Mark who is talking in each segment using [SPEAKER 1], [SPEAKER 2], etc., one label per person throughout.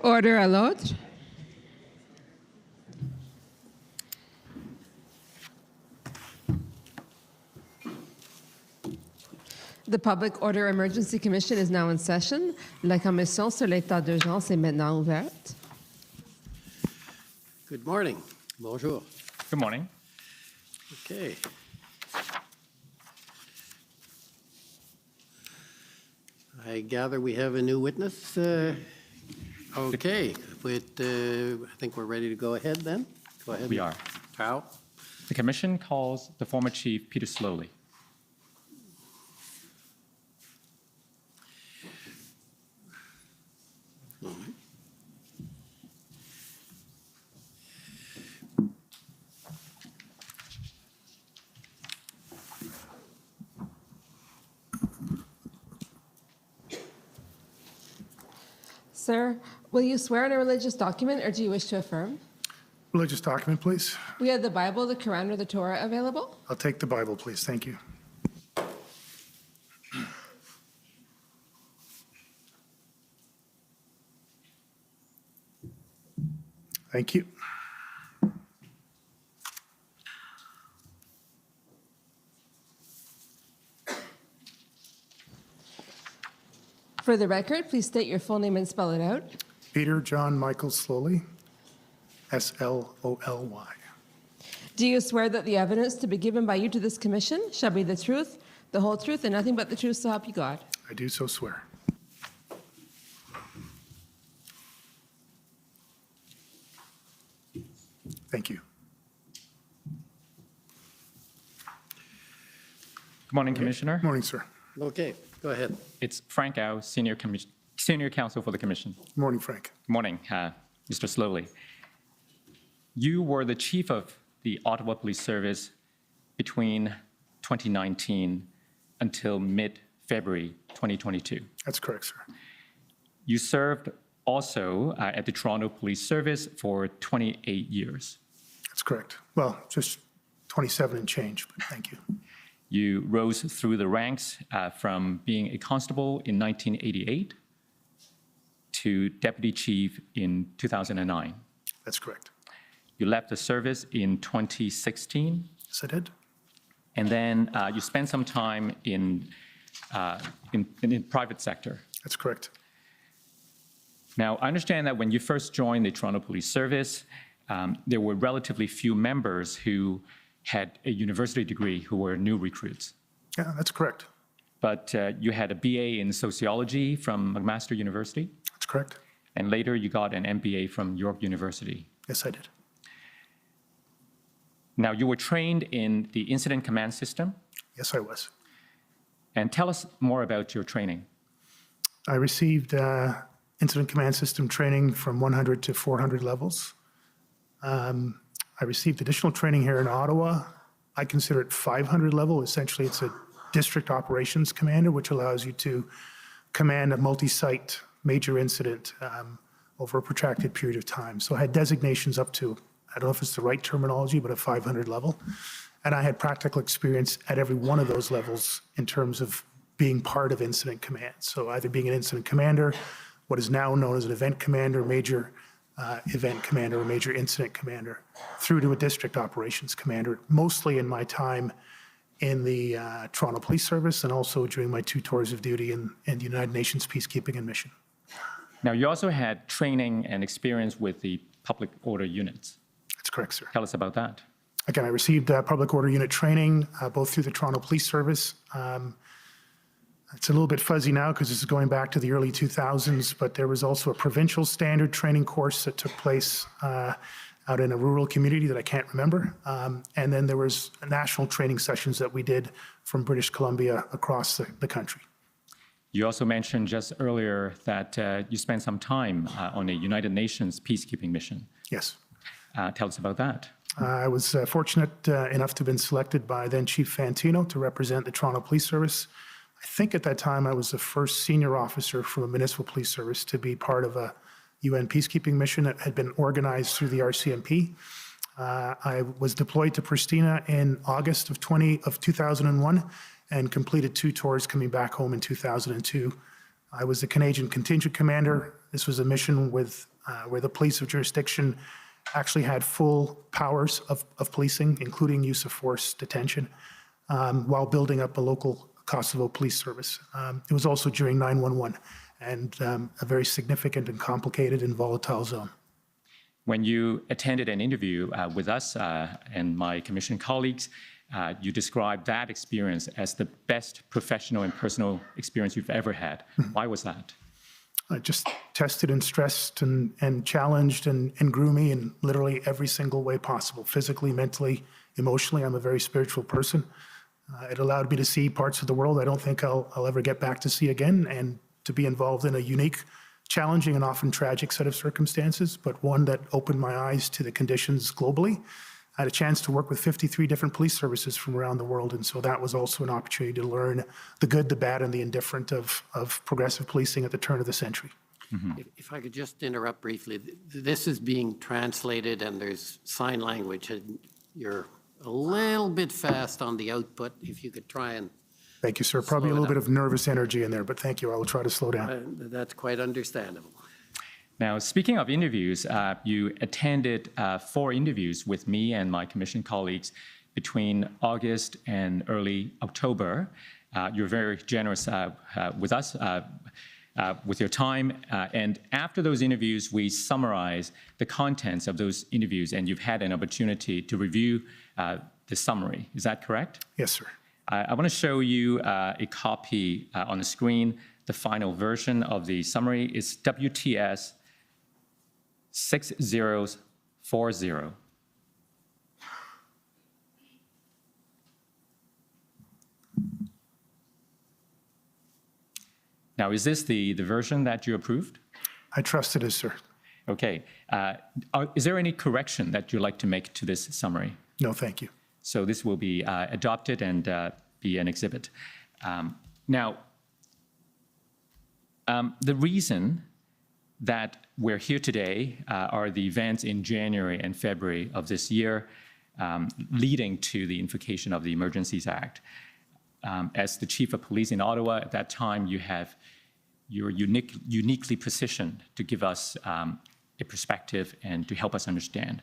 [SPEAKER 1] Order à l'autre. The Public Order Emergency Commission is now in session. La commission sur l'état d'urgence est maintenant ouverte.
[SPEAKER 2] Good morning. Bonjour.
[SPEAKER 3] Good morning.
[SPEAKER 2] Okay. I gather we have a new witness. Okay, I think we're ready to go ahead then. Go ahead.
[SPEAKER 3] We are.
[SPEAKER 2] Carl.
[SPEAKER 3] The Commission calls the former Chief Peter Slowly.
[SPEAKER 1] Sir, will you swear on a religious document or do you wish to affirm?
[SPEAKER 4] Religious document, please.
[SPEAKER 1] We have the Bible, the Quran, or the Torah available.
[SPEAKER 4] I'll take the Bible, please. Thank you. Thank you.
[SPEAKER 1] For the record, please state your full name and spell it out.
[SPEAKER 4] Peter John Michael Slowly, S-L-O-L-Y.
[SPEAKER 1] Do you swear that the evidence to be given by you to this commission shall be the truth, the whole truth, and nothing but the truth, so help you God?
[SPEAKER 4] I do so swear. Thank you.
[SPEAKER 3] Good morning, Commissioner.
[SPEAKER 4] Morning, sir.
[SPEAKER 2] Okay, go ahead.
[SPEAKER 3] It's Frank Au, Senior Counsel for the Commission.
[SPEAKER 4] Morning, Frank.
[SPEAKER 3] Good morning, Mr. Slowly. You were the Chief of the Ottawa Police Service between 2019 until mid-February 2022.
[SPEAKER 4] That's correct, sir.
[SPEAKER 3] You served also at the Toronto Police Service for 28 years.
[SPEAKER 4] That's correct. Well, just 27 and change, but thank you.
[SPEAKER 3] You rose through the ranks from being a constable in 1988 to deputy chief in 2009.
[SPEAKER 4] That's correct.
[SPEAKER 3] You left the service in 2016,
[SPEAKER 4] Yes, I did.
[SPEAKER 3] and then you spent some time in private sector.
[SPEAKER 4] That's correct.
[SPEAKER 3] Now, I understand that when you first joined the Toronto Police Service, there were relatively few members who had a university degree who were new recruits.
[SPEAKER 4] Yeah, that's correct.
[SPEAKER 3] But you had a BA in sociology from McMaster University,
[SPEAKER 4] That's correct.
[SPEAKER 3] and later you got an MBA from York University.
[SPEAKER 4] Yes, I did.
[SPEAKER 3] Now, you were trained in the Incident Command System,
[SPEAKER 4] Yes, I was.
[SPEAKER 3] and tell us more about your training.
[SPEAKER 4] I received Incident Command System training from 100 to 400 levels. I received additional training here in Ottawa. I consider it 500 level. Essentially, it's a district operations commander, which allows you to command a multi-site major incident over a protracted period of time. So I had designations up to, I don't know if it's the right terminology, but a 500 level. And I had practical experience at every one of those levels in terms of being part of incident command. So either being an incident commander, what is now known as an event commander, major event commander, or major incident commander, through to a district operations commander, mostly in my time in the Toronto Police Service and also during my 2 tours of duty in the United Nations Peacekeeping and Mission.
[SPEAKER 3] Now, you also had training and experience with the public order units.
[SPEAKER 4] That's correct, sir.
[SPEAKER 3] Tell us about that.
[SPEAKER 4] Again, I received public order unit training both through the Toronto Police Service. It's a little bit fuzzy now because this is going back to the early 2000s, but there was also a provincial standard training course that took place out in a rural community that I can't remember. And then there was national training sessions that we did from British Columbia across the country.
[SPEAKER 3] You also mentioned just earlier that you spent some time on a United Nations peacekeeping mission.
[SPEAKER 4] Yes.
[SPEAKER 3] Tell us about that.
[SPEAKER 4] I was fortunate enough to have been selected by then Chief Fantino to represent the Toronto Police Service. I think at that time I was the first senior officer from a municipal police service to be part of a UN peacekeeping mission that had been organized through the RCMP. I was deployed to Pristina in August of 2001 and completed 2 tours coming back home in 2002. I was the Canadian contingent commander This was a mission with, where the police of jurisdiction actually had full powers of policing, including use of force detention, while building up a local Kosovo police service. It was also during 9/11 and a very significant and complicated and volatile zone.
[SPEAKER 3] When you attended an interview with us and my commission colleagues, you described that experience as the best professional and personal experience you've ever had. Why was that?
[SPEAKER 4] Just tested and stressed and challenged and grew me in literally every single way possible, physically, mentally, emotionally. I'm a very spiritual person. It allowed me to see parts of the world I don't think I'll ever get back to see again, and to be involved in a unique, challenging, and often tragic set of circumstances, but one that opened my eyes to the conditions globally. I had a chance to work with 53 different police services from around the world, and so that was also an opportunity to learn the good, the bad, and the indifferent of progressive policing at the turn of the century.
[SPEAKER 2] If I could just interrupt briefly, this is being translated and there's sign language, and you're a little bit fast on the output. If you could try and,
[SPEAKER 4] Thank you, sir. Probably a
[SPEAKER 2] Slow it
[SPEAKER 4] little bit
[SPEAKER 2] up.
[SPEAKER 4] of nervous energy in there, but thank you. I will try to slow down.
[SPEAKER 2] that's quite understandable.
[SPEAKER 3] Now, speaking of interviews, you attended 4 interviews with me and my commission colleagues between August and early October. You're very generous with us with your time. And after those interviews, we summarize the contents of those interviews, and you've had an opportunity to review the summary. Is that correct?
[SPEAKER 4] Yes, sir.
[SPEAKER 3] I want to show you a copy on the screen. The final version of the summary is WTS 6040. Now, is this the version that you approved?
[SPEAKER 4] I trust it is, sir.
[SPEAKER 3] Okay. Is there any correction that you'd like to make to this summary?
[SPEAKER 4] No, thank you.
[SPEAKER 3] So this will be adopted and be an exhibit. Now, the reason that we're here today are the events in January and February of this year leading to the invocation of the Emergencies Act. As the Chief of Police in Ottawa at that time, you're uniquely positioned to give us a perspective and to help us understand.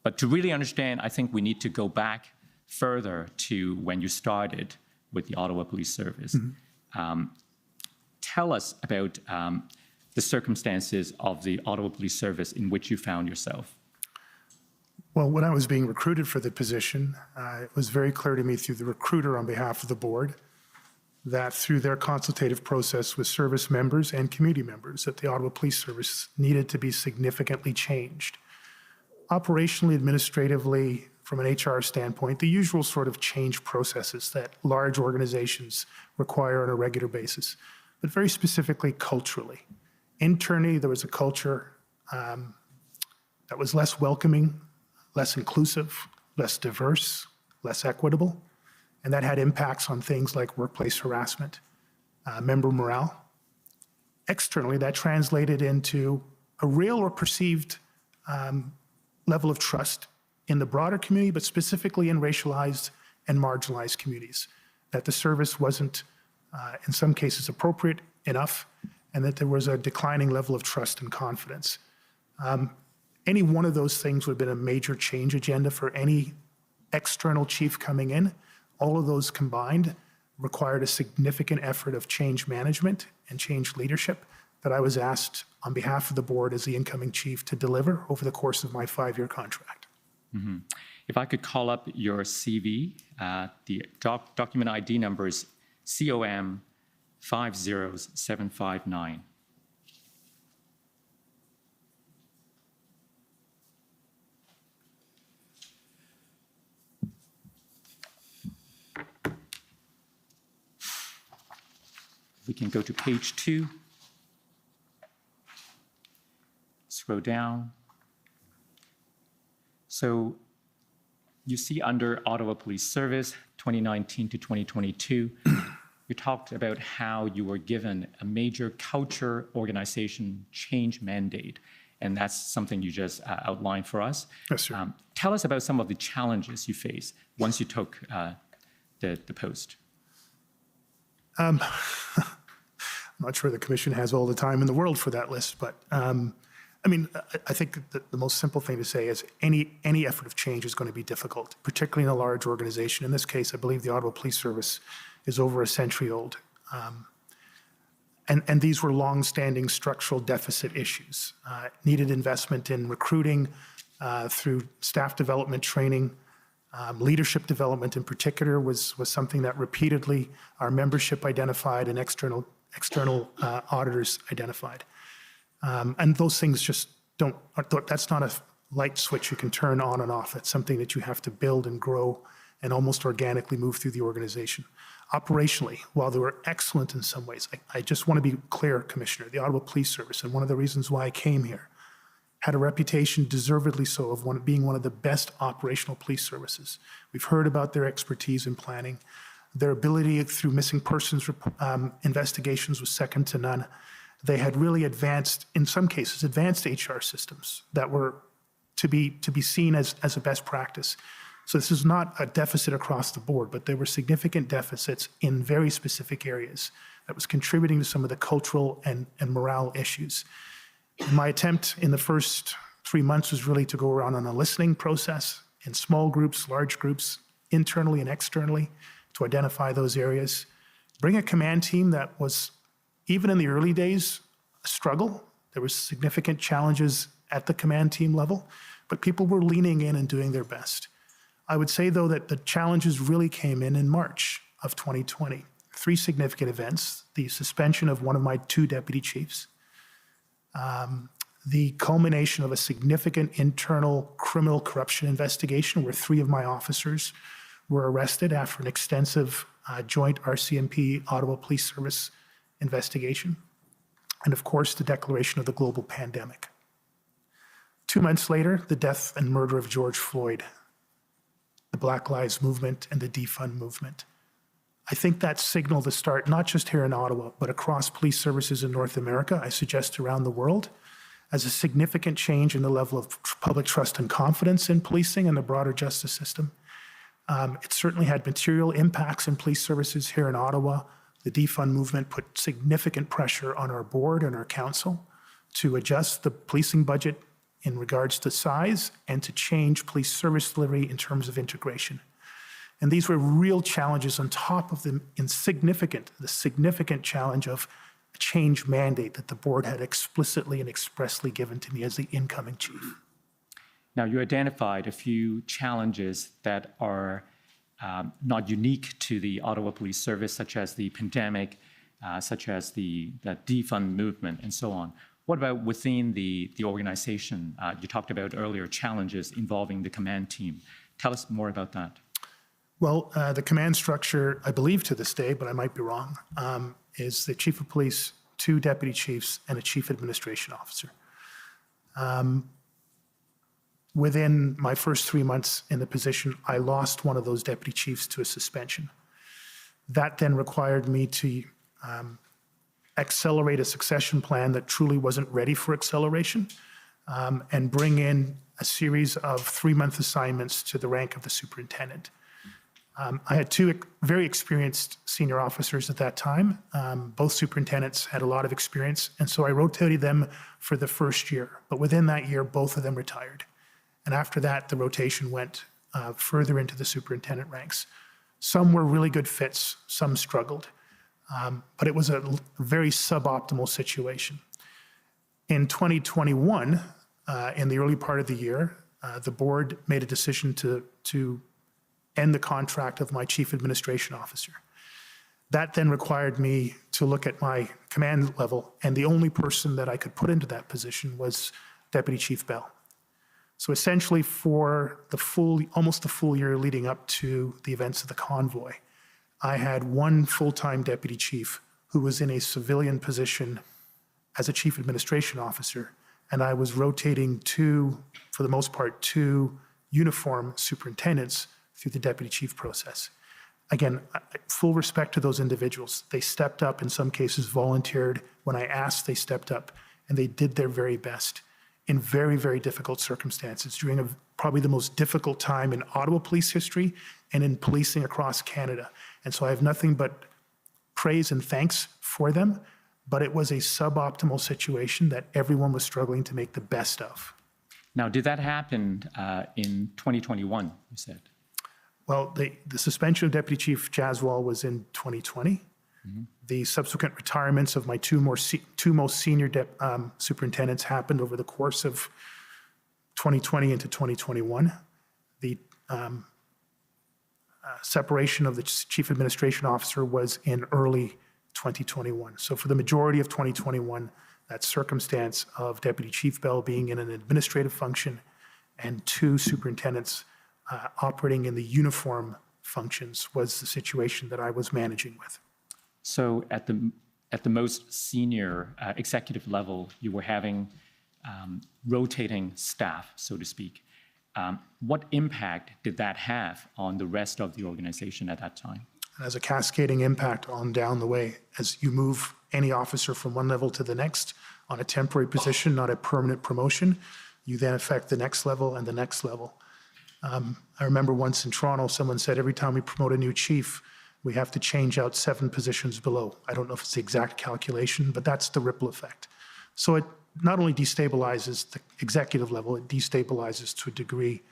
[SPEAKER 3] But to really understand, I think we need to go back further to when you started with the Ottawa Police Service. Tell us about the circumstances of the Ottawa Police Service in which you found yourself.
[SPEAKER 4] Well, when I was being recruited for the position, it was very clear to me through the recruiter on behalf of the board that through their consultative process with service members and community members, that the Ottawa Police Service needed to be significantly changed. Operationally, administratively, from an HR standpoint, the usual sort of change processes that large organizations require on a regular basis, but very specifically culturally. Internally, there was a culture that was less welcoming, less inclusive, less diverse, less equitable, and that had impacts on things like workplace harassment, member morale. Externally, that translated into a real or perceived level of trust in the broader community, but specifically in racialized and marginalized communities, that the service wasn't, in some cases, appropriate enough, and that there was a declining level of trust and confidence. Any one of those things would have been a major change agenda for any external chief coming in. All of those combined required a significant effort of change management and change leadership that I was asked on behalf of the board as the incoming chief to deliver over the course of my 5-year contract.
[SPEAKER 3] If I could call up your CV, the document ID number is COM 50759. We can go to page 2. Scroll down. So you see under Ottawa Police Service 2019 to 2022, you talked about how you were given a major culture organization change mandate, and that's something you just outlined for us.
[SPEAKER 4] Yes, sir.
[SPEAKER 3] Tell us about some of the challenges you faced once you took the post.
[SPEAKER 4] I'm not sure the commission has all the time in the world for that list, but I think that the most simple thing to say is any effort of change is going to be difficult, particularly in a large organization. In this case, I believe the Ottawa Police Service is over a century old. And these were long-standing structural deficit issues. Needed investment in recruiting through staff development training. Leadership development in particular was something that repeatedly our membership identified and external auditors identified. And those things just that's not a light switch you can turn on and off. It's something that you have to build and grow and almost organically move through the organization. Operationally, while they were excellent in some ways, I just want to be clear, Commissioner, the Ottawa Police Service, and one of the reasons why I came here, had a reputation, deservedly so, of being one of the best operational police services. We've heard about their expertise in planning. Their ability through missing persons investigations was second to none. They had really advanced, in some cases, advanced HR systems that were to be seen as a best practice. So this is not a deficit across the board, but there were significant deficits in very specific areas that was contributing to some of the cultural and morale issues. My attempt in the first 3 months was really to go around on a listening process in small groups, large groups, internally and externally, to identify those areas. Bring a command team that was, even in the early days, a struggle. There were significant challenges at the command team level, but people were leaning in and doing their best. I would say, though, that the challenges really came in March of 2020. 3 significant events: the suspension of one of my 2 deputy chiefs, the culmination of a significant internal criminal corruption investigation where 3 of my officers were arrested after an extensive joint RCMP Ottawa Police Service investigation, and of course, the declaration of the global pandemic. 2 months later, the death and murder of George Floyd, the Black Lives Movement and the defund movement. I think that signaled the start, not just here in Ottawa, but across police services in North America, I suggest around the world, as a significant change in the level of public trust and confidence in policing and the broader justice system. It certainly had material impacts in police services here in Ottawa. The defund movement put significant pressure on our board and our council to adjust the policing budget in regards to size and to change police service delivery in terms of integration. And these were real challenges on top of the significant challenge of a change mandate that the board had explicitly and expressly given to me as the incoming chief.
[SPEAKER 3] Now, you identified a few challenges that are not unique to the Ottawa Police Service, such as the pandemic, such as the defund movement, and so on. What about within the organization? You talked about earlier challenges involving the command team. Tell us more about that.
[SPEAKER 4] Well, the command structure, I believe to this day, but I might be wrong, is the chief of police, 2 deputy chiefs, and a chief administration officer. Within my first 3 months in the position, I lost one of those deputy chiefs to a suspension. That then required me to accelerate a succession plan that truly wasn't ready for acceleration, and bring in a series of 3-month assignments to the rank of the superintendent. I had 2 very experienced senior officers at that time. Both superintendents had a lot of experience, and so I rotated them for the first year. But within that year, both of them retired. And after that, the rotation went further into the superintendent ranks. Some were really good fits, some struggled. But it was a very suboptimal situation. In 2021, in the early part of the year, the board made a decision to end the contract of my chief administration officer. That then required me to look at my command level, and the only person that I could put into that position was Deputy Chief Bell. So essentially for almost the full year leading up to the events of the convoy, I had 1 full-time deputy chief who was in a civilian position as a chief administration officer, and I was rotating 2, for the most part, 2 uniform superintendents through the deputy chief process. Again, full respect to those individuals. They stepped up, in some cases volunteered. When I asked, they stepped up, and they did their very best in very, very difficult circumstances during probably the most difficult time in Ottawa police history and in policing across Canada. And so I have nothing but praise and thanks for them. but it was a suboptimal situation that everyone was struggling to make the best of.
[SPEAKER 3] Now, did that happen in 2021, you said?
[SPEAKER 4] Well, the suspension of Deputy Chief Jaswal was in 2020. The subsequent retirements of my two most senior superintendents happened over the course of 2020 into 2021. The separation of the Chief Administration Officer was in early 2021. So for the majority of 2021, that circumstance of Deputy Chief Bell being in an administrative function and two superintendents operating in the uniform functions was the situation that I was managing with.
[SPEAKER 3] So at the most senior executive level, you were having rotating staff, so to speak. What impact did that have on the rest of the organization at that time?
[SPEAKER 4] And as a cascading impact on down the way, as you move any officer from one level to the next on a temporary position, not a permanent promotion, you then affect the next level and the next level. I remember once in Toronto, someone said every time we promote a new chief, we have to change out 7 positions below. I don't know if it's the exact calculation, but that's the ripple effect. So it not only destabilizes the executive level, it destabilizes to a degree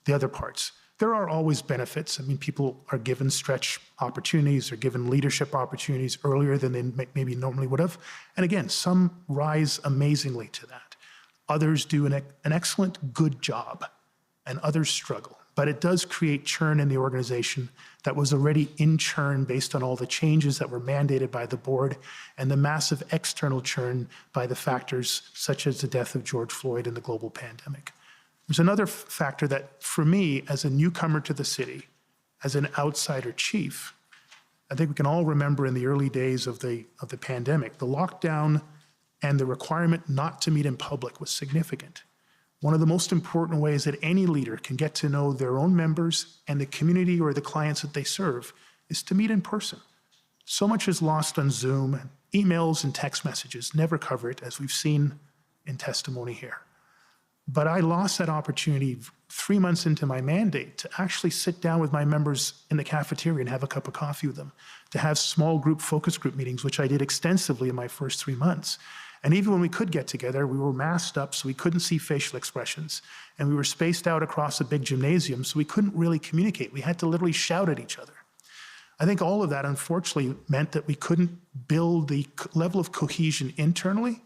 [SPEAKER 4] the other parts. There are always benefits. I mean, people are given stretch opportunities, or given leadership opportunities earlier than they maybe normally would have. And again, some rise amazingly to that. Others do an excellent, good job, and others struggle. But it does create churn in the organization that was already in churn based on all the changes that were mandated by the board and the massive external churn by the factors such as the death of George Floyd and the global pandemic. There's another factor that, for me, as a newcomer to the city, as an outsider chief, I think we can all remember in the early days of the pandemic, the lockdown and the requirement not to meet in public was significant. One of the most important ways that any leader can get to know their own members and the community or the clients that they serve is to meet in person. So much is lost on Zoom, and emails and text messages never cover it, as we've seen in testimony here. But I lost that opportunity 3 months into my mandate to actually sit down with my members in the cafeteria and have a cup of coffee with them, to have small group focus group meetings, which I did extensively in my first 3 months. And even when we could get together, we were masked up so we couldn't see facial expressions. And we were spaced out across a big gymnasium, so we couldn't really communicate. We had to literally shout at each other. I think all of that, unfortunately, meant that we couldn't build the level of cohesion internally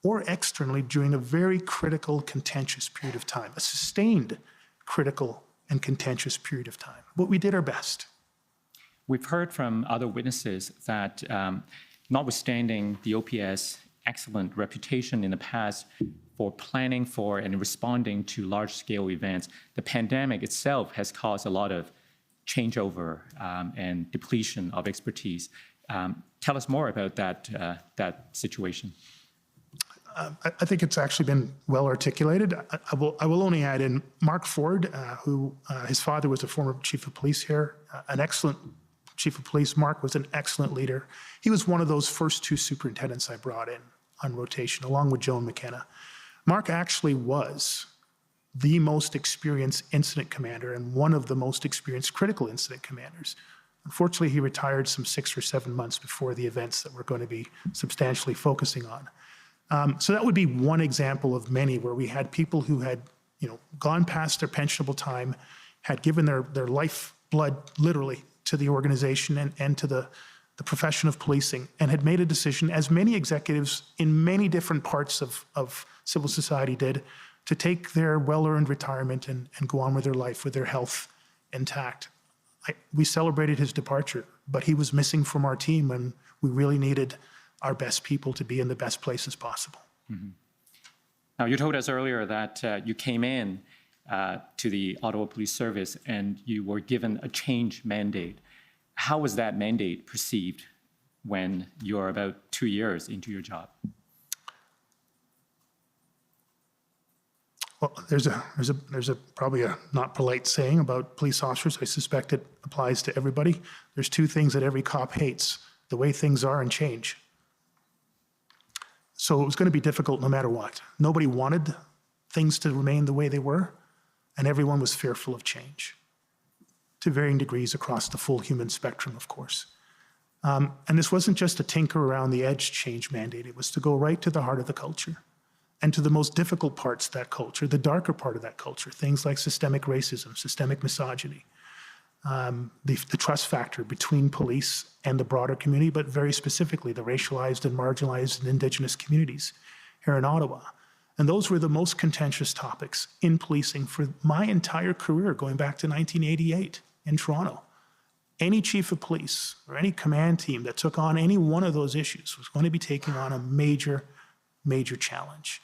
[SPEAKER 4] or externally during a very critical, contentious period of time, a sustained critical and contentious period of time. But we did our best.
[SPEAKER 3] We've heard from other witnesses that notwithstanding the OPS excellent reputation in the past for planning for and responding to large-scale events, the pandemic itself has caused a lot of changeover and depletion of expertise. Tell us more about that situation.
[SPEAKER 4] I think it's actually been well articulated. I will only add in Mark Ford, who his father was a former chief of police here, an excellent chief of police. Mark was an excellent leader. He was one of those first 2 superintendents I brought in on rotation, along with Joan McKenna. Mark actually was the most experienced incident commander and one of the most experienced critical incident commanders. Unfortunately, he retired some 6 or 7 months before the events that we're going to be substantially focusing on. So that would be one example of many where we had people who had, gone past their pensionable time, had given their lifeblood literally to the organization and to the profession of policing, and had made a decision, as many executives in many different parts of civil society did, to take their well-earned retirement and go on with their life with their health intact. We celebrated his departure, but he was missing from our team, and we really needed our best people to be in the best places possible.
[SPEAKER 3] Mm-hmm. Now, you told us earlier that you came in to the Ottawa Police Service and you were given a change mandate. How was that mandate perceived when you're about 2 years into your job?
[SPEAKER 4] Well, there's probably a not polite saying about police officers. I suspect it applies to everybody. There's 2 things that every cop hates: the way things are and change. So it was going to be difficult no matter what. Nobody wanted things to remain the way they were, and everyone was fearful of change, to varying degrees across the full human spectrum, of course. And this wasn't just a tinker around the edge change mandate. It was to go right to the heart of the culture and to the most difficult parts of that culture, the darker part of that culture, things like systemic racism, systemic misogyny, the trust factor between police and the broader community, but very specifically the racialized and marginalized and Indigenous communities here in Ottawa. And those were the most contentious topics in policing for my entire career, going back to 1988 in Toronto. Any chief of police or any command team that took on any one of those issues was going to be taking on a major, major challenge.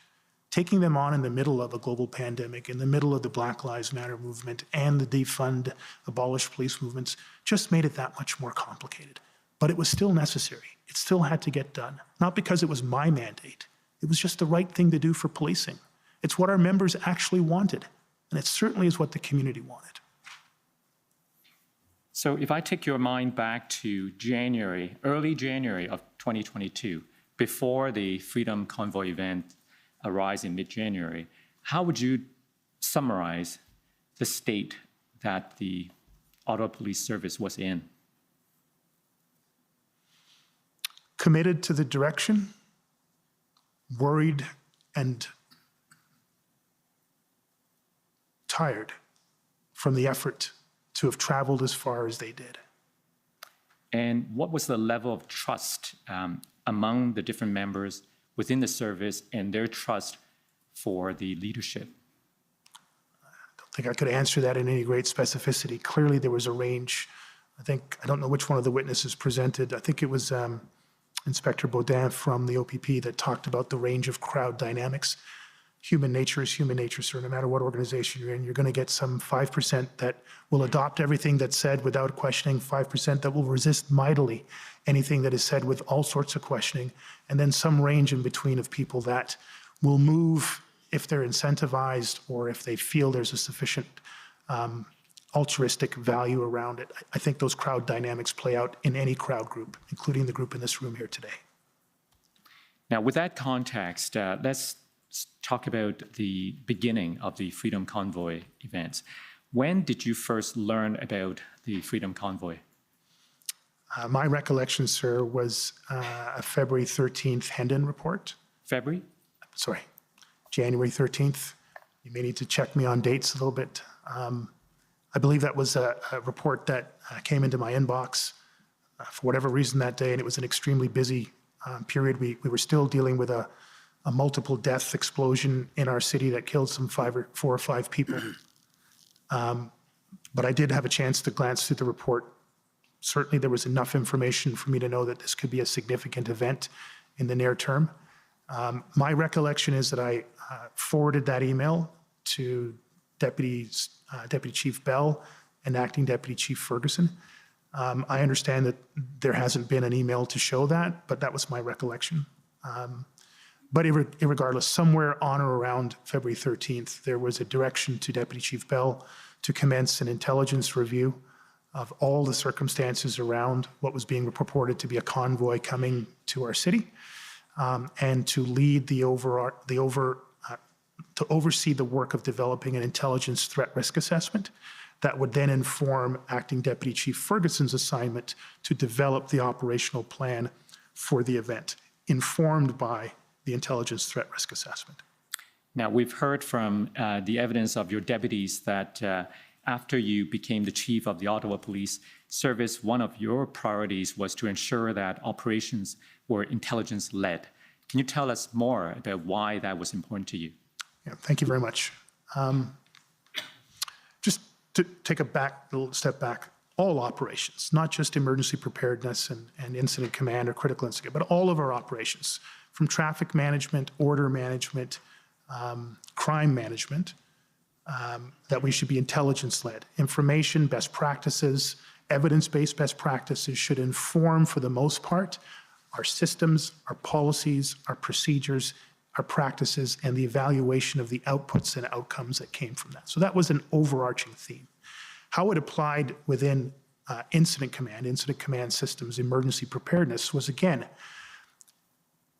[SPEAKER 4] Taking them on in the middle of a global pandemic, in the middle of the Black Lives Matter movement and the defund, abolish police movements, just made it that much more complicated. But it was still necessary. It still had to get done, not because it was my mandate. It was just the right thing to do for policing. It's what our members actually wanted, and it certainly is what the community wanted.
[SPEAKER 3] So if I take your mind back to January, early January of 2022, before the Freedom Convoy event arose in mid-January, how would you summarize the state that the Ottawa Police Service was in?
[SPEAKER 4] Committed to the direction, worried and tired from the effort to have traveled as far as they did.
[SPEAKER 3] And what was the level of trust among the different members within the service and their trust for the leadership?
[SPEAKER 4] I don't think I could answer that in any great specificity. Clearly, there was a range. I don't know which one of the witnesses presented. I think it was Inspector Baudin from the OPP that talked about the range of crowd dynamics. Human nature is human nature, sir. No matter what organization you're in, you're going to get some 5% that will adopt everything that's said without questioning, 5% that will resist mightily anything that is said with all sorts of questioning, and then some range in between of people that will move if they're incentivized or if they feel there's a sufficient altruistic value around it. I think those crowd dynamics play out in any crowd group, including the group in this room here today.
[SPEAKER 3] Now, with that context, let's talk about the beginning of the Freedom Convoy events. When did you first learn about the Freedom Convoy?
[SPEAKER 4] My recollection, sir, was a February 13th Hendon report.
[SPEAKER 3] February?
[SPEAKER 4] Sorry, January 13th. You may need to check me on dates a little bit. I believe that was a report that came into my inbox for whatever reason that day, and it was an extremely busy period. We were still dealing with a multiple death explosion in our city that killed some 4 or 5 people. But I did have a chance to glance through the report. Certainly there was enough information for me to know that this could be a significant event in the near term. My recollection is that I forwarded that email to Deputy Chief Bell and Acting Deputy Chief Ferguson. I understand that there hasn't been an email to show that, but that was my recollection. But irregardless, somewhere on or around February 13th, there was a direction to Deputy Chief Bell to commence an intelligence review of all the circumstances around what was being purported to be a convoy coming to our city, and to lead to oversee the work of developing an intelligence threat risk assessment that would then inform Acting Deputy Chief Ferguson's assignment to develop the operational plan for the event, informed by the intelligence threat risk assessment.
[SPEAKER 3] Now, we've heard from the evidence of your deputies that after you became the chief of the Ottawa Police Service, one of your priorities was to ensure that operations were intelligence-led. Can you tell us more about why that was important to you?
[SPEAKER 4] Yeah, thank you very much. Just to take a little step back, all operations, not just emergency preparedness and incident command or critical incident, but all of our operations, from traffic management, order management, crime management, that we should be intelligence-led. Information, best practices, evidence-based best practices should inform, for the most part, our systems, our policies, our procedures, our practices, and the evaluation of the outputs and outcomes that came from that. So that was an overarching theme. How it applied within incident command systems, emergency preparedness was, again,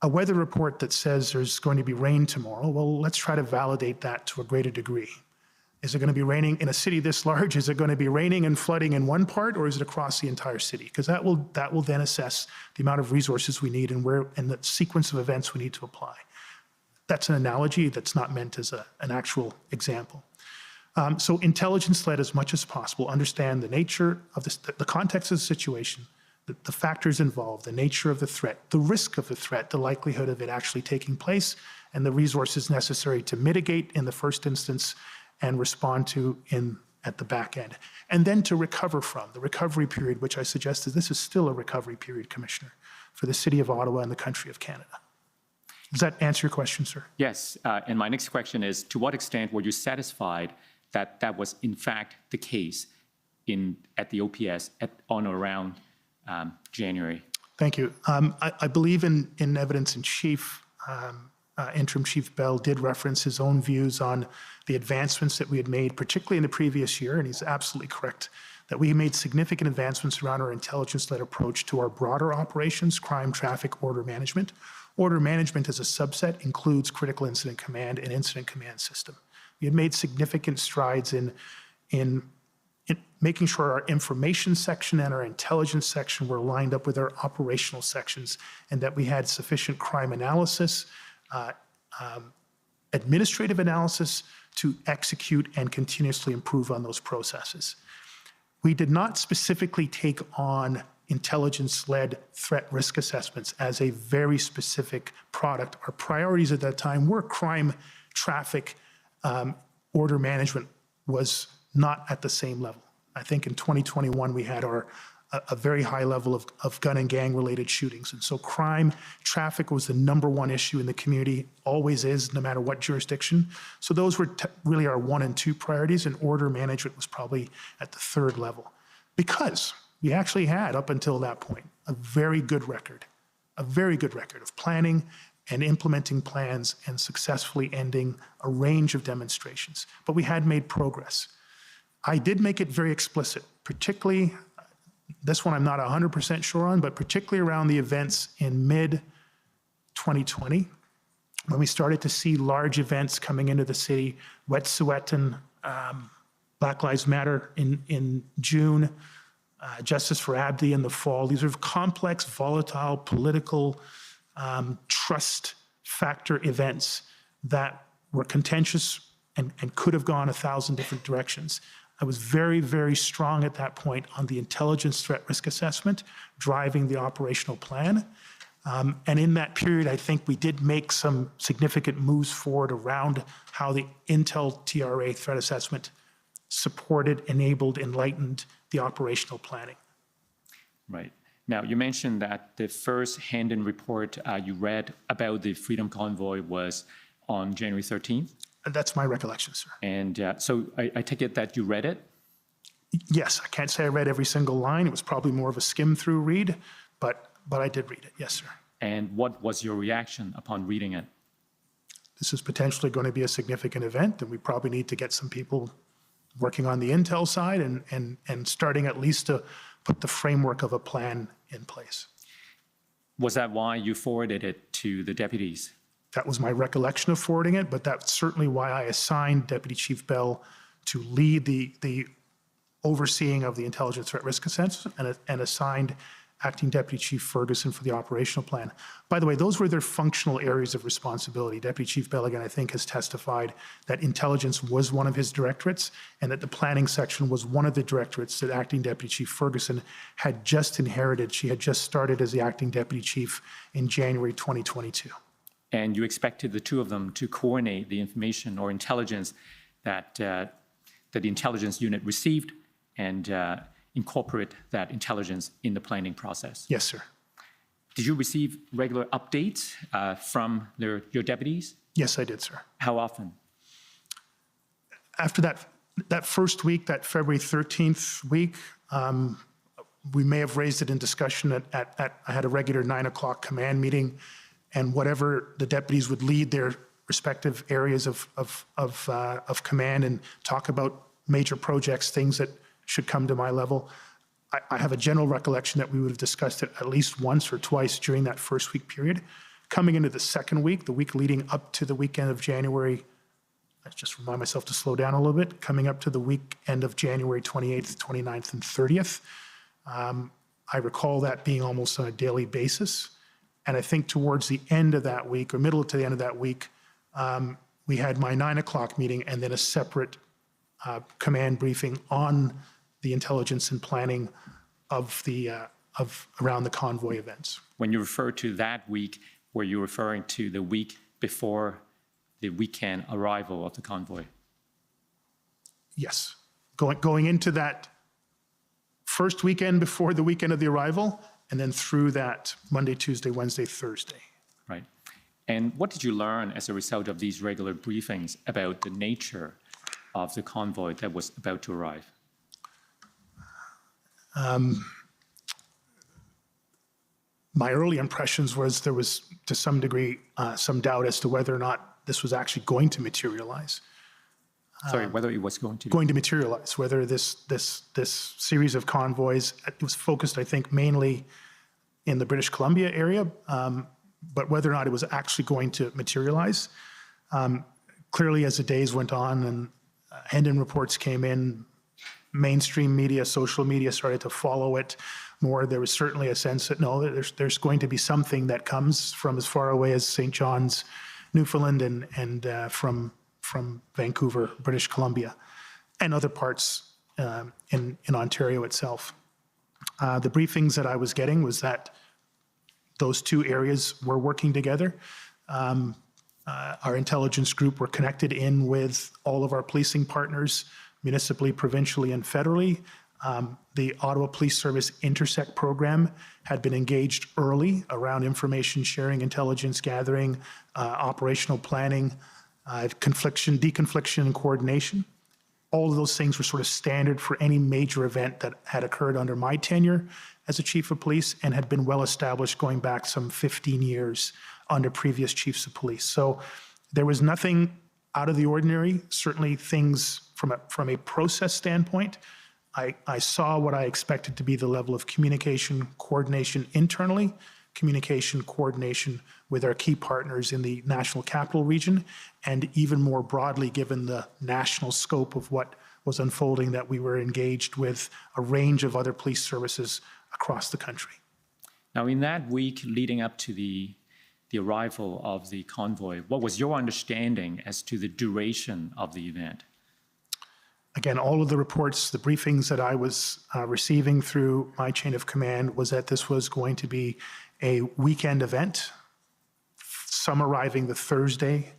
[SPEAKER 4] a weather report that says there's going to be rain tomorrow. Well, let's try to validate that to a greater degree. Is it going to be raining in a city this large? Is it going to be raining and flooding in one part, or is it across the entire city? Because that will then assess the amount of resources we need and the sequence of events we need to apply. That's an analogy that's not meant as an actual example. So intelligence-led as much as possible, understand the nature of the context of the situation, the factors involved, the nature of the threat, the risk of the threat, the likelihood of it actually taking place, and the resources necessary to mitigate in the first instance and respond to at the back end. And then to recover from, the recovery period, which I suggested this is still a recovery period, Commissioner, for the City of Ottawa and the country of Canada. Does that answer your question, sir?
[SPEAKER 3] Yes, and my next question is, to what extent were you satisfied that that was in fact the case at the OPS on or around January?
[SPEAKER 4] Thank you. I believe in evidence in chief, Interim Chief Bell did reference his own views on the advancements that we had made, particularly in the previous year, and he's absolutely correct that we made significant advancements around our intelligence-led approach to our broader operations, crime, traffic, order management. Order management as a subset includes critical incident command and incident command system. We had made significant strides in making sure our information section and our intelligence section were lined up with our operational sections, and that we had sufficient crime analysis, administrative analysis to execute and continuously improve on those processes. We did not specifically take on intelligence-led threat risk assessments as a very specific product. Our priorities at that time were crime, traffic, order management was not at the same level. I think in 2021, we had a very high level of gun and gang-related shootings. And so crime, traffic was the #1 issue in the community, always is, no matter what jurisdiction. So those were really our 1 and 2 priorities, and order management was probably at the 3rd level. Because we actually had, up until that point, a very good record of planning and implementing plans and successfully ending a range of demonstrations. But we had made progress. I did make it very explicit, particularly, this one I'm not 100% sure on, but particularly around the events in mid-2020, when we started to see large events coming into the city, Wet'suwet'en, Black Lives Matter in June, Justice for Abdi in the fall. These are complex, volatile, political, trust factor events that were contentious and could have gone 1,000 different directions. I was very, very strong at that point on the intelligence threat risk assessment, driving the operational plan. And in that period, I think we did make some significant moves forward around how the Intel TRA threat assessment supported, enabled, enlightened the operational planning.
[SPEAKER 3] Right. Now, you mentioned that the first Handon report you read about the Freedom Convoy was on January 13th.
[SPEAKER 4] That's my recollection, sir.
[SPEAKER 3] And so I take it that you read it?
[SPEAKER 4] Yes, I can't say I read every single line. It was probably more of a skim-through read, but I did read it, yes, sir.
[SPEAKER 3] And what was your reaction upon reading it?
[SPEAKER 4] This is potentially going to be a significant event, and we probably need to get some people working on the intel side and starting at least to put the framework of a plan in place.
[SPEAKER 3] Was that why you forwarded it to the deputies?
[SPEAKER 4] That was my recollection of forwarding it, but that's certainly why I assigned Deputy Chief Bell to lead the overseeing of the intelligence threat risk assessment and assigned Acting Deputy Chief Ferguson for the operational plan. By the way, those were their functional areas of responsibility. Deputy Chief Bell, again, I think has testified that intelligence was one of his directorates and that the planning section was one of the directorates that Acting Deputy Chief Ferguson had just inherited. She had just started as the Acting Deputy Chief in January 2022.
[SPEAKER 3] And you expected the two of them to coordinate the information or intelligence that the intelligence unit received and incorporate that intelligence in the planning process?
[SPEAKER 4] Yes, sir.
[SPEAKER 3] Did you receive regular updates from your deputies?
[SPEAKER 4] Yes, I did, sir.
[SPEAKER 3] How often?
[SPEAKER 4] After that first week, that February 13th week, we may have raised it in discussion I had a regular 9 o'clock command meeting, and whatever the deputies would lead their respective areas of command and talk about major projects, things that should come to my level. I have a general recollection that we would have discussed it at least once or twice during that first week period. Coming into the second week, the week leading up to the weekend of January I just remind myself to slow down a little bit, coming up to the weekend of January 28th, 29th, and 30th. I recall that being almost on a daily basis. And I think towards the end of that week, or middle to the end of that week, we had my 9 o'clock meeting and then a separate command briefing on the intelligence and planning of around the convoy events.
[SPEAKER 3] When you refer to that week, were you referring to the week before the weekend arrival of the convoy?
[SPEAKER 4] Yes. Going into that first weekend before the weekend of the arrival, and then through that Monday, Tuesday, Wednesday, Thursday.
[SPEAKER 3] Right. And what did you learn as a result of these regular briefings about the nature of the convoy that was about to arrive?
[SPEAKER 4] My early impressions was there was, to some degree, some doubt as to whether or not this was actually going to materialize.
[SPEAKER 3] Sorry, whether it was going to
[SPEAKER 4] Whether this series of convoys, it was focused, I think, mainly in the British Columbia area, but whether or not it was actually going to materialize. Clearly, as the days went on and Hendon reports came in, mainstream media, social media started to follow it more. There was certainly a sense that, no, there's going to be something that comes from as far away as St. John's, Newfoundland, and from Vancouver, British Columbia, and other parts in Ontario itself. The briefings that I was getting was that those two areas were working together. Our intelligence group were connected in with all of our policing partners, municipally, provincially, and federally. The Ottawa Police Service Intersect program had been engaged early around information sharing, intelligence gathering, operational planning, deconfliction, and coordination. All of those things were sort of standard for any major event that had occurred under my tenure as a chief of police and had been well established going back some 15 years under previous chiefs of police. So there was nothing out of the ordinary, certainly things from a process standpoint. I saw what I expected to be the level of communication, coordination internally, communication, coordination with our key partners in the National Capital Region, and even more broadly, given the national scope of what was unfolding, that we were engaged with a range of other police services across the country.
[SPEAKER 3] Now, in that week leading up to the arrival of the convoy, what was your understanding as to the duration of the event?
[SPEAKER 4] Again, all of the reports, the briefings that I was receiving through my chain of command was that this was going to be a weekend event, some arriving the Thursday,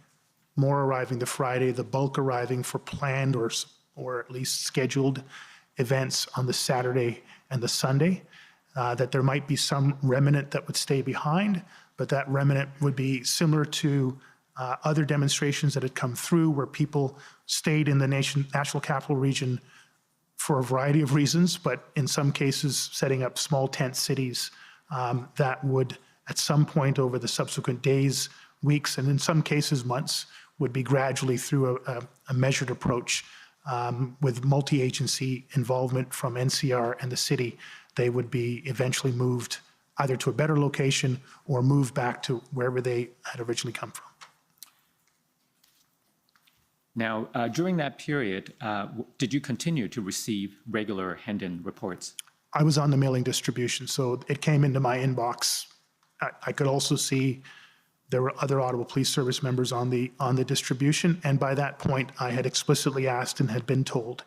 [SPEAKER 4] more arriving the Friday, the bulk arriving for planned or at least scheduled events on the Saturday and the Sunday, that there might be some remnant that would stay behind, but that remnant would be similar to other demonstrations that had come through where people stayed in the National Capital Region for a variety of reasons, but in some cases setting up small tent cities that would at some point over the subsequent days, weeks, and in some cases months, would be gradually through a measured approach with multi-agency involvement from NCR and the city. They would be eventually moved either to a better location or moved back to wherever they had originally come from.
[SPEAKER 3] Now, during that period, did you continue to receive regular Hendon reports?
[SPEAKER 4] I was on the mailing distribution, so it came into my inbox. I could also see there were other Ottawa Police Service members on the distribution, and by that point, I had explicitly asked and had been told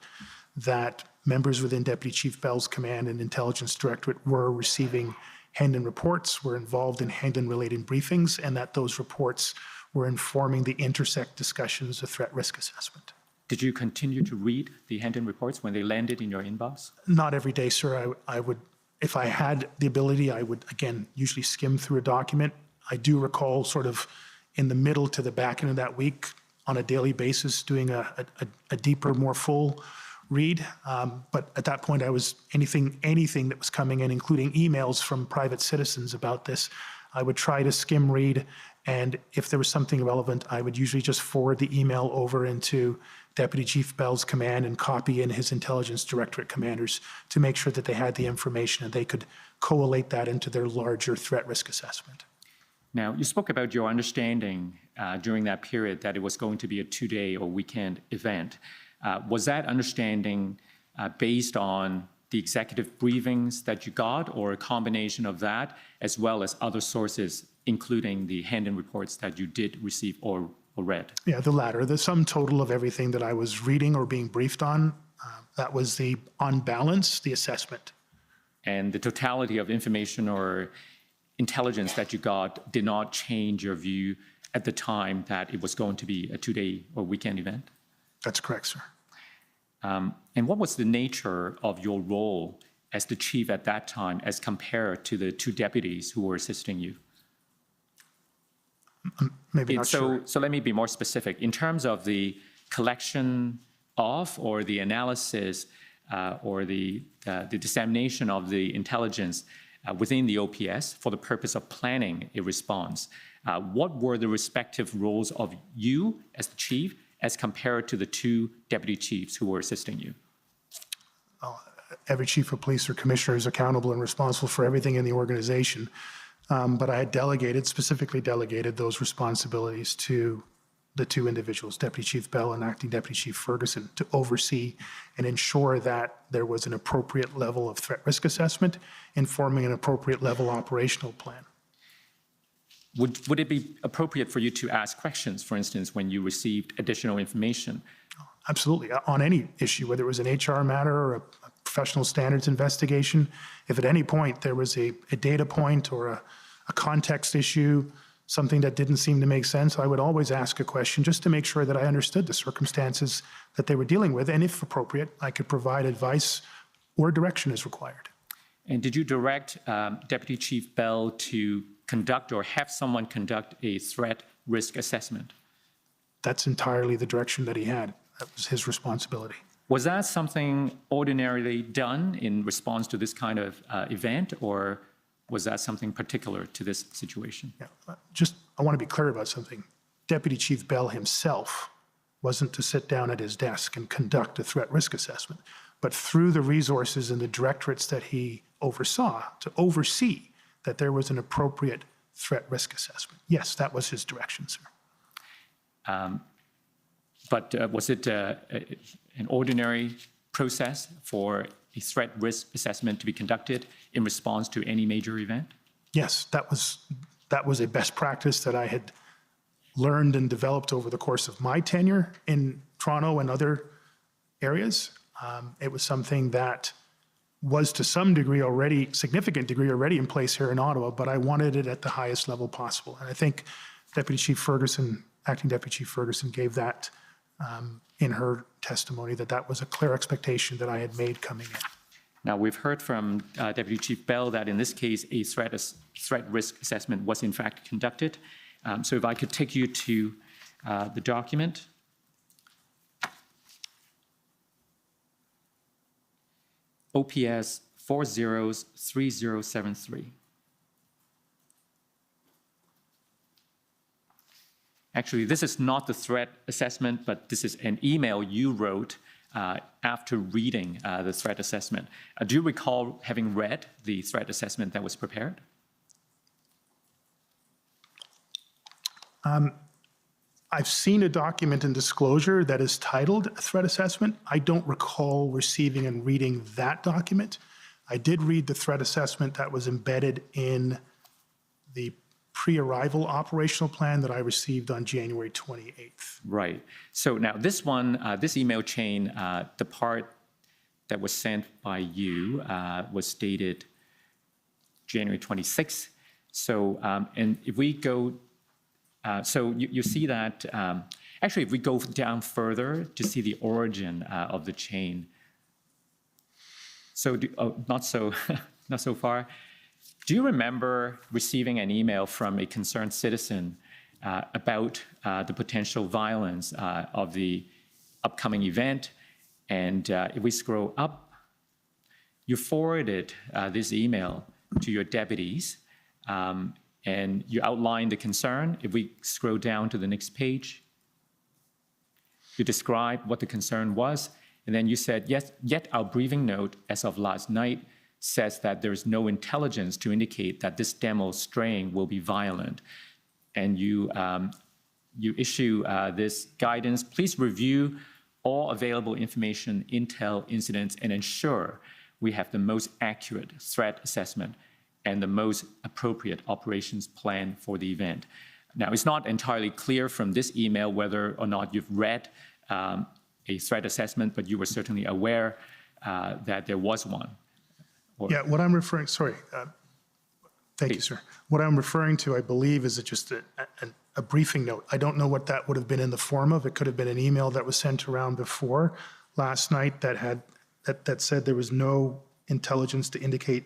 [SPEAKER 4] that members within Deputy Chief Bell's command and Intelligence Directorate were receiving Hendon reports, were involved in Hendon-related briefings, and that those reports were informing the intersect discussions of threat risk assessment.
[SPEAKER 3] Did you continue to read the Hendon reports when they landed in your inbox?
[SPEAKER 4] Not every day, sir. I would, if I had the ability, I would, again, usually skim through a document. I do recall sort of in the middle to the back end of that week on a daily basis doing a deeper, more full read. But at that point, I was anything that was coming in, including emails from private citizens about this, I would try to skim read. And if there was something relevant, I would usually just forward the email over into Deputy Chief Bell's command and copy in his Intelligence Directorate commanders to make sure that they had the information and they could collate that into their larger threat risk assessment.
[SPEAKER 3] Now, you spoke about your understanding during that period that it was going to be a 2-day or weekend event. Was that understanding based on the executive briefings that you got, or a combination of that, as well as other sources, including the hand-in reports that you did receive or read?
[SPEAKER 4] Yeah, the latter, the sum total of everything that I was reading or being briefed on, that was on balance, the assessment.
[SPEAKER 3] And the totality of information or intelligence that you got did not change your view at the time that it was going to be a 2-day or weekend event?
[SPEAKER 4] That's correct, sir.
[SPEAKER 3] And what was the nature of your role as the chief at that time as compared to the 2 deputies who were assisting you?
[SPEAKER 4] Maybe not sure.
[SPEAKER 3] So let me be more specific. In terms of the collection of, or the analysis, or the dissemination of the intelligence within the OPS for the purpose of planning a response, what were the respective roles of you as the chief as compared to the 2 deputy chiefs who were assisting you?
[SPEAKER 4] Every chief of police or commissioner is accountable and responsible for everything in the organization. But I had specifically delegated those responsibilities to the 2 individuals, Deputy Chief Bell and Acting Deputy Chief Ferguson, to oversee and ensure that there was an appropriate level of threat risk assessment, informing an appropriate level operational plan.
[SPEAKER 3] Would it be appropriate for you to ask questions, for instance, when you received additional information?
[SPEAKER 4] Absolutely, on any issue, whether it was an HR matter or a professional standards investigation. If at any point there was a data point or a context issue, something that didn't seem to make sense, I would always ask a question just to make sure that I understood the circumstances that they were dealing with, and if appropriate, I could provide advice or direction as required.
[SPEAKER 3] And did you direct Deputy Chief Bell to conduct or have someone conduct a threat risk assessment?
[SPEAKER 4] That's entirely the direction that he had. That was his responsibility.
[SPEAKER 3] Was that something ordinarily done in response to this kind of event, or was that something particular to this situation?
[SPEAKER 4] Yeah, I want to be clear about something. Deputy Chief Bell himself wasn't to sit down at his desk and conduct a threat risk assessment, but through the resources and the directorates that he oversaw, to oversee that there was an appropriate threat risk assessment. Yes, that was his direction, sir.
[SPEAKER 3] But was it an ordinary process for a threat risk assessment to be conducted in response to any major event?
[SPEAKER 4] Yes, that was a best practice that I had learned and developed over the course of my tenure in Toronto and other areas. It was something that was to some degree significant degree already in place here in Ottawa, but I wanted it at the highest level possible. And I think Deputy Chief Ferguson, Acting Deputy Chief Ferguson, gave that in her testimony, that was a clear expectation that I had made coming in.
[SPEAKER 3] Now, we've heard from Deputy Chief Bell that in this case, a threat risk assessment was in fact conducted. So if I could take you to the document. OPS 403073. Actually, this is not the threat assessment, but this is an email you wrote after reading the threat assessment. Do you recall having read the threat assessment that was prepared?
[SPEAKER 4] I've seen a document in disclosure that is titled threat assessment. I don't recall receiving and reading that document. I did read the threat assessment that was embedded in the pre-arrival operational plan that I received on January 28th.
[SPEAKER 3] Right. So now this one, this email chain, the part that was sent by you was dated January 26th. So, and if we go, so you see that, actually, if we go down further to see the origin of the chain. So, not so far. Do you remember receiving an email from a concerned citizen about the potential violence of the upcoming event? And if we scroll up, you forwarded this email to your deputies, and you outlined the concern. If we scroll down to the next page, you describe what the concern was, and then you said, yes, yet our briefing note as of last night says that there's no intelligence to indicate that this demo straying will be violent. And you issue this guidance. Please review all available information, intel, incidents, and ensure we have the most accurate threat assessment and the most appropriate operations plan for the event. Now, it's not entirely clear from this email whether or not you've read a threat assessment, but you were certainly aware that there was one.
[SPEAKER 4] Yeah, what I'm referring, sorry, thank you, sir. What I'm referring to, I believe, is just a briefing note. I don't know what that would have been in the form of. It could have been an email that was sent around before last night that said there was no intelligence to indicate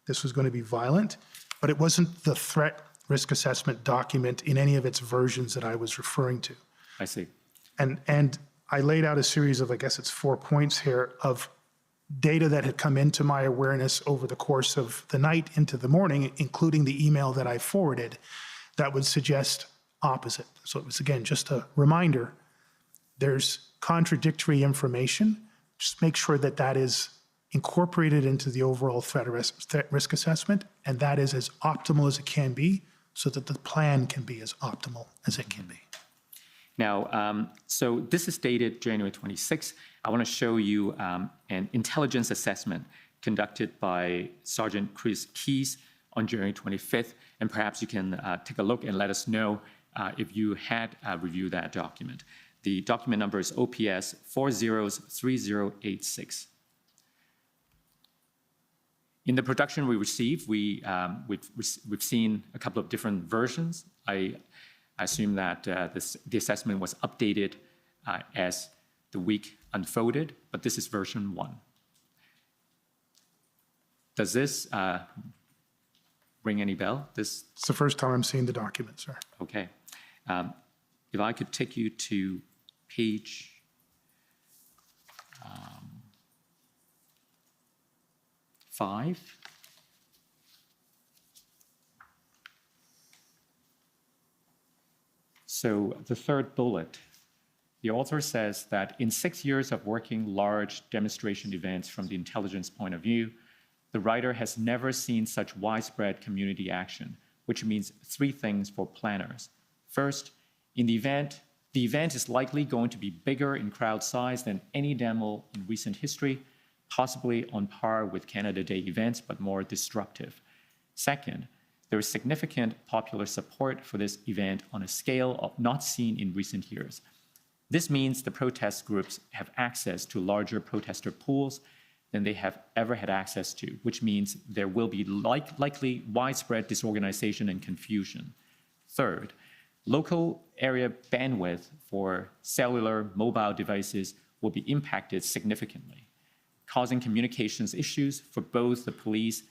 [SPEAKER 4] this was going to be violent, but it wasn't the threat risk assessment document in any of its versions that I was referring to.
[SPEAKER 3] I see.
[SPEAKER 4] And I laid out a series of, I guess it's 4 points here, of data that had come into my awareness over the course of the night into the morning, including the email that I forwarded, that would suggest opposite. So it was, again, just a reminder, there's contradictory information. Just make sure that that is incorporated into the overall threat risk assessment, and that is as optimal as it can be so that the plan can be as optimal as it can be.
[SPEAKER 3] Now, so this is dated January 26th. I want to show you an intelligence assessment conducted by Sergeant Chris Keys on January 25th, and perhaps you can take a look and let us know if you had reviewed that document. The document number is OPS 403086. In the production we received, we've seen a couple of different versions. I assume that the assessment was updated as the week unfolded, but this is version 1. Does this ring any bell?
[SPEAKER 4] It's the first time I'm seeing the document, sir.
[SPEAKER 3] Okay. If I could take you to page 5. So the third bullet, the author says that in 6 years of working large demonstration events from the intelligence point of view, the writer has never seen such widespread community action, which means 3 things for planners. First, in the event is likely going to be bigger in crowd size than any demo in recent history, possibly on par with Canada Day events, but more disruptive. Second, there is significant popular support for this event on a scale not seen in recent years. This means the protest groups have access to larger protester pools than they have ever had access to, which means there will be likely widespread disorganization and confusion. Third, local area bandwidth for cellular mobile devices will be impacted significantly, causing communications issues for both the police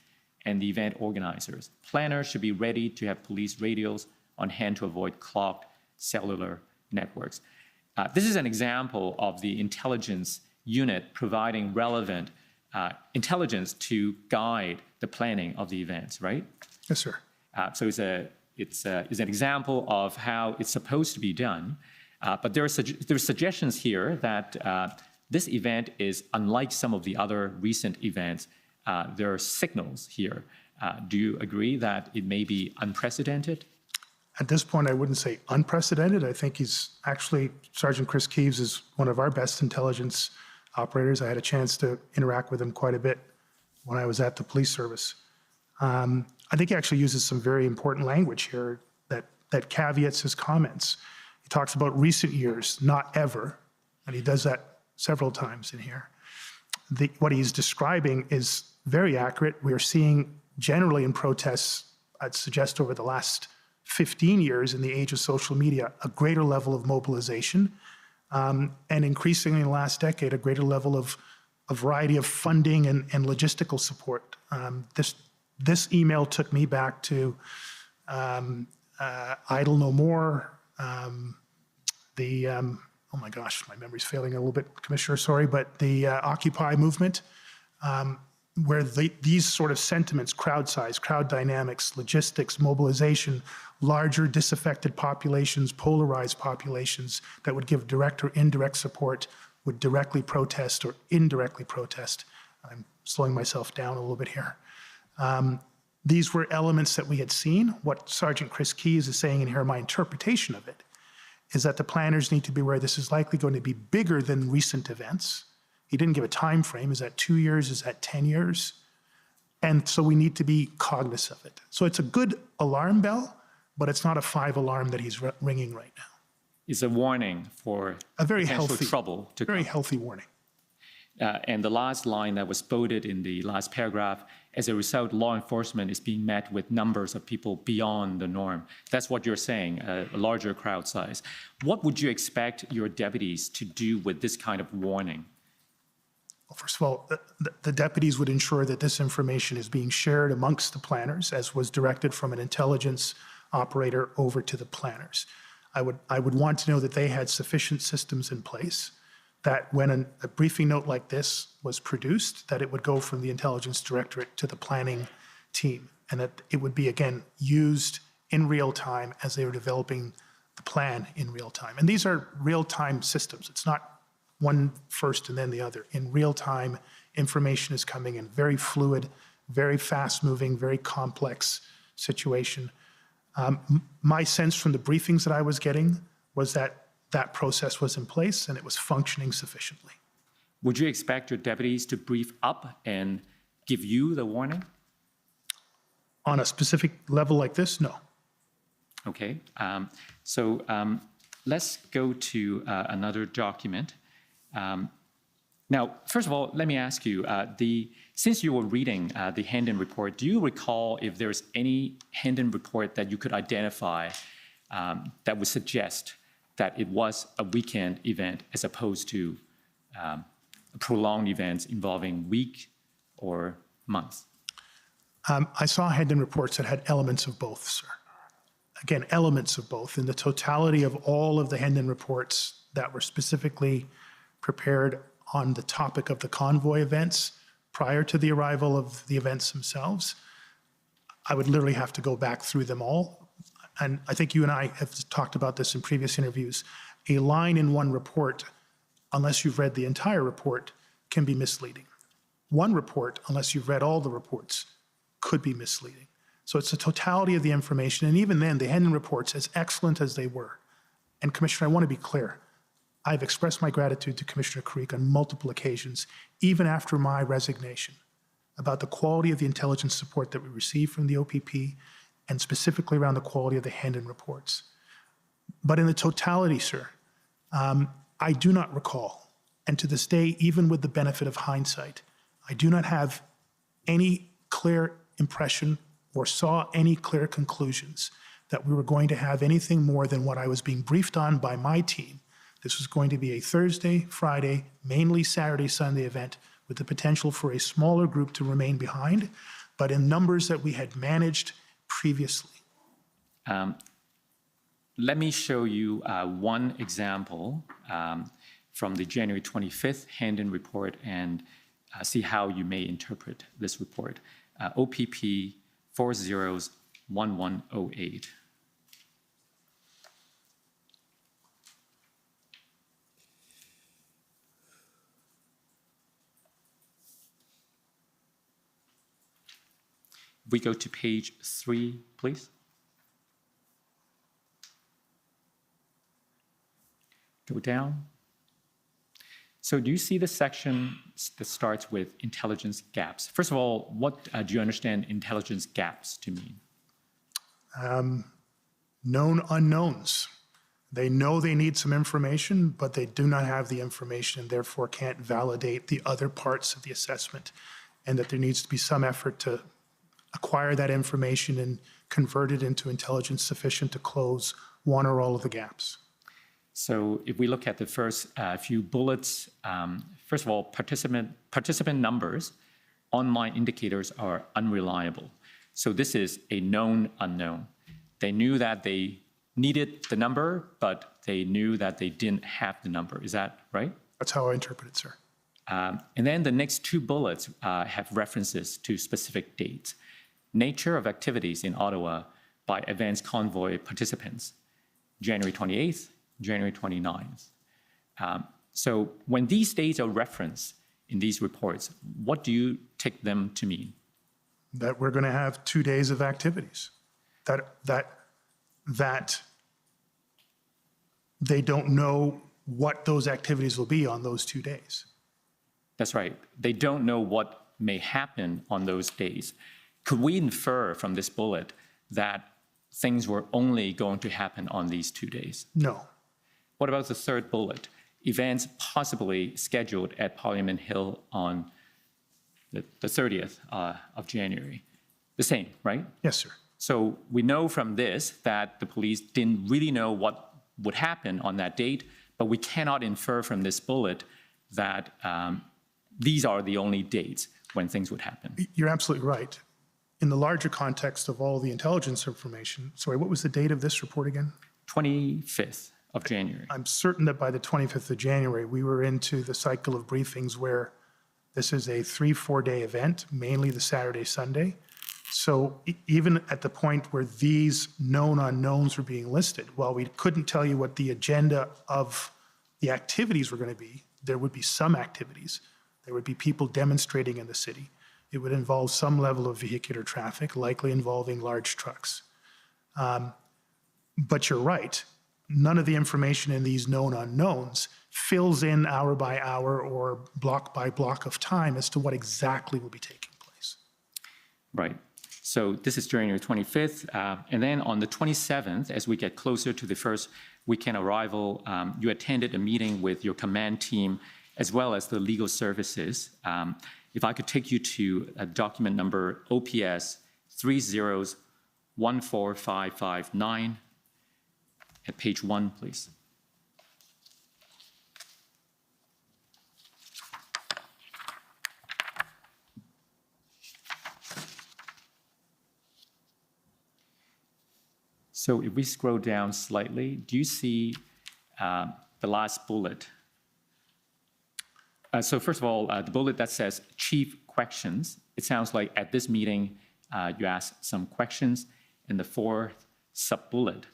[SPEAKER 3] and the event organizers. Planners should be ready to have police radios on hand to avoid clogged cellular networks. This is an example of the intelligence unit providing relevant intelligence to guide the planning of the events, right?
[SPEAKER 4] Yes, sir.
[SPEAKER 3] So it's an example of how it's supposed to be done. But there are suggestions here that this event is unlike some of the other recent events. There are signals here. Do you agree that it may be unprecedented?
[SPEAKER 4] At this point, I wouldn't say unprecedented. I think Sergeant Chris Keeves is one of our best intelligence operators. I had a chance to interact with him quite a bit when I was at the police service. I think he actually uses some very important language here that caveats his comments. He talks about recent years, not ever, and he does that several times in here. What he's describing is very accurate. We are seeing generally in protests, I'd suggest over the last 15 years in the age of social media, a greater level of mobilization, and increasingly in the last decade, a greater level of a variety of funding and logistical support. This email took me back to Idle No More, oh my gosh, my memory's failing a little bit, Commissioner, sorry, but the Occupy movement, where these sort of sentiments, crowd size, crowd dynamics, logistics, mobilization, larger disaffected populations, polarized populations that would give direct or indirect support, would directly protest or indirectly protest. I'm slowing myself down a little bit here. These were elements that we had seen. What Sergeant Chris Keys is saying in here, my interpretation of it, is that the planners need to be aware this is likely going to be bigger than recent events. He didn't give a time frame. Is that 2 years? Is that 10 years? And so we need to be cognizant of it. So it's a good alarm bell, but it's not a 5 alarm that he's ringing right now.
[SPEAKER 3] It's a warning for
[SPEAKER 4] A very
[SPEAKER 3] potential
[SPEAKER 4] healthy,
[SPEAKER 3] trouble to
[SPEAKER 4] very
[SPEAKER 3] come.
[SPEAKER 4] healthy warning.
[SPEAKER 3] And the last line that was quoted in the last paragraph, as a result, law enforcement is being met with numbers of people beyond the norm. That's what you're saying, a larger crowd size. What would you expect your deputies to do with this kind of warning?
[SPEAKER 4] Well, first of all, the deputies would ensure that this information is being shared amongst the planners, as was directed from an intelligence operator over to the planners. I would want to know that they had sufficient systems in place, that when a briefing note like this was produced, that it would go from the intelligence directorate to the planning team, and that it would be, again, used in real time as they were developing the plan in real time. And these are real-time systems. It's not one first and then the other. In real time, information is coming in, very fluid, very fast-moving, very complex situation. My sense from the briefings that I was getting was that that process was in place and it was functioning sufficiently.
[SPEAKER 3] Would you expect your deputies to brief up and give you the warning?
[SPEAKER 4] On a specific level like this, no.
[SPEAKER 3] Okay. Let's go to another document. Now, first of all, let me ask you, since you were reading the Hendon report, do you recall if there's any Hendon report that you could identify that would suggest that it was a weekend event as opposed to prolonged events involving weeks or months?
[SPEAKER 4] I saw Hendon reports that had elements of both, sir. Again, elements of both. In the totality of all of the Hendon reports that were specifically prepared on the topic of the convoy events prior to the arrival of the events themselves, I would literally have to go back through them all. And I think you and I have talked about this in previous interviews. A line in one report, unless you've read the entire report, can be misleading. One report, unless you've read all the reports, could be misleading. So it's the totality of the information. And even then, the Hendon reports, as excellent as they were, and Commissioner, I want to be clear, I've expressed my gratitude to Commissioner Creek on multiple occasions, even after my resignation, about the quality of the intelligence support that we received from the OPP, and specifically around the quality of the Hendon reports. But in the totality, sir, I do not recall, and to this day, even with the benefit of hindsight, I do not have any clear impression or saw any clear conclusions that we were going to have anything more than what I was being briefed on by my team. This was going to be a Thursday, Friday, mainly Saturday, Sunday event with the potential for a smaller group to remain behind, but in numbers that we had managed previously.
[SPEAKER 3] Let me show you one example from the January 25th Hendon report and see how you may interpret this report. OPP 401108. We go to page 3, please. Go down. So do you see the section that starts with intelligence gaps? First of all, what do you understand intelligence gaps to mean?
[SPEAKER 4] Known unknowns. They know they need some information, but they do not have the information and therefore can't validate the other parts of the assessment, and that there needs to be some effort to acquire that information and convert it into intelligence sufficient to close one or all of the gaps.
[SPEAKER 3] So if we look at the first few bullets, first of all, participant numbers, online indicators are unreliable. So this is a known unknown. They knew that they needed the number, but they knew that they didn't have the number. Is that right?
[SPEAKER 4] That's how I interpret it, sir.
[SPEAKER 3] And then the next two bullets have references to specific dates. Nature of activities in Ottawa by advanced convoy participants, January 28th, January 29th. So when these dates are referenced, in these reports, what do you take them to mean?
[SPEAKER 4] That we're going to have 2 days of activities, that they don't know what those activities will be on those 2 days.
[SPEAKER 3] That's right. They don't know what may happen on those days. Could we infer from this bullet that things were only going to happen on these 2 days?
[SPEAKER 4] No.
[SPEAKER 3] What about the third bullet? Events possibly scheduled at Parliament Hill on the 30th of January. The same, right?
[SPEAKER 4] Yes, sir.
[SPEAKER 3] So we know from this that the police didn't really know what would happen on that date, but we cannot infer from this bullet that these are the only dates when things would happen.
[SPEAKER 4] You're absolutely right. In the larger context of all the intelligence information, sorry, what was the date of this report again?
[SPEAKER 3] 25th of January.
[SPEAKER 4] I'm certain that by the 25th of January, we were into the cycle of briefings where this is a 3-4 day event, mainly the Saturday, Sunday. So even at the point where these known unknowns were being listed, while we couldn't tell you what the agenda of the activities were going to be, there would be some activities. There would be people demonstrating in the city. It would involve some level of vehicular traffic, likely involving large trucks. But you're right. None of the information in these known unknowns fills in hour by hour or block by block of time as to what exactly will be taking place.
[SPEAKER 3] Right. So this is January 25th. And then on the 27th, as we get closer to the first weekend arrival, you attended a meeting with your command team as well as the legal services. If I could take you to document number OPS 3014559 at page 1, please. So if we scroll down slightly, do you see the last bullet? So first of all, the bullet that says chief questions, it sounds like at this meeting, you asked some questions. In the fourth sub-bullet,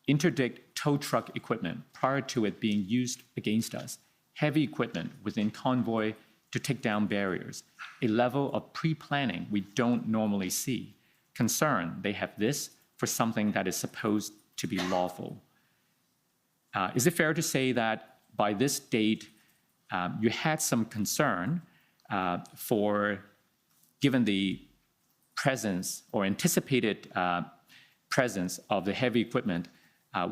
[SPEAKER 3] interdict tow truck equipment prior to it being used against us, heavy equipment within convoy to take down barriers, a level of pre-planning we don't normally see. Concern, they have this for something that is supposed to be lawful. Is it fair to say that by this date, you had some concern given the presence or anticipated presence of the heavy equipment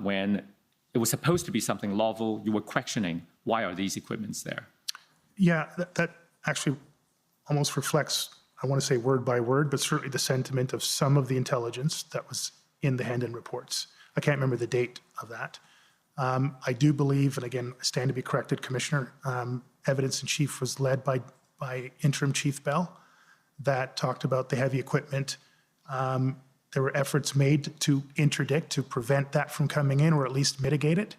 [SPEAKER 3] when it was supposed to be something lawful, you were questioning, why are these equipments there?
[SPEAKER 4] Yeah, that actually almost reflects, I want to say word by word, but certainly the sentiment of some of the intelligence that was in the Hendon reports. I can't remember the date of that. I do believe, and again, I stand to be corrected, Commissioner, evidence in chief was led by Interim Chief Bell that talked about the heavy equipment. There were efforts made to interdict, to prevent that from coming in or at least mitigate it.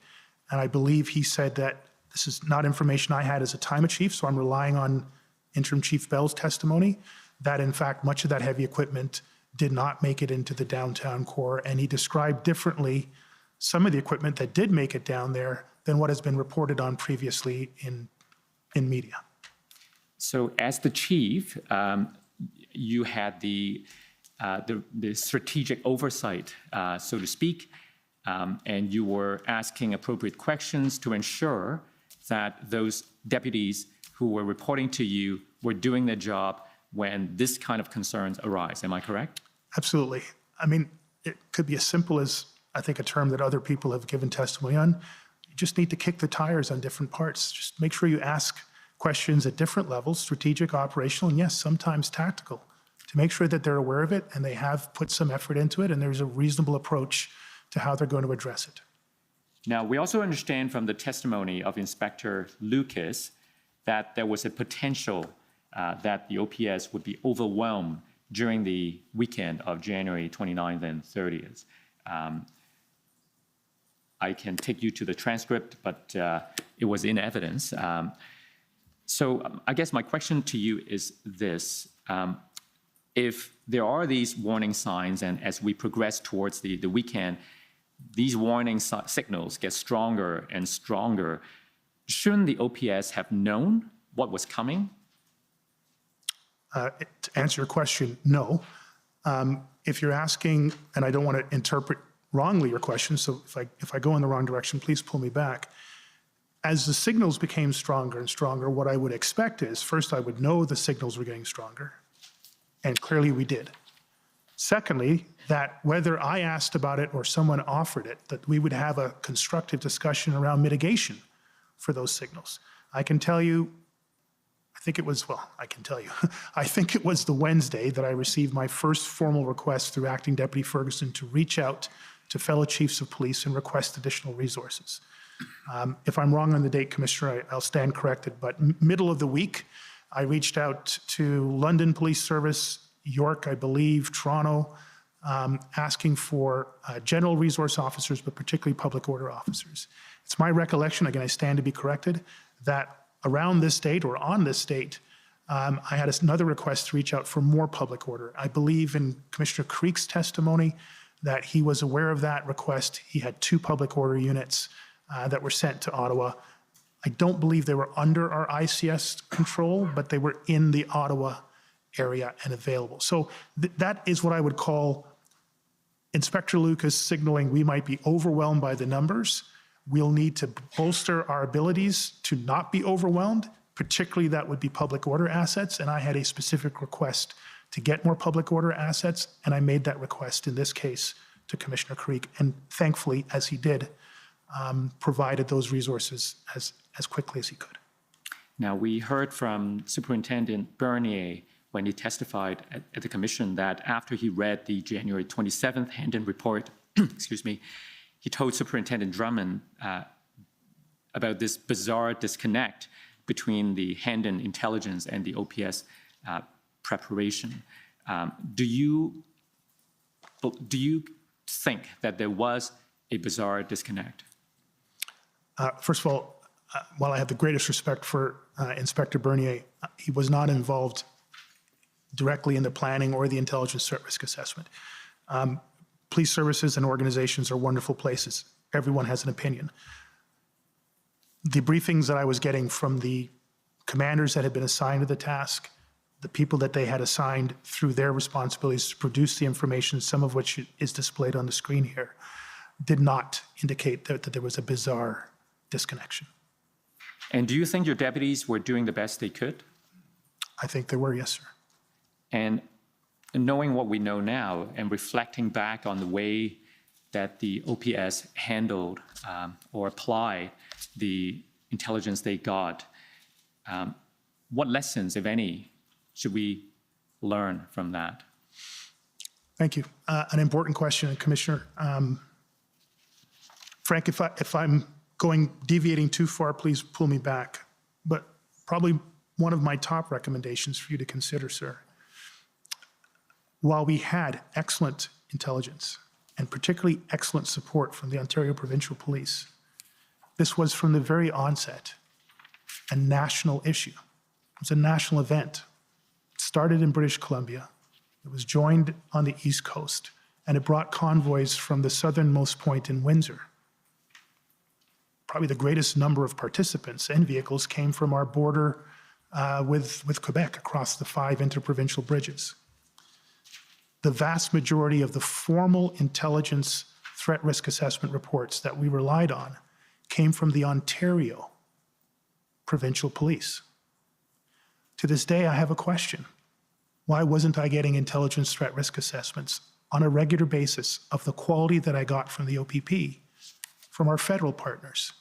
[SPEAKER 4] And I believe he said that this is not information I had as a time of chief, so I'm relying on Interim Chief Bell's testimony, that in fact much of that heavy equipment did not make it into the downtown core, and he described differently some of the equipment that did make it down there than what has been reported on previously in media.
[SPEAKER 3] So as the chief, you had the strategic oversight, so to speak, and you were asking appropriate questions to ensure that those deputies who were reporting to you were doing their job when this kind of concerns arise. Am I correct?
[SPEAKER 4] Absolutely. I mean, it could be as simple as, I think, a term that other people have given testimony on. You just need to kick the tires on different parts. Just make sure you ask questions at different levels, strategic, operational, and yes, sometimes tactical, to make sure that they're aware of it and they have put some effort into it and there's a reasonable approach to how they're going to address it.
[SPEAKER 3] Now, we also understand from the testimony of Inspector Lucas that there was a potential that the OPS would be overwhelmed during the weekend of January 29th and 30th. I can take you to the transcript, but it was in evidence. So I guess my question to you is this. If there are these warning signs, and as we progress towards the weekend, these warning signals get stronger and stronger, shouldn't the OPS have known what was coming?
[SPEAKER 4] To answer your question, no. If you're asking, and I don't want to interpret wrongly your question, so if I go in the wrong direction, please pull me back. As the signals became stronger and stronger, what I would expect is, first, I would know the signals were getting stronger, and clearly we did. Secondly, that whether I asked about it or someone offered it, that we would have a constructive discussion around mitigation for those signals. I can tell you, I think it was the Wednesday that I received my first formal request through Acting Deputy Ferguson to reach out to fellow chiefs of police and request additional resources. If I'm wrong on the date, Commissioner, I'll stand corrected, but middle of the week, I reached out to London Police Service, York, I believe, Toronto, asking for general resource officers, but particularly public order officers. It's my recollection, again, I stand to be corrected, that around this date or on this date, I had another request to reach out for more public order. I believe in Commissioner Creek's testimony that he was aware of that request. He had 2 public order units that were sent to Ottawa. I don't believe they were under our ICS control, but they were in the Ottawa area and available. So that is what I would call Inspector Lucas signaling we might be overwhelmed by the numbers. We'll need to bolster our abilities to not be overwhelmed, particularly that would be public order assets. And I had a specific request to get more public order assets, and I made that request in this case to Commissioner Creek. And thankfully, as he did, provided those resources as quickly as he could.
[SPEAKER 3] Now, we heard from Superintendent Bernier when he testified at the commission that after he read the January 27th Hendon report, excuse me, he told Superintendent Drummond about this bizarre disconnect between the Hendon intelligence and the OPS preparation. Do you think that there was a bizarre disconnect?
[SPEAKER 4] First of all, while I have the greatest respect for Inspector Bernier, he was not involved directly in the planning or the intelligence threat risk assessment. Police services and organizations are wonderful places. Everyone has an opinion. The briefings that I was getting from the commanders that had been assigned to the task, the people that they had assigned through their responsibilities to produce the information, some of which is displayed on the screen here, did not indicate that there was a bizarre disconnection.
[SPEAKER 3] And do you think your deputies were doing the best they could?
[SPEAKER 4] I think they were, yes, sir.
[SPEAKER 3] And knowing what we know now and reflecting back on the way that the OPS handled or applied the intelligence they got, what lessons, if any, should we learn from that?
[SPEAKER 4] Thank you. An important question, Commissioner. Frank, if I'm deviating too far, please pull me back. But probably one of my top recommendations for you to consider, sir, while we had excellent intelligence and particularly excellent support from the Ontario Provincial Police, this was from the very onset a national issue. It was a national event. It started in British Columbia. It was joined on the East Coast, and it brought convoys from the southernmost point in Windsor. Probably the greatest number of participants and vehicles came from our border with Quebec across the 5 interprovincial bridges. The vast majority of the formal intelligence threat risk assessment reports that we relied on came from the Ontario Provincial Police. To this day, I have a question. Why wasn't I getting intelligence threat risk assessments on a regular basis of the quality that I got from the OPP, from our federal partners?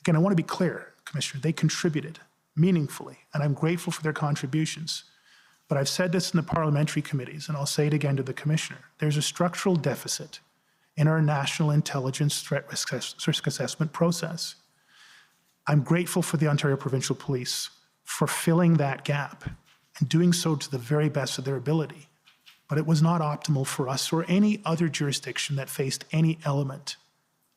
[SPEAKER 4] Again, I want to be clear, Commissioner, they contributed meaningfully, and I'm grateful for their contributions. But I've said this in the parliamentary committees, and I'll say it again to the Commissioner. There's a structural deficit in our national intelligence threat risk assessment process. I'm grateful for the Ontario Provincial Police for filling that gap and doing so to the very best of their ability. But it was not optimal for us or any other jurisdiction that faced any element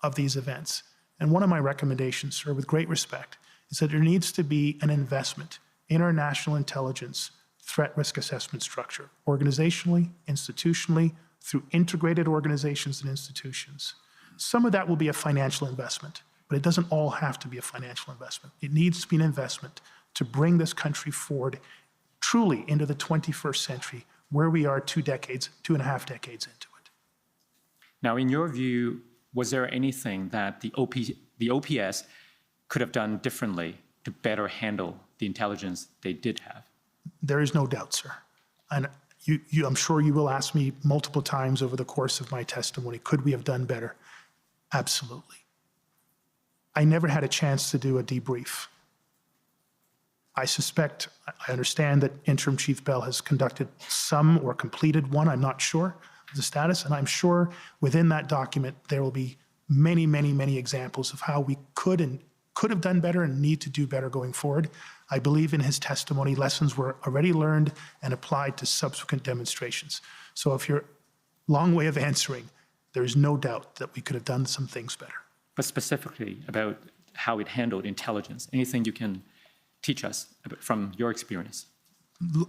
[SPEAKER 4] of these events. And one of my recommendations, sir, with great respect, is that there needs to be an investment in our national intelligence threat risk assessment structure, organizationally, institutionally, through integrated organizations and institutions. Some of that will be a financial investment, but it doesn't all have to be a financial investment. It needs to be an investment to bring this country forward truly into the 21st century, where we are 2.5 decades into it.
[SPEAKER 3] Now, in your view, was there anything that the OPS could have done differently to better handle the intelligence they did have?
[SPEAKER 4] There is no doubt, sir. And I'm sure you will ask me multiple times over the course of my testimony, could we have done better? Absolutely. I never had a chance to do a debrief. I understand that Interim Chief Bell has conducted some or completed one, I'm not sure of the status, and I'm sure within that document there will be many, many, many examples of how we could have done better and need to do better going forward. I believe in his testimony, lessons were already learned and applied to subsequent demonstrations. So if you're long way of answering, there is no doubt that we could have done some things better.
[SPEAKER 3] But specifically about how it handled intelligence, anything you can teach us from your experience?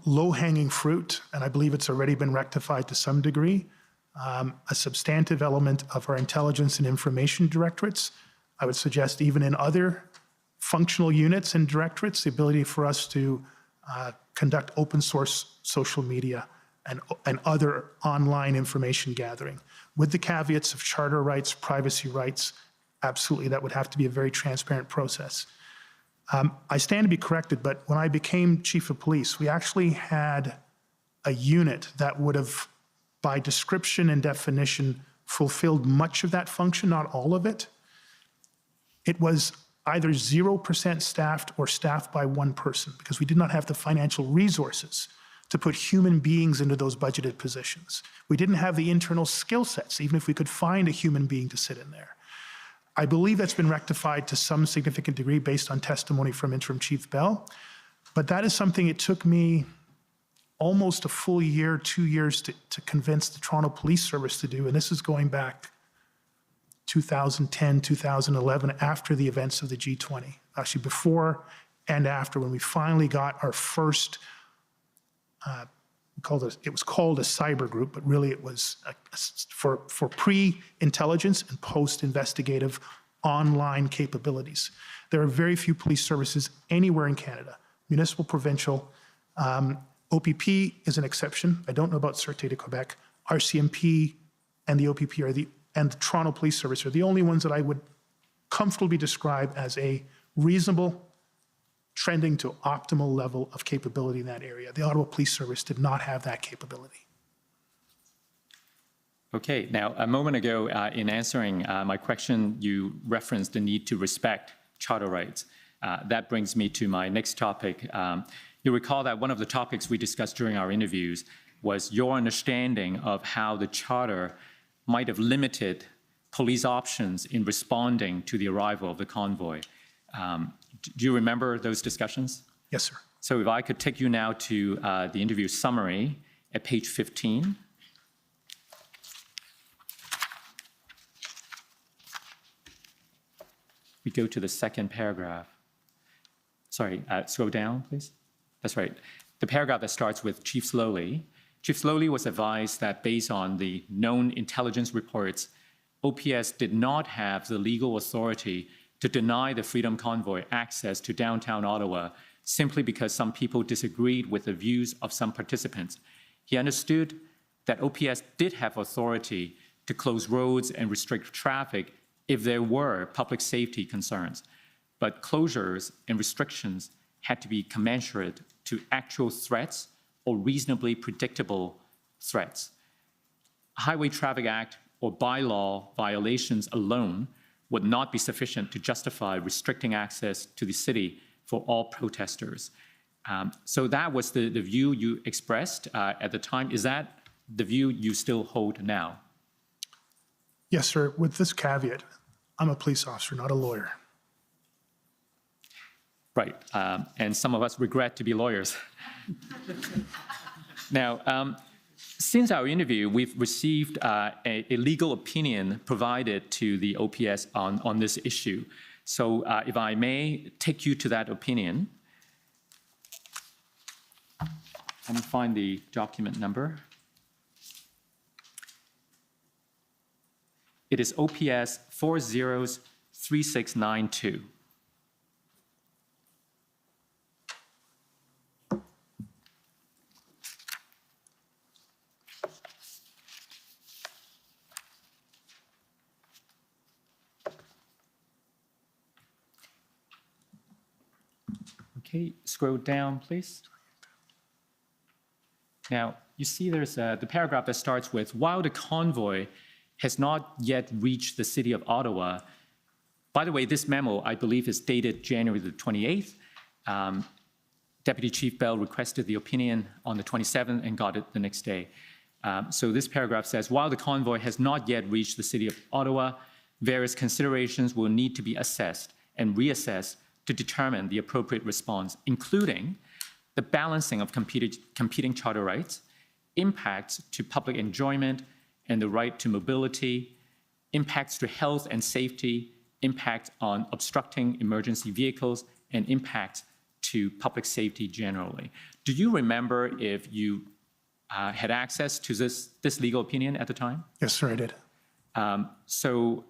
[SPEAKER 4] Low-hanging fruit, and I believe it's already been rectified to some degree, a substantive element of our intelligence and information directorates. I would suggest even in other functional units and directorates, the ability for us to conduct open source social media and other online information gathering. With the caveats of charter rights, privacy rights, absolutely, that would have to be a very transparent process. I stand to be corrected, but when I became chief of police, we actually had a unit that would have, by description and definition, fulfilled much of that function, not all of it. It was either 0% staffed or staffed by one person because we did not have the financial resources to put human beings into those budgeted positions. We didn't have the internal skill sets, even if we could find a human being to sit in there. I believe that's been rectified to some significant degree based on testimony from Interim Chief Bell, but that is something it took me almost a full year, 2 years to convince the Toronto Police Service to do, and this is going back 2010, 2011, after the events of the G20, actually before and after, when we finally got our first, it was called a cyber group, but really it was for pre-intelligence and post-investigative online capabilities. There are very few police services anywhere in Canada, municipal, provincial. OPP is an exception. I don't know about Sûreté de Quebec. RCMP and the OPP and the Toronto Police Service are the only ones that I would comfortably describe as a reasonable, trending to optimal level of capability in that area. The Ottawa Police Service did not have that capability.
[SPEAKER 3] Okay, now a moment ago in answering my question, you referenced the need to respect charter rights. That brings me to my next topic. You recall that one of the topics we discussed during our interviews was your understanding of how the charter might have limited police options in responding to the arrival of the convoy. Do you remember those discussions?
[SPEAKER 4] Yes, sir.
[SPEAKER 3] So if I could take you now to the interview summary at page 15. We go to the second paragraph. Sorry, scroll down, please. That's right. The paragraph that starts with Chief Slowly. Chief Slowly was advised that based on the known intelligence reports, OPS did not have the legal authority to deny the Freedom Convoy access to downtown Ottawa simply because some people disagreed with the views of some participants. He understood that OPS did have authority to close roads and restrict traffic if there were public safety concerns, but closures and restrictions had to be commensurate to actual threats or reasonably predictable threats. Highway Traffic Act or bylaw violations alone would not be sufficient to justify restricting access to the city for all protesters. So that was the view you expressed at the time. Is that the view you still hold now?
[SPEAKER 4] Yes, sir. With this caveat, I'm a police officer, not a lawyer.
[SPEAKER 3] Right, and some of us regret to be lawyers. Now, since our interview, we've received a legal opinion provided to the OPS on this issue. So if I may take you to that opinion. Let me find the document number. It is OPS 403692. Okay, scroll down, please. Now, you see there's the paragraph that starts with, while the convoy has not yet reached the city of Ottawa. By the way, this memo, I believe, is dated January the 28th. Deputy Chief Bell requested the opinion on the 27th and got it the next day. So this paragraph says, while the convoy has not yet reached the city of Ottawa, various considerations will need to be assessed and reassessed to determine the appropriate response, including the balancing of competing charter rights, impacts to public enjoyment and the right to mobility, impacts to health and safety, impact on obstructing emergency vehicles, and impacts to public safety generally. Do you remember if you had access to this legal opinion at the time?
[SPEAKER 4] Yes, sir, I did.
[SPEAKER 3] So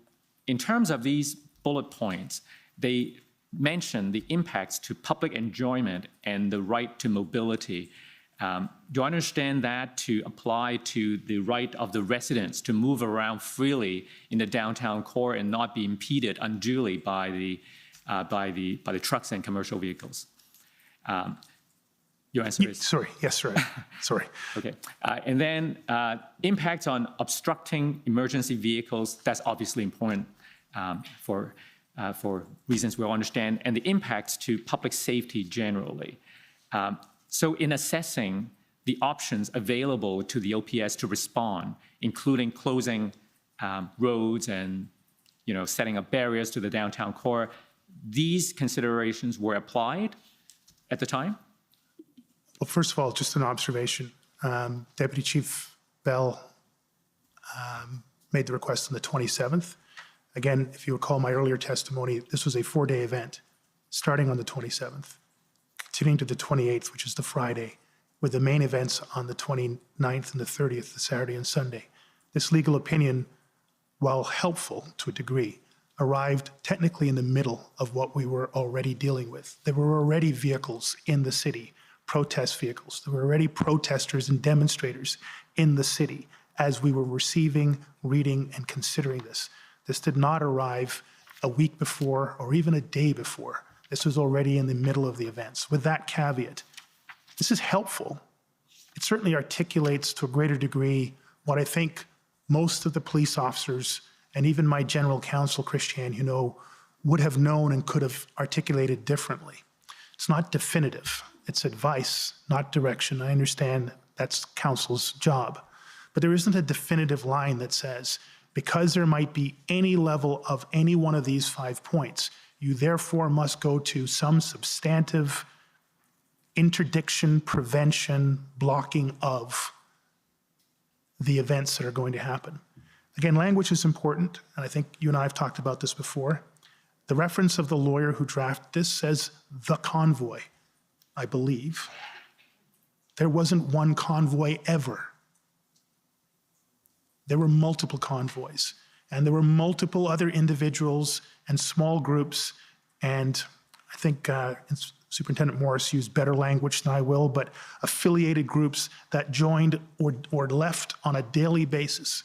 [SPEAKER 3] in terms of these bullet points, they mention the impacts to public enjoyment and the right to mobility. Do I understand that to apply to the right of the residents to move around freely in the downtown core and not be impeded unduly by the trucks and commercial vehicles? Your answer is?
[SPEAKER 4] Sorry, yes, sir. Sorry.
[SPEAKER 3] Okay. And then impacts on obstructing emergency vehicles, that's obviously important for reasons we'll understand, and the impacts to public safety generally. So in assessing the options available to the OPS to respond, including closing roads and setting up barriers to the downtown core, these considerations were applied at the time?
[SPEAKER 4] Well, first of all, just an observation. Deputy Chief Bell made the request on the 27th. Again, if you recall my earlier testimony, this was a 4-day event starting on the 27th, continuing to the 28th, which is the Friday, with the main events on the 29th and the 30th, the Saturday and Sunday. This legal opinion, while helpful to a degree, arrived technically in the middle of what we were already dealing with. There were already vehicles in the city, protest vehicles. There were already protesters and demonstrators in the city as we were receiving, reading, and considering this. This did not arrive a week before or even a day before. This was already in the middle of the events. With that caveat, this is helpful. It certainly articulates to a greater degree what I think most of the police officers and even my general counsel, Christiane, would have known and could have articulated differently. It's not definitive. It's advice, not direction. I understand that's counsel's job. But there isn't a definitive line that says, because there might be any level of any one of these 5 points, you therefore must go to some substantive interdiction, prevention, blocking of the events that are going to happen. Again, language is important, and I think you and I have talked about this before. The reference of the lawyer who drafted this says the convoy, I believe. There wasn't one convoy ever. There were multiple convoys, and there were multiple other individuals and small groups, and I think Superintendent Morris used better language than I will, but affiliated groups that joined or left on a daily basis.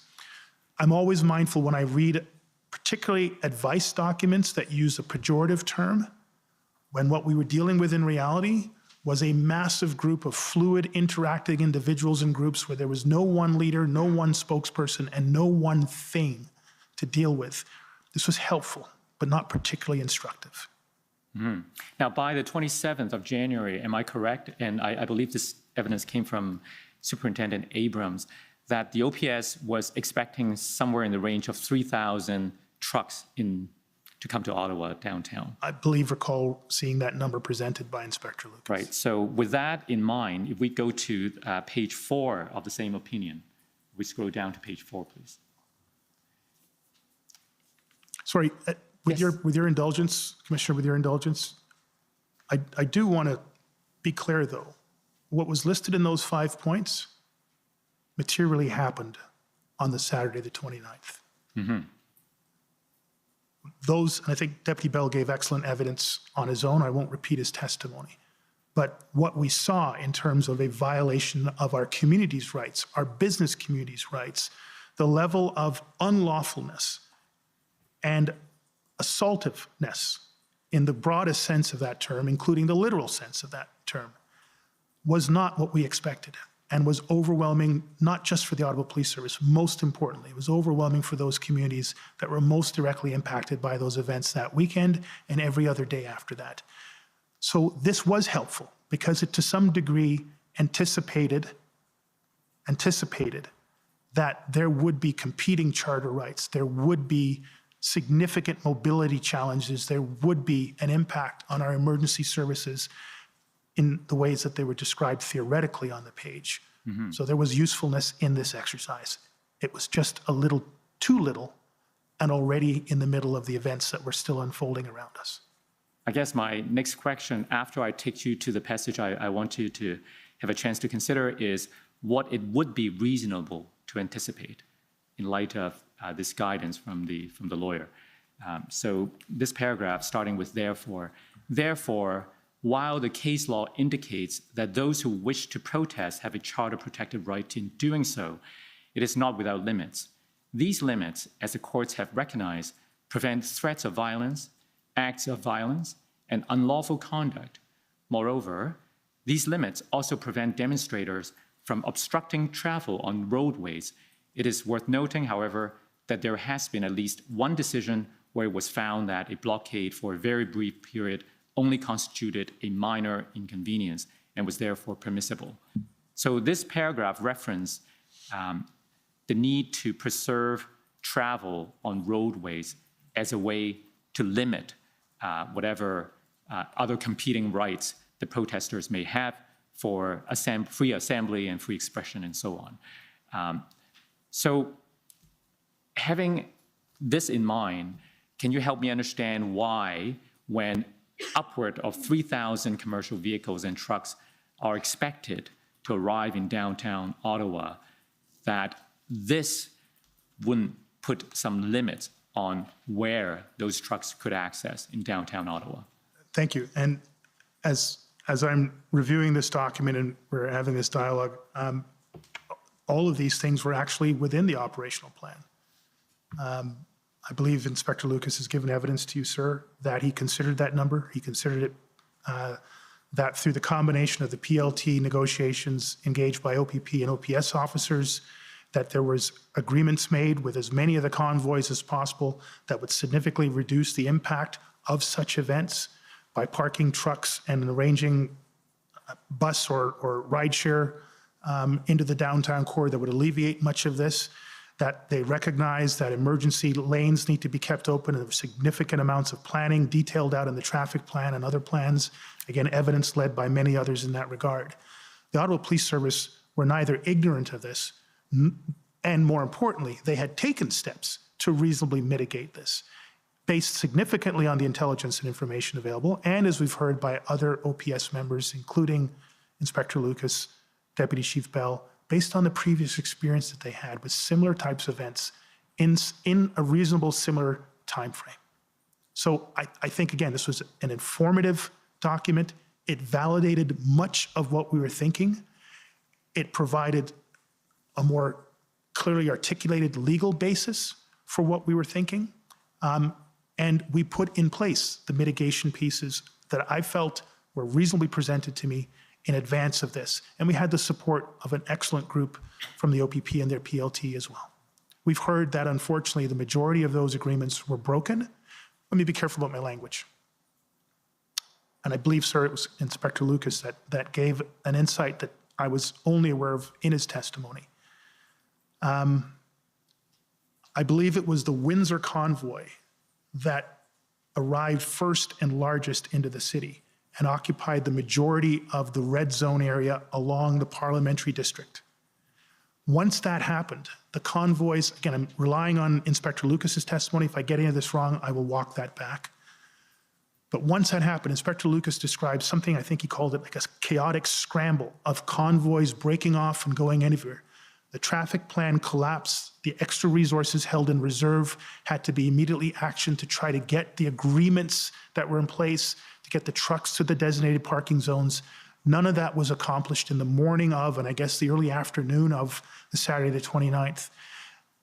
[SPEAKER 4] I'm always mindful when I read particularly advice documents that use a pejorative term, when what we were dealing with in reality was a massive group of fluid, interacting individuals and groups where there was no one leader, no one spokesperson, and no one thing to deal with. This was helpful, but not particularly instructive.
[SPEAKER 3] Mm-hmm. Now, by the 27th of January, am I correct? And I believe this evidence came from Superintendent Abrams, that the OPS was expecting somewhere in the range of 3,000 trucks to come to Ottawa downtown.
[SPEAKER 4] I recall seeing that number presented by Inspector Lucas.
[SPEAKER 3] Right. So with that in mind, if we go to page 4 of the same opinion, we scroll down to page 4, please.
[SPEAKER 4] Sorry, with
[SPEAKER 3] Yes.
[SPEAKER 4] your indulgence, Commissioner, with your indulgence, I do want to be clear, though. What was listed in those 5 points materially happened on the Saturday, the 29th.
[SPEAKER 3] Mm-hmm.
[SPEAKER 4] Those, and I think Deputy Bell gave excellent evidence on his own. I won't repeat his testimony. But what we saw in terms of a violation of our community's rights, our business community's rights, the level of unlawfulness and assaultiveness in the broadest sense of that term, including the literal sense of that term, was not what we expected and was overwhelming, not just for the Ottawa Police Service, most importantly, it was overwhelming for those communities that were most directly impacted by those events that weekend and every other day after that. So this was helpful because it to some degree anticipated that there would be competing charter rights, there would be significant mobility challenges, there would be an impact on our emergency services in the ways that they were described theoretically on the page. So there was usefulness in this exercise. It was just a little too little and already in the middle of the events that were still unfolding around us.
[SPEAKER 3] I guess my next question, after I take you to the passage I want you to have a chance to consider, is what it would be reasonable to anticipate in light of this guidance from the lawyer. So this paragraph, starting with therefore, while the case law indicates that those who wish to protest have a charter-protected right in doing so, it is not without limits. These limits, as the courts have recognized, prevent threats of violence, acts of violence, and unlawful conduct. Moreover, these limits also prevent demonstrators from obstructing travel on roadways. It is worth noting, however, that there has been at least one decision where it was found that a blockade for a very brief period only constituted a minor inconvenience and was therefore permissible. So this paragraph referenced the need to preserve travel on roadways as a way to limit whatever other competing rights the protesters may have for free assembly and free expression and so on. So having this in mind, can you help me understand why, when upward of 3,000 commercial vehicles and trucks are expected to arrive in downtown Ottawa, that this wouldn't put some limits on where those trucks could access in downtown Ottawa?
[SPEAKER 4] Thank you. And as I'm reviewing this document and we're having this dialogue, all of these things were actually within the operational plan. I believe Inspector Lucas has given evidence to you, sir, that he considered that number. He considered it that through the combination of the PLT negotiations engaged by OPP and OPS officers, that there was agreements made with as many of the convoys as possible that would significantly reduce the impact of such events by parking trucks and arranging bus or rideshare into the downtown core that would alleviate much of this, that they recognize that emergency lanes need to be kept open, and there were significant amounts of planning detailed out in the traffic plan and other plans, again, evidence led by many others in that regard. The Ottawa Police Service were neither ignorant of this, and more importantly, they had taken steps to reasonably mitigate this, based significantly on the intelligence and information available, and as we've heard by other OPS members, including Inspector Lucas, Deputy Chief Bell, based on the previous experience that they had with similar types of events in a reasonable, similar time frame. So I think, again, this was an informative document. It validated much of what we were thinking. It provided a more clearly articulated legal basis for what we were thinking. And we put in place the mitigation pieces that I felt were reasonably presented to me in advance of this. And we had the support of an excellent group from the OPP and their PLT as well. We've heard that, unfortunately, the majority of those agreements were broken. Let me be careful about my language. And I believe, sir, it was Inspector Lucas that gave an insight that I was only aware of in his testimony. I believe it was the Windsor convoy that arrived first and largest into the city and occupied the majority of the red zone area along the parliamentary district. Once that happened, the convoys, again, I'm relying on Inspector Lucas's testimony. If I get any of this wrong, I will walk that back. But once that happened, Inspector Lucas described something, I think he called it like a chaotic scramble of convoys breaking off and going anywhere. The traffic plan collapsed. The extra resources held in reserve had to be immediately actioned to try to get the agreements that were in place to get the trucks to the designated parking zones. None of that was accomplished in the morning of, and I guess the early afternoon of the Saturday the 29th.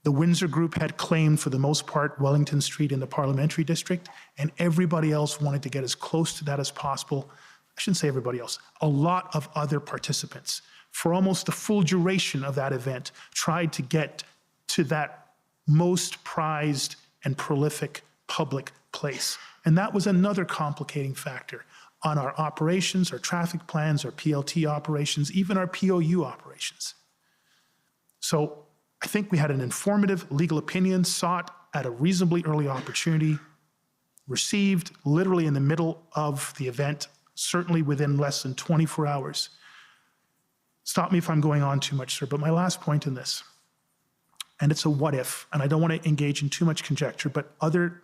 [SPEAKER 4] The Windsor Group had claimed, for the most part, Wellington Street in the parliamentary district, and everybody else wanted to get as close to that as possible. I shouldn't say everybody else. A lot of other participants, for almost the full duration of that event, tried to get to that most prized and prolific public place. And that was another complicating factor on our operations, our traffic plans, our PLT operations, even our POU operations. So I think we had an informative legal opinion sought at a reasonably early opportunity, received literally in the middle of the event, certainly within less than 24 hours. Stop me if I'm going on too much, sir, but my last point in this, and it's a what if, and I don't want to engage in too much conjecture, but other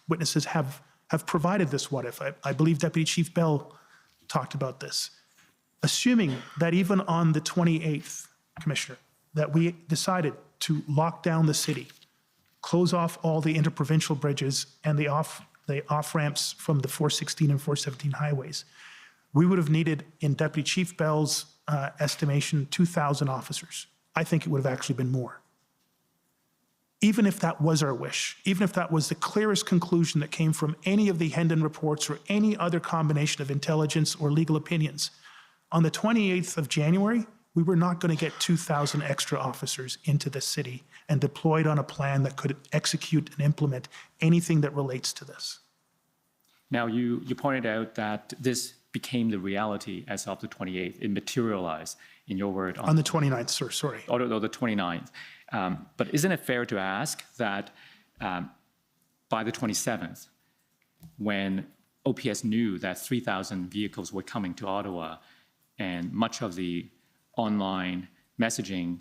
[SPEAKER 4] witnesses have provided this what if. I believe Deputy Chief Bell talked about this. Assuming that even on the 28th, Commissioner, that we decided to lock down the city, close off all the interprovincial bridges and the off-ramps from the 416 and 417 highways, we would have needed, in Deputy Chief Bell's estimation, 2,000 officers. I think it would have actually been more. Even if that was our wish, even if that was the clearest conclusion that came from any of the Hendon reports or any other combination of intelligence or legal opinions, on the 28th of January, we were not going to get 2,000 extra officers into the city and deployed on a plan that could execute and implement anything that relates to this.
[SPEAKER 3] Now, you pointed out that this became the reality as of the 28th. It materialized, in your word,
[SPEAKER 4] On the 29th, sir, sorry.
[SPEAKER 3] or the 29th. But isn't it fair to ask that by the 27th, when OPS knew that 3,000 vehicles were coming to Ottawa, and much of the online messaging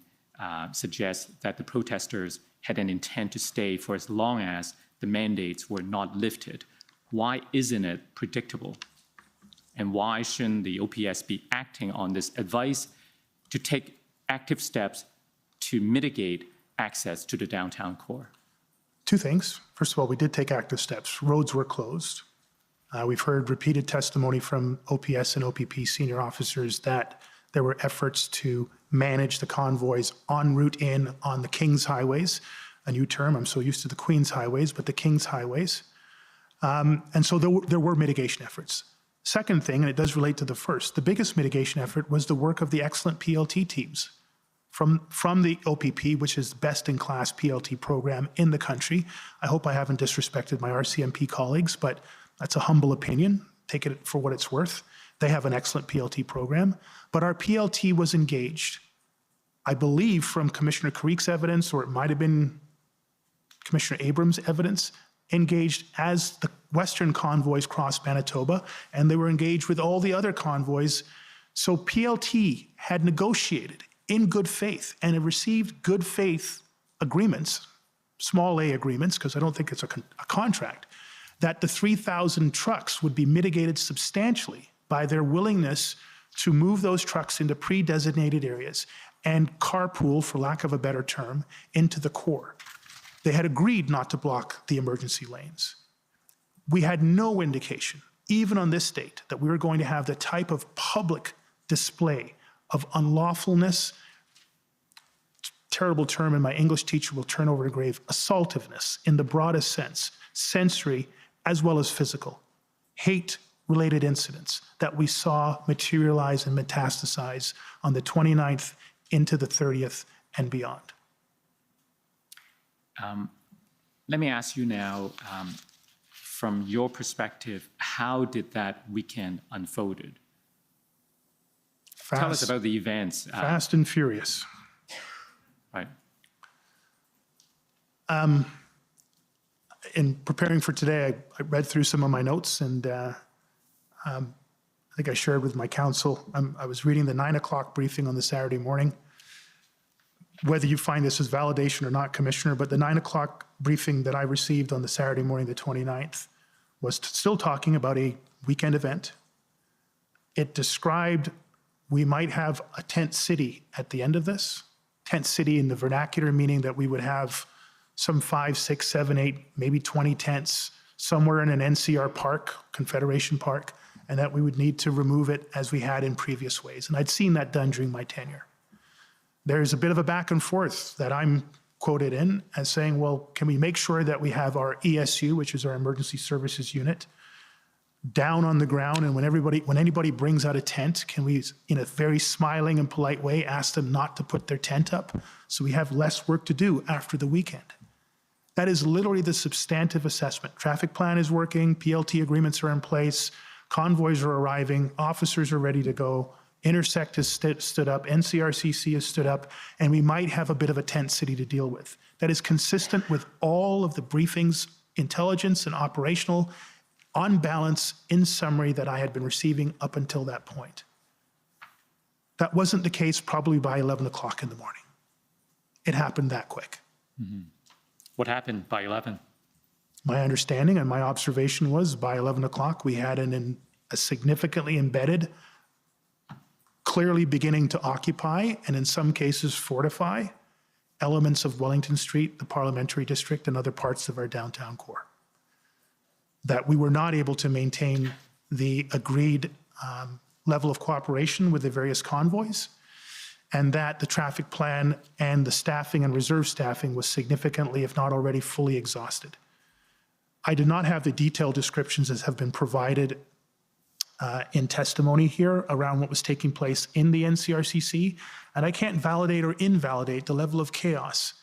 [SPEAKER 3] suggests that the protesters had an intent to stay for as long as the mandates were not lifted, why isn't it predictable? And why shouldn't the OPS be acting on this advice to take active steps to mitigate access to the downtown core?
[SPEAKER 4] Two things. First of all, we did take active steps. Roads were closed. We've heard repeated testimony from OPS and OPP senior officers that there were efforts to manage the convoys en route in on the King's highways, a new term. I'm so used to the Queen's highways, but the King's highways. And so there were mitigation efforts. Second thing, and it does relate to the first, the biggest mitigation effort was the work of the excellent PLT teams from the OPP, which is the best-in-class PLT program in the country. I hope I haven't disrespected my RCMP colleagues, but that's a humble opinion. Take it for what it's worth. They have an excellent PLT program. But our PLT was engaged, I believe, from Commissioner Carrique's evidence, or it might have been Commissioner Abrams' evidence, engaged as the Western convoys crossed Manitoba, and they were engaged with all the other convoys. So PLT had negotiated in good faith and it received good faith agreements, small a agreements, because I don't think it's a contract, that the 3,000 trucks would be mitigated substantially by their willingness to move those trucks into pre-designated areas and carpool, for lack of a better term, into the core. They had agreed not to block the emergency lanes. We had no indication, even on this date, that we were going to have the type of public display of unlawfulness, terrible term, and my English teacher will turn over a grave, assaultiveness in the broadest sense, sensory as well as physical, hate-related incidents that we saw materialize and metastasize on the 29th into the 30th and beyond.
[SPEAKER 3] Let me ask you now, from your perspective, how did that weekend unfolded? Tell us about the events.
[SPEAKER 4] Fast and furious.
[SPEAKER 3] Right.
[SPEAKER 4] In preparing for today, I read through some of my notes, and I think I shared with my counsel. I was reading the 9 o'clock briefing on the Saturday morning. Whether you find this as validation or not, Commissioner, but the 9 o'clock briefing that I received on the Saturday morning, the 29th, was still talking about a weekend event. It described we might have a tent city at the end of this. Tent city in the vernacular, meaning that we would have some 5, 6, 7, 8, maybe 20 tents somewhere in an NCR park, Confederation Park, and that we would need to remove it as we had in previous ways. And I'd seen that done during my tenure. There's a bit of a back and forth that I'm quoted in as saying, well, can we make sure that we have our ESU, which is our emergency services unit, down on the ground, and when anybody brings out a tent, can we, in a very smiling and polite way, ask them not to put their tent up so we have less work to do after the weekend? That is literally the substantive assessment. Traffic plan is working, PLT agreements are in place, convoys are arriving, officers are ready to go, Intersect has stood up, NCRCC has stood up, and we might have a bit of a tent city to deal with. That is consistent with all of the briefings, intelligence and operational, on balance, in summary, that I had been receiving up until that point. That wasn't the case probably by 11 o'clock in the morning. It happened that quick.
[SPEAKER 3] What happened by 11?
[SPEAKER 4] My understanding and my observation was by 11 o'clock, we had a significantly embedded, clearly beginning to occupy, and in some cases fortify, elements of Wellington Street, the Parliamentary District, and other parts of our downtown core. That we were not able to maintain the agreed level of cooperation with the various convoys, and that the traffic plan and the staffing and reserve staffing was significantly, if not already fully exhausted. I did not have the detailed descriptions as have been provided in testimony here around what was taking place in the NCRCC, and I can't validate or invalidate the level of chaos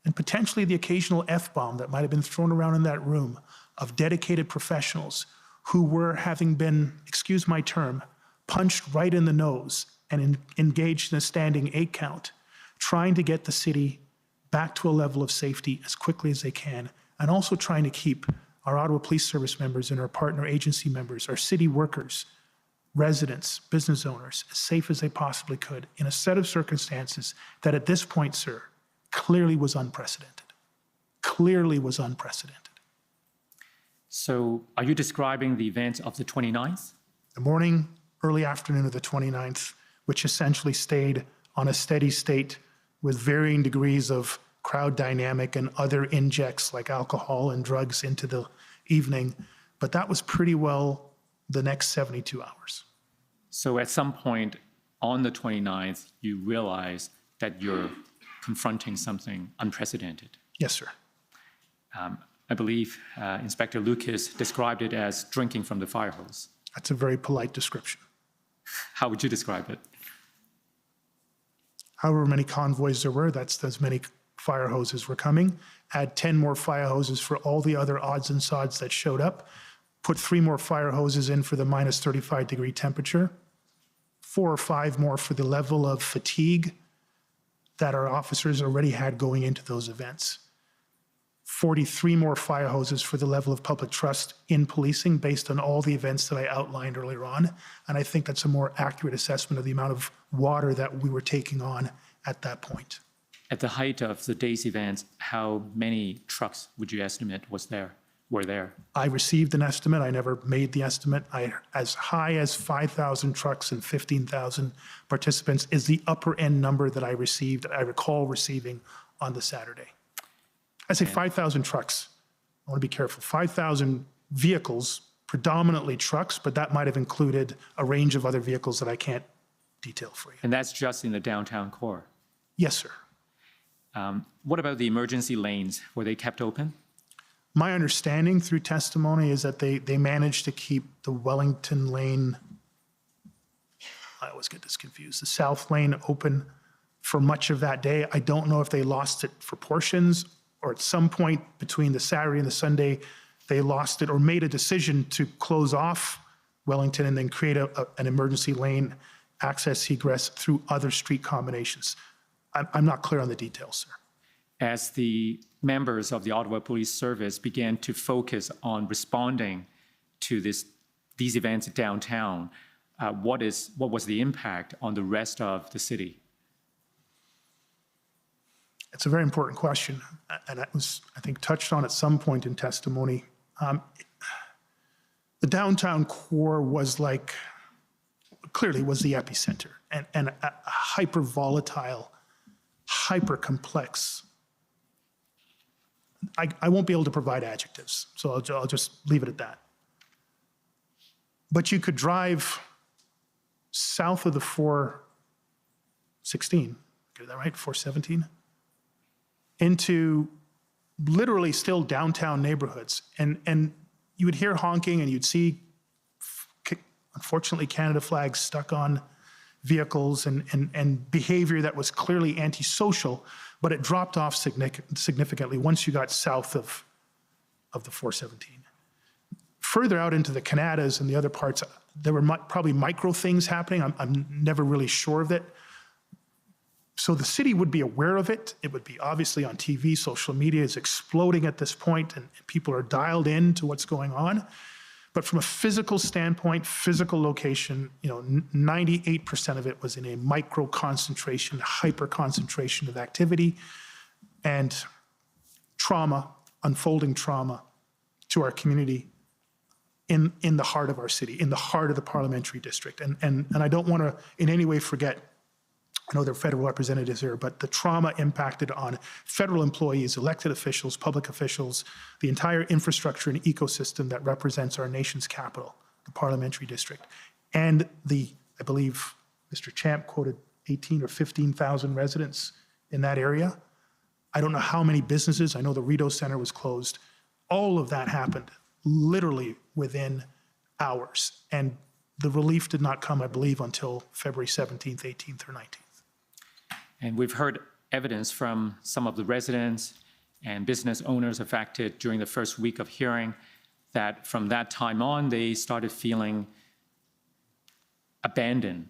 [SPEAKER 4] and potentially the occasional F-bomb that might have been thrown around in that room of dedicated professionals who were having been, excuse my term, punched right in the nose and engaged in a standing 8 count, trying to get the city back to a level of safety as quickly as they can, and also trying to keep our Ottawa Police Service members and our partner agency members, our city workers, residents, business owners, as safe as they possibly could in a set of circumstances that at this point, sir, clearly was unprecedented. Clearly was unprecedented.
[SPEAKER 3] So are you describing the events of the 29th?
[SPEAKER 4] The morning, early afternoon of the 29th, which essentially stayed on a steady state with varying degrees of crowd dynamic and other injects like alcohol and drugs into the evening. But that was pretty well the next 72 hours.
[SPEAKER 3] So at some point on the 29th, you realize that you're confronting something unprecedented.
[SPEAKER 4] Yes, sir.
[SPEAKER 3] I believe Inspector Lucas described it as drinking from the fire hose.
[SPEAKER 4] That's a very polite description.
[SPEAKER 3] How would you describe it?
[SPEAKER 4] However many convoys there were, that's as many fire hoses were coming. Add 10 more fire hoses for all the other odds and sods that showed up. Put 3 more fire hoses in for the minus 35-degree temperature. 4 or 5 more for the level of fatigue that our officers already had going into those events. 43 more fire hoses for the level of public trust in policing based on all the events that I outlined earlier on. And I think that's a more accurate assessment of the amount of water that we were taking on at that point.
[SPEAKER 3] At the height of the day's events, how many trucks would you estimate were there?
[SPEAKER 4] I received an estimate. I never made the estimate. As high as 5,000 trucks and 15,000 participants is the upper end number that I received, I recall receiving on the Saturday. I say 5,000 trucks. I want to be careful. 5,000 vehicles, predominantly trucks, but that might have included a range of other vehicles that I can't detail for you.
[SPEAKER 3] And that's just in the downtown core.
[SPEAKER 4] Yes, sir.
[SPEAKER 3] What about the emergency lanes? Were they kept open?
[SPEAKER 4] My understanding through testimony is that they managed to keep the Wellington lane, I always get this confused, the south lane open for much of that day. I don't know if they lost it for portions or at some point between the Saturday and the Sunday, they lost it or made a decision to close off Wellington and then create an emergency lane access egress through other street combinations. I'm not clear on the details, sir.
[SPEAKER 3] As the members of the Ottawa Police Service began to focus on responding to these events downtown, what was the impact on the rest of the city?
[SPEAKER 4] It's a very important question, and it was, I think, touched on at some point in testimony. The downtown core was clearly was the epicenter, and a hyper-volatile, hyper-complex. I won't be able to provide adjectives, so I'll just leave it at that. But you could drive south of the 416, get that right, 417? into literally still downtown neighborhoods. And you would hear honking and you'd see, unfortunately, Canada flags stuck on vehicles and behavior that was clearly antisocial, but it dropped off significantly once you got south of the 417. Further out into the Canadas and the other parts, there were probably micro things happening. I'm never really sure of it. So the city would be aware of it. It would be obviously on TV, social media is exploding at this point, and people are dialed in to what's going on. But from a physical standpoint, physical location, 98% of it was in a micro concentration, hyper concentration of activity and trauma, unfolding trauma to our community in the heart of our city, in the heart of the parliamentary district. And I don't want to in any way forget, I know there are federal representatives here, but the trauma impacted on federal employees, elected officials, public officials, the entire infrastructure and ecosystem that represents our nation's capital, the parliamentary district. And I believe Mr. Champ quoted 18 or 15,000 residents in that area. I don't know how many businesses. I know the Rideau Center was closed. All of that happened literally within hours. And the relief did not come, I believe, until February 17th, 18th, or 19th.
[SPEAKER 3] And we've heard evidence from some of the residents and business owners affected during the first week of hearing that from that time on, they started feeling abandoned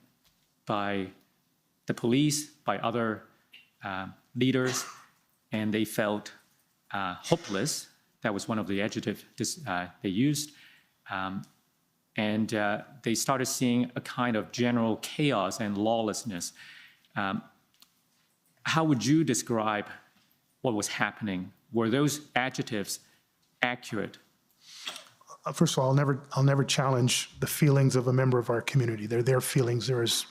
[SPEAKER 3] by the police, by other leaders, and they felt hopeless. That was one of the adjectives they used. And they started seeing a kind of general chaos and lawlessness. How would you describe what was happening? Were those adjectives accurate?
[SPEAKER 4] First of all, I'll never challenge the feelings of a member of our community. They're their feelings. They're as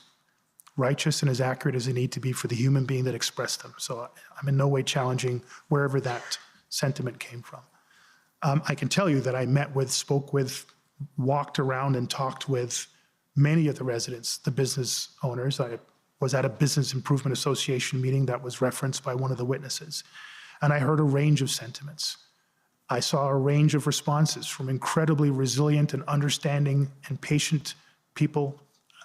[SPEAKER 4] righteous and as accurate as they need to be for the human being that expressed them. So I'm in no way challenging wherever that sentiment came from. I can tell you that I met with, spoke with, walked around and talked with many of the residents, the business owners. I was at a Business Improvement Association meeting that was referenced by one of the witnesses. And I heard a range of sentiments. I saw a range of responses from incredibly resilient and understanding and patient people,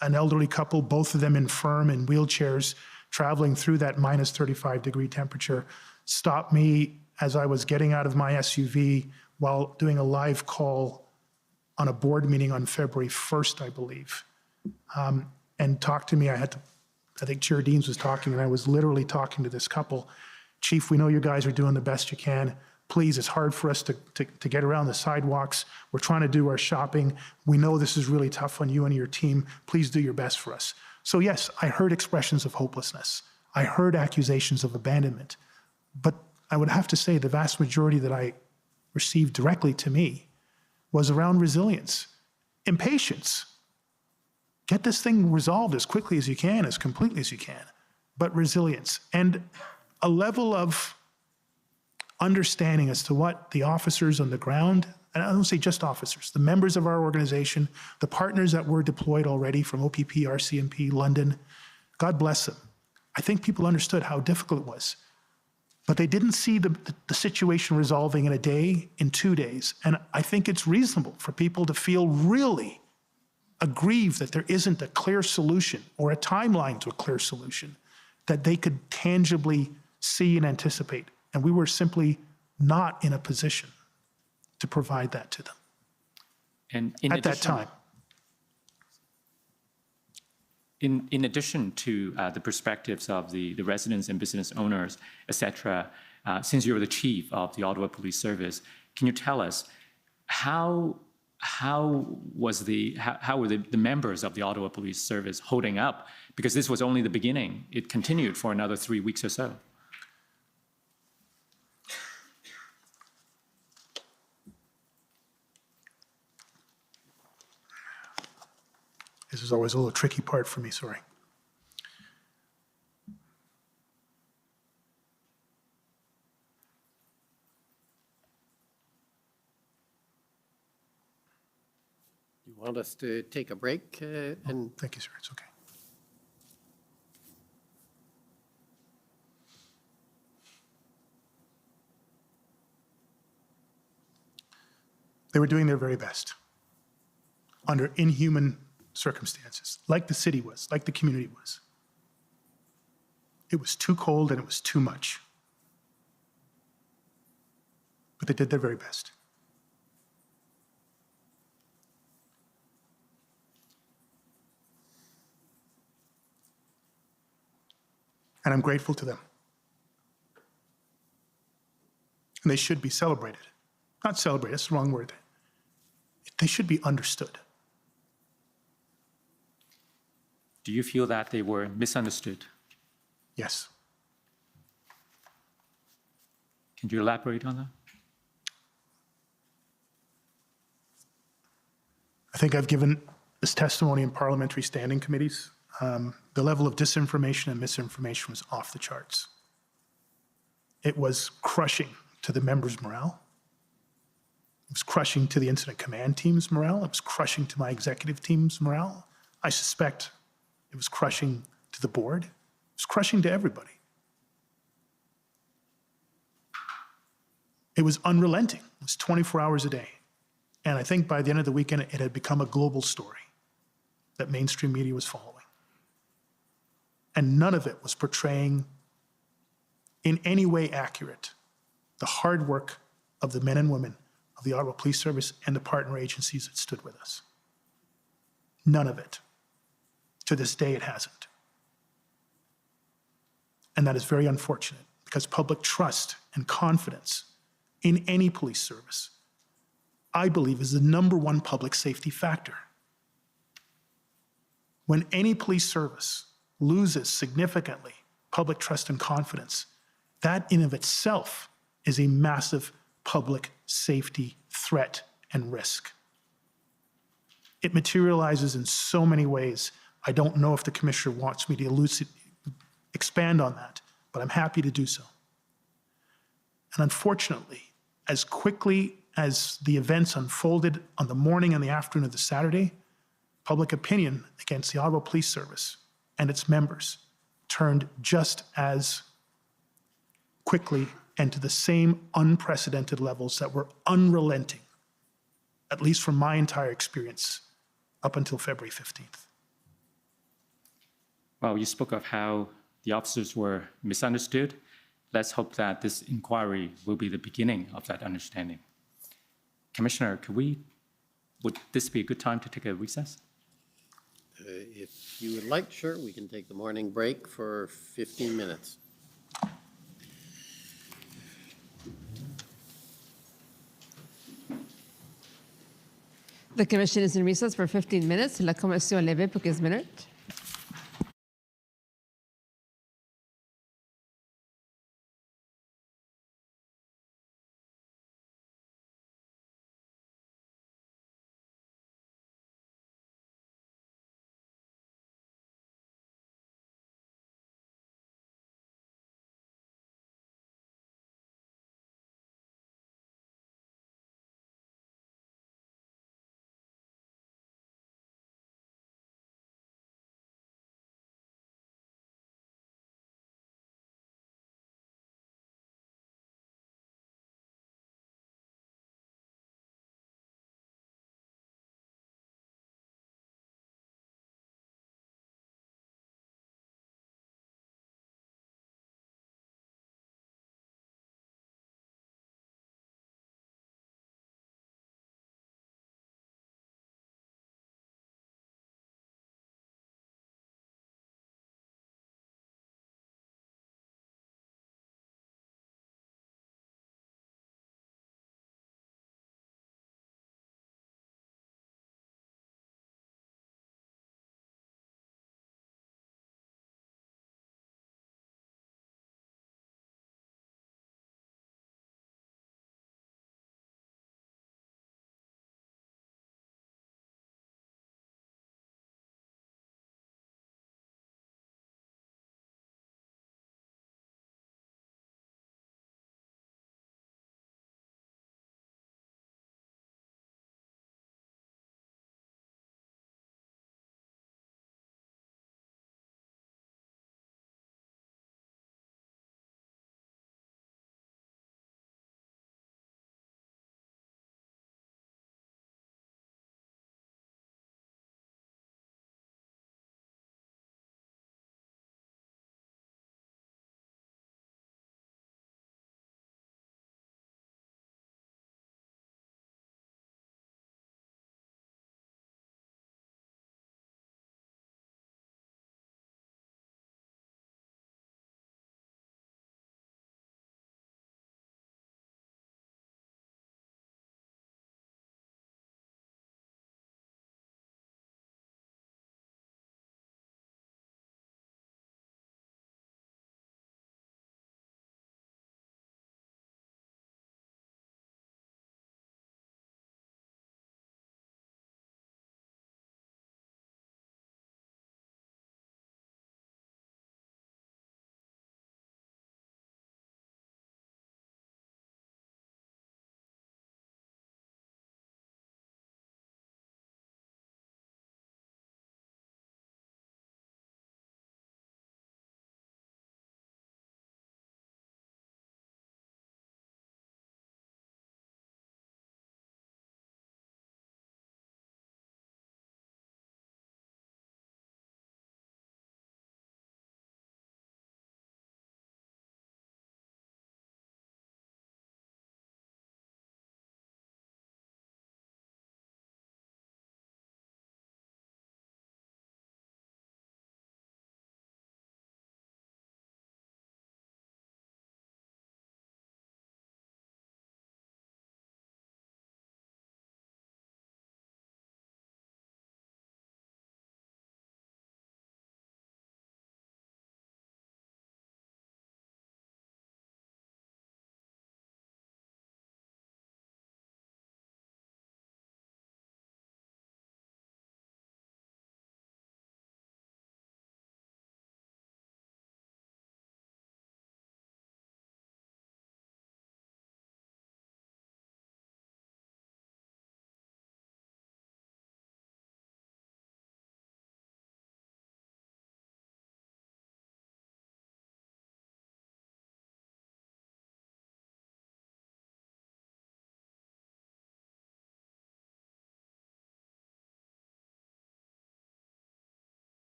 [SPEAKER 4] an elderly couple, both of them infirm in wheelchairs, traveling through that minus 35-degree temperature, stopped me as I was getting out of my SUV while doing a live call on a board meeting on February 1st, I believe, and talked to me. I think Chair Deans was talking, and I was literally talking to this couple. Chief, we know you guys are doing the best you can. Please, it's hard for us to get around the sidewalks. We're trying to do our shopping. We know this is really tough on you and your team. Please do your best for us. So yes, I heard expressions of hopelessness. I heard accusations of abandonment. But I would have to say the vast majority that I received directly to me was around resilience, impatience. Get this thing resolved as quickly as you can, as completely as you can, but resilience and a level of understanding as to what the officers on the ground, and I don't say just officers, the members of our organization, the partners that were deployed already from OPP, RCMP, London, God bless them. I think people understood how difficult it was. But they didn't see the situation resolving in a day, in 2 days. And I think it's reasonable for people to feel really aggrieved that there isn't a clear solution or a timeline to a clear solution that they could tangibly see and anticipate. And we were simply not in a position to provide that to them
[SPEAKER 3] And
[SPEAKER 4] at that time.
[SPEAKER 3] In addition to the perspectives of the residents and business owners, et cetera, since you're the chief of the Ottawa Police Service, can you tell us how were the members of the Ottawa Police Service holding up? Because this was only the beginning. It continued for another 3 weeks or so.
[SPEAKER 4] This is always a little tricky part for me, sorry.
[SPEAKER 2] You want us to take a break and
[SPEAKER 4] Thank you, sir, it's okay. They were doing their very best under inhuman circumstances, like the city was, like the community was. It was too cold and it was too much. But they did their very best. And I'm grateful to them. And they should be celebrated. Not celebrated, that's the wrong word. They should be understood.
[SPEAKER 3] Do you feel that they were misunderstood?
[SPEAKER 4] Yes.
[SPEAKER 3] Can you elaborate on that?
[SPEAKER 4] I think I've given this testimony in parliamentary standing committees. The level of disinformation and misinformation was off the charts. It was crushing to the members' morale. It was crushing to the incident command team's morale. It was crushing to my executive team's morale. I suspect it was crushing to the board. It was crushing to everybody. It was unrelenting. It was 24 hours a day. And I think by the end of the weekend, it had become a global story that mainstream media was following. And none of it was portraying in any way accurate the hard work of the men and women of the Ottawa Police Service and the partner agencies that stood with us. None of it. To this day, it hasn't. And that is very unfortunate because public trust and confidence in any police service, I believe, is the #1 public safety factor. When any police service loses significantly public trust and confidence, that in of itself is a massive public safety threat and risk. It materializes in so many ways. I don't know if the commissioner wants me to expand on that, but I'm happy to do so. And unfortunately, as quickly as the events unfolded on the morning and the afternoon of the Saturday, public opinion against the Ottawa Police Service and its members turned just as quickly and to the same unprecedented levels that were unrelenting, at least from my entire experience, up until February 15th.
[SPEAKER 3] Well, you spoke of how the officers were misunderstood. Let's hope that this inquiry will be the beginning of that understanding. Commissioner, would this be a good time to take a recess?
[SPEAKER 2] If you would like, sure, we can take the morning break for 15 minutes.
[SPEAKER 1] The commission is in recess for 15 minutes. La commission est levée pour 15 minutes.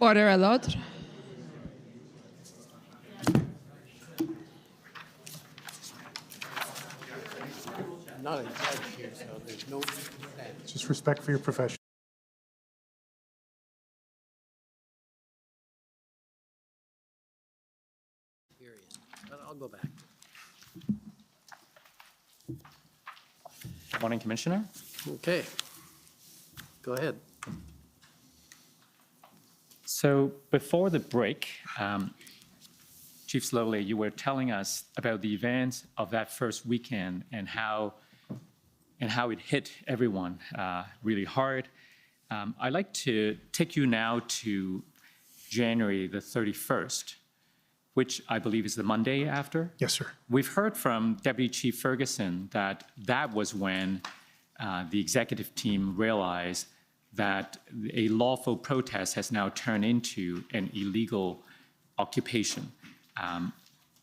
[SPEAKER 1] Order à l'ordre.
[SPEAKER 2] Not a judge here, so there's no.
[SPEAKER 4] Just respect for your profession.
[SPEAKER 2] Period. But I'll go back.
[SPEAKER 3] Morning, Commissioner.
[SPEAKER 2] Okay. Go ahead.
[SPEAKER 3] So before the break, Chief Slowly, you were telling us about the events of that first weekend and how it hit everyone really hard. I'd like to take you now to January the 31st, which I believe is the Monday after.
[SPEAKER 4] Yes, sir.
[SPEAKER 3] We've heard from Deputy Chief Ferguson that that was when the executive team realized that a lawful protest has now turned into an illegal occupation.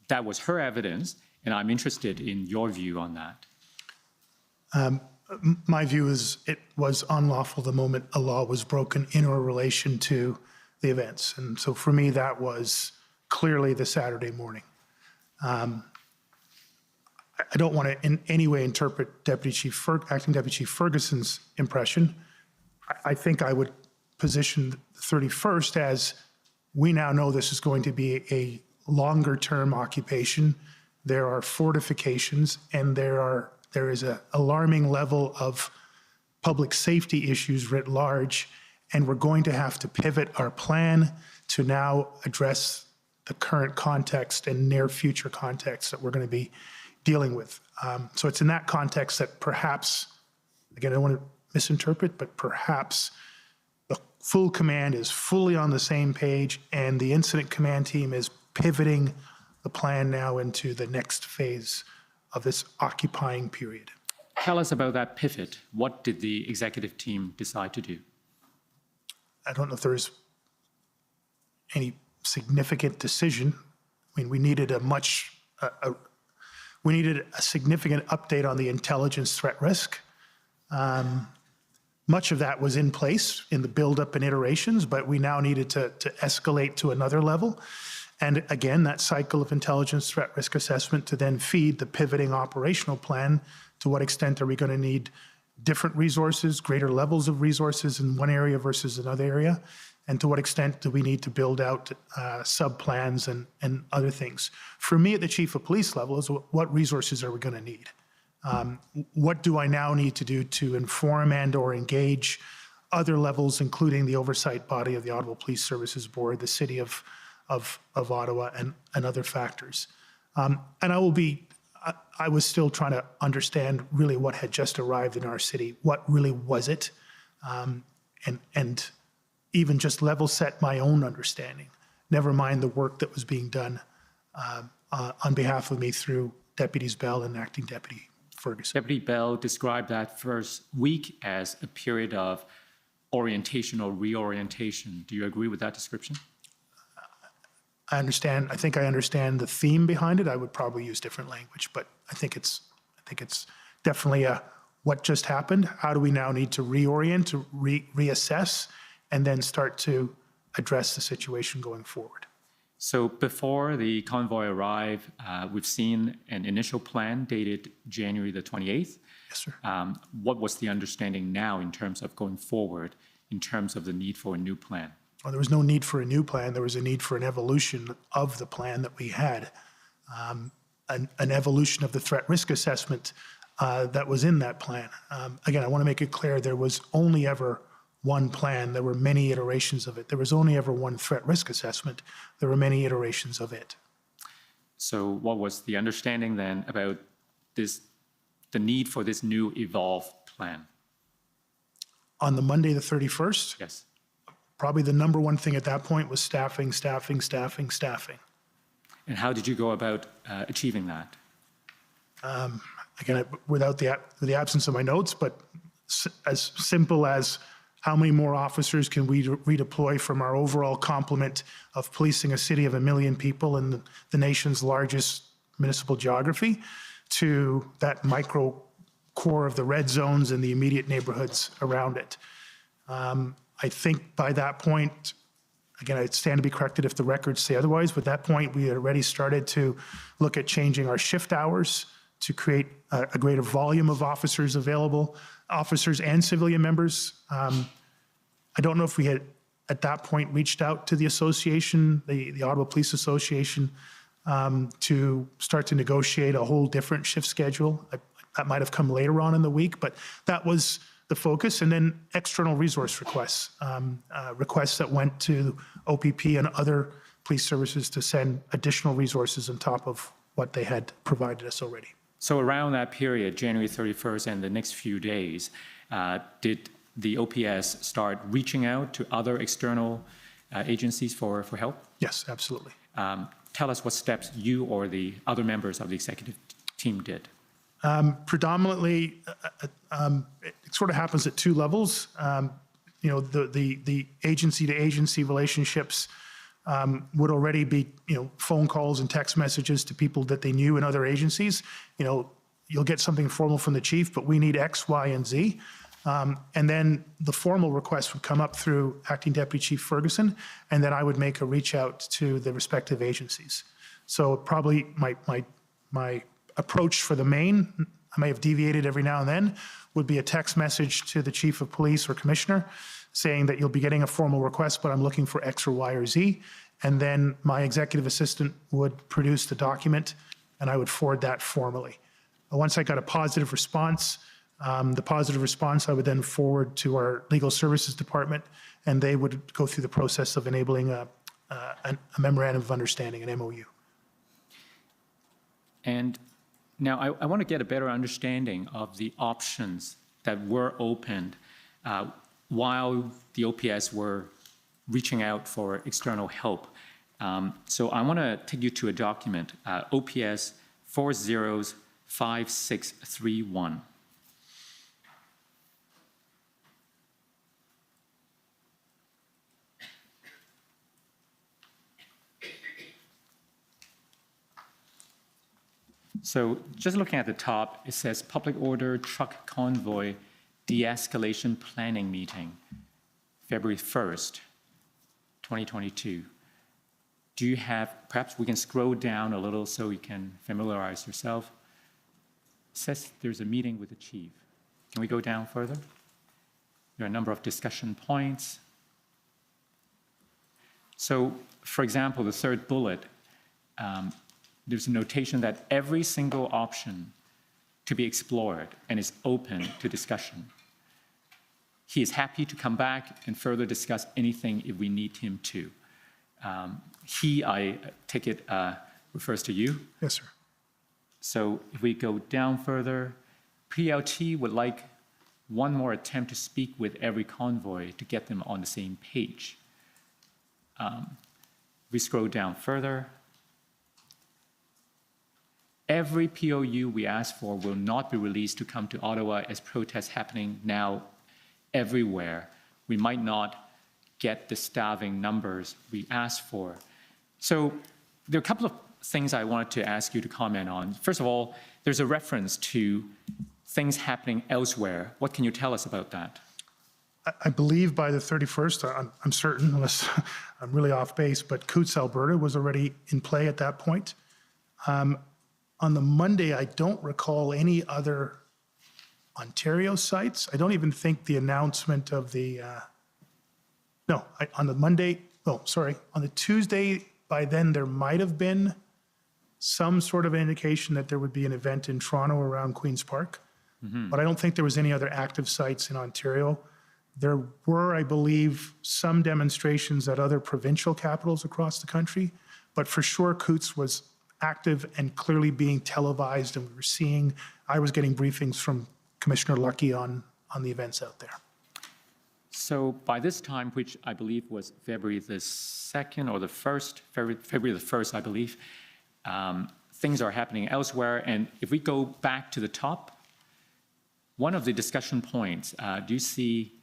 [SPEAKER 3] That was her evidence, and I'm interested in your view on that.
[SPEAKER 4] My view is it was unlawful the moment a law was broken in or relation to the events. And so for me, that was clearly the Saturday morning. I don't want to in any way interpret Acting Deputy Chief Ferguson's impression. I think I would position the 31st as we now know this is going to be a longer term occupation. There are fortifications and there is an alarming level of public safety issues writ large, and we're going to have to pivot our plan to now address the current context and near future context that we're going to be dealing with. So it's in that context that perhaps, again, I don't want to misinterpret, but perhaps the full command is fully on the same page and the incident command team is pivoting the plan now into the next phase of this occupying period.
[SPEAKER 3] Tell us about that pivot. What did the executive team decide to do?
[SPEAKER 4] I don't know if there's any significant decision. I mean, we needed a significant update on the intelligence threat risk. Much of that was in place in the buildup and iterations, but we now needed to escalate to another level. And again, that cycle of intelligence threat risk assessment to then feed the pivoting operational plan. To what extent are we going to need different resources, greater levels of resources in one area versus another area? And to what extent do we need to build out sub-plans and other things? For me at the chief of police level is what resources are we going to need? What do I now need to do to inform and or engage other levels, including the oversight body of the Ottawa Police Services Board, the City of Ottawa, and other factors? And I was still trying to understand really what had just arrived in our city. What really was it? And even just level set my own understanding, never mind the work that was being done on behalf of me through Deputies Bell and Acting Deputy Ferguson.
[SPEAKER 3] Deputy Bell described that first week as a period of orientation or reorientation. Do you agree with that description?
[SPEAKER 4] I think I understand the theme behind it. I would probably use different language, but I think it's definitely what just happened. How do we now need to reorient, to reassess, and then start to address the situation going forward?
[SPEAKER 3] So before the convoy arrived, we've seen an initial plan dated January the 28th.
[SPEAKER 4] Yes, sir.
[SPEAKER 3] What was the understanding now in terms of going forward, in terms of the need for a new plan?
[SPEAKER 4] Well, there was no need for a new plan. There was a need for an evolution of the plan that we had, an evolution of the threat risk assessment that was in that plan. Again, I want to make it clear there was only ever one plan. There were many iterations of it. There was only ever one threat risk assessment. There were many iterations of it.
[SPEAKER 3] So what was the understanding then about the need for this new evolved plan?
[SPEAKER 4] On the Monday, the 31st,
[SPEAKER 3] Yes.
[SPEAKER 4] probably the number one thing at that point was staffing.
[SPEAKER 3] And how did you go about achieving that?
[SPEAKER 4] Again, without the absence of my notes, but as simple as how many more officers can we redeploy from our overall complement of policing a city of 1 million people in the nation's largest municipal geography to that micro core of the red zones and the immediate neighborhoods around it. I think by that point, Again, I stand to be corrected if the records say otherwise, but at that point, we had already started to look at changing our shift hours to create a greater volume of officers available, officers and civilian members. I don't know if we had, at that point, reached out to the association, the Ottawa Police Association, to start to negotiate a whole different shift schedule. That might have come later on in the week, but that was the focus. And then external resource requests, requests that went to OPP and other police services to send additional resources on top of what they had provided us already.
[SPEAKER 3] So around that period, January 31st and the next few days, did the OPS start reaching out to other external agencies for help?
[SPEAKER 4] Yes, absolutely.
[SPEAKER 3] Tell us what steps you or the other members of the executive team did.
[SPEAKER 4] Predominantly, it sort of happens at two levels. You know, the agency-to-agency relationships would already be, you know, phone calls and text messages to people that they knew in other agencies. You know, you'll get something formal from the chief, but we need X, Y, and Z. And then the formal request would come up through Acting Deputy Chief Ferguson, and then I would make a reach out to the respective agencies. So probably my approach for the main, I may have deviated every now and then, would be a text message to the chief of police or commissioner saying that you'll be getting a formal request, but I'm looking for X or Y or Z. And then my executive assistant would produce the document and I would forward that formally. Once I got a positive response, the positive response I would then forward to our legal services department and they would go through the process of enabling a memorandum of understanding, an MOU.
[SPEAKER 3] And now I want to get a better understanding of the options that were opened while the OPS were reaching out for external help. So I want to take you to a document, OPS 405631. So just looking at the top, it says Public Order Truck Convoy De-escalation Planning Meeting, February 1st, 2022. Do you have, perhaps we can scroll down a little so you can familiarize yourself. It says there's a meeting with the chief. Can we go down further? There are a number of discussion points. So, for example, the third bullet, there's a notation that every single option to be explored and is open to discussion. He is happy to come back and further discuss anything if we need him to. He, I take it, refers to you.
[SPEAKER 4] Yes, sir.
[SPEAKER 3] So if we go down further, PLT would like one more attempt to speak with every convoy to get them on the same page. We scroll down further. Every POU we ask for will not be released to come to Ottawa as protests happening now everywhere. We might not get the staffing numbers we asked for. So there are a couple of things I wanted to ask you to comment on. First of all, there's a reference to things happening elsewhere. What can you tell us about that?
[SPEAKER 4] I believe by the 31st, I'm certain, unless I'm really off base, but Coutts, Alberta was already in play at that point. On the Monday, I don't recall any other Ontario sites. I don't even think the announcement of the, on the Monday, on the Tuesday, by then there might have been some sort of indication that there would be an event in Toronto around Queen's Park, but I don't think there was any other active sites in Ontario. There were, I believe, some demonstrations at other provincial capitals across the country, but for sure Coutts was active and clearly being televised, and I was getting briefings from Commissioner Lucky on the events out there.
[SPEAKER 3] So by this time, which I believe was February the 2nd or the 1st, February the 1st, I believe, things are happening elsewhere. And if we go back to the top, one of the discussion points, do you see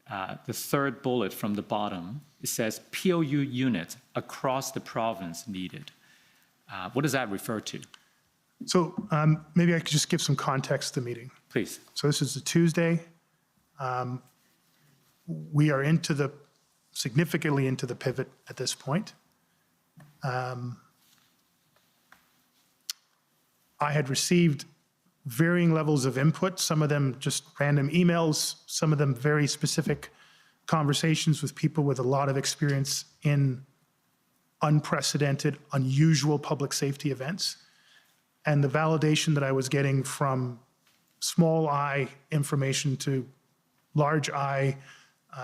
[SPEAKER 3] the third bullet from the bottom? It says POU units across the province needed. What does that refer to?
[SPEAKER 4] So maybe I could just give some context to the meeting.
[SPEAKER 3] Please.
[SPEAKER 4] So this is a Tuesday. We are into the significantly into the pivot at this point. I had received varying levels of input, some of them just random emails, some of them very specific conversations with people with a lot of experience in unprecedented, unusual public safety events. And the validation that I was getting from small I information to large I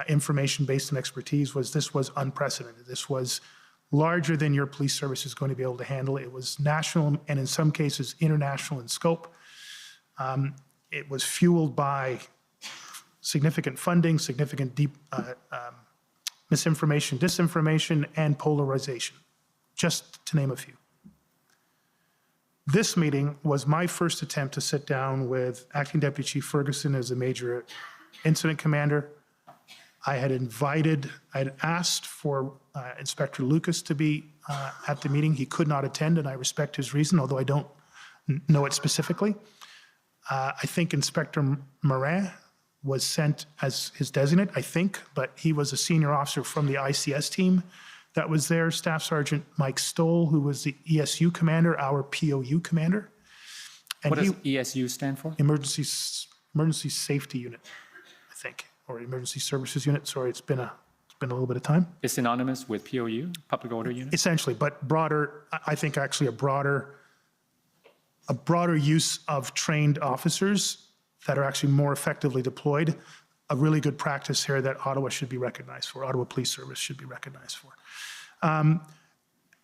[SPEAKER 4] information based on expertise was this was unprecedented. This was larger than your police service is going to be able to handle. It was national and in some cases international in scope. It was fueled by significant funding, significant deep misinformation, disinformation, and polarization, just to name a few. This meeting was my first attempt to sit down with Acting Deputy Chief Ferguson as a major incident commander. I had asked for Inspector Lucas to be at the meeting. He could not attend, and I respect his reason, although I don't know it specifically. I think Inspector Morin was sent as his designate, I think, but he was a senior officer from the ICS team that was there. Staff Sergeant Mike Stoll, who was the ESU commander, our POU commander. And
[SPEAKER 3] What does ESU stand for?
[SPEAKER 4] Emergency Safety Unit, I think, or Emergency Services Unit. Sorry, it's been a little bit of time.
[SPEAKER 3] It's synonymous with POU, Public Order Unit?
[SPEAKER 4] Essentially, but broader, I think actually a broader use of trained officers that are actually more effectively deployed, a really good practice here that Ottawa should be recognized for, Ottawa Police Service should be recognized for.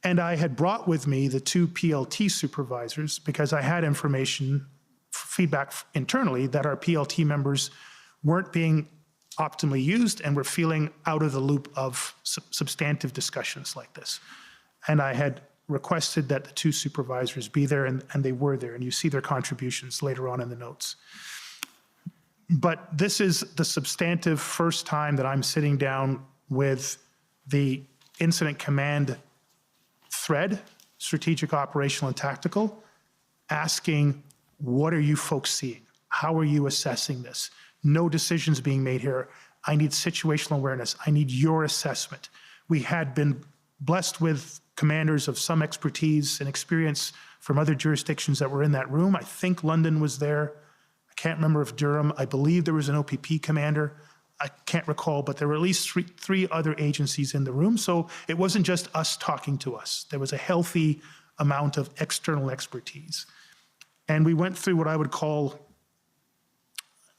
[SPEAKER 4] And I had brought with me the two PLT supervisors because I had information, feedback internally that our PLT members weren't being optimally used and were feeling out of the loop of substantive discussions like this. And I had requested that the two supervisors be there, and they were there, and you see their contributions later on in the notes. But this is the substantive first time that I'm sitting down with the incident command thread, strategic, operational, and tactical, asking, what are you folks seeing? How are you assessing this? No decisions being made here. I need situational awareness. I need your assessment. We had been blessed with commanders of some expertise and experience from other jurisdictions that were in that room. I think London was there. I can't remember if Durham, I believe there was an OPP commander. I can't recall, but there were at least three other agencies in the room. So it wasn't just us talking to us. There was a healthy amount of external expertise. And we went through what I would call,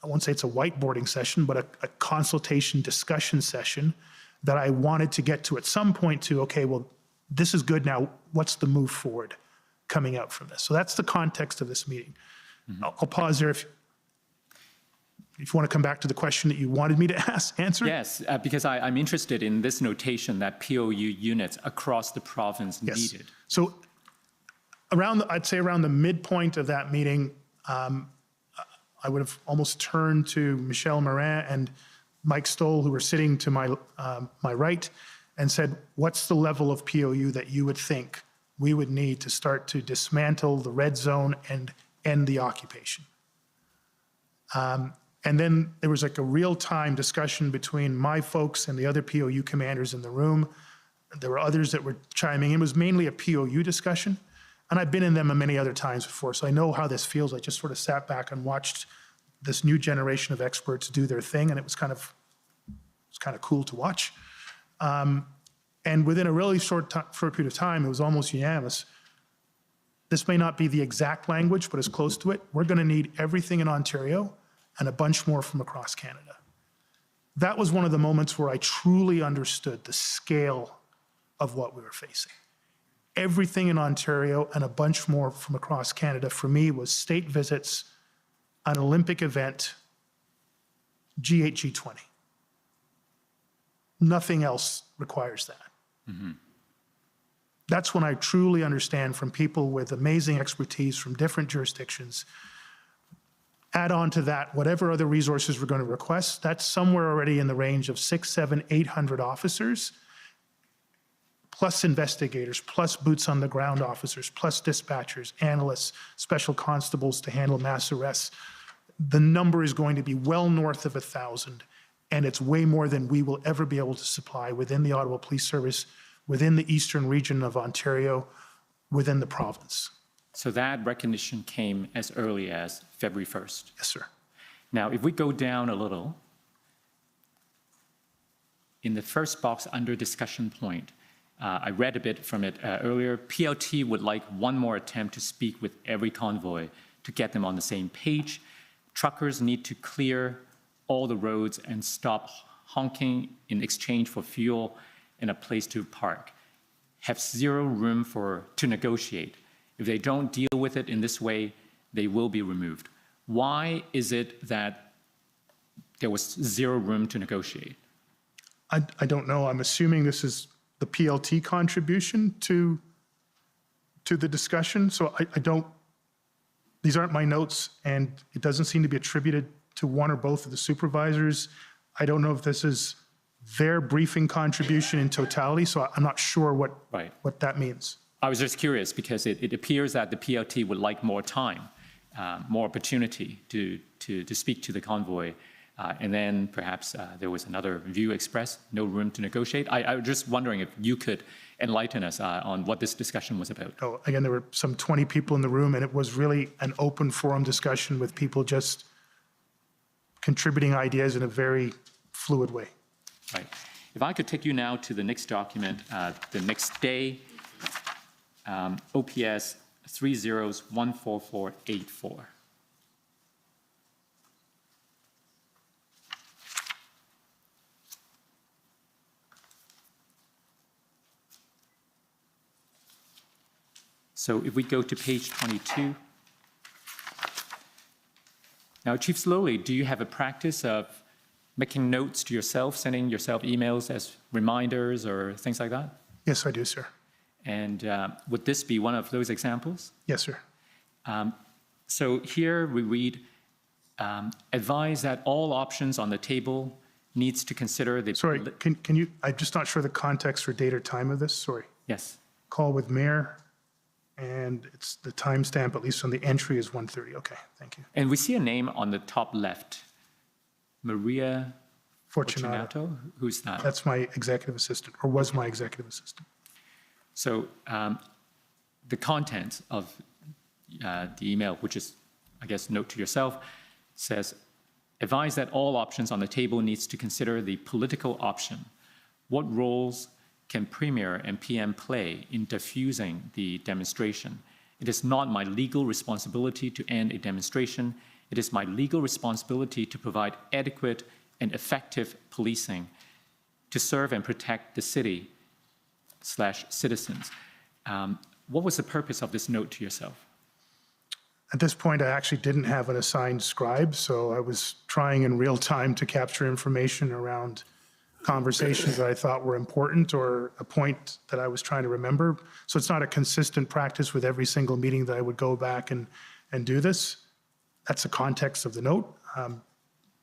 [SPEAKER 4] I won't say it's a whiteboarding session, but a consultation discussion session that I wanted to get to at some point to, okay, well, this is good now. What's the move forward coming out from this? So that's the context of this meeting. Mm-hmm. I'll pause there if you want to come back to the question that you wanted me to answer.
[SPEAKER 3] Yes, because I'm interested in this notation that POU units across the province needed.
[SPEAKER 4] So I'd say around the midpoint of that meeting, I would have almost turned to Michelle Morin and Mike Stoll, who were sitting to my right, and said, what's the level of POU that you would think we would need to start to dismantle the red zone and end the occupation? And then there was like a real-time discussion between my folks and the other POU commanders in the room. There were others that were chiming in. It was mainly a POU discussion. And I've been in them many other times before, so I know how this feels. I just sort of sat back and watched this new generation of experts do their thing, and it was kind of cool to watch. And within a really short period of time, it was almost unanimous. This may not be the exact language, but it's close to it. We're going to need everything in Ontario and a bunch more from across Canada. That was one of the moments where I truly understood the scale of what we were facing. Everything in Ontario and a bunch more from across Canada for me was state visits, an Olympic event, G8, G20. Nothing else requires that. Mm-hmm. That's when I truly understand from people with amazing expertise from different jurisdictions. Add on to that whatever other resources we're going to request, that's somewhere already in the range of 600, 700, 800 officers, plus investigators, plus boots on the ground officers, plus dispatchers, analysts, special constables to handle mass arrests. The number is going to be well north of 1,000. and it's way more than we will ever be able to supply within the Ottawa Police Service, within the eastern region of Ontario, within the province.
[SPEAKER 3] So that recognition came as early as February 1st.
[SPEAKER 4] Yes, sir.
[SPEAKER 3] Now, if we go down a little, in the first box under discussion point, I read a bit from it earlier. PLT would like one more attempt to speak with every convoy to get them on the same page. Truckers need to clear all the roads and stop honking in exchange for fuel and a place to park. Have zero room to negotiate. If they don't deal with it in this way, they will be removed. Why is it that there was zero room to negotiate?
[SPEAKER 4] I don't know. I'm assuming this is the PLT contribution to the discussion. So I don't, these aren't my notes, and it doesn't seem to be attributed to one or both of the supervisors. I don't know if this is their briefing contribution in totality, so I'm not sure what that means.
[SPEAKER 3] I was just curious because it appears that the PLT would like more time, more opportunity to speak to the convoy. And then perhaps there was another view expressed, no room to negotiate. I was just wondering if you could enlighten us on what this discussion was about.
[SPEAKER 4] Oh, again, there were some 20 people in the room, and it was really an open forum discussion with people just contributing ideas in a very fluid way.
[SPEAKER 3] Right. If I could take you now to the next document, the next day, OPS 30-14484. So if we go to page 22. Now, Chief Slowly, do you have a practice of making notes to yourself, sending yourself emails as reminders or things like that?
[SPEAKER 4] Yes, I do, sir.
[SPEAKER 3] And would this be one of those examples?
[SPEAKER 4] Yes, sir.
[SPEAKER 3] So here we read, advise that all options on the table needs to consider the...
[SPEAKER 4] Sorry, can you, I'm just not sure the context or date or time of this, sorry.
[SPEAKER 3] Yes.
[SPEAKER 4] Call with mayor, and it's the timestamp, at least on the entry, is 1:30. Okay, thank you.
[SPEAKER 3] And we see a name on the top left, Maria
[SPEAKER 4] Fortunato.
[SPEAKER 3] Who's that?
[SPEAKER 4] That's my executive assistant, or was my executive assistant.
[SPEAKER 3] So the content of the email, which is, I guess, note to yourself, says, advise that all options on the table needs to consider the political option. What roles can Premier and PM play in diffusing the demonstration? It is not my legal responsibility to end a demonstration. It is my legal responsibility to provide adequate and effective policing to serve and protect the city/citizens. What was the purpose of this note to yourself?
[SPEAKER 4] At this point, I actually didn't have an assigned scribe, so I was trying in real time to capture information around conversations that I thought were important or a point that I was trying to remember. So it's not a consistent practice with every single meeting that I would go back and do this. That's the context of the note. I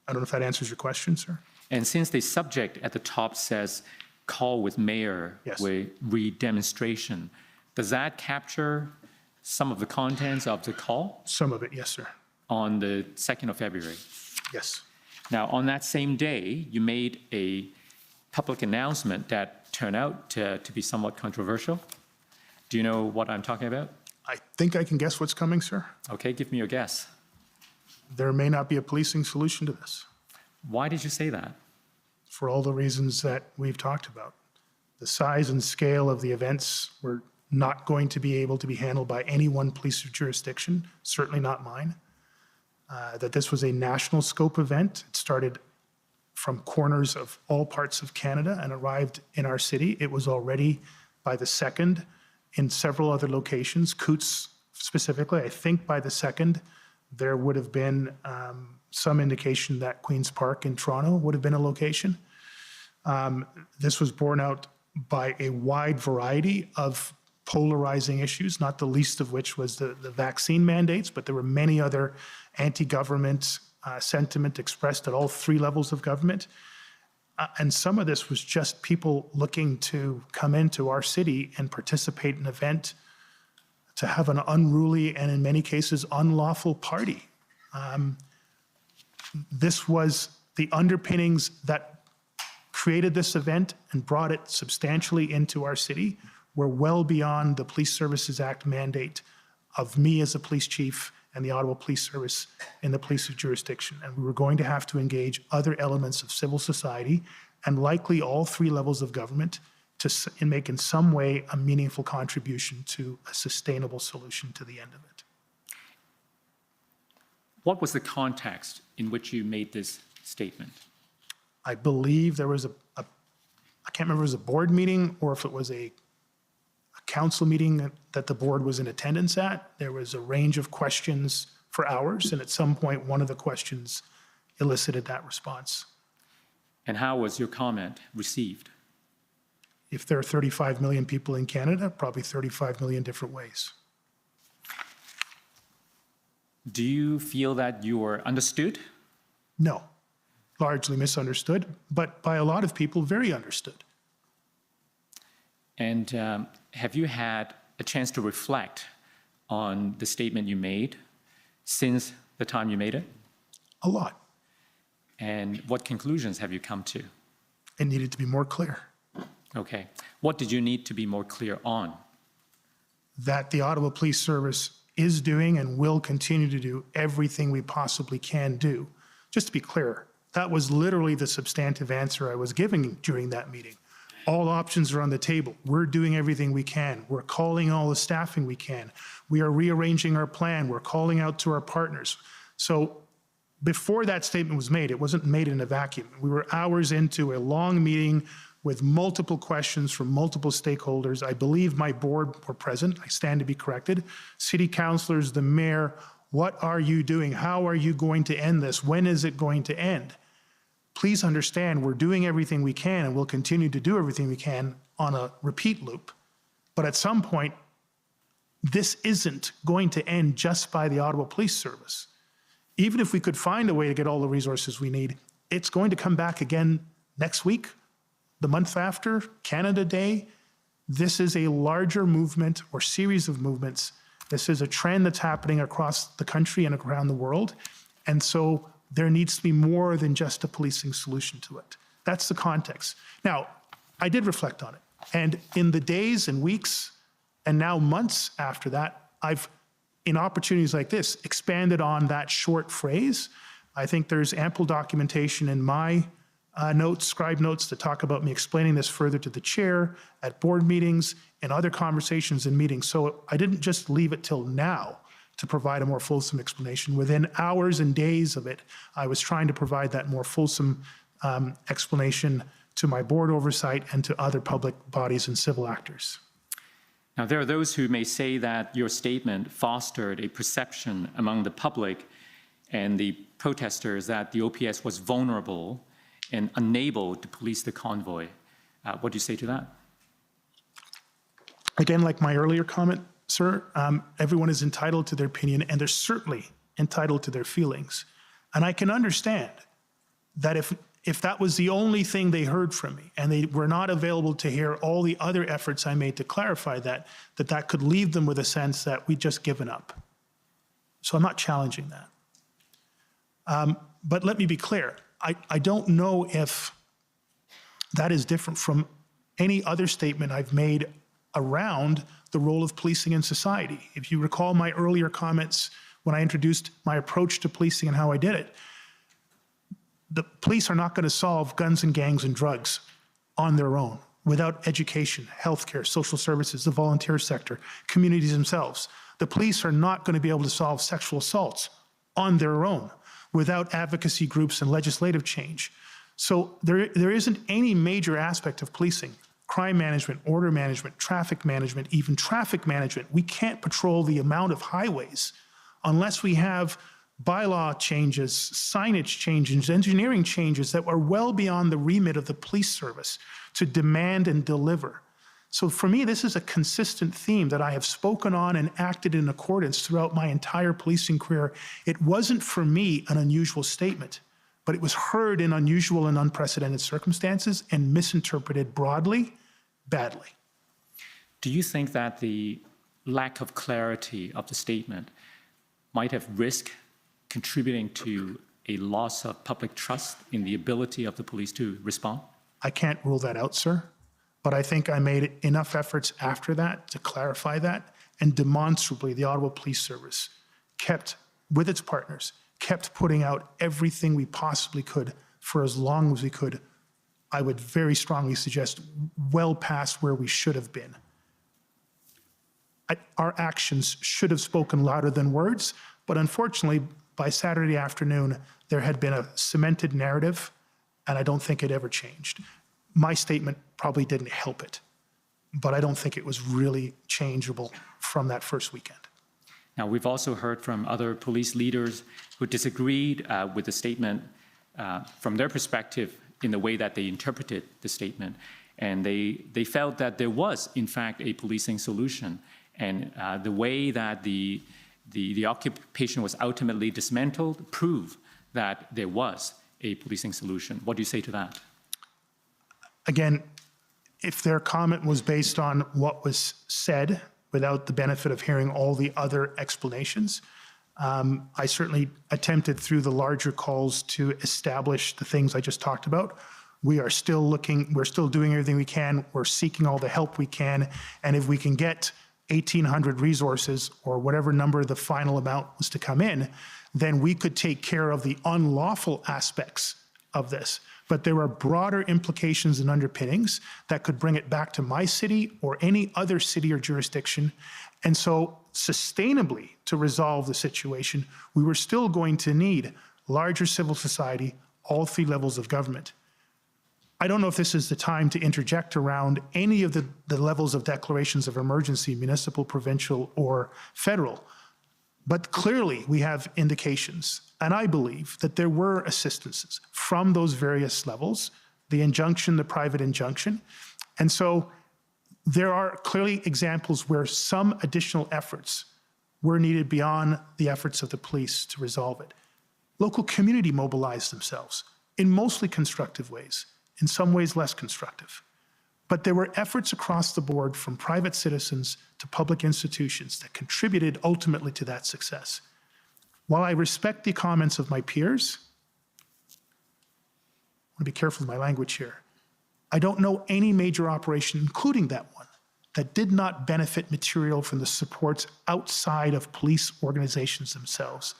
[SPEAKER 4] don't know if that answers your question, sir.
[SPEAKER 3] And since the subject at the top says call with mayor,
[SPEAKER 4] Yes.
[SPEAKER 3] with re-demonstration, does that capture some of the contents of the call
[SPEAKER 4] Some of it, yes, sir.
[SPEAKER 3] on the 2nd of February?
[SPEAKER 4] Yes.
[SPEAKER 3] Now, on that same day, you made a public announcement that turned out to be somewhat controversial. Do you know what I'm talking about?
[SPEAKER 4] I think I can guess what's coming, sir.
[SPEAKER 3] Okay, give me your guess.
[SPEAKER 4] There may not be a policing solution to this
[SPEAKER 3] Why did you say that?
[SPEAKER 4] for all the reasons that we've talked about. The size and scale of the events were not going to be able to be handled by any one police jurisdiction, certainly not mine. That this was a national scope event. It started from corners of all parts of Canada and arrived in our city. It was already by the 2nd in several other locations, Coots specifically. I think by the 2nd, there would have been some indication that Queen's Park in Toronto would have been a location. This was borne out by a wide variety of polarizing issues, not the least of which was the vaccine mandates, but there were many other anti-government sentiment expressed at all 3 levels of government. And some of this was just people looking to come into our city and participate in an event to have an unruly and in many cases unlawful party. This was the underpinnings that created this event and brought it substantially into our city were well beyond the Police Services Act mandate of me as a police chief and the Ottawa Police Service in the police jurisdiction. And we were going to have to engage other elements of civil society and likely all three levels of government to make in some way a meaningful contribution to a sustainable solution to the end of it.
[SPEAKER 3] What was the context in which you made this statement?
[SPEAKER 4] I believe there was I can't remember if it was a board meeting or if it was a council meeting that the board was in attendance at. There was a range of questions for hours, and at some point, one of the questions elicited that response.
[SPEAKER 3] And how was your comment received?
[SPEAKER 4] If there are 35 million people in Canada, probably 35 million different ways.
[SPEAKER 3] Do you feel that you were understood?
[SPEAKER 4] No, largely misunderstood, but by a lot of people, very understood.
[SPEAKER 3] And have you had a chance to reflect on the statement you made since the time you made it?
[SPEAKER 4] A lot.
[SPEAKER 3] And what conclusions have you come to?
[SPEAKER 4] It needed to be more clear
[SPEAKER 3] Okay. What did you need to be more clear on?
[SPEAKER 4] that the Ottawa Police Service is doing and will continue to do everything we possibly can do. Just to be clear, that was literally the substantive answer I was giving during that meeting. All options are on the table. We're doing everything we can. We're calling all the staffing we can. We are rearranging our plan. We're calling out to our partners. So before that statement was made, it wasn't made in a vacuum. We were hours into a long meeting with multiple questions from multiple stakeholders. I believe my board were present. I stand to be corrected. City councilors, the mayor, what are you doing? How are you going to end this? When is it going to end? Please understand, we're doing everything we can and we'll continue to do everything we can on a repeat loop. But at some point, this isn't going to end just by the Ottawa Police Service. Even if we could find a way to get all the resources we need, it's going to come back again next week, the month after, Canada Day. This is a larger movement or series of movements. This is a trend that's happening across the country and around the world. And so there needs to be more than just a policing solution to it. That's the context. Now, I did reflect on it. And in the days and weeks and now months after that, I've, in opportunities like this, expanded on that short phrase. I think there's ample documentation in my notes, scribe notes, to talk about me explaining this further to the chair at board meetings and other conversations and meetings. So I didn't just leave it till now to provide a more fulsome explanation. Within hours and days of it, I was trying to provide that more fulsome explanation to my board oversight and to other public bodies and civil actors.
[SPEAKER 3] Now, there are those who may say that your statement fostered a perception among the public and the protesters that the OPS was vulnerable and unable to police the convoy. What do you say to that?
[SPEAKER 4] Again, like my earlier comment, sir, everyone is entitled to their opinion, and they're certainly entitled to their feelings. And I can understand that if that was the only thing they heard from me, and they were not available to hear all the other efforts I made to clarify that could leave them with a sense that we'd just given up. So I'm not challenging that. But let me be clear. I don't know if that is different from any other statement I've made around the role of policing in society. If you recall my earlier comments when I introduced my approach to policing and how I did it, the police are not going to solve guns and gangs and drugs on their own without education, healthcare, social services, the volunteer sector, communities themselves. The police are not going to be able to solve sexual assaults on their own without advocacy groups and legislative change. So there isn't any major aspect of policing, crime management, order management, traffic management, even traffic management. We can't patrol the amount of highways unless we have bylaw changes, signage changes, engineering changes that are well beyond the remit of the police service to demand and deliver. So for me, this is a consistent theme that I have spoken on and acted in accordance throughout my entire policing career. It wasn't for me an unusual statement, but it was heard in unusual and unprecedented circumstances and misinterpreted broadly, badly.
[SPEAKER 3] Do you think that the lack of clarity of the statement might have risked contributing to a loss of public trust in the ability of the police to respond?
[SPEAKER 4] I can't rule that out, sir, but I think I made enough efforts after that to clarify that, and demonstrably, the Ottawa Police Service kept, with its partners, kept putting out everything we possibly could for as long as we could. I would very strongly suggest well past where we should have been. Our actions should have spoken louder than words, but unfortunately, by Saturday afternoon, there had been a cemented narrative, and I don't think it ever changed. My statement probably didn't help it, but I don't think it was really changeable from that first weekend.
[SPEAKER 3] Now, we've also heard from other police leaders who disagreed with the statement from their perspective in the way that they interpreted the statement. And they felt that there was, in fact, a policing solution. And the way that the occupation was ultimately dismantled proved that there was a policing solution. What do you say to that?
[SPEAKER 4] Again, if their comment was based on what was said without the benefit of hearing all the other explanations, I certainly attempted through the larger calls to establish the things I just talked about. We are still looking, we're still doing everything we can, we're seeking all the help we can, and if we can get 1,800 resources or whatever number the final amount was to come in, then we could take care of the unlawful aspects of this. But there are broader implications and underpinnings that could bring it back to my city or any other city or jurisdiction. And so sustainably to resolve the situation, we were still going to need larger civil society, all three levels of government. I don't know if this is the time to interject around any of the levels of declarations of emergency, municipal, provincial, or federal, but clearly we have indications, and I believe that there were assistances from those various levels, the injunction, the private injunction, and so there are clearly examples where some additional efforts were needed beyond the efforts of the police to resolve it. Local community mobilized themselves in mostly constructive ways, in some ways less constructive. But there were efforts across the board from private citizens to public institutions that contributed ultimately to that success. While I respect the comments of my peers, I want to be careful with my language here. I don't know any major operation, including that one, that did not benefit material from the supports outside of police organizations themselves.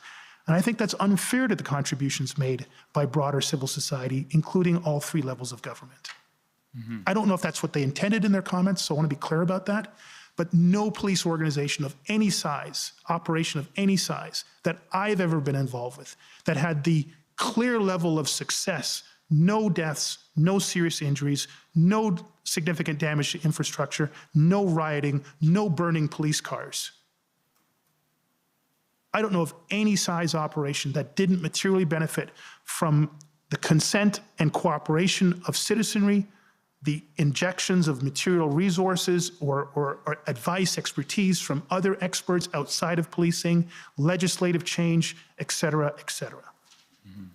[SPEAKER 4] And I think that's unfair to the contributions made by broader civil society, including all three levels of government. Mm-hmm. I don't know if that's what they intended in their comments, so I want to be clear about that. But no police organization of any size, operation of any size, that I've ever been involved with, that had the clear level of success, no deaths, no serious injuries, no significant damage to infrastructure, no rioting, no burning police cars. I don't know of any size operation that didn't materially benefit from the consent and cooperation of citizenry, the injections of material resources or advice, expertise from other experts outside of policing, legislative change, et cetera, et cetera.
[SPEAKER 3] Mm-hmm.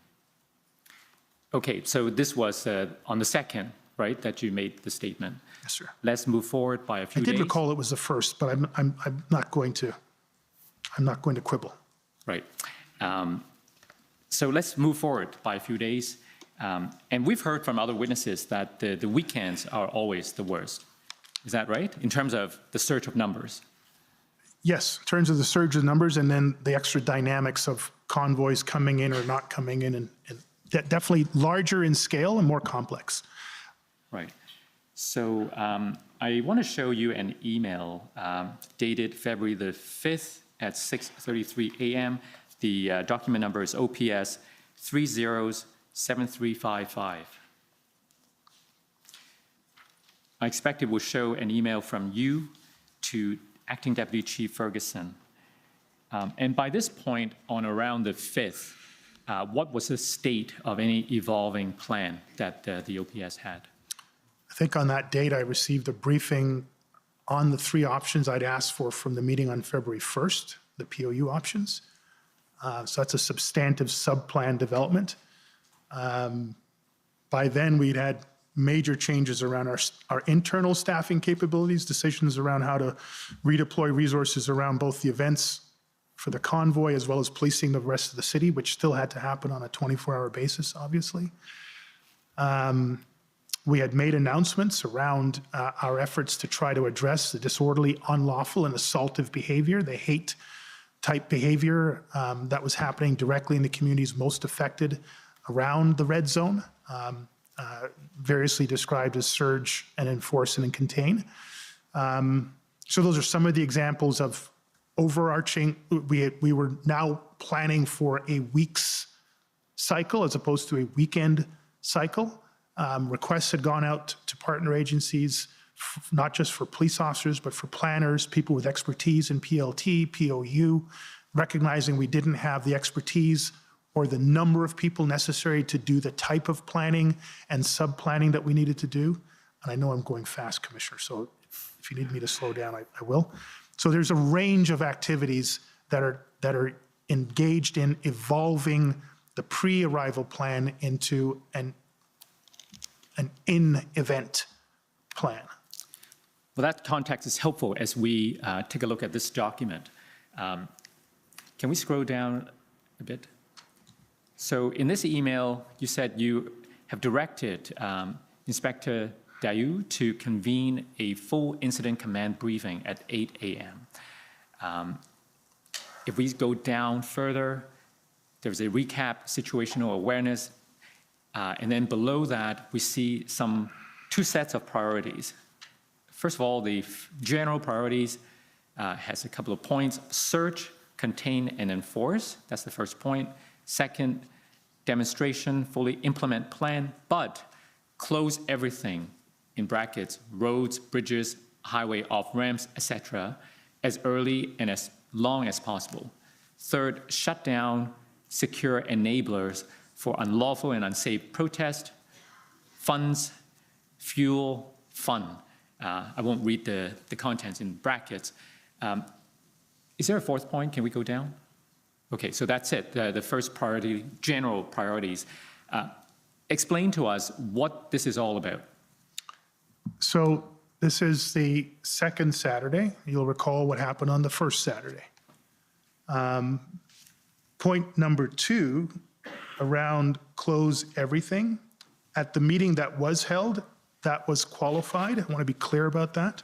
[SPEAKER 3] Okay, so this was on the 2nd, right, that you made the statement.
[SPEAKER 4] Yes, sir.
[SPEAKER 3] Let's move forward by a few days.
[SPEAKER 4] I did recall it was the 1st, but I'm not going to quibble.
[SPEAKER 3] Right. So let's move forward by a few days. And we've heard from other witnesses that the weekends are always the worst. Is that right? In terms of the surge of numbers?
[SPEAKER 4] Yes, in terms of the surge of numbers and then the extra dynamics of convoys coming in or not coming in, and definitely larger in scale and more complex.
[SPEAKER 3] Right. So I want to show you an email dated February the 5th at 6:33 a.m. The document number is OPS 307355. I expect it will show an email from you to Acting Deputy Chief Ferguson. And by this point, on around the 5th, what was the state of any evolving plan that the OPS had?
[SPEAKER 4] I think on that date, I received a briefing on the three options I'd asked for from the meeting on February 1st, the POU options. So that's a substantive sub-plan development. By then, we'd had major changes around our internal staffing capabilities, decisions around how to redeploy resources around both the events for the convoy, as well as policing the rest of the city, which still had to happen on a 24-hour basis, obviously. We had made announcements around our efforts to try to address the disorderly, unlawful, and assaultive behavior, the hate type behavior that was happening directly in the communities most affected around the red zone, variously described as surge and enforce and contain. So those are some of the examples of overarching. We were now planning for a week's cycle as opposed to a weekend cycle. Requests had gone out to partner agencies, not just for police officers, but for planners, people with expertise in PLT, POU, recognizing we didn't have the expertise or the number of people necessary to do the type of planning and sub-planning that we needed to do. And I know I'm going fast, Commissioner, so if you need me to slow down, I will. So there's a range of activities that are engaged in evolving the pre-arrival plan into an in-event plan.
[SPEAKER 3] Well, that context is helpful as we take a look at this document. Can we scroll down a bit? So in this email, you said you have directed Inspector Dayu to convene a full incident command briefing at 8 a.m. If we go down further, there's a recap, situational awareness, and then below that, we see two sets of priorities. First of all, the general priorities has a couple of points: search, contain, and enforce. That's the first point. Second, demonstration, fully implement plan, but close everything, in brackets, roads, bridges, highway off-ramps, etc., as early and as long as possible. Third, shut down secure enablers for unlawful and unsafe protest, funds, fuel, fun. I won't read the contents in brackets. Is there a fourth point? Can we go down? Okay, so that's it, the first priority, general priorities. Explain to us what this is all about.
[SPEAKER 4] So this is the second Saturday. You'll recall what happened on the first Saturday. Point number 2, around close everything. At the meeting that was held, that was qualified. I want to be clear about that.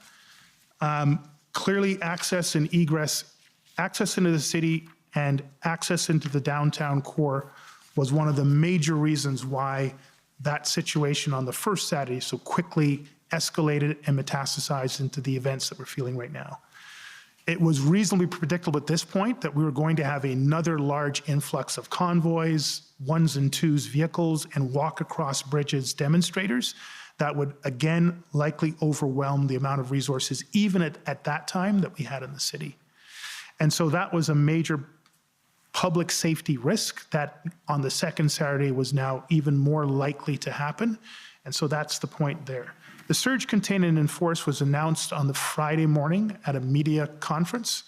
[SPEAKER 4] Clearly, access and egress, access into the city and access into the downtown core was one of the major reasons why that situation on the first Saturday so quickly escalated and metastasized into the events that we're feeling right now. It was reasonably predictable at this point that we were going to have another large influx of convoys, 1s and 2s vehicles, and walk across bridges demonstrators that would again likely overwhelm the amount of resources even at that time that we had in the city. And so that was a major public safety risk that on the second Saturday was now even more likely to happen. And so that's the point there. The surge, contain, and enforce was announced on the Friday morning at a media conference.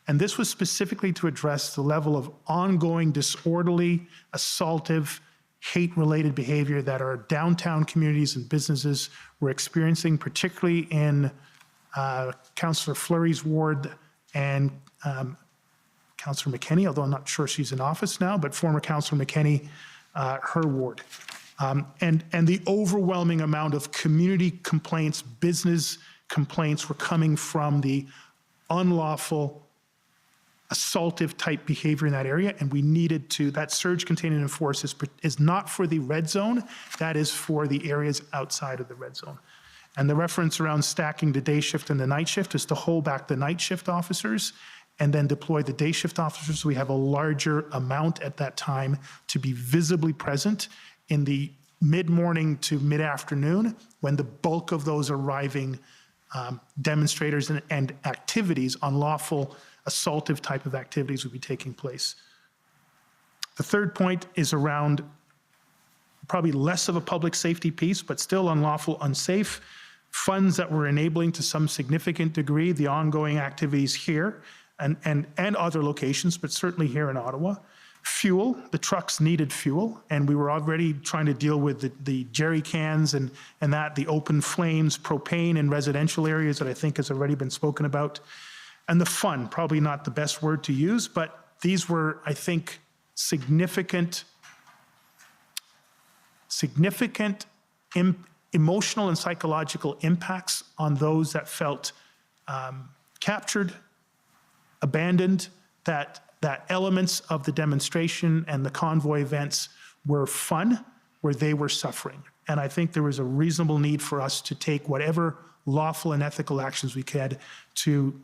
[SPEAKER 4] And this was specifically to address the level of ongoing disorderly, assaultive, hate-related behavior that our downtown communities and businesses were experiencing, particularly in Councillor Fleury's ward and Councillor McKenney, although I'm not sure she's in office now, but former Councillor McKenney, her ward. And the overwhelming amount of community complaints, business complaints were coming from the unlawful, assaultive type behavior in that area. And we needed to, that surge, contain, and enforce is not for the red zone, that is for the areas outside of the red zone. And the reference around stacking the day shift and the night shift is to hold back the night shift officers and then deploy the day shift officers so we have a larger amount at that time to be visibly present in the mid-morning to mid-afternoon when the bulk of those arriving demonstrators and activities, unlawful, assaultive type of activities would be taking place. The third point is around probably less of a public safety piece, but still unlawful, unsafe, funds that were enabling to some significant degree the ongoing activities here and other locations, but certainly here in Ottawa. Fuel, the trucks needed fuel, and we were already trying to deal with the jerry cans and the open flames, propane in residential areas that I think has already been spoken about. and the fun, probably not the best word to use, but these were, I think, significant emotional and psychological impacts on those that felt captured, abandoned, that elements of the demonstration and the convoy events were fun, where they were suffering. And I think there was a reasonable need for us to take whatever lawful and ethical actions we could to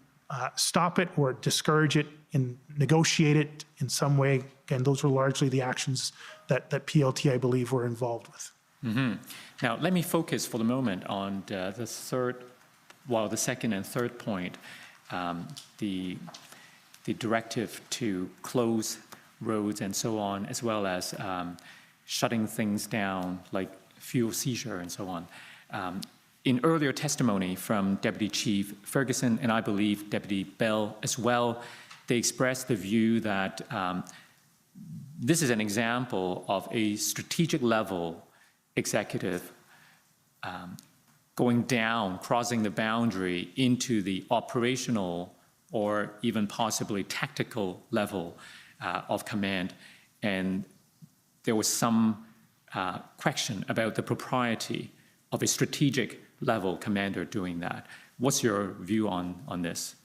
[SPEAKER 4] stop it or discourage it and negotiate it in some way. Again, those were largely the actions that PLT, I believe, were involved with.
[SPEAKER 3] Now, let me focus for the moment on the second and third point, the directive to close roads and so on, as well as shutting things down like fuel seizure and so on. In earlier testimony from Deputy Chief Ferguson and I believe Deputy Bell as well, they expressed the view that this is an example of a strategic level executive going down, crossing the boundary into the operational or even possibly tactical level of command. And there was some question about the propriety of a strategic level commander doing that. What's your view on this?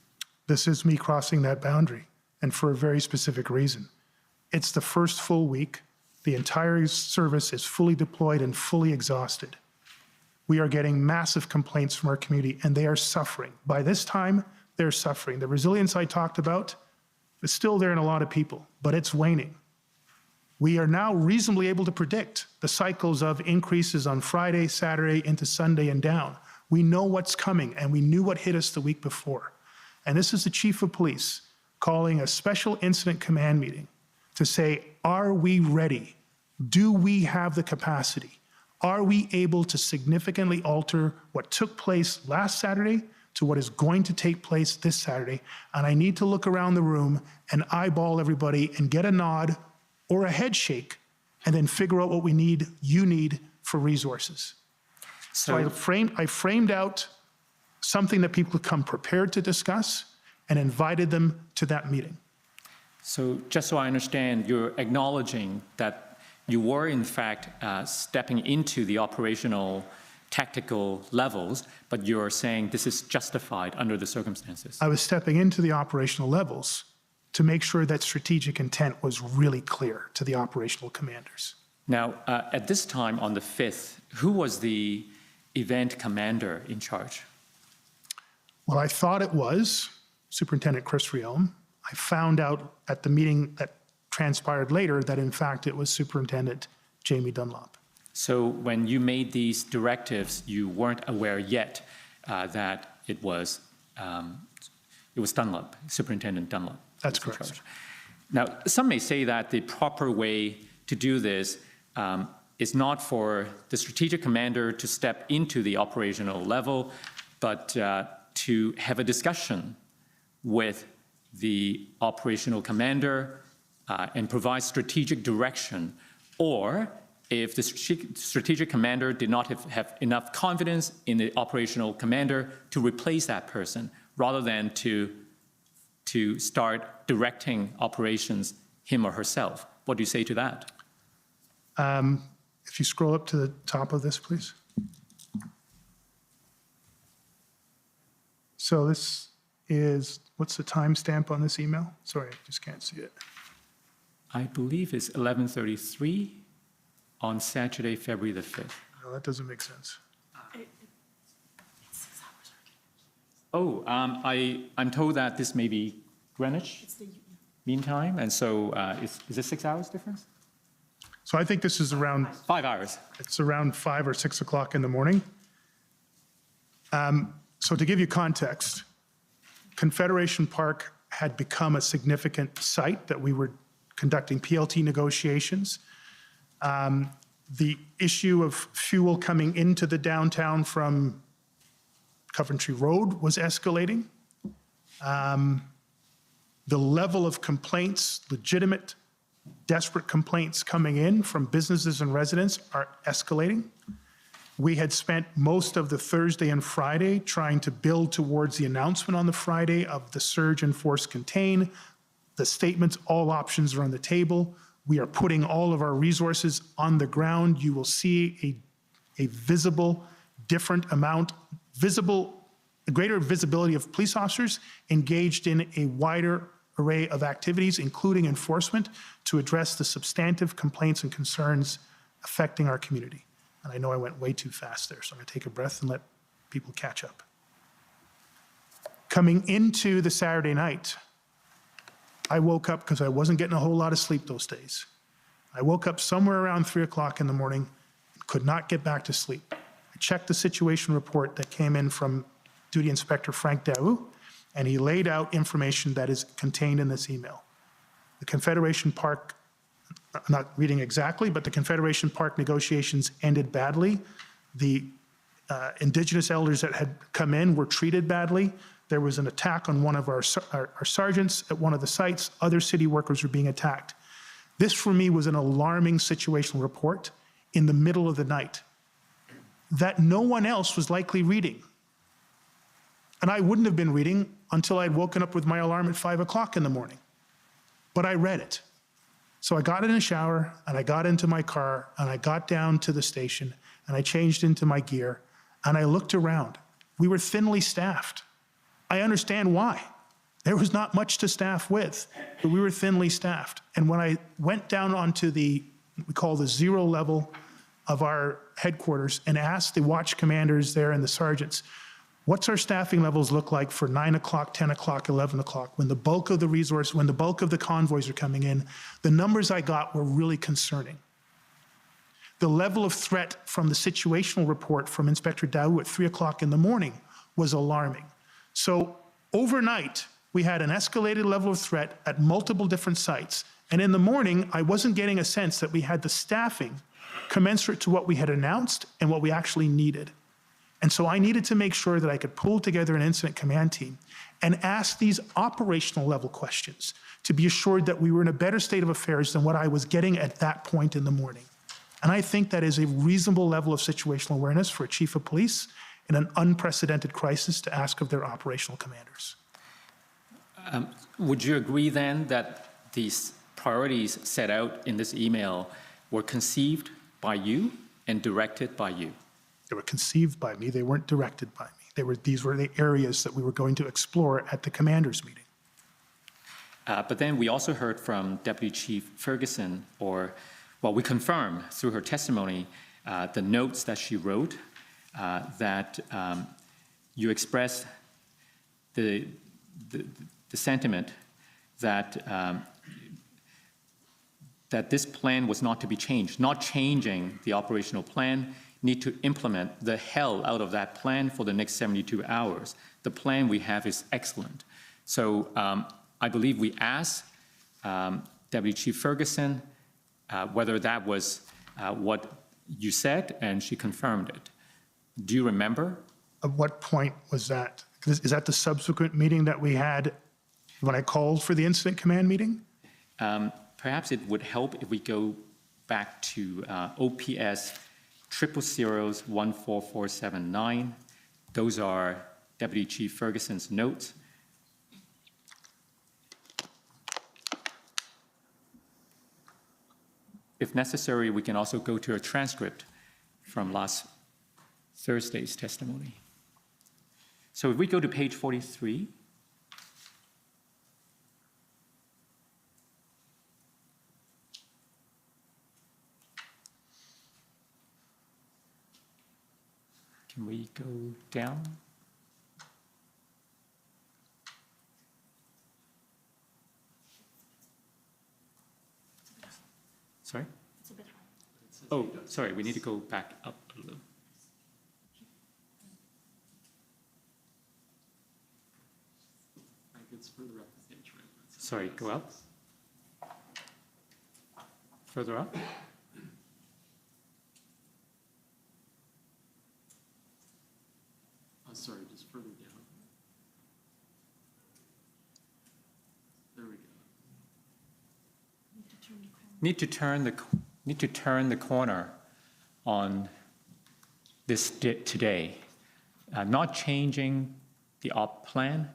[SPEAKER 4] This is me crossing that boundary, and for a very specific reason. It's the first full week. The entire service is fully deployed and fully exhausted. We are getting massive complaints from our community, and they are suffering. By this time, they're suffering. The resilience I talked about is still there in a lot of people, but it's waning. We are now reasonably able to predict the cycles of increases on Friday, Saturday, into Sunday and down. We know what's coming, and we knew what hit us the week before. And this is the Chief of Police calling a special incident command meeting to say, are we ready? Do we have the capacity? Are we able to significantly alter what took place last Saturday to what is going to take place this Saturday? And I need to look around the room and eyeball everybody and get a nod or a head shake, and then figure out what you need for resources. So I framed out something that people could come prepared to discuss and invited them to that meeting.
[SPEAKER 3] So just so I understand, you're acknowledging that you were in fact stepping into the operational tactical levels, but you're saying this is justified under the circumstances.
[SPEAKER 4] I was stepping into the operational levels to make sure that strategic intent was really clear to the operational commanders.
[SPEAKER 3] Now, at this time on the 5th, who was the event commander in charge?
[SPEAKER 4] Well, I thought it was Superintendent Chris Riom. I found out at the meeting that transpired later that in fact it was Superintendent Jamie Dunlop.
[SPEAKER 3] So when you made these directives, you weren't aware yet that it was Dunlop, Superintendent Dunlop.
[SPEAKER 4] That's correct. Sir.
[SPEAKER 3] Now, some may say that the proper way to do this is not for the strategic commander to step into the operational level, but to have a discussion with the operational commander and provide strategic direction, or if the strategic commander did not have enough confidence in the operational commander, to replace that person rather than to start directing operations him or herself. What do you say to that?
[SPEAKER 4] If you scroll up to the top of this, please. So this is, what's the timestamp on this email? Sorry, I just can't see it.
[SPEAKER 3] I believe it's 11:33 on Saturday, February the 5th.
[SPEAKER 4] No, that doesn't make sense.
[SPEAKER 3] Oh, I'm told that this may be Greenwich Mean Time, and so is it 6 hours difference?
[SPEAKER 4] So I think this is around,
[SPEAKER 3] 5 hours.
[SPEAKER 4] it's around 5 or 6 o'clock in the morning. So to give you context, Confederation Park had become a significant site that we were conducting PLT negotiations. The issue of fuel coming into the downtown from Coventry Road was escalating. The level of complaints, legitimate, desperate complaints coming in from businesses and residents are escalating. We had spent most of the Thursday and Friday trying to build towards the announcement on the Friday of the surge and force contain. The statements, all options are on the table. We are putting all of our resources on the ground. You will see a visible, different amount, greater visibility of police officers engaged in a wider array of activities, including enforcement, to address the substantive complaints and concerns affecting our community. And I know I went way too fast there, so I'm going to take a breath and let people catch up. Coming into the Saturday night, I woke up because I wasn't getting a whole lot of sleep those days. I woke up somewhere around 3 o'clock in the morning, could not get back to sleep. I checked the situation report that came in from Duty Inspector Frank Daou, and he laid out information that is contained in this email. The Confederation Park, I'm not reading exactly, but the Confederation Park negotiations ended badly. The Indigenous elders that had come in were treated badly. There was an attack on one of our sergeants at one of the sites. Other city workers were being attacked. This, for me, was an alarming situational report in the middle of the night that no one else was likely reading. And I wouldn't have been reading until I'd woken up with my alarm at 5 o'clock in the morning. But I read it. So I got in a shower, and I got into my car, and I got down to the station, and I changed into my gear, and I looked around. We were thinly staffed. I understand why. There was not much to staff with, but we were thinly staffed. And when I went down onto we call the 0 level of our headquarters and asked the watch commanders there and the sergeants, what's our staffing levels look like for 9 o'clock, 10 o'clock, 11 o'clock, when the bulk of the convoys are coming in, the numbers I got were really concerning. The level of threat from the situational report from Inspector Daou at 3 o'clock in the morning was alarming. So overnight, we had an escalated level of threat at multiple different sites. And in the morning, I wasn't getting a sense that we had the staffing commensurate to what we had announced and what we actually needed. And so I needed to make sure that I could pull together an incident command team and ask these operational level questions to be assured that we were in a better state of affairs than what I was getting at that point in the morning. And I think that is a reasonable level of situational awareness for a chief of police in an unprecedented crisis to ask of their operational commanders.
[SPEAKER 3] Would you agree then that these priorities set out in this email were conceived by you and directed by you?
[SPEAKER 4] They were conceived by me. They weren't directed by me. These were the areas that we were going to explore at the commanders' meeting.
[SPEAKER 3] But then we also heard from Deputy Chief Ferguson, we confirmed through her testimony the notes that she wrote that you expressed the sentiment that that this plan was not to be changed, not changing the operational plan, need to implement the hell out of that plan for the next 72 hours. The plan we have is excellent. So I believe we asked Deputy Chief Ferguson whether that was what you said, and she confirmed it. Do you remember?
[SPEAKER 4] At what point was that? Is that the subsequent meeting that we had when I called for the incident command meeting?
[SPEAKER 3] Perhaps it would help if we go back to OPS 000-14479. Those are Deputy Chief Ferguson's notes. If necessary, we can also go to a transcript from last Thursday's testimony. So if we go to page 43, can we go down? Sorry? It's a bit high. Oh, sorry, we need to go back up a little.
[SPEAKER 2] It's further up the page, right?
[SPEAKER 3] Sorry, go up. Further up.
[SPEAKER 2] Sorry, just further down. There we go.
[SPEAKER 3] Need to turn the corner on this today, not changing the op plan,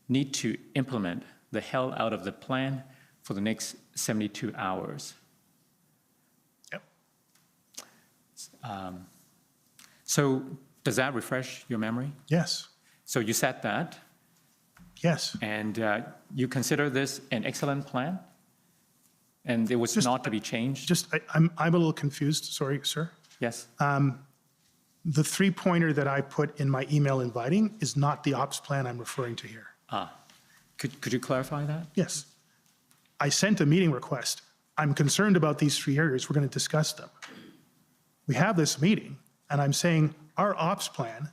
[SPEAKER 3] need to implement the hell out of the plan for the next 72 hours.
[SPEAKER 4] Yep.
[SPEAKER 3] So does that refresh your memory?
[SPEAKER 4] Yes.
[SPEAKER 3] So you said that,
[SPEAKER 4] Yes.
[SPEAKER 3] and you consider this an excellent plan? And it was not to be changed?
[SPEAKER 4] I'm a little confused. Sorry, sir.
[SPEAKER 3] Yes?
[SPEAKER 4] The three-pointer that I put in my email inviting is not the ops plan I'm referring to here.
[SPEAKER 3] Could you clarify that?
[SPEAKER 4] Yes. I sent a meeting request. I'm concerned about these three areas. We're going to discuss them. We have this meeting, and I'm saying our ops plan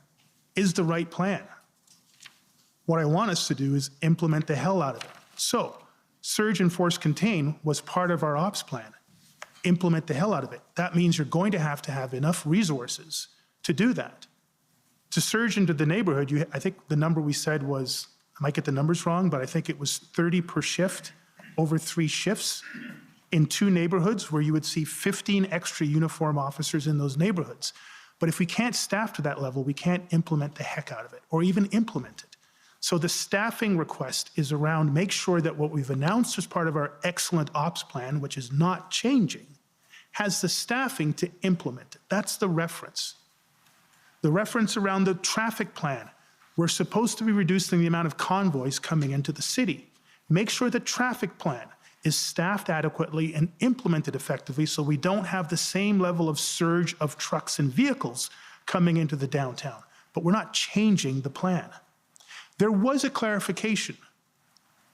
[SPEAKER 4] is the right plan. What I want us to do is implement the hell out of it. So, Surge, Enforce, Contain was part of our ops plan. Implement the hell out of it. That means you're going to have enough resources to do that. To surge into the neighborhood, I think the number we said was, I might get the numbers wrong, but I think it was 30 per shift over 3 shifts in 2 neighborhoods where you would see 15 extra uniform officers in those neighborhoods. But if we can't staff to that level, we can't implement the heck out of it or even implement it. So the staffing request is around make sure that what we've announced as part of our excellent ops plan, which is not changing, has the staffing to implement it. That's the reference. The reference around the traffic plan, we're supposed to be reducing the amount of convoys coming into the city. Make sure the traffic plan is staffed adequately and implemented effectively so we don't have the same level of surge of trucks and vehicles coming into the downtown. But we're not changing the plan. There was a clarification,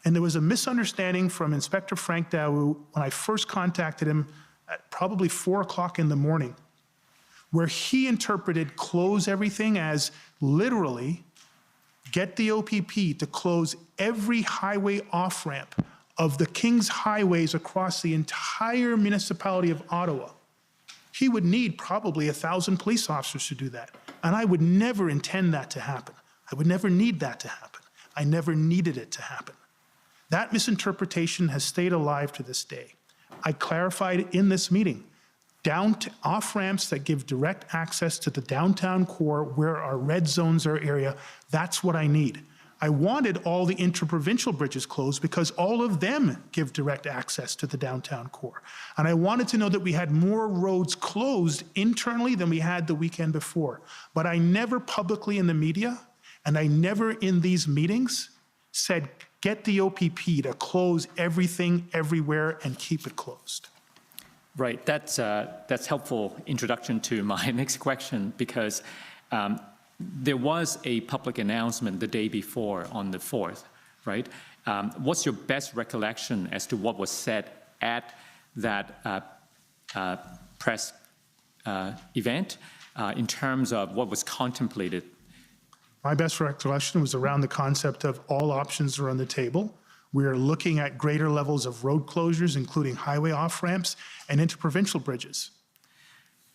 [SPEAKER 4] and there was a misunderstanding from Inspector Frank Dawu when I first contacted him at probably 4 o'clock in the morning, where he interpreted close everything as literally get the OPP to close every highway off-ramp of the King's highways across the entire municipality of Ottawa. He would need probably 1,000 police officers to do that, and I would never intend that to happen. I would never need that to happen. I never needed it to happen. That misinterpretation has stayed alive to this day. I clarified in this meeting, off-ramps that give direct access to the downtown core where our red zones are area, that's what I need. I wanted all the interprovincial bridges closed because all of them give direct access to the downtown core. And I wanted to know that we had more roads closed internally than we had the weekend before. But I never publicly in the media, and I never in these meetings said, get the OPP to close everything everywhere and keep it closed.
[SPEAKER 3] Right, that's helpful introduction to my next question because there was a public announcement the day before on the 4th, right? What's your best recollection as to what was said at that press event in terms of what was contemplated?
[SPEAKER 4] My best recollection was around the concept of all options are on the table. We are looking at greater levels of road closures, including highway off-ramps and interprovincial bridges.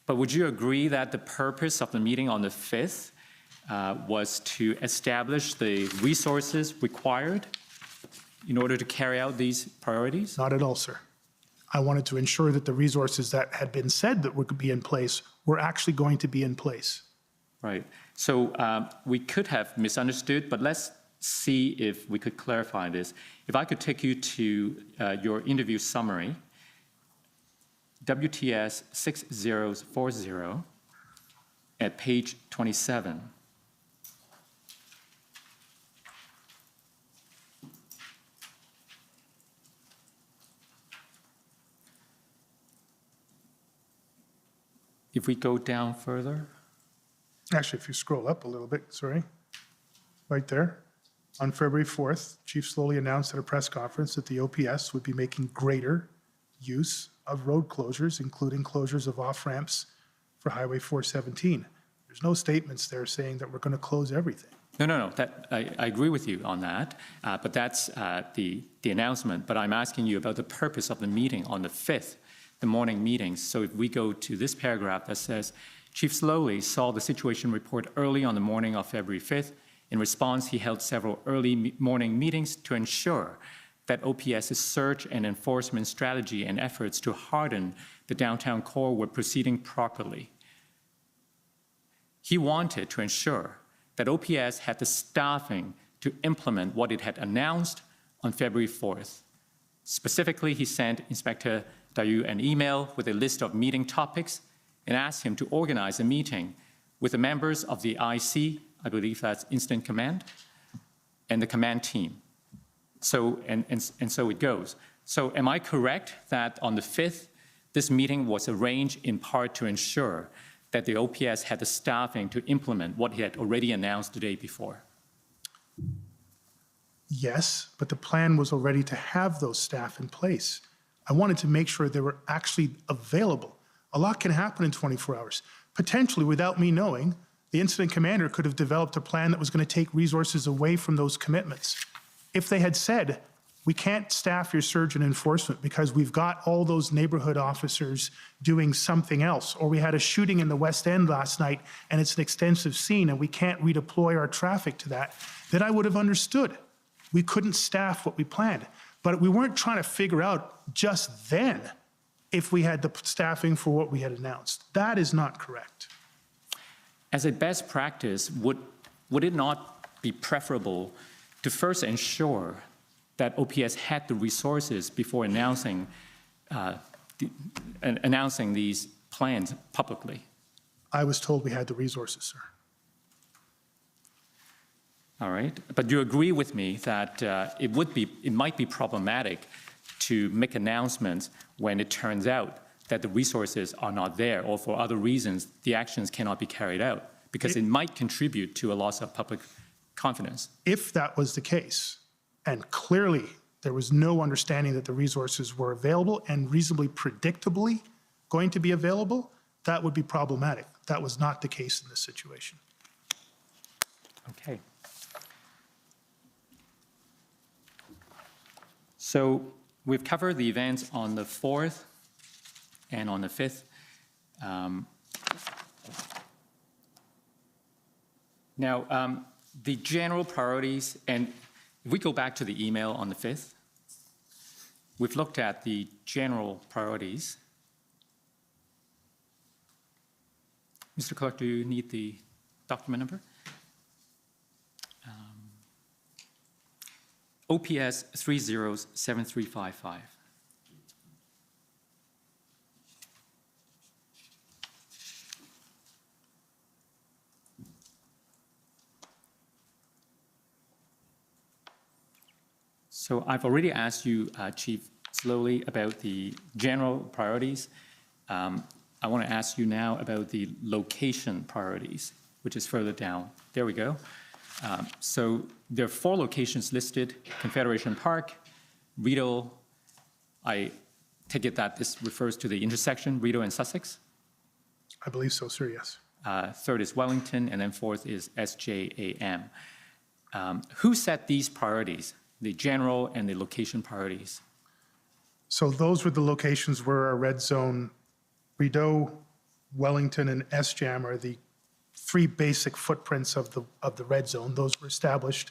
[SPEAKER 3] But would you agree that the purpose of the meeting on the 5th was to establish the resources required in order to carry out these priorities?
[SPEAKER 4] Not at all, sir. I wanted to ensure that the resources that had been said that would be in place were actually going to be in place.
[SPEAKER 3] Right. So we could have misunderstood, but let's see if we could clarify this. If I could take you to your interview summary, WTS 6040 at page 27. If we go down further.
[SPEAKER 4] Actually, if you scroll up a little bit, sorry, right there. On February 4th, Chief Slowly announced at a press conference that the OPS would be making greater use of road closures, including closures of off-ramps for Highway 417. There's no statements there saying that we're going to close everything.
[SPEAKER 3] No. I agree with you on that, but that's the announcement. But I'm asking you about the purpose of the meeting on the 5th, the morning meetings. So if we go to this paragraph that says, Chief Slowly saw the situation report early on the morning of February 5th. In response, he held several early morning meetings to ensure that OPS's search and enforcement strategy and efforts to harden the downtown core were proceeding properly. he wanted to ensure that OPS had the staffing to implement what it had announced on February 4th. Specifically, he sent Inspector Dayu an email with a list of meeting topics and asked him to organize a meeting with the members of the IC, I believe that's Incident Command, and the command team. So, and so it goes. So am I correct that on the 5th, this meeting was arranged in part to ensure that the OPS had the staffing to implement what he had already announced the day before?
[SPEAKER 4] Yes, but the plan was already to have those staff in place. I wanted to make sure they were actually available. A lot can happen in 24 hours. Potentially, without me knowing, the incident commander could have developed a plan that was going to take resources away from those commitments. If they had said, we can't staff your surge and enforcement because we've got all those neighborhood officers doing something else, or we had a shooting in the West End last night and it's an extensive scene and we can't redeploy our traffic to that, then I would have understood. We couldn't staff what we planned. But we weren't trying to figure out just then if we had the staffing for what we had announced. That is not correct.
[SPEAKER 3] As a best practice, would it not be preferable to first ensure that OPS had the resources before announcing these plans publicly?
[SPEAKER 4] I was told we had the resources, sir.
[SPEAKER 3] All right, but you agree with me that it might be problematic to make announcements when it turns out that the resources are not there, or for other reasons the actions cannot be carried out, because it might contribute to a loss of public confidence.
[SPEAKER 4] If that was the case, and clearly there was no understanding that the resources were available and reasonably predictably going to be available, that would be problematic. That was not the case in this situation.
[SPEAKER 3] Okay. So we've covered the events on the 4th and on the 5th. Now, the general priorities, and if we go back to the email on the 5th, we've looked at the general priorities. Mr. Clerk, do you need the document number? OPS 307355. So I've already asked you, Chief Slowly, about the general priorities. I want to ask you now about the location priorities, which is further down. There we go. So there are 4 locations listed: Confederation Park, Rideau. I take it that this refers to the intersection, Rideau and Sussex.
[SPEAKER 4] I believe so, sir, yes.
[SPEAKER 3] 3rd is Wellington, and then 4th is SJAM. Who set these priorities, the general and the location priorities?
[SPEAKER 4] So those were the locations where our red zone, Rideau, Wellington, and SJAM are the 3 basic footprints of the red zone. Those were established,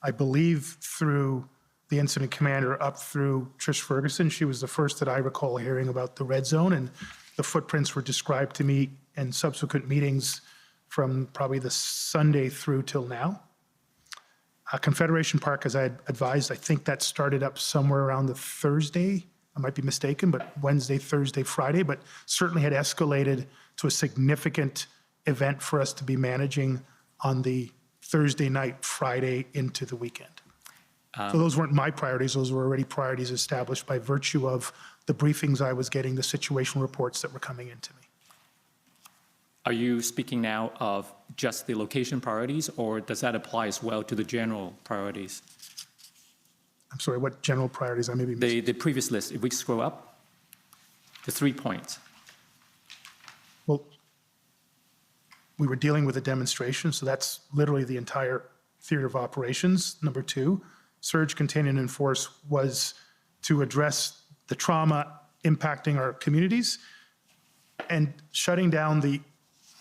[SPEAKER 4] I believe, through the incident commander up through Trish Ferguson. She was the first that I recall hearing about the red zone, and the footprints were described to me in subsequent meetings from probably the Sunday through till now. Confederation Park, as I had advised, I think that started up somewhere around the Thursday. I might be mistaken, but Wednesday, Thursday, Friday, but certainly had escalated to a significant event for us to be managing on the Thursday night, Friday into the weekend. So those weren't my priorities. Those were already priorities established by virtue of the briefings I was getting, the situational reports that were coming into me.
[SPEAKER 3] Are you speaking now of just the location priorities, or does that apply as well to the general priorities?
[SPEAKER 4] I'm sorry, what general priorities? I may be missing.
[SPEAKER 3] The previous list, if we scroll up, the 3 points.
[SPEAKER 4] Well, we were dealing with a demonstration, so that's literally the entire theater of operations. Number 2, surge, contain, and enforce was to address the trauma impacting our communities and shutting down the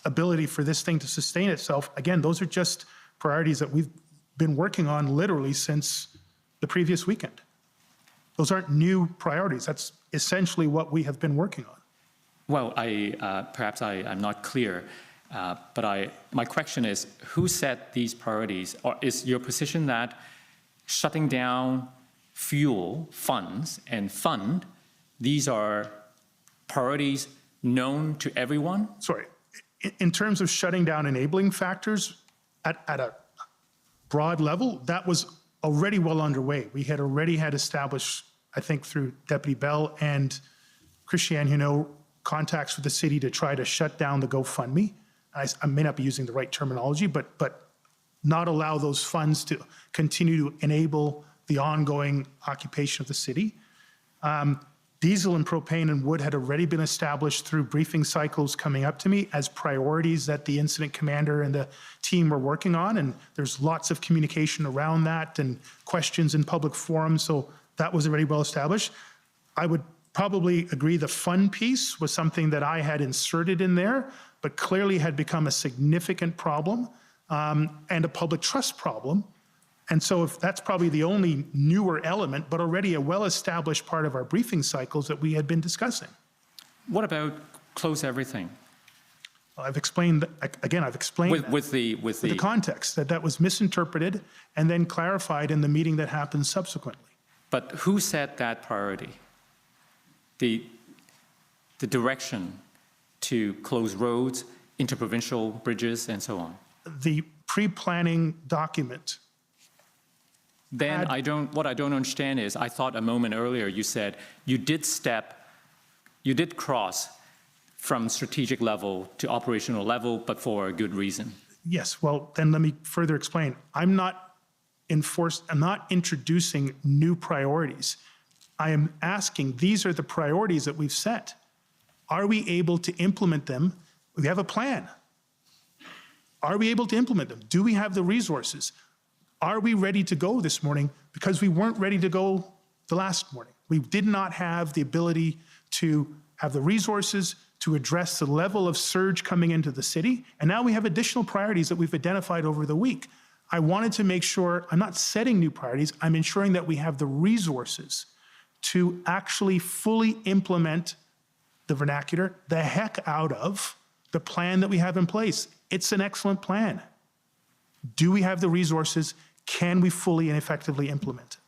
[SPEAKER 4] ability for this thing to sustain itself. Again, those are just priorities that we've been working on literally since the previous weekend. Those aren't new priorities. That's essentially what we have been working on.
[SPEAKER 3] Well, perhaps I'm not clear. But my question is, who set these priorities? Or is your position that shutting down fuel funds and fund, these are priorities known to everyone?
[SPEAKER 4] Sorry, in terms of shutting down enabling factors at a broad level, that was already well underway. We had already had established, I think through Deputy Bell and Christiane Huneau, contacts with the city to try to shut down the GoFundMe. I may not be using the right terminology, but not allow those funds to continue to enable the ongoing occupation of the city. Diesel and propane and wood had already been established through briefing cycles coming up to me as priorities that the incident commander and the team were working on. And there's lots of communication around that and questions in public forums. So that was already well established. I would probably agree the fund piece was something that I had inserted in there, but clearly had become a significant problem and a public trust problem. And so if that's probably the only newer element, but already a well-established part of our briefing cycles that we had been discussing.
[SPEAKER 3] What about close everything?
[SPEAKER 4] I've explained, again, I've explained that
[SPEAKER 3] With the
[SPEAKER 4] context, that was misinterpreted and then clarified in the meeting that happened subsequently.
[SPEAKER 3] But who set that priority? The direction to close roads, interprovincial bridges, and so on.
[SPEAKER 4] The pre-planning document.
[SPEAKER 3] Then what I don't understand is, I thought a moment earlier you said you did cross from strategic level to operational level, but for a good reason.
[SPEAKER 4] Yes, well, then let me further explain. I'm not introducing new priorities. I am asking, these are the priorities that we've set. Are we able to implement them? We have a plan. Are we able to implement them? Do we have the resources? Are we ready to go this morning? Because we weren't ready to go the last morning. We did not have the ability to have the resources to address the level of surge coming into the city. And now we have additional priorities that we've identified over the week. I wanted to make sure I'm not setting new priorities. I'm ensuring that we have the resources to actually fully implement the vernacular, the heck out of the plan that we have in place. It's an excellent plan. Do we have the resources? Can we fully and effectively implement it?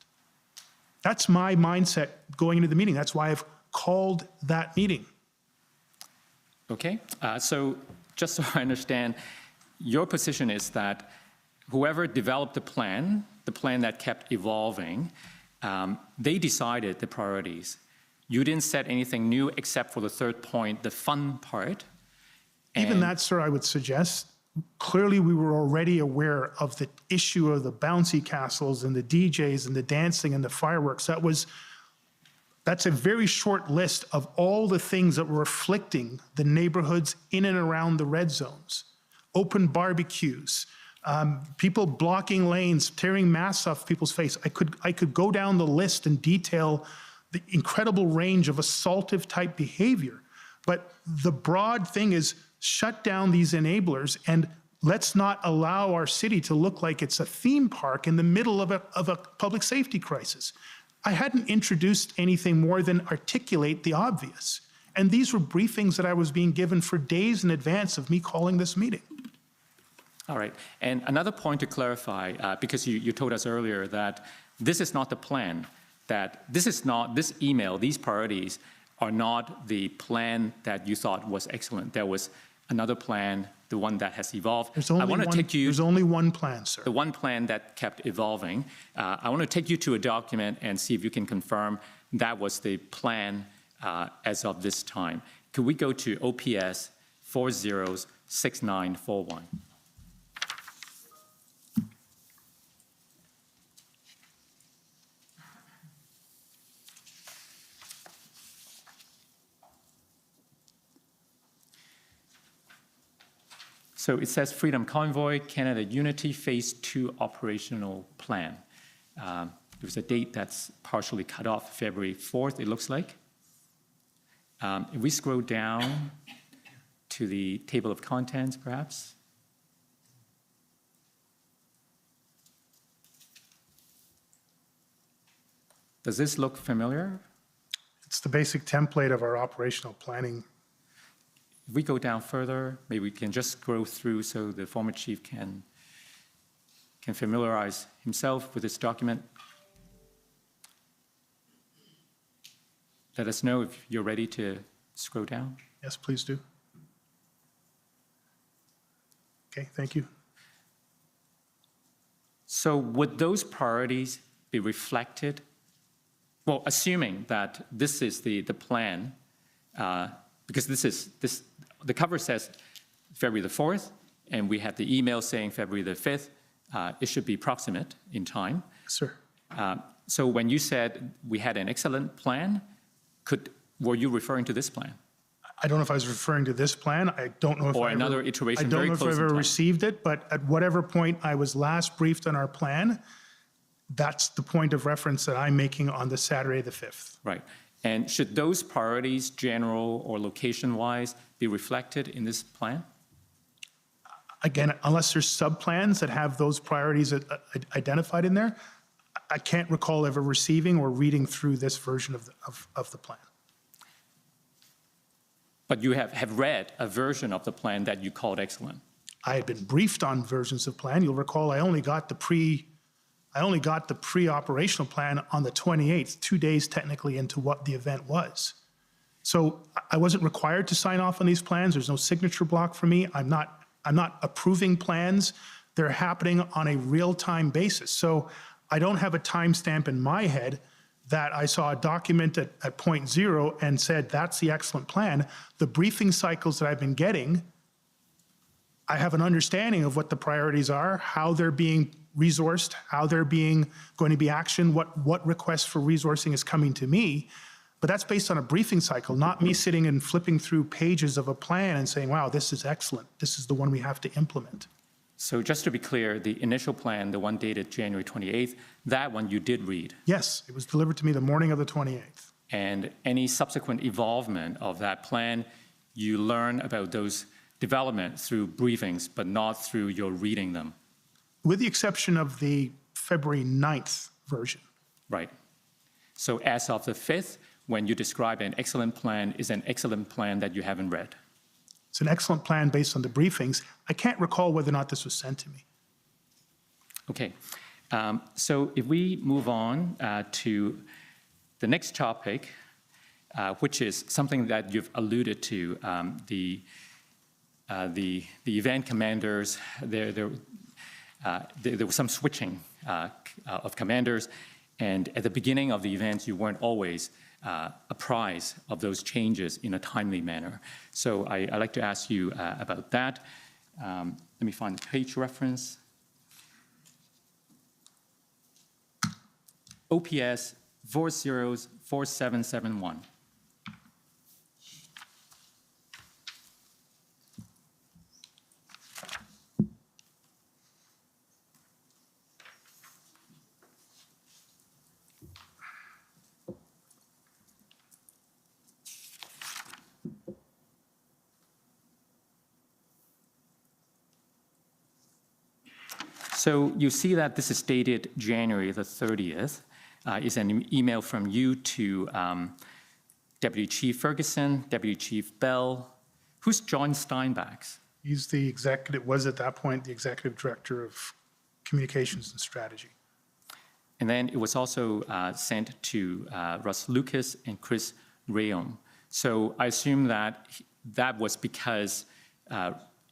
[SPEAKER 4] That's my mindset going into the meeting. That's why I've called that meeting.
[SPEAKER 3] Okay, so just so I understand, your position is that whoever developed the plan that kept evolving, they decided the priorities. You didn't set anything new except for the third point, the fun part.
[SPEAKER 4] Even that, sir, I would suggest, clearly we were already aware of the issue of the bouncy castles and the DJs and the dancing and the fireworks. That's a very short list of all the things that were afflicting the neighborhoods in and around the red zones. Open barbecues, people blocking lanes, tearing masks off people's face. I could go down the list and detail the incredible range of assaultive type behavior. But the broad thing is shut down these enablers and let's not allow our city to look like it's a theme park in the middle of a public safety crisis. I hadn't introduced anything more than articulate the obvious. And these were briefings that I was being given for days in advance of me calling this meeting.
[SPEAKER 3] All right, and another point to clarify, because you told us earlier that this is not the plan, that this email, these priorities are not the plan that you thought was excellent. There was another plan, the one that has evolved.
[SPEAKER 4] There's only one plan, sir.
[SPEAKER 3] The one plan that kept evolving. I want to take you to a document and see if you can confirm that was the plan as of this time. Could we go to OPS 406941? So it says Freedom Convoy, Canada Unity, Phase 2 Operational Plan. There's a date that's partially cut off, February 4th, it looks like. If we scroll down to the table of contents, perhaps. Does this look familiar?
[SPEAKER 4] It's the basic template of our operational planning.
[SPEAKER 3] If we go down further, maybe we can just scroll through so the former chief can familiarize himself with this document. Let us know if you're ready to scroll down.
[SPEAKER 4] Yes, please do. Okay, thank you.
[SPEAKER 3] So would those priorities be reflected? Well, assuming that this is the plan, because the cover says February the 4th, and we have the email saying February the 5th, it should be proximate in time.
[SPEAKER 4] Sir.
[SPEAKER 3] So when you said we had an excellent plan, were you referring to this plan?
[SPEAKER 4] I don't know if I was referring to this plan. I don't know if
[SPEAKER 3] Or
[SPEAKER 4] I
[SPEAKER 3] another
[SPEAKER 4] ever,
[SPEAKER 3] iteration
[SPEAKER 4] I don't
[SPEAKER 3] very
[SPEAKER 4] know if
[SPEAKER 3] close
[SPEAKER 4] I've
[SPEAKER 3] in
[SPEAKER 4] ever
[SPEAKER 3] time.
[SPEAKER 4] received it, but at whatever point I was last briefed on our plan, that's the point of reference that I'm making on the Saturday the 5th.
[SPEAKER 3] Right. And should those priorities, general or location-wise, be reflected in this plan?
[SPEAKER 4] Again, unless there's sub-plans that have those priorities identified in there, I can't recall ever receiving or reading through this version of the plan.
[SPEAKER 3] But you have read a version of the plan that you called excellent.
[SPEAKER 4] I had been briefed on versions of plan. You'll recall I only got the pre-operational plan on the 28th, 2 days technically into what the event was. So I wasn't required to sign off on these plans. There's no signature block for me. I'm not approving plans. They're happening on a real-time basis. So I don't have a timestamp in my head that I saw a document at point 0 and said, that's the excellent plan. The briefing cycles that I've been getting, I have an understanding of what the priorities are, how they're being resourced, how they're going to be actioned, what request for resourcing is coming to me. But that's based on a briefing cycle, not me sitting and flipping through pages of a plan and saying, wow, this is excellent. This is the one we have to implement.
[SPEAKER 3] So just to be clear, the initial plan, the one dated January 28th, that one you did read.
[SPEAKER 4] Yes, it was delivered to me the morning of the 28th.
[SPEAKER 3] And any subsequent evolvement of that plan, you learn about those developments through briefings, but not through your reading them.
[SPEAKER 4] With the exception of the February 9th version.
[SPEAKER 3] Right. So as of the 5th, when you describe an excellent plan, is an excellent plan that you haven't read.
[SPEAKER 4] It's an excellent plan based on the briefings. I can't recall whether or not this was sent to me.
[SPEAKER 3] Okay. So if we move on to the next topic, which is something that you've alluded to, the event commanders, there was some switching of commanders, and at the beginning of the events, you weren't always apprised of those changes in a timely manner. So I'd like to ask you about that. Let me find the page reference. OPS 404771. So you see that this is dated January the 30th. Is an email from you to Deputy Chief Ferguson, Deputy Chief Bell. Who's John Steinbach?
[SPEAKER 4] He's the executive, was at that point the executive director of communications and strategy.
[SPEAKER 3] And then it was also sent to Russ Lucas and Chris Rayom. So I assume that that was because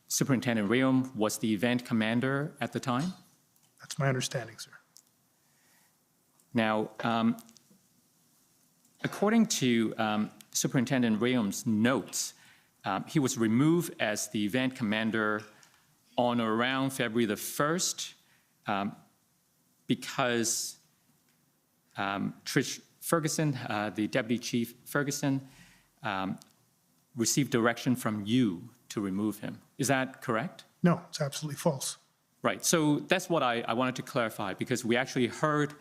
[SPEAKER 3] Superintendent Rayom was the event commander at the time?
[SPEAKER 4] That's my understanding, sir.
[SPEAKER 3] Now, according to Superintendent Rayom's notes, he was removed as the event commander on or around February the 1st because Trish Ferguson, the Deputy Chief Ferguson, received direction from you to remove him. Is that correct?
[SPEAKER 4] No, it's absolutely false.
[SPEAKER 3] Right. So that's what I wanted to clarify, because we actually heard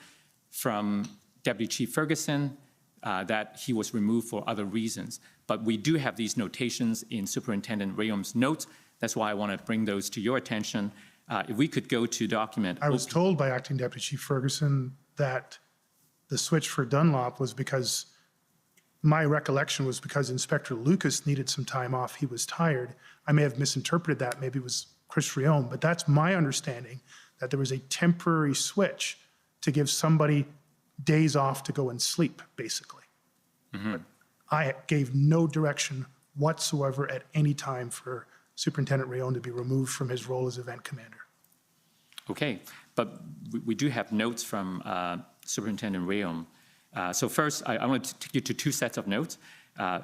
[SPEAKER 3] from Deputy Chief Ferguson that he was removed for other reasons. But we do have these notations in Superintendent Rayom's notes. That's why I want to bring those to your attention. If we could go to document.
[SPEAKER 4] I was told by Acting Deputy Chief Ferguson that the switch for Dunlop was because my recollection was because Inspector Lucas needed some time off, he was tired. I may have misinterpreted that, maybe it was Chris Friome, but that's my understanding, that there was a temporary switch to give somebody days off to go and sleep, basically. But I gave no direction whatsoever at any time for Superintendent Rion to be removed from his role as event commander.
[SPEAKER 3] Okay, but we do have notes from Superintendent Riom. So first, I want to take you to two sets of notes.
[SPEAKER 4] Can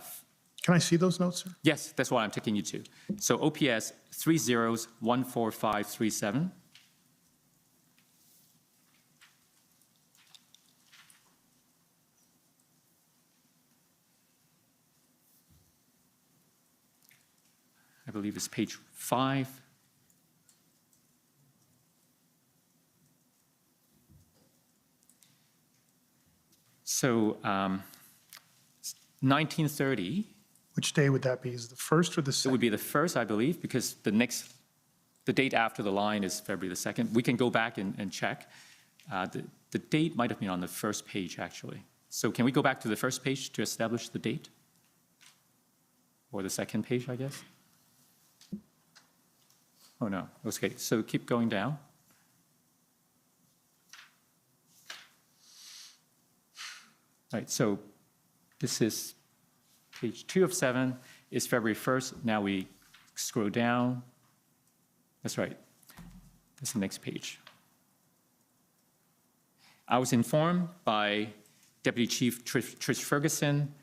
[SPEAKER 4] I see those notes, sir?
[SPEAKER 3] Yes, that's what I'm taking you to. So OPS 30-14537. I believe it's page 5. So 1930,
[SPEAKER 4] Which day would that be? Is it the first or the
[SPEAKER 3] it
[SPEAKER 4] second?
[SPEAKER 3] would be the first, I believe, because the date after the line is February the 2nd. We can go back and check. The date might have been on the first page, actually. So can we go back to the first page to establish the date? Or the second page, I guess? Oh, no. Okay, so keep going down. All right, so this is page 2 of 7 is February 1st. Now we scroll down. That's right. That's the next page. I was informed by Deputy Chief Trish Ferguson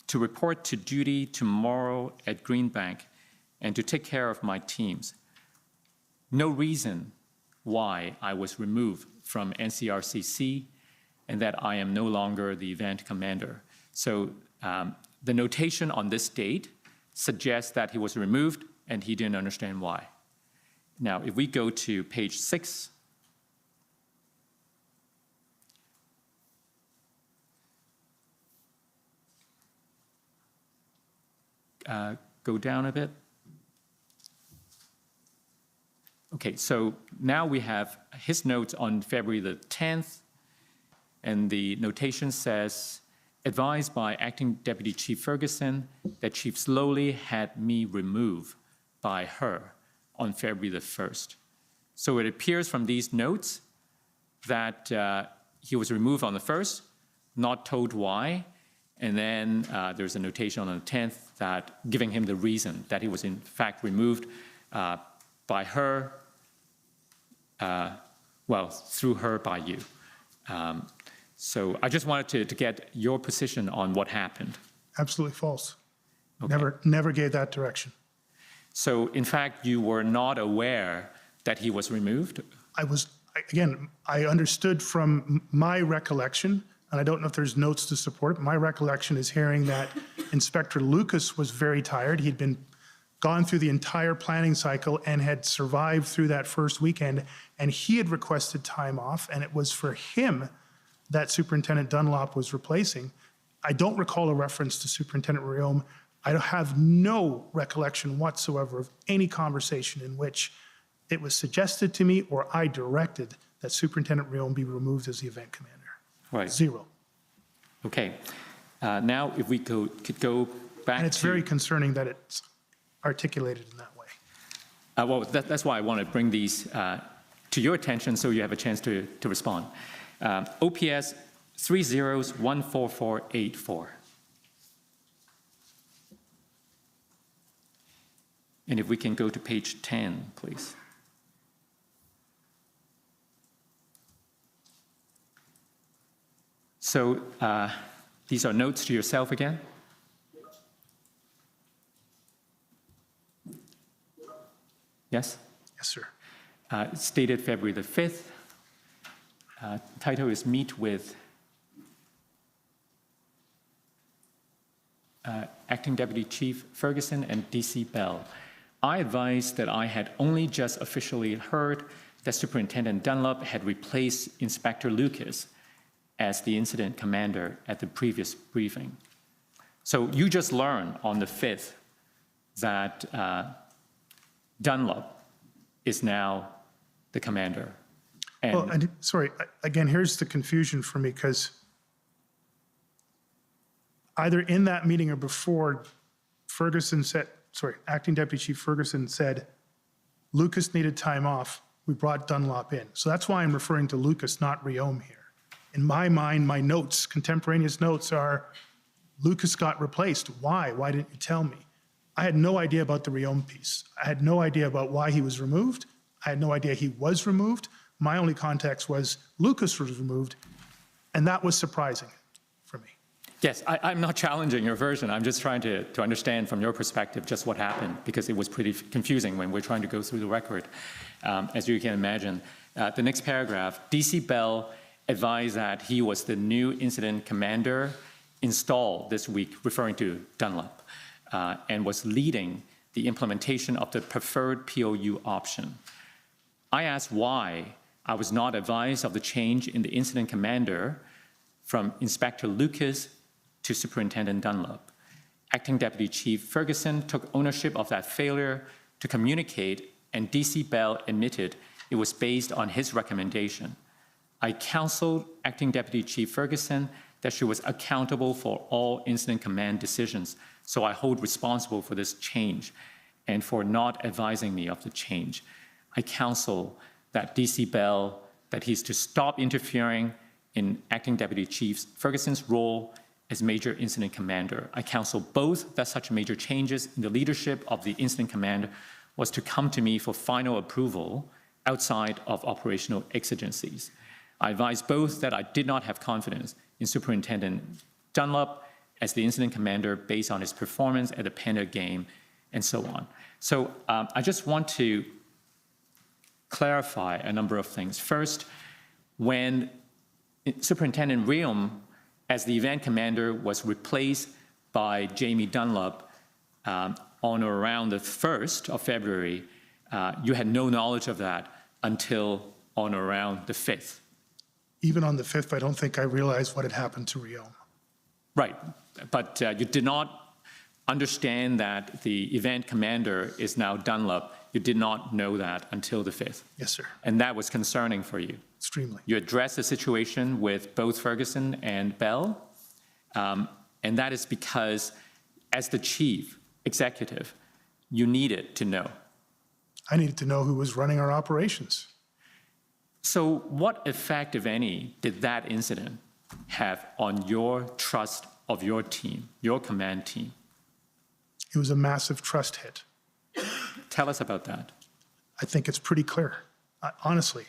[SPEAKER 3] to report to duty tomorrow at Greenbank and to take care of my teams. No reason why I was removed from NCRCC and that I am no longer the event commander. So the notation on this date suggests that he was removed and he didn't understand why. Now, if we go to page 6, go down a bit. Okay, so now we have his notes on February the 10th, and the notation says, advised by Acting Deputy Chief Ferguson that Chief Slowly had me removed by her on February the 1st. So it appears from these notes that he was removed on the 1st, not told why, and then there's a notation on the 10th that giving him the reason that he was in fact removed by her, well, through her by you. So I just wanted to get your position on what happened.
[SPEAKER 4] Absolutely false.
[SPEAKER 3] Okay.
[SPEAKER 4] Never gave that direction.
[SPEAKER 3] So in fact, you were not aware that he was removed?
[SPEAKER 4] I understood from my recollection, and I don't know if there's notes to support it, but my recollection is hearing that Inspector Lucas was very tired. He'd been gone through the entire planning cycle and had survived through that first weekend, and he had requested time off, and it was for him that Superintendent Dunlop was replacing. I don't recall a reference to Superintendent Riom. I have no recollection whatsoever of any conversation in which it was suggested to me or I directed that Superintendent Riom be removed as the event commander.
[SPEAKER 3] Right.
[SPEAKER 4] Zero.
[SPEAKER 3] Okay. Now, if we could go back
[SPEAKER 4] And it's very concerning that it's articulated in that way.
[SPEAKER 3] well, that's why I want to bring these to your attention so you have a chance to respond. OPS 30-14484. And if we can go to page 10, please. So these are notes to yourself again. Yes?
[SPEAKER 4] Yes, sir.
[SPEAKER 3] Stated February the 5th. Title is Meet with Acting Deputy Chief Ferguson and DC Bell. I advised that I had only just officially heard that Superintendent Dunlop had replaced Inspector Lucas as the incident commander at the previous briefing. So you just learned on the 5th that Dunlop is now the commander.
[SPEAKER 4] Well, and sorry, again, here's the confusion for me because either in that meeting or before, Acting Deputy Chief Ferguson said, Lucas needed time off. We brought Dunlop in. So that's why I'm referring to Lucas, not Riom here. In my mind, my notes, contemporaneous notes are, Lucas got replaced. Why? Why didn't you tell me? I had no idea about the Riom piece. I had no idea about why he was removed. I had no idea he was removed. My only context was Lucas was removed, and that was surprising for me.
[SPEAKER 3] Yes, I'm not challenging your version. I'm just trying to understand from your perspective just what happened, because it was pretty confusing when we're trying to go through the record, as you can imagine. The next paragraph, DC Bell advised that he was the new incident commander installed this week, referring to Dunlop, and was leading the implementation of the preferred POU option. I asked why I was not advised of the change in the incident commander from Inspector Lucas to Superintendent Dunlop. Acting Deputy Chief Ferguson took ownership of that failure to communicate, and DC Bell admitted it was based on his recommendation. I counseled Acting Deputy Chief Ferguson that she was accountable for all incident command decisions, so I hold responsible for this change and for not advising me of the change. I counsel that DC Bell, that he's to stop interfering in Acting Deputy Chief Ferguson's role as Major Incident Commander. I counsel both that such major changes in the leadership of the Incident Command was to come to me for final approval outside of operational exigencies. I advised both that I did not have confidence in Superintendent Dunlop as the Incident Commander based on his performance at the Panda game and so on. So I just want to clarify a number of things. First, when Superintendent Riom, as the event commander, was replaced by Jamie Dunlop on or around the 1st of February, you had no knowledge of that until on or around the 5th.
[SPEAKER 4] Even on the 5th, I don't think I realized what had happened to Riom.
[SPEAKER 3] Right, but you did not understand that the event commander is now Dunlop. You did not know that until the 5th.
[SPEAKER 4] Yes, sir.
[SPEAKER 3] And that was concerning for you.
[SPEAKER 4] Extremely.
[SPEAKER 3] You addressed the situation with both Ferguson and Bell, and that is because as the chief executive, you needed to know.
[SPEAKER 4] I needed to know who was running our operations.
[SPEAKER 3] So what effect, if any, did that incident have on your trust of your team, your command team?
[SPEAKER 4] It was a massive trust hit.
[SPEAKER 3] Tell us about that.
[SPEAKER 4] I think it's pretty clear. Honestly,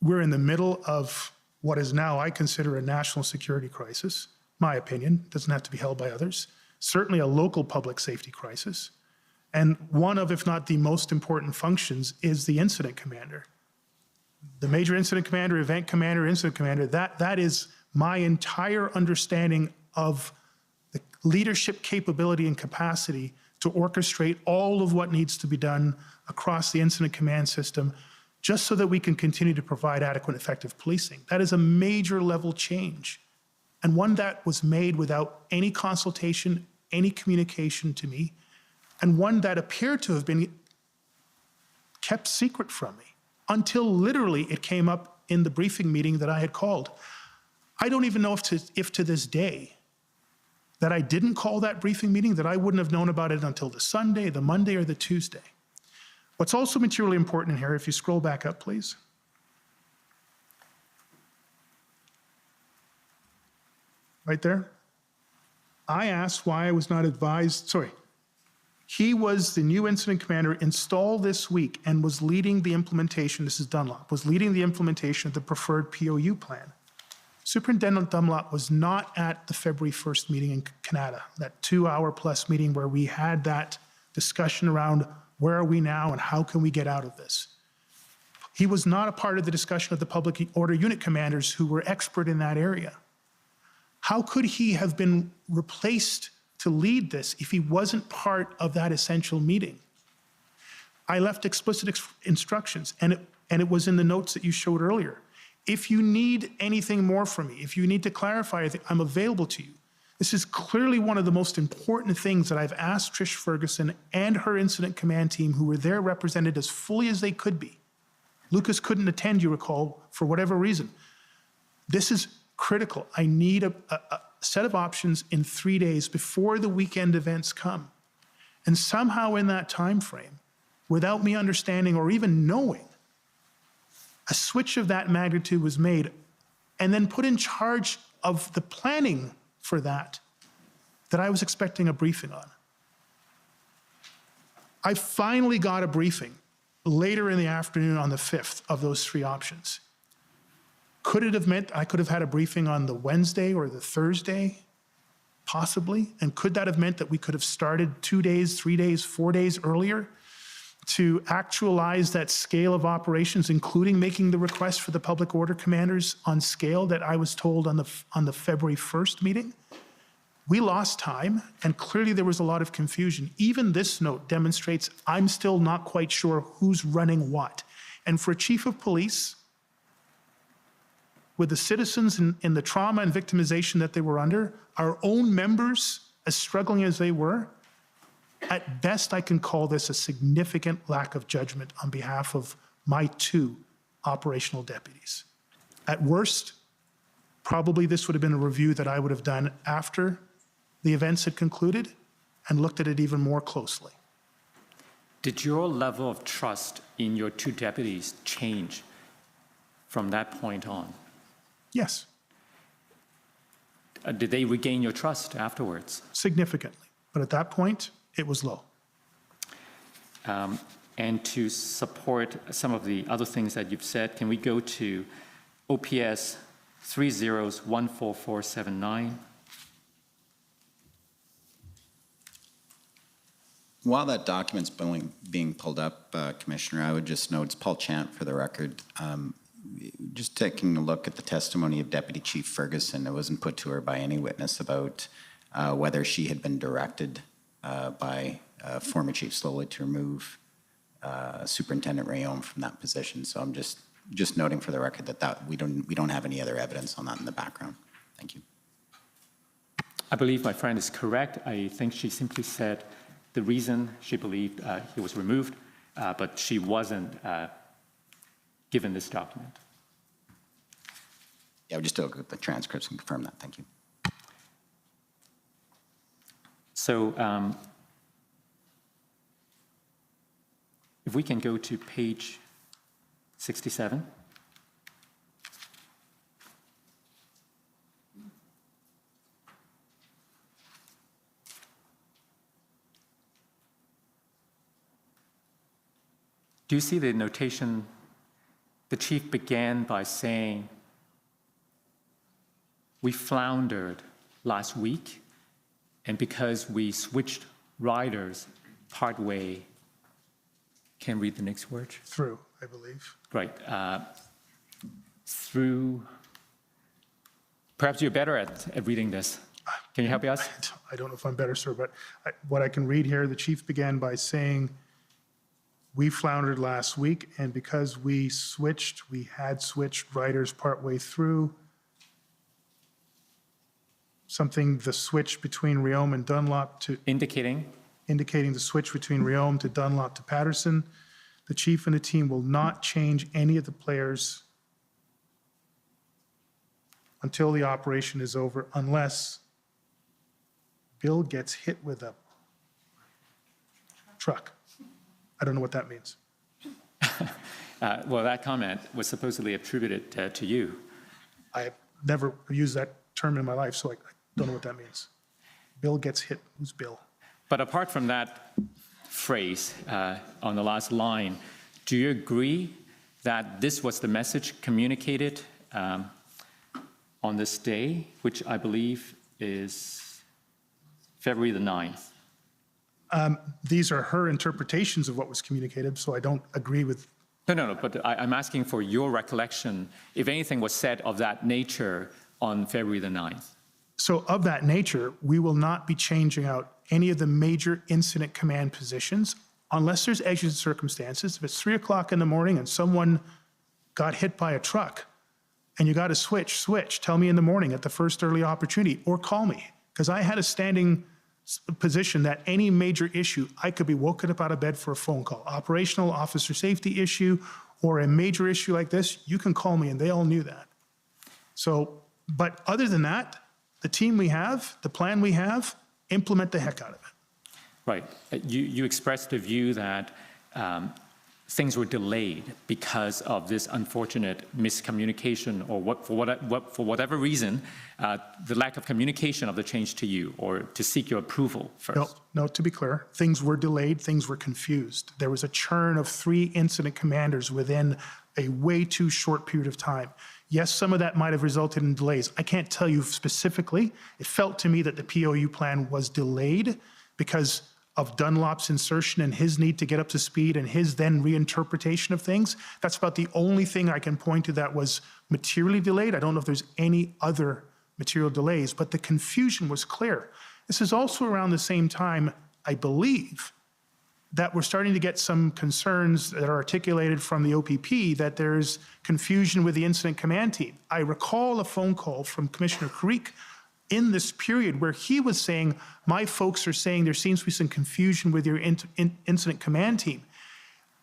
[SPEAKER 4] we're in the middle of what is now, I consider, a national security crisis. My opinion, doesn't have to be held by others. Certainly a local public safety crisis. And one of, if not the most important functions, is the incident commander. The major incident commander, event commander, incident commander, that is my entire understanding of the leadership capability and capacity to orchestrate all of what needs to be done across the incident command system, just so that we can continue to provide adequate, effective policing. That is a major level change, and one that was made without any consultation, any communication to me, and one that appeared to have been kept secret from me until literally it came up in the briefing meeting that I had called. I don't even know if to this day that I didn't call that briefing meeting, that I wouldn't have known about it until the Sunday, the Monday, or the Tuesday. What's also materially important here, if you scroll back up, please. Right there. I asked why I was not advised, he was the new incident commander installed this week and was leading the implementation, this is Dunlop, was leading the implementation of the preferred POU plan. Superintendent Dunlop was not at the February 1st meeting in Canada, that 2-hour-plus meeting where we had that discussion around where are we now and how can we get out of this. He was not a part of the discussion of the public order unit commanders who were expert in that area. How could he have been replaced to lead this if he wasn't part of that essential meeting? I left explicit instructions, and it was in the notes that you showed earlier. If you need anything more from me, if you need to clarify, I'm available to you. This is clearly one of the most important things that I've asked Trish Ferguson and her incident command team, who were there represented as fully as they could be. Lucas couldn't attend, you recall, for whatever reason. This is critical. I need set of options in 3 days before the weekend events come. And somehow in that time frame, without me understanding or even knowing, a switch of that magnitude was made and then put in charge of the planning for that I was expecting a briefing on. I finally got a briefing later in the afternoon on the 5th of those 3 options. Could it have meant I could have had a briefing on the Wednesday or the Thursday? Possibly. And could that have meant that we could have started 2 days, 3 days, 4 days earlier to actualize that scale of operations, including making the request for the public order commanders on scale that I was told on the February 1st meeting? We lost time, and clearly there was a lot of confusion. Even this note demonstrates I'm still not quite sure who's running what. And for a chief of police, with the citizens in the trauma and victimization that they were under, our own members, as struggling as they were, at best I can call this a significant lack of judgment on behalf of my 2 operational deputies. At worst, probably this would have been a review that I would have done after the events had concluded and looked at it even more closely.
[SPEAKER 3] Did your level of trust in your 2 deputies change from that point on?
[SPEAKER 4] Yes,
[SPEAKER 3] Did they regain your trust afterwards?
[SPEAKER 4] significantly. But at that point, it was low.
[SPEAKER 3] And to support some of the other things that you've said, can we go to OPS 3014479?
[SPEAKER 5] While that document's being pulled up, Commissioner, I would just note, it's Paul Chant for the record. Just taking a look at the testimony of Deputy Chief Ferguson, it wasn't put to her by any witness about whether she had been directed by former Chief Slowly to remove Superintendent Rayom from that position. So I'm just noting for the record that we don't have any other evidence on that in the background. Thank you.
[SPEAKER 3] I believe my friend is correct. I think she simply said the reason she believed he was removed, but she wasn't given this document.
[SPEAKER 5] Yeah, we'll just look at the transcripts and confirm that. Thank you.
[SPEAKER 3] So if we can go to page 67. Do you see the notation? The chief began by saying, we floundered last week, and because we switched riders partway, can read the next word?
[SPEAKER 4] Through, I believe.
[SPEAKER 3] Right. Through, perhaps you're better at reading this. Can you help us?
[SPEAKER 4] I don't know if I'm better, sir, but what I can read here, the chief began by saying, we floundered last week, and because we had switched riders partway through, the switch between Rayom and Dunlop to
[SPEAKER 3] Indicating
[SPEAKER 4] the switch between Rayom to Dunlop to Patterson. The chief and the team will not change any of the players until the operation is over, unless Bill gets hit with a truck. I don't know what that means.
[SPEAKER 3] well, that comment was supposedly attributed to you.
[SPEAKER 4] I've never used that term in my life, so I don't know what that means. Bill gets hit. Who's Bill?
[SPEAKER 3] But apart from that phrase on the last line, do you agree that this was the message communicated on this day, which I believe is February the 9th?
[SPEAKER 4] These are her interpretations of what was communicated, so I don't agree with.
[SPEAKER 3] No, but I'm asking for your recollection, if anything was said of that nature on February the 9th.
[SPEAKER 4] So of that nature, we will not be changing out any of the major incident command positions unless there's exigent circumstances. If it's 3 o'clock in the morning and someone got hit by a truck and you got to switch, tell me in the morning at the first early opportunity, or call me, because I had a standing position that any major issue, I could be woken up out of bed for a phone call. Operational, officer safety issue, or a major issue like this, you can call me, and they all knew that. So, but other than that, the team we have, the plan we have, implement the heck out of it.
[SPEAKER 3] Right. You expressed the view that things were delayed because of this unfortunate miscommunication, or for whatever reason, the lack of communication of the change to you, or to seek your approval first.
[SPEAKER 4] No, to be clear, things were delayed, things were confused. There was a churn of 3 incident commanders within a way too short period of time. Yes, some of that might have resulted in delays. I can't tell you specifically. It felt to me that the POU plan was delayed because of Dunlop's insertion and his need to get up to speed and his then reinterpretation of things. That's about the only thing I can point to that was materially delayed. I don't know if there's any other material delays, but the confusion was clear. This is also around the same time, I believe, that we're starting to get some concerns that are articulated from the OPP that there's confusion with the incident command team. I recall a phone call from Commissioner Creek in this period where he was saying, my folks are saying there seems to be some confusion with your incident command team.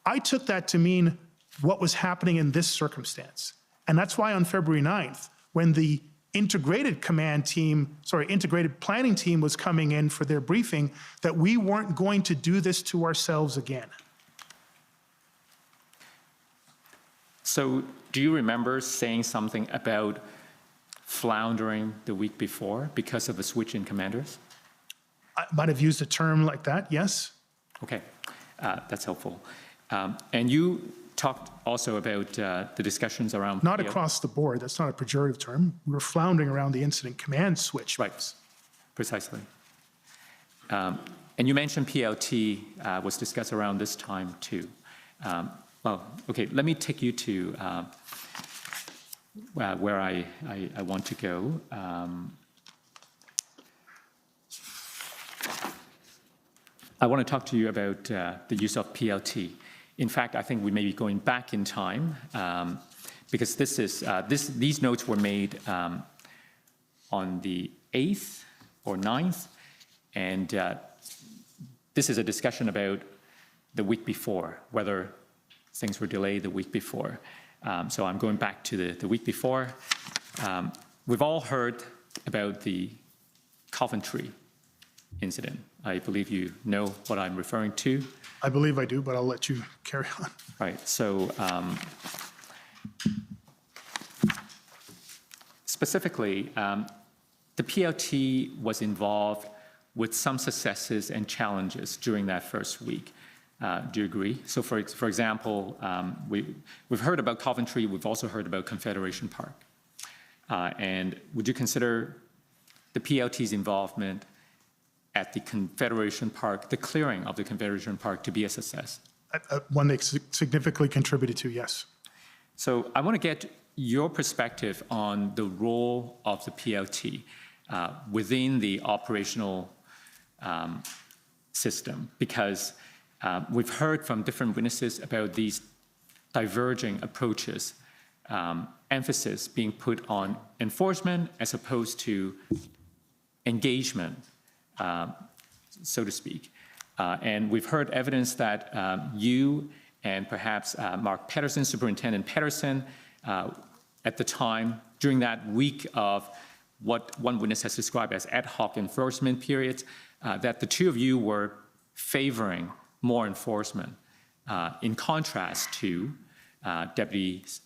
[SPEAKER 4] I took that to mean what was happening in this circumstance. And that's why on February 9th, when the integrated planning team was coming in for their briefing, that we weren't going to do this to ourselves again.
[SPEAKER 3] So do you remember saying something about floundering the week before because of the switch in commanders?
[SPEAKER 4] I might have used a term like that, yes.
[SPEAKER 3] Okay, that's helpful. And you talked also about the discussions around
[SPEAKER 4] Not
[SPEAKER 3] PO.
[SPEAKER 4] across the board, that's not a pejorative term. We were floundering around the incident command switch.
[SPEAKER 3] Right, precisely. And you mentioned PLT was discussed around this time too. Well, okay, let me take you to where I want to go. I want to talk to you about the use of PLT. In fact, I think we may be going back in time because these notes were made on the 8th or 9th, and this is a discussion about the week before, whether things were delayed the week before. So I'm going back to the week before. We've all heard about the Coventry incident. I believe you know what I'm referring to.
[SPEAKER 4] I believe I do, but I'll let you carry on.
[SPEAKER 3] Right, so specifically, the PLT was involved with some successes and challenges during that first week. Do you agree? So for example, we've heard about Coventry, we've also heard about Confederation Park. And would you consider the PLT's involvement at the Confederation Park, the clearing of the Confederation Park, to be a success?
[SPEAKER 4] One that significantly contributed to, yes.
[SPEAKER 3] So I want to get your perspective on the role of the PLT within the operational system, because we've heard from different witnesses about these diverging approaches, emphasis being put on enforcement as opposed to engagement, so to speak. And we've heard evidence that you and perhaps Mark Pedersen, Superintendent Pedersen, at the time, during that week of what one witness has described as ad hoc enforcement periods, that the two of you were favoring more enforcement, in contrast to Deputies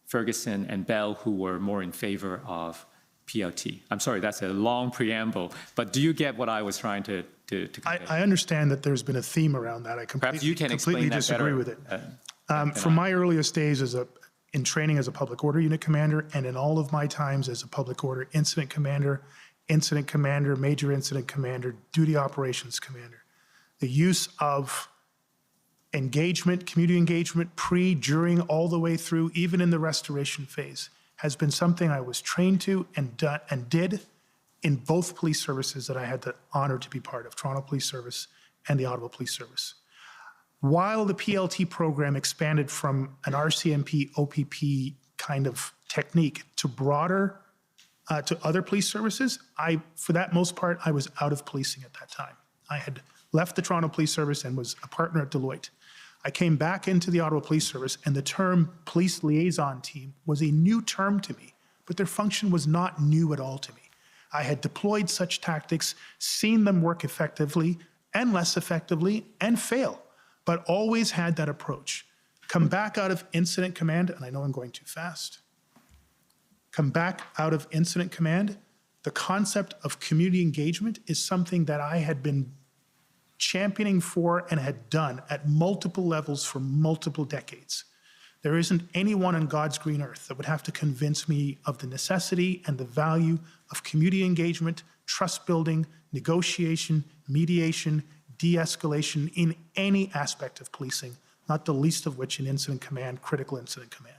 [SPEAKER 3] Ferguson and Bell, who were more in favor of PLT. I'm sorry, that's a long preamble, but do you get what I was trying to convey?
[SPEAKER 4] I understand that there's been a theme around that. I
[SPEAKER 3] Perhaps you can
[SPEAKER 4] completely
[SPEAKER 3] explain that
[SPEAKER 4] disagree
[SPEAKER 3] better,
[SPEAKER 4] with it. From my earliest days in training as a public order unit commander, and in all of my times as a public order incident commander, major incident commander, duty operations commander, the use of engagement, community engagement, pre, during, all the way through, even in the restoration phase, has been something I was trained to and did in both police services that I had the honor to be part of, Toronto Police Service and the Ottawa Police Service. While the PLT program expanded from an RCMP, OPP kind of technique to broader, to other police services, for that most part, I was out of policing at that time. I had left the Toronto Police Service and was a partner at Deloitte. I came back into the Ottawa Police Service, and the term police liaison team was a new term to me, but their function was not new at all to me. I had deployed such tactics, seen them work effectively and less effectively, and fail, but always had that approach. Come back out of incident command, and I know I'm going too fast. Come back out of incident command, the concept of community engagement is something that I had been championing for and had done at multiple levels for multiple decades. There isn't anyone on God's green earth that would have to convince me of the necessity and the value of community engagement, trust building, negotiation, mediation, de-escalation in any aspect of policing, not the least of which in incident command, critical incident command.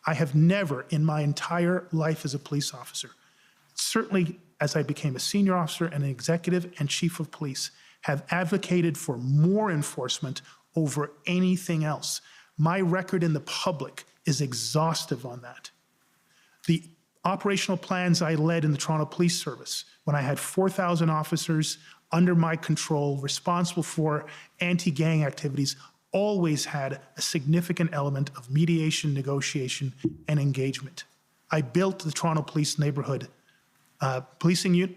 [SPEAKER 4] I have never in my entire life as a police officer, certainly as I became a senior officer and an executive and chief of police, have advocated for more enforcement over anything else. My record in the public is exhaustive on that. The operational plans I led in the Toronto Police Service, when I had 4,000 officers under my control, responsible for anti-gang activities, always had a significant element of mediation, negotiation, and engagement. I built the Toronto Police Neighborhood policing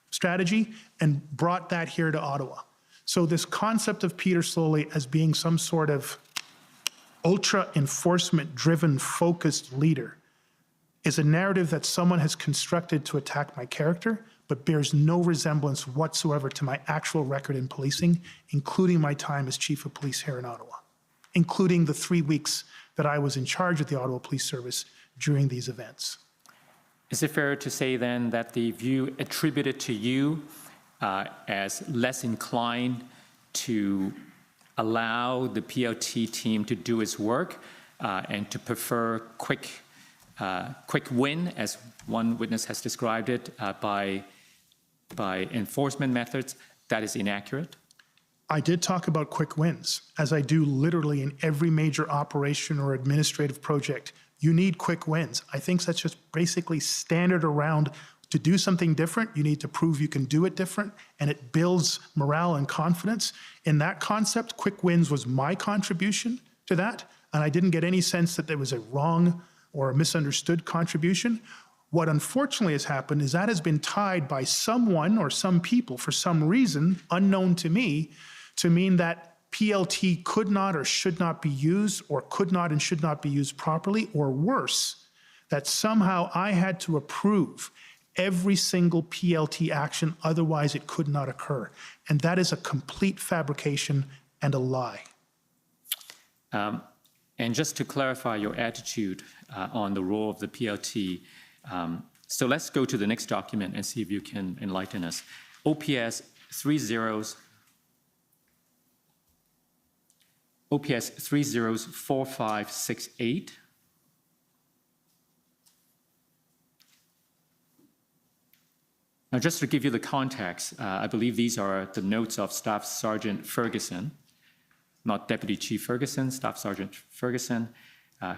[SPEAKER 4] strategy and brought that here to Ottawa. So this concept of Peter Slowly as being some sort of ultra enforcement driven focused leader is a narrative that someone has constructed to attack my character, but bears no resemblance whatsoever to my actual record in policing, including my time as chief of police here in Ottawa, including the 3 weeks that I was in charge of the Ottawa Police Service during these events.
[SPEAKER 3] Is it fair to say then that the view attributed to you as less inclined to allow the PLT team to do its work and to prefer quick win, as one witness has described it, by enforcement methods, that is inaccurate?
[SPEAKER 4] I did talk about quick wins, as I do literally in every major operation or administrative project. You need quick wins. I think that's just basically standard around. To do something different, you need to prove you can do it different, and it builds morale and confidence. In that concept, quick wins was my contribution to that, and I didn't get any sense that there was a wrong or a misunderstood contribution. What unfortunately has happened is that has been tied by someone or some people for some reason unknown to me to mean that PLT could not or should not be used, or could not and should not be used properly, or worse, that somehow I had to approve every single PLT action, otherwise it could not occur. And that is a complete fabrication and a lie.
[SPEAKER 3] And just to clarify your attitude on the role of the PLT, so let's go to the next document and see if you can enlighten us. OPS 304568. Now, just to give you the context, I believe these are the notes of Staff Sergeant Ferguson, not Deputy Chief Ferguson, Staff Sergeant Ferguson,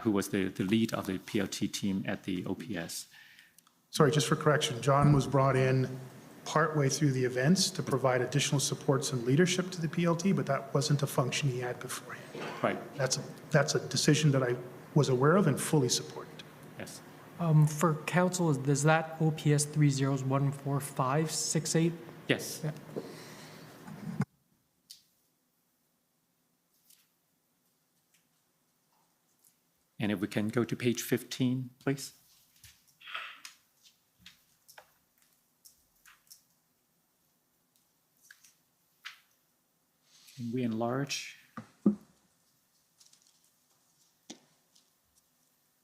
[SPEAKER 3] who was the lead of the PLT team at the OPS.
[SPEAKER 4] Sorry, just for correction, John was brought in partway through the events to provide additional supports and leadership to the PLT, but that wasn't a function he had beforehand.
[SPEAKER 3] Right.
[SPEAKER 4] That's a decision that I was aware of and fully supported.
[SPEAKER 3] Yes.
[SPEAKER 6] For council, does that OPS 30144568?
[SPEAKER 3] Yes.
[SPEAKER 6] Yeah.
[SPEAKER 3] And if we can go to page 15, please. Can we enlarge?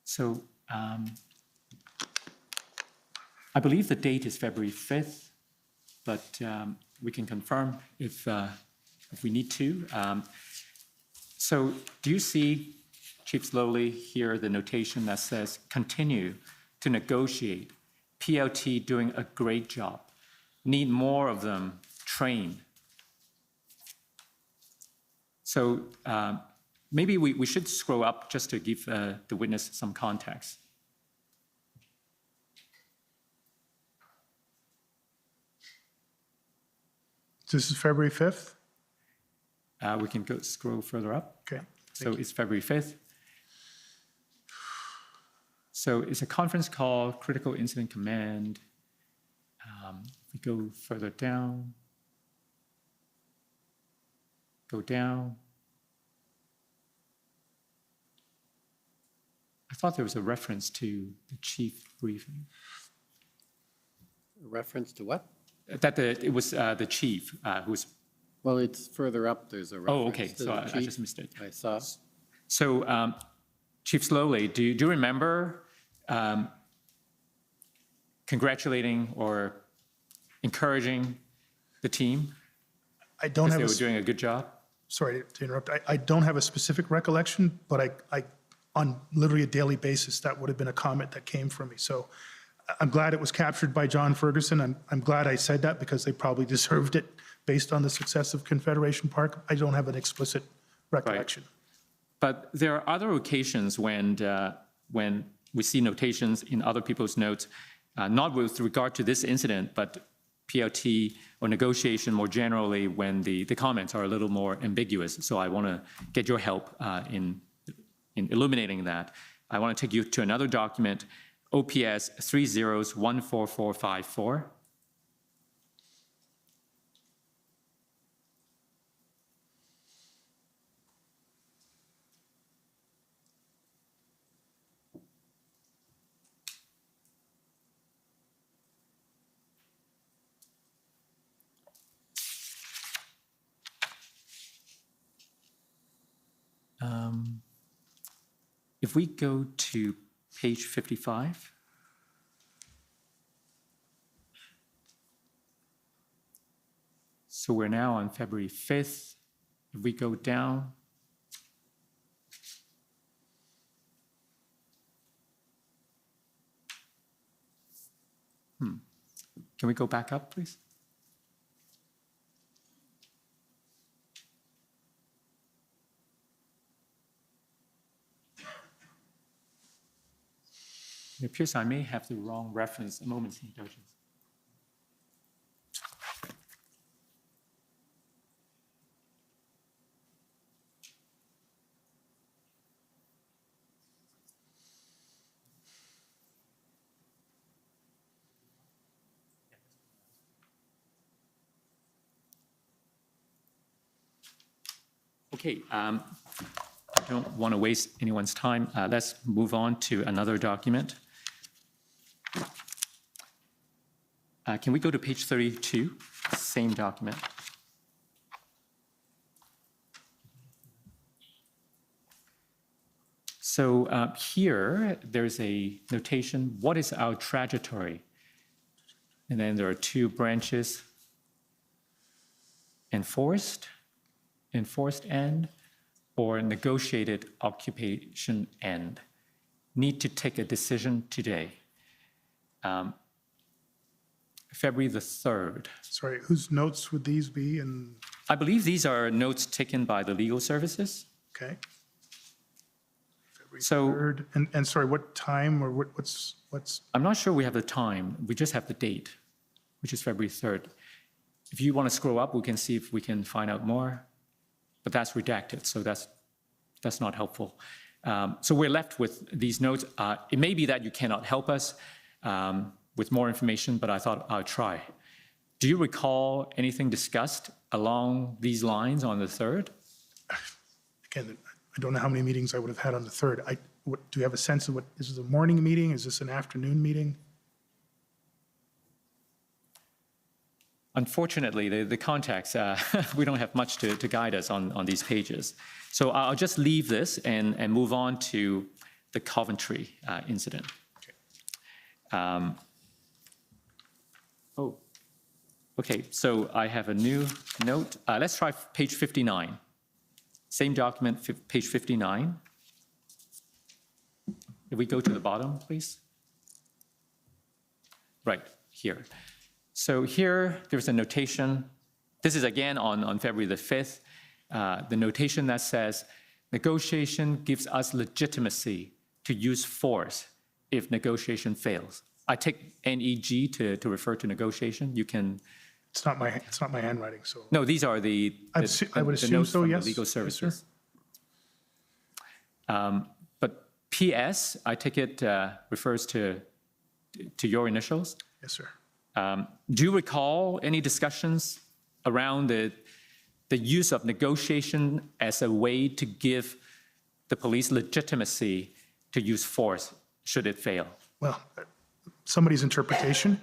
[SPEAKER 3] So I believe the date is February 5th, but we can confirm if we need to. So do you see, Chief Slowly, here the notation that says continue to negotiate, PLT doing a great job, need more of them trained? So maybe we should scroll up just to give the witness some context.
[SPEAKER 4] This is February 5th?
[SPEAKER 3] We can go scroll further up.
[SPEAKER 4] Okay.
[SPEAKER 3] So it's February 5th. So it's a conference call, Critical Incident Command, If we go further down, go down. I thought there was a reference to the chief briefing.
[SPEAKER 2] Reference to what?
[SPEAKER 3] That it was the chief who was,
[SPEAKER 2] Well, it's further up, there's a reference.
[SPEAKER 3] oh, okay,
[SPEAKER 2] to
[SPEAKER 3] so
[SPEAKER 2] the
[SPEAKER 3] I
[SPEAKER 2] chief.
[SPEAKER 3] just missed it.
[SPEAKER 2] I saw.
[SPEAKER 3] So Chief Slowly, do you remember congratulating or encouraging the team
[SPEAKER 4] I don't
[SPEAKER 3] because
[SPEAKER 4] have
[SPEAKER 3] they
[SPEAKER 4] a,
[SPEAKER 3] were doing a good job?
[SPEAKER 4] sorry to interrupt. I don't have a specific recollection, but I, on literally a daily basis, that would have been a comment that came from me. So I'm glad it was captured by John Ferguson. I'm glad I said that because they probably deserved it based on the success of Confederation Park. I don't have an explicit recollection.
[SPEAKER 3] But there are other occasions when we see notations in other people's notes, not with regard to this incident, but PLT or negotiation more generally when the comments are a little more ambiguous. So I want to get your help in illuminating that. I want to take you to another document, OPS 30-14454. If we go to page 55, so we're now on February 5th. If we go down, can we go back up, please? It appears I may have the wrong reference. A moment's indulgence. Okay, I don't want to waste anyone's time. Let's move on to another document. Can we go to page 32, same document? So here, there's a notation, what is our trajectory? And then there are two branches, enforced end, or negotiated occupation end. Need to take a decision today. February the 3rd.
[SPEAKER 4] Sorry, whose notes would these be? And,
[SPEAKER 3] I believe these are notes taken by the legal services.
[SPEAKER 4] okay. February
[SPEAKER 3] So-
[SPEAKER 4] 3rd. And sorry, what time or what's,
[SPEAKER 3] I'm not sure we have the time. We just have the date, which is February 3rd. If you want to scroll up, we can see if we can find out more. But that's redacted, so that's not helpful. So we're left with these notes. It may be that you cannot help us with more information, but I thought I'd try. Do you recall anything discussed along these lines on the 3rd?
[SPEAKER 4] again, I don't know how many meetings I would have had on the 3rd. Do you have a sense of what, is this a morning meeting? Is this an afternoon meeting?
[SPEAKER 3] Unfortunately, the context, we don't have much to guide us on these pages. So I'll just leave this and move on to the Coventry incident. Okay, so I have a new note. Let's try page 59. Same document, page 59. If we go to the bottom, please. Right, here. So here, there's a notation. This is again on February the 5th. The notation that says, negotiation gives us legitimacy to use force if negotiation fails. I take NEG to refer to negotiation. You can,
[SPEAKER 4] It's not my handwriting, so.
[SPEAKER 3] no, these are the
[SPEAKER 4] I would
[SPEAKER 3] the
[SPEAKER 4] assume
[SPEAKER 3] notes
[SPEAKER 4] so,
[SPEAKER 3] from the
[SPEAKER 4] yes.
[SPEAKER 3] legal
[SPEAKER 4] Yes, sir.
[SPEAKER 3] services. But PS, I take it refers to your initials.
[SPEAKER 4] Yes, sir.
[SPEAKER 3] Do you recall any discussions around the use of negotiation as a way to give the police legitimacy to use force should it fail?
[SPEAKER 4] Well, somebody's interpretation.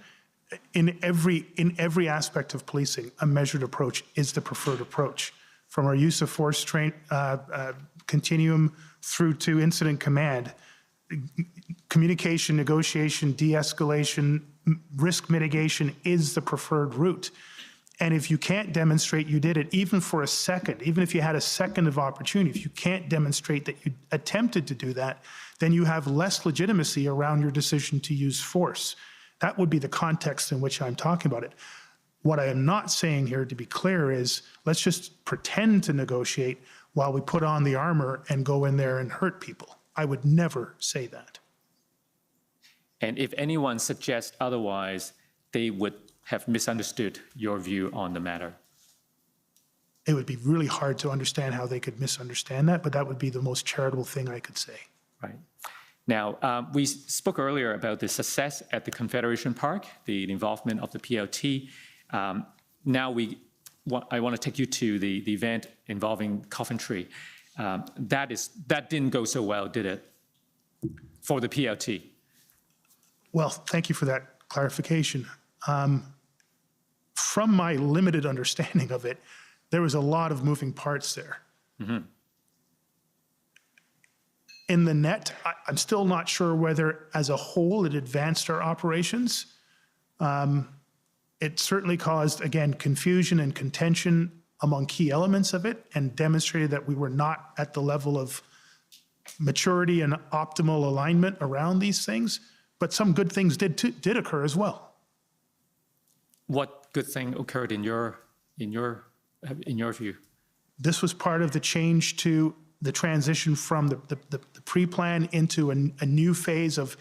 [SPEAKER 4] In every aspect of policing, a measured approach is the preferred approach. From our use of force continuum through to incident command, communication, negotiation, de-escalation, risk mitigation is the preferred route. And if you can't demonstrate you did it, even for a second, even if you had a second of opportunity, if you can't demonstrate that you attempted to do that, then you have less legitimacy around your decision to use force. That would be the context in which I'm talking about it. What I am not saying here, to be clear, is let's just pretend to negotiate while we put on the armor and go in there and hurt people. I would never say that.
[SPEAKER 3] And if anyone suggests otherwise, they would have misunderstood your view on the matter.
[SPEAKER 4] It would be really hard to understand how they could misunderstand that, but that would be the most charitable thing I could say.
[SPEAKER 3] Right. Now, we spoke earlier about the success at the Confederation Park, the involvement of the PLT. Now I want to take you to the event involving Coventry. That didn't go so well, did it, for the PLT?
[SPEAKER 4] Well, thank you for that clarification. From my limited understanding of it, there was a lot of moving parts there. Mm-hmm. In the net, I'm still not sure whether as a whole it advanced our operations. It certainly caused, again, confusion and contention among key elements of it and demonstrated that we were not at the level of maturity and optimal alignment around these things. But some good things did occur as well.
[SPEAKER 3] What good thing occurred in your view?
[SPEAKER 4] This was part of the change to the transition from the pre-plan into a new phase of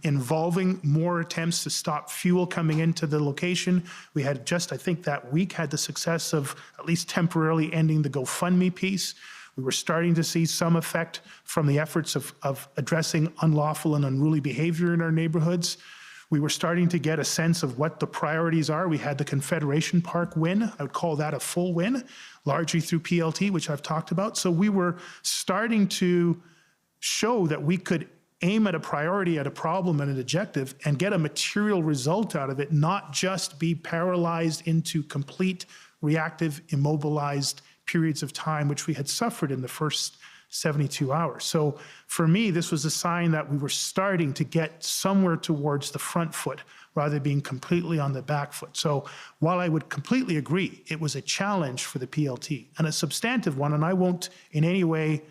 [SPEAKER 4] involving more attempts to stop fuel coming into the location. We had just, I think that week, had the success of at least temporarily ending the GoFundMe piece. We were starting to see some effect from the efforts of addressing unlawful and unruly behavior in our neighborhoods. We were starting to get a sense of what the priorities are. We had the Confederation Park win. I would call that a full win, largely through PLT, which I've talked about. So we were starting to show that we could aim at a priority, at a problem and an objective, and get a material result out of it, not just be paralyzed into complete reactive, immobilized periods of time, which we had suffered in the first 72 hours. So for me, this was a sign that we were starting to get somewhere towards the front foot rather than being completely on the back foot. So while I would completely agree, it was a challenge for the PLT and a substantive one, and I won't in any way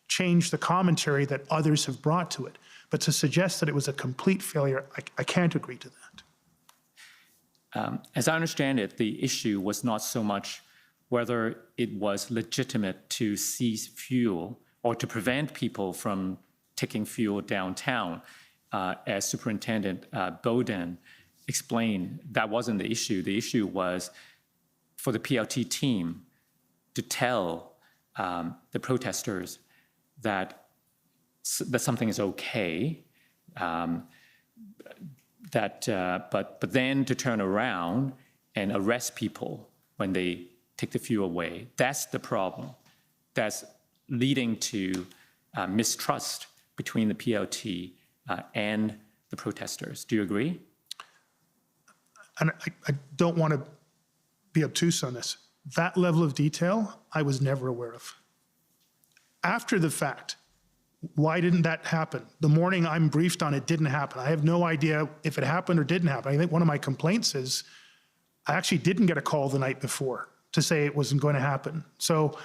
[SPEAKER 4] change the commentary that others have brought to it. But to suggest that it was a complete failure, I can't agree to that.
[SPEAKER 3] As I understand it, the issue was not so much whether it was legitimate to seize fuel or to prevent people from taking fuel downtown. As Superintendent Bowden explained, that wasn't the issue. The issue was for the PLT team to tell the protesters that something is okay, but then to turn around and arrest people when they take the fuel away. That's the problem. That's leading to mistrust between the PLT and the protesters. Do you agree?
[SPEAKER 4] And I don't want to be obtuse on this. That level of detail, I was never aware of. After the fact, why didn't that happen? The morning I'm briefed on it didn't happen. I have no idea if it happened or didn't happen. I think one of my complaints is I actually didn't get a call the night before to say it wasn't going to happen. So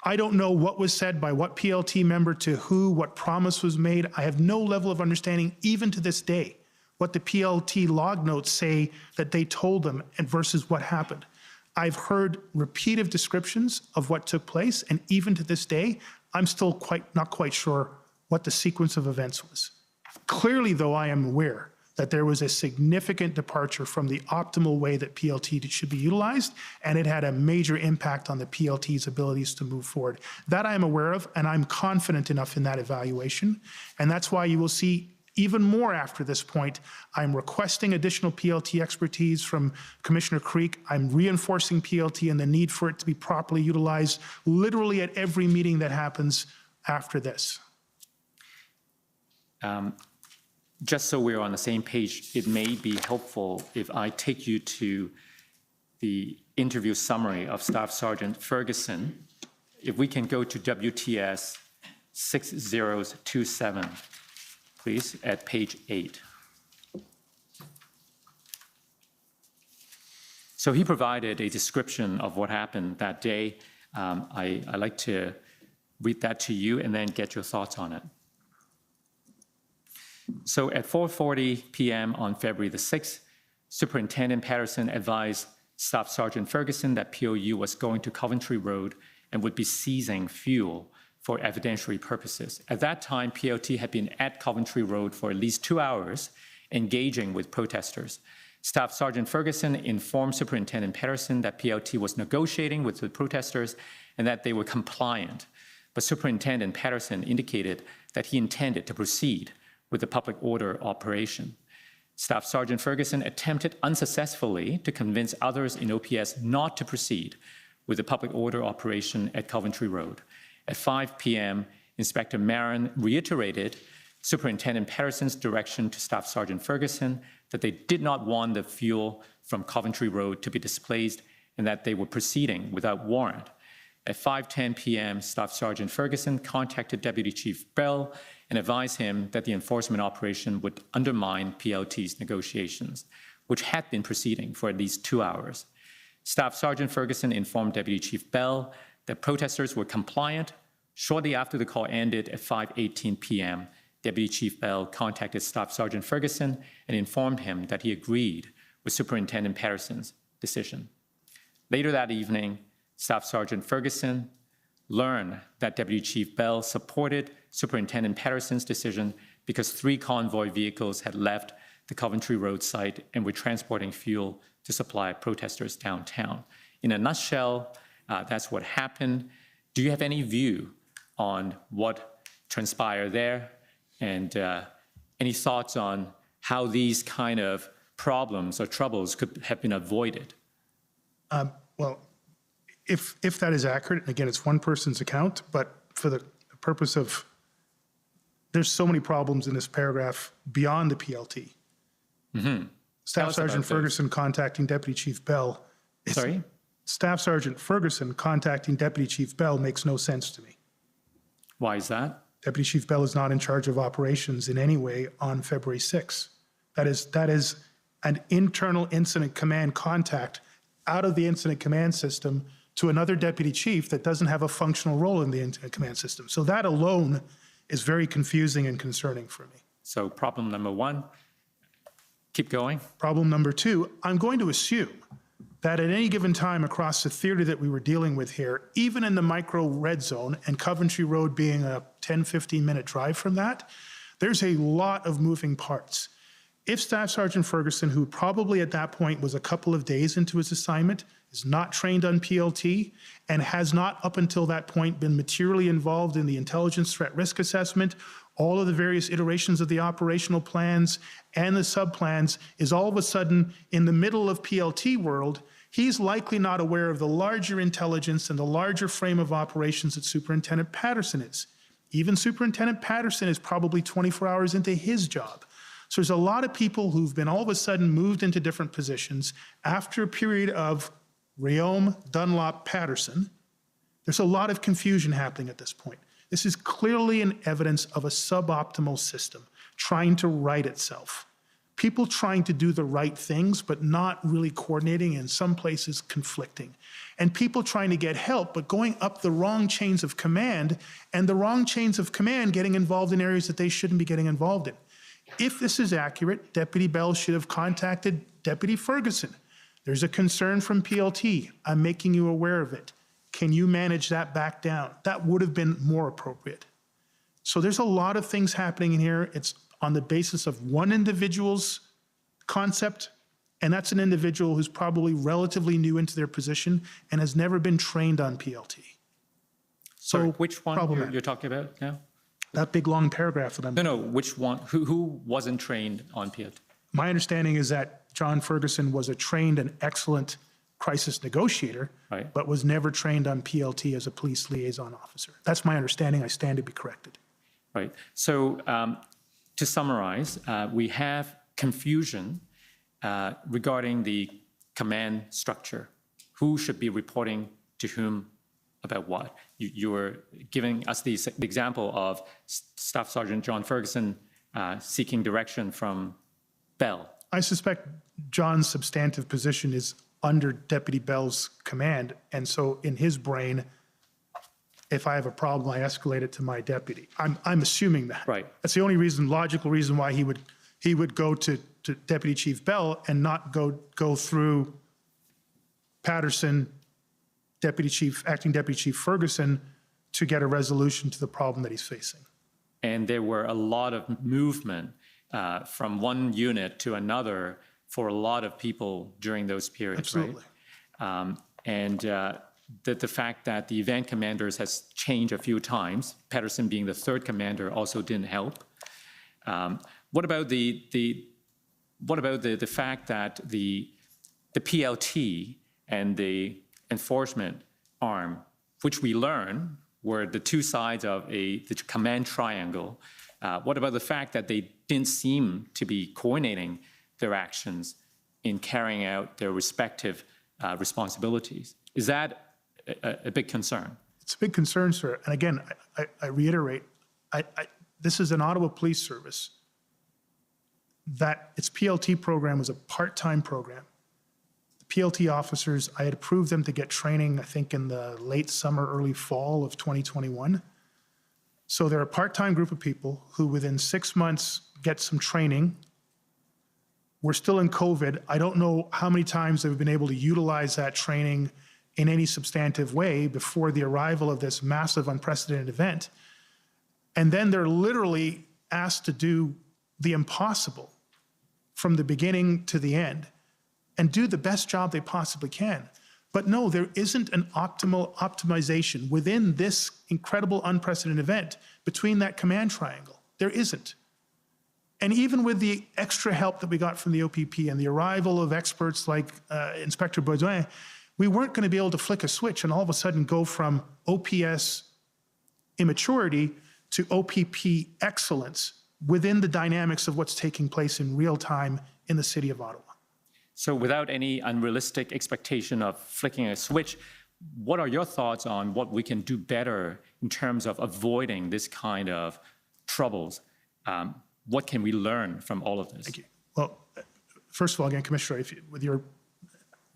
[SPEAKER 4] I don't know what was said by what PLT member to who, what promise was made. I have no level of understanding, even to this day, what the PLT log notes say that they told them and versus what happened. I've heard repeated descriptions of what took place, and even to this day, I'm still not quite sure what the sequence of events was. Clearly, though, I am aware that there was a significant departure from the optimal way that PLT should be utilized, and it had a major impact on the PLT's abilities to move forward. That I am aware of, and I'm confident enough in that evaluation, and that's why you will see Even more after this point, I'm requesting additional PLT expertise from Commissioner Creek. I'm reinforcing PLT and the need for it to be properly utilized literally at every meeting that happens after this.
[SPEAKER 3] Just so we're on the same page, it may be helpful if I take you to the interview summary of Staff Sergeant Ferguson. If we can go to WTS 6027, please, at page 8. So he provided a description of what happened that day. I'd like to read that to you and then get your thoughts on it. So at 4:40 p.m. on February the 6th, Superintendent Patterson advised Staff Sergeant Ferguson that POU was going to Coventry Road and would be seizing fuel for evidentiary purposes. At that time, PLT had been at Coventry Road for at least 2 hours, engaging with protesters. Staff Sergeant Ferguson informed Superintendent Patterson that PLT was negotiating with the protesters and that they were compliant. But Superintendent Patterson indicated that he intended to proceed with the public order operation. Staff Sergeant Ferguson attempted unsuccessfully to convince others in OPS not to proceed with the public order operation at Coventry Road. At 5 p.m., Inspector Marin reiterated Superintendent Patterson's direction to Staff Sergeant Ferguson that they did not want the fuel from Coventry Road to be displaced and that they were proceeding without warrant. At 5:10 p.m., Staff Sergeant Ferguson contacted Deputy Chief Bell and advised him that the enforcement operation would undermine PLT's negotiations, which had been proceeding for at least 2 hours. Staff Sergeant Ferguson informed Deputy Chief Bell that protesters were compliant. Shortly after the call ended at 5:18 p.m., Deputy Chief Bell contacted Staff Sergeant Ferguson and informed him that he agreed with Superintendent Patterson's decision. Later that evening, Staff Sergeant Ferguson learned that Deputy Chief Bell supported Superintendent Patterson's decision because 3 convoy vehicles had left the Coventry Road site and were transporting fuel to supply protesters downtown. In a nutshell, that's what happened. Do you have any view on what transpired there? And any thoughts on how these kind of problems or troubles could have been avoided?
[SPEAKER 4] Well, if that is accurate, and again, it's one person's account, but for the purpose of, there's so many problems in this paragraph beyond the PLT.
[SPEAKER 3] Tell
[SPEAKER 4] Staff
[SPEAKER 3] us
[SPEAKER 4] Sergeant
[SPEAKER 3] about those.
[SPEAKER 4] Ferguson contacting Deputy Chief Bell.
[SPEAKER 3] Sorry?
[SPEAKER 4] Staff Sergeant Ferguson contacting Deputy Chief Bell makes no sense to me.
[SPEAKER 3] Why is that?
[SPEAKER 4] Deputy Chief Bell is not in charge of operations in any way on February 6th. That is an internal incident command contact out of the incident command system to another deputy chief that doesn't have a functional role in the incident command system. So that alone is very confusing and concerning for me.
[SPEAKER 3] So problem number 1, keep going.
[SPEAKER 4] Problem number 2, I'm going to assume that at any given time across the theater that we were dealing with here, even in the micro red zone and Coventry Road being a 10, 15-minute drive from that, there's a lot of moving parts. If Staff Sergeant Ferguson, who probably at that point was a couple of days into his assignment, is not trained on PLT and has not up until that point been materially involved in the intelligence threat risk assessment, all of the various iterations of the operational plans and the subplans, is all of a sudden in the middle of PLT world, he's likely not aware of the larger intelligence and the larger frame of operations that Superintendent Patterson is. Even Superintendent Patterson is probably 24 hours into his job. So there's a lot of people who've been all of a sudden moved into different positions after a period of Rayom, Dunlop, Patterson. There's a lot of confusion happening at this point. This is clearly an evidence of a suboptimal system trying to right itself. People trying to do the right things, but not really coordinating, in some places conflicting. And people trying to get help, but going up the wrong chains of command, and the wrong chains of command getting involved in areas that they shouldn't be getting involved in. If this is accurate, Deputy Bell should have contacted Deputy Ferguson. There's a concern from PLT. I'm making you aware of it. Can you manage that back down? That would have been more appropriate. So there's a lot of things happening in here. It's on the basis of one individual's concept, and that's an individual who's probably relatively new into their position and has never been trained on PLT.
[SPEAKER 3] So
[SPEAKER 4] So
[SPEAKER 3] which one
[SPEAKER 4] problematic.
[SPEAKER 3] you're talking about now?
[SPEAKER 4] That big, long paragraph that I'm...
[SPEAKER 3] No, which one, who wasn't trained on PLT?
[SPEAKER 4] My understanding is that John Ferguson was a trained and excellent crisis negotiator,
[SPEAKER 3] Right.
[SPEAKER 4] but was never trained on PLT as a police liaison officer. That's my understanding. I stand to be corrected.
[SPEAKER 3] Right. So to summarize, we have confusion regarding the command structure. Who should be reporting to whom about what? You were giving us the example of Staff Sergeant John Ferguson seeking direction from Bell.
[SPEAKER 4] I suspect John's substantive position is under Deputy Bell's command, and so in his brain, if I have a problem, I escalate it to my deputy. I'm assuming that.
[SPEAKER 3] Right.
[SPEAKER 4] That's the only reason, logical reason why he would go to Deputy Chief Bell and not go through Patterson, Acting Deputy Chief Ferguson, to get a resolution to the problem that he's facing.
[SPEAKER 3] And there were a lot of movement from one unit to another for a lot of people during those periods,
[SPEAKER 4] Absolutely.
[SPEAKER 3] right? And the fact that the event commanders has changed a few times, Patterson being the third commander also didn't help. What about the fact that the PLT and the enforcement arm, which we learn were the two sides of the command triangle, what about the fact that they didn't seem to be coordinating their actions in carrying out their respective responsibilities? Is that a big concern?
[SPEAKER 4] It's a big concern, sir. And again, I reiterate, this is an Ottawa Police Service that its PLT program was a part-time program. The PLT officers, I had approved them to get training, I think, in the late summer, early fall of 2021. So they're a part-time group of people who within 6 months get some training. We're still in COVID. I don't know how many times they've been able to utilize that training in any substantive way before the arrival of this massive, unprecedented event. And then they're literally asked to do the impossible from the beginning to the end and do the best job they possibly can. But no, there isn't an optimal optimization within this incredible, unprecedented event between that command triangle. There isn't. And even with the extra help that we got from the OPP and the arrival of experts like Inspector Baudouin, we weren't going to be able to flick a switch and all of a sudden go from OPS immaturity to OPP excellence within the dynamics of what's taking place in real time in the city of Ottawa.
[SPEAKER 3] So without any unrealistic expectation of flicking a switch, what are your thoughts on what we can do better in terms of avoiding this kind of troubles? What can we learn from all of this?
[SPEAKER 4] Thank you. Well, first of all, again, Commissioner,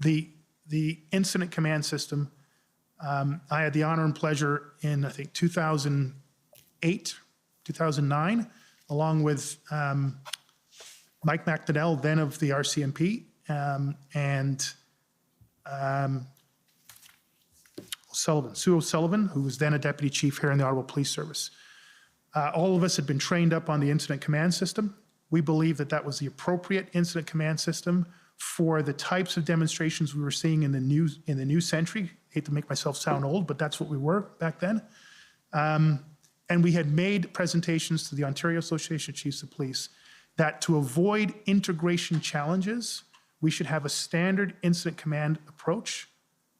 [SPEAKER 4] the incident command system, I had the honor and pleasure in, I think, 2008, 2009, along with Mike McDonnell, then of the RCMP, and Sue O'Sullivan, who was then a deputy chief here in the Ottawa Police Service. All of us had been trained up on the incident command system. We believe that that was the appropriate incident command system for the types of demonstrations we were seeing in the new century. I hate to make myself sound old, but that's what we were back then. And we had made presentations to the Ontario Association of Chiefs of Police that to avoid integration challenges, we should have a standard incident command approach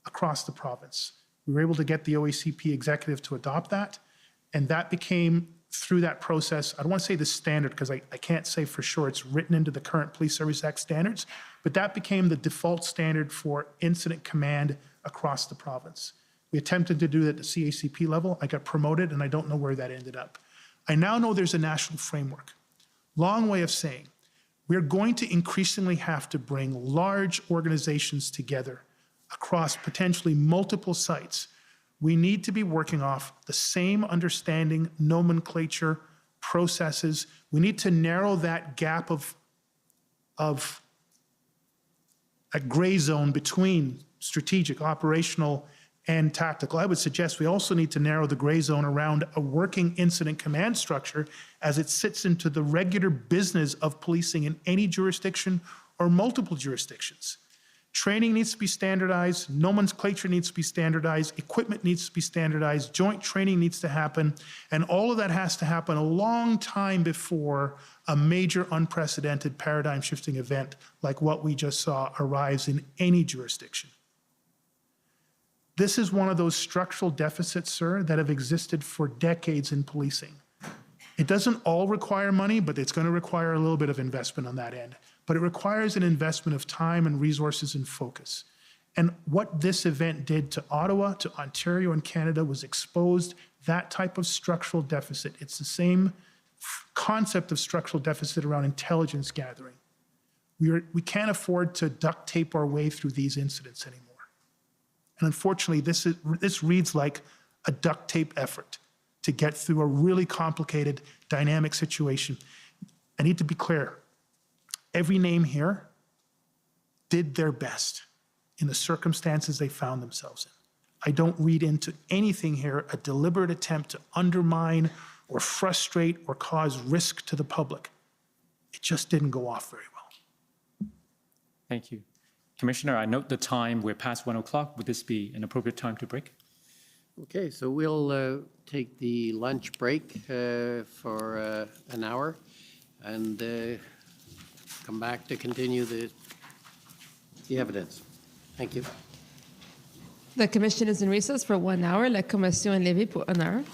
[SPEAKER 4] across the province. We were able to get the OACP executive to adopt that, and that became, through that process, I don't want to say the standard because I can't say for sure it's written into the current Police Service Act standards, but that became the default standard for incident command across the province. We attempted to do that at the CACP level. I got promoted, and I don't know where that ended up. I now know there's a national framework. Long way of saying, we're going to increasingly have to bring large organizations together across potentially multiple sites. We need to be working off the same understanding, nomenclature, processes. We need to narrow that gap of a gray zone between strategic, operational, and tactical. I would suggest we also need to narrow the gray zone around a working incident command structure as it sits into the regular business of policing in any jurisdiction or multiple jurisdictions. Training needs to be standardized, nomenclature needs to be standardized, equipment needs to be standardized, joint training needs to happen, and all of that has to happen a long time before a major unprecedented paradigm-shifting event like what we just saw arrives in any jurisdiction. This is one of those structural deficits, sir, that have existed for decades in policing. It doesn't all require money, but it's going to require a little bit of investment on that end. But it requires an investment of time and resources and focus. And what this event did to Ottawa, to Ontario, and Canada was exposed that type of structural deficit. It's the same concept of structural deficit around intelligence gathering. We can't afford to duct tape our way through these incidents anymore. And unfortunately, this reads like a duct tape effort to get through a really complicated, dynamic situation. I need to be clear. Every name here did their best in the circumstances they found themselves in. I don't read into anything here a deliberate attempt to undermine or frustrate or cause risk to the public. It just didn't go off very well.
[SPEAKER 3] Thank you. Commissioner, I note the time. We're past 1 o'clock. Would this be an appropriate time to break?
[SPEAKER 2] Okay, so we'll take the lunch break for an hour and come back to continue the evidence. Thank you.
[SPEAKER 1] The commission is in recess for 1 hour. La commission est levée pour 1 heure.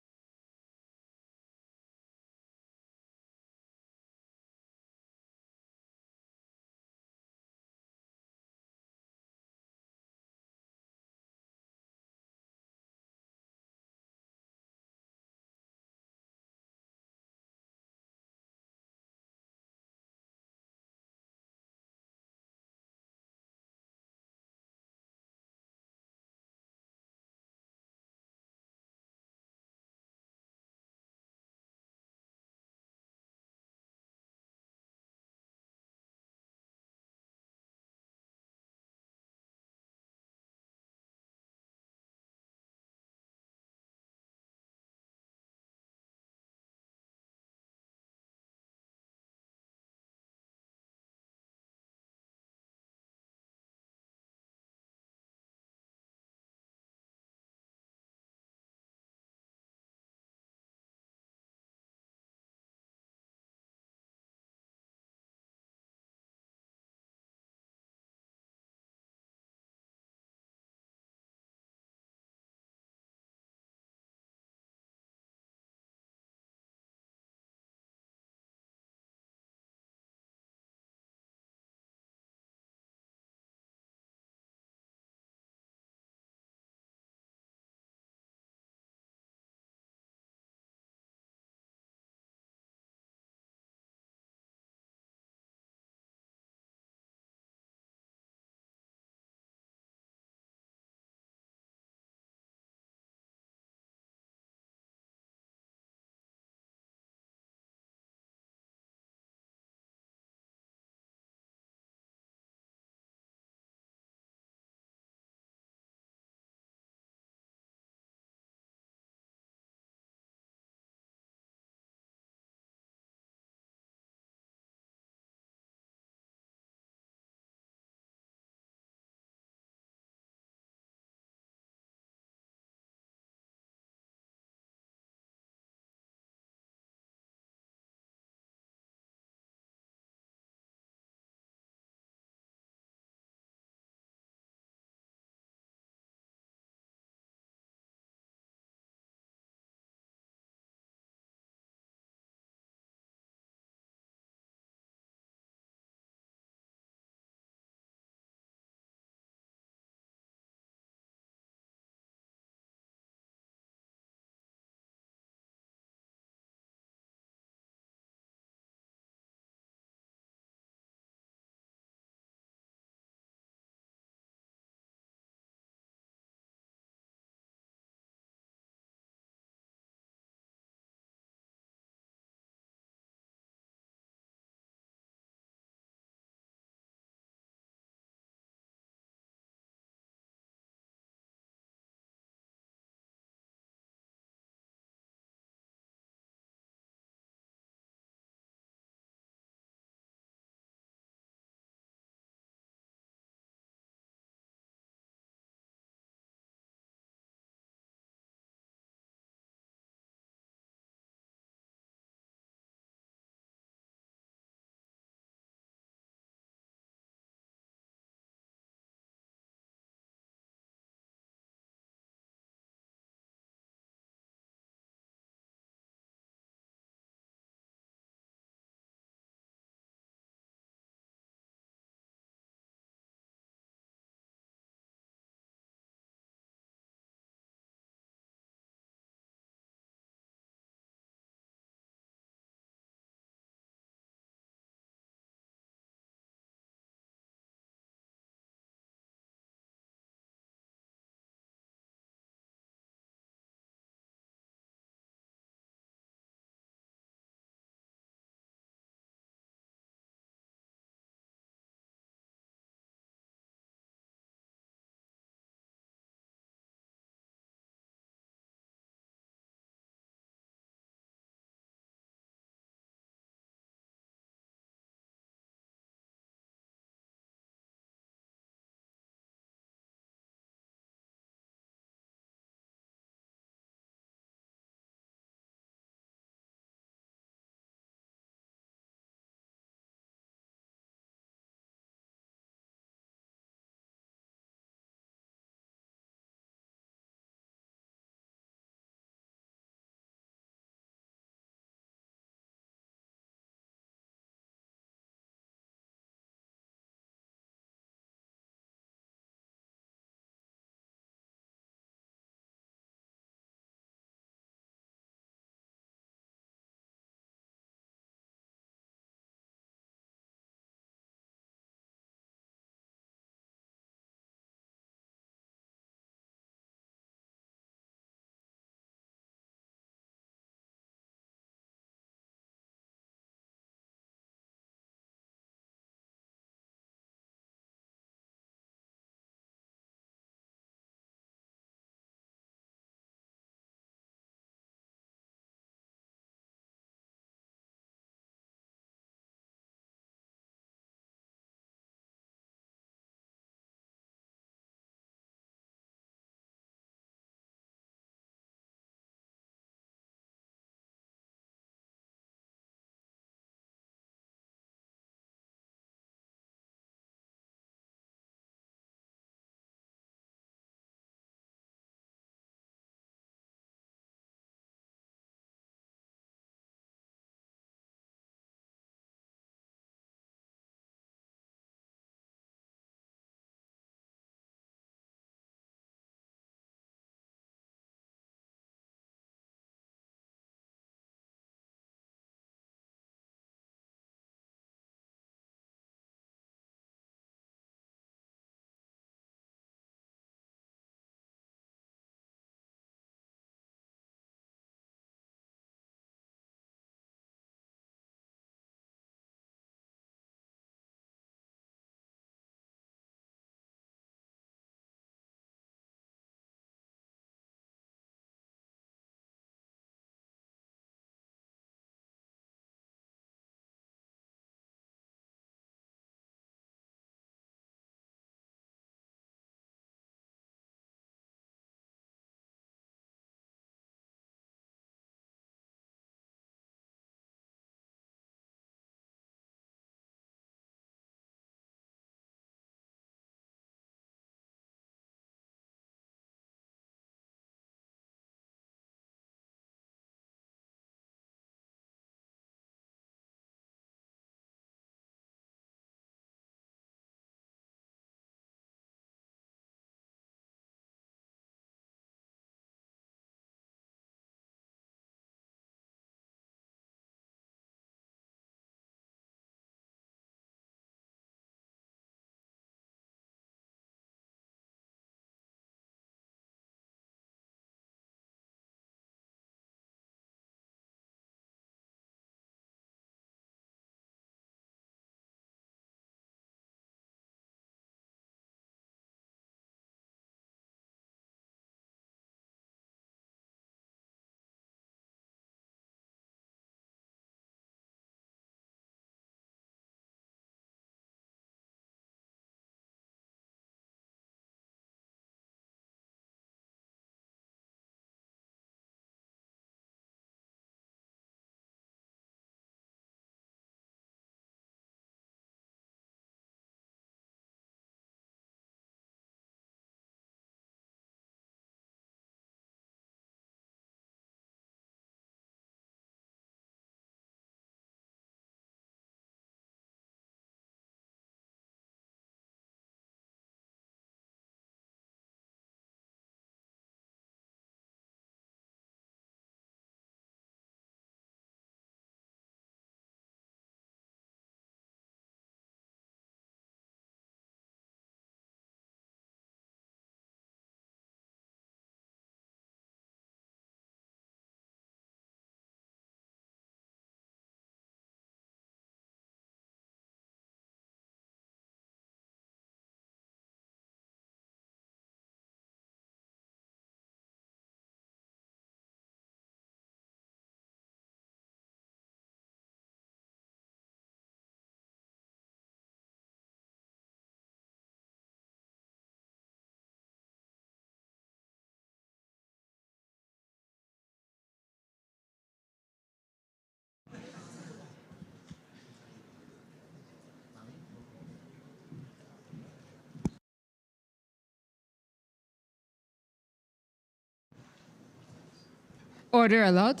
[SPEAKER 1] Order allowed.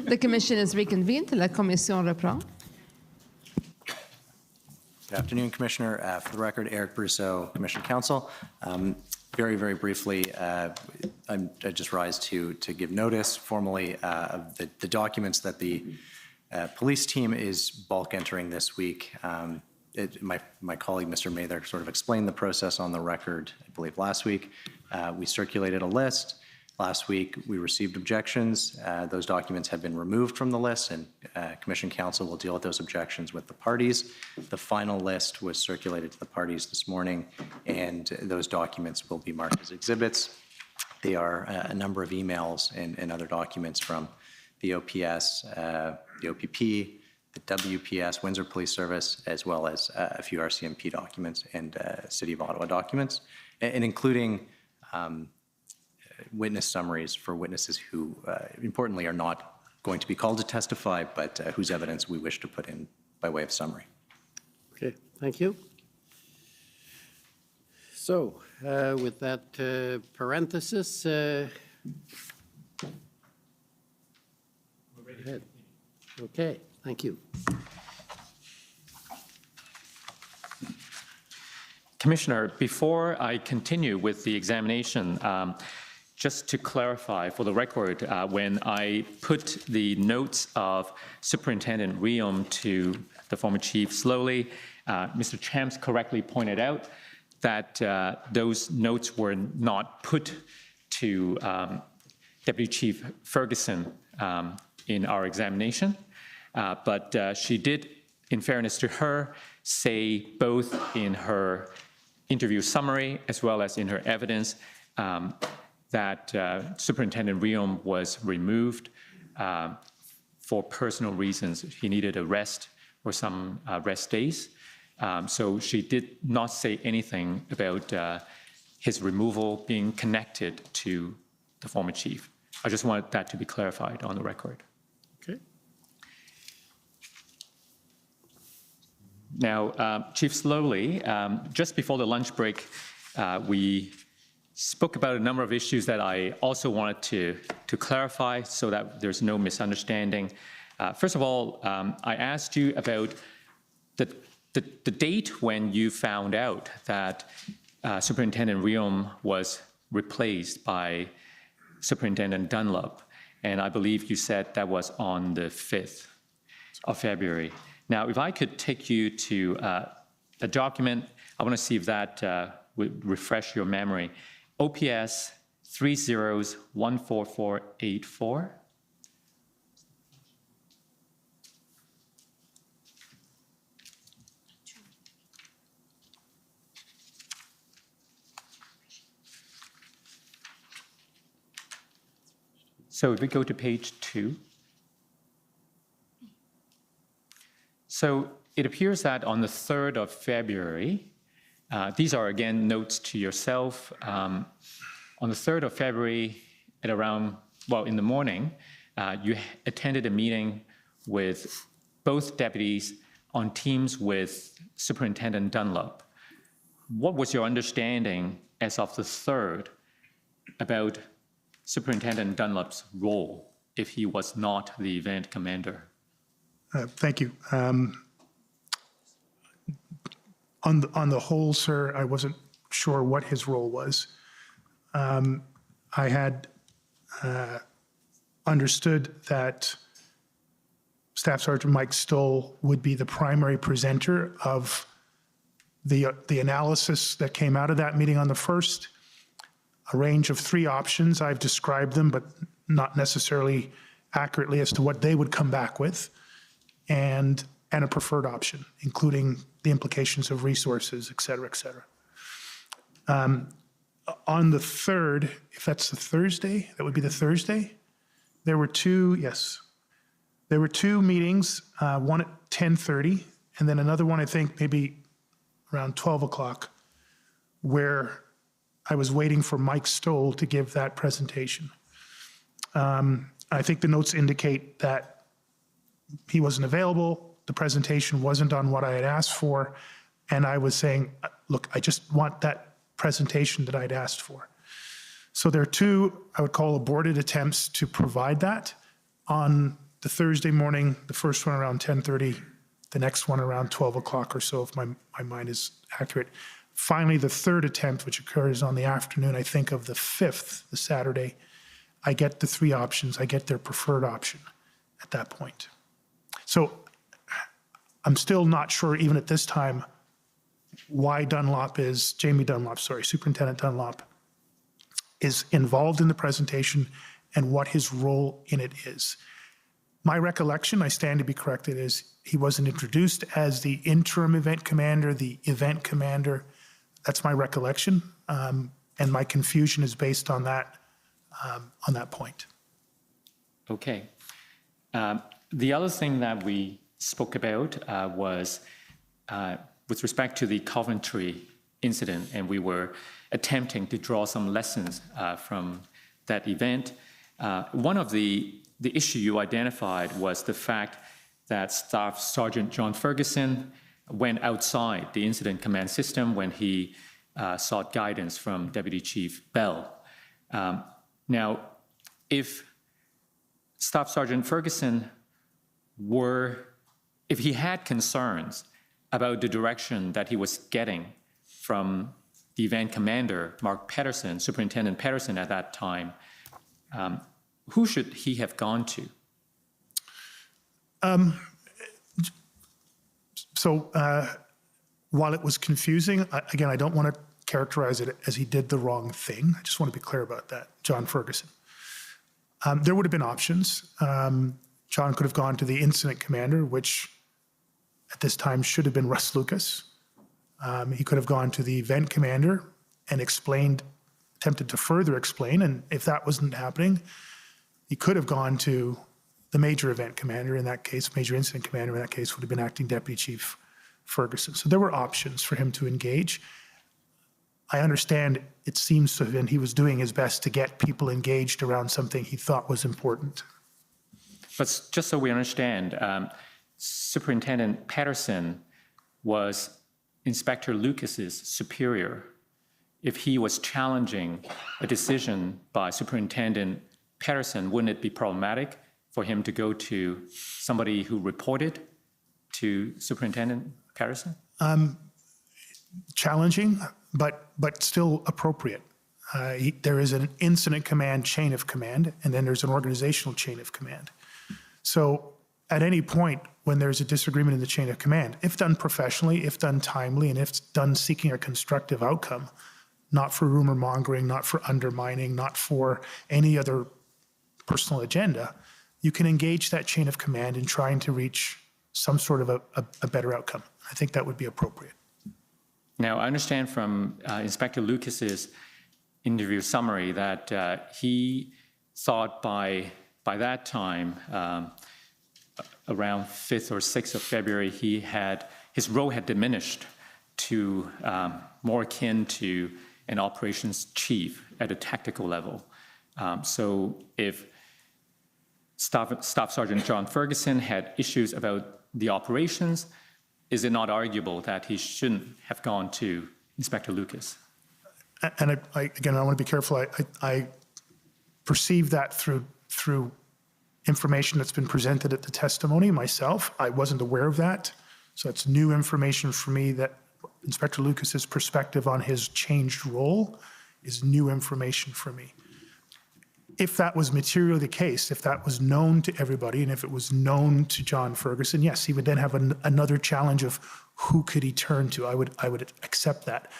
[SPEAKER 1] The commission is reconvened. La commission reprend.
[SPEAKER 7] Good afternoon, Commissioner. For the record, Eric Brousseau, Commission Counsel. Very, very briefly, I just rise to give notice formally of the documents that the police team is bulk entering this week. My colleague, Mr. Mather, sort of explained the process on the record, I believe, last week. We circulated a list. Last week, we received objections. Those documents have been removed from the list, and Commission Counsel will deal with those objections with the parties. The final list was circulated to the parties this morning, and those documents will be marked as exhibits. They are a number of emails and other documents from the OPS, the OPP, the WPS, Windsor Police Service, as well as a few RCMP documents and City of Ottawa documents, and including witness summaries for witnesses who, importantly, are not going to be called to testify, but whose evidence we wish to put in by way of summary.
[SPEAKER 2] Okay, thank you. So with that parenthesis, go ahead. Okay, thank you.
[SPEAKER 3] Commissioner, before I continue with the examination, just to clarify for the record, when I put the notes of Superintendent Riom to the former chief slowly, Mr. Champs correctly pointed out that those notes were not put to Deputy Chief Ferguson in our examination, but she did, in fairness to her, say both in her interview summary as well as in her evidence that Superintendent Riom was removed for personal reasons. He needed a rest or some rest days. So she did not say anything about his removal being connected to the former chief. I just wanted that to be clarified on the record.
[SPEAKER 2] Okay.
[SPEAKER 3] Now, Chief Slowly, just before the lunch break, we spoke about a number of issues that I also wanted to clarify so that there's no misunderstanding. First of all, I asked you about the date when you found out that Superintendent Riom was replaced by Superintendent Dunlop, and I believe you said that was on the 5th of February. Now, if I could take you to a document, I want to see if that would refresh your memory. OPS 30-14484. So if we go to page 2. So it appears that on the 3rd of February, these are again notes to yourself. On the 3rd of February at around, well, in the morning, you attended a meeting with both deputies on teams with Superintendent Dunlop. What was your understanding as of the 3rd about Superintendent Dunlop's role if he was not the event commander?
[SPEAKER 4] Thank you. On the whole, sir, I wasn't sure what his role was. I had understood that Staff Sergeant Mike Stoll would be the primary presenter of the analysis that came out of that meeting on the 1st. A range of 3 options. I've described them, but not necessarily accurately as to what they would come back with, and a preferred option, including the implications of resources, et cetera, et cetera. On the 3rd, if that's the Thursday, that would be the Thursday, there were 2, yes. There were 2 meetings, one at 10:30, and then another one, I think, maybe around 12 o'clock, where I was waiting for Mike Stoll to give that presentation. I think the notes indicate that he wasn't available, the presentation wasn't on what I had asked for, And I was saying, look, I just want that presentation that I'd asked for. So there are two, I would call aborted attempts to provide that. On the Thursday morning, the first one around 10:30, the next one around 12 o'clock or so, if my mind is accurate. Finally, the third attempt, which occurs on the afternoon, I think, of the 5th, the Saturday, I get the three options. I get their preferred option at that point. So I'm still not sure, even at this time, why Jamie Dunlop, Superintendent Dunlop, is involved in the presentation and what his role in it is. My recollection, I stand to be corrected, is he wasn't introduced as the interim event commander, the event commander. That's my recollection, and my confusion is based on that point.
[SPEAKER 3] Okay. The other thing that we spoke about was with respect to the Coventry incident, and we were attempting to draw some lessons from that event. One of the issue you identified was the fact that Staff Sergeant John Ferguson went outside the incident command system when he sought guidance from Deputy Chief Bell. Now, if Staff Sergeant Ferguson if he had concerns about the direction that he was getting from the event commander, Mark Pedersen, Superintendent Pedersen at that time, who should he have gone to?
[SPEAKER 4] While it was confusing, again, I don't want to characterize it as he did the wrong thing. I just want to be clear about that, John Ferguson. There would have been options. John could have gone to the incident commander, which at this time should have been Russ Lucas. He could have gone to the event commander and attempted to further explain, and if that wasn't happening, he could have gone to the major event commander, in that case, major incident commander, in that case, would have been Acting Deputy Chief Ferguson. So there were options for him to engage. I understand it seems to have been he was doing his best to get people engaged around something he thought was important.
[SPEAKER 3] But just so we understand, Superintendent Pedersen was Inspector Lucas's superior. If he was challenging a decision by Superintendent Pedersen, wouldn't it be problematic for him to go to somebody who reported to Superintendent Pedersen?
[SPEAKER 4] Challenging, but still appropriate. There is an incident command chain of command, and then there's an organizational chain of command. So at any point when there's a disagreement in the chain of command, if done professionally, if done timely, and if done seeking a constructive outcome, not for rumor mongering, not for undermining, not for any other personal agenda, you can engage that chain of command in trying to reach some sort of a better outcome. I think that would be appropriate.
[SPEAKER 3] Now, I understand from Inspector Lucas's interview summary that he thought by that time, around 5th or 6th of February, his role had diminished to more akin to an operations chief at a tactical level. So if Staff Sergeant John Ferguson had issues about the operations, is it not arguable that he shouldn't have gone to Inspector Lucas?
[SPEAKER 4] And again, I want to be careful. I perceive that through information that's been presented at the testimony myself. I wasn't aware of that. So it's new information for me that Inspector Lucas's perspective on his changed role is new information for me. If that was materially the case, if that was known to everybody, and if it was known to John Ferguson, yes, he would then have another challenge of who could he turn to. I would accept that.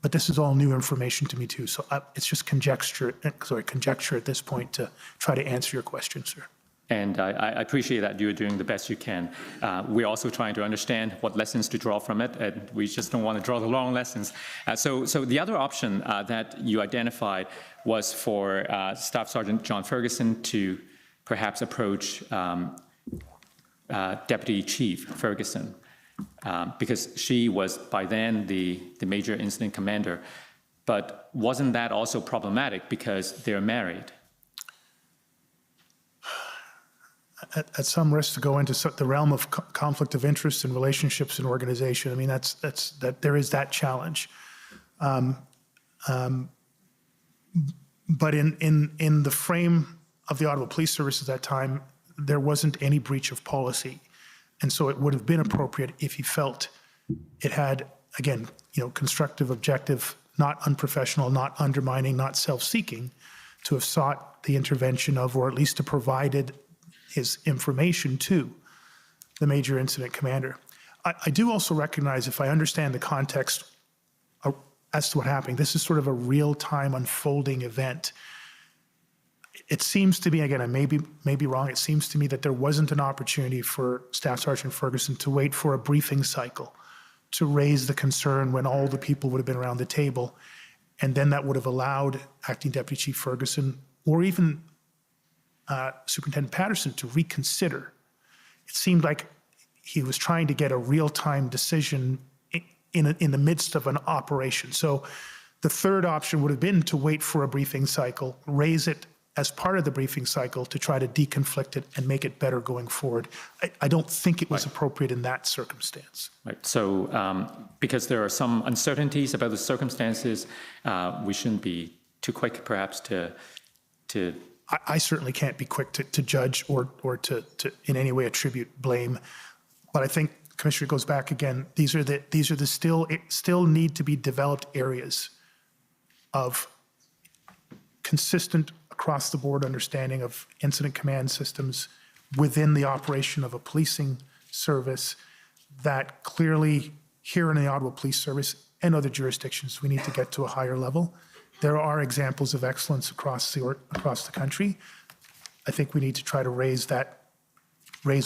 [SPEAKER 4] But this is all new information to me too. So it's just conjecture at this point to try to answer your question, sir.
[SPEAKER 3] And I appreciate that you're doing the best you can. We're also trying to understand what lessons to draw from it, and we just don't want to draw the wrong lessons. So the other option that you identified was for Staff Sergeant John Ferguson to perhaps approach Deputy Chief Ferguson, because she was by then the major incident commander. But wasn't that also problematic because they're married?
[SPEAKER 4] at some risk to go into the realm of conflict of interest and relationships in organization. I mean, there is that challenge. But in the frame of the Ottawa Police Service at that time, there wasn't any breach of policy. And so it would have been appropriate if he felt it had, again, constructive, objective, not unprofessional, not undermining, not self-seeking, to have sought the intervention of, or at least to provided his information to the major incident commander. I do also recognize, if I understand the context as to what happened, this is sort of a real-time unfolding event. It seems to me, again, I may be wrong, it seems to me that there wasn't an opportunity for Staff Sergeant Ferguson to wait for a briefing cycle to raise the concern when all the people would have been around the table. And then that would have allowed Acting Deputy Chief Ferguson, or even Superintendent Patterson, to reconsider. It seemed like he was trying to get a real-time decision in the midst of an operation. So the third option would have been to wait for a briefing cycle, raise it as part of the briefing cycle to try to deconflict it and make it better going forward. I don't think it was appropriate in that circumstance.
[SPEAKER 3] Right. So because there are some uncertainties about the circumstances, we shouldn't be too quick, perhaps, to
[SPEAKER 4] I certainly can't be quick to judge or to in any way attribute blame. But I think, Commissioner, it goes back again, these are the still need to be developed areas of consistent across the board understanding of incident command systems within the operation of a policing service that clearly here in the Ottawa Police Service and other jurisdictions, we need to get to a higher level. There are examples of excellence across the country. I think we need to try to raise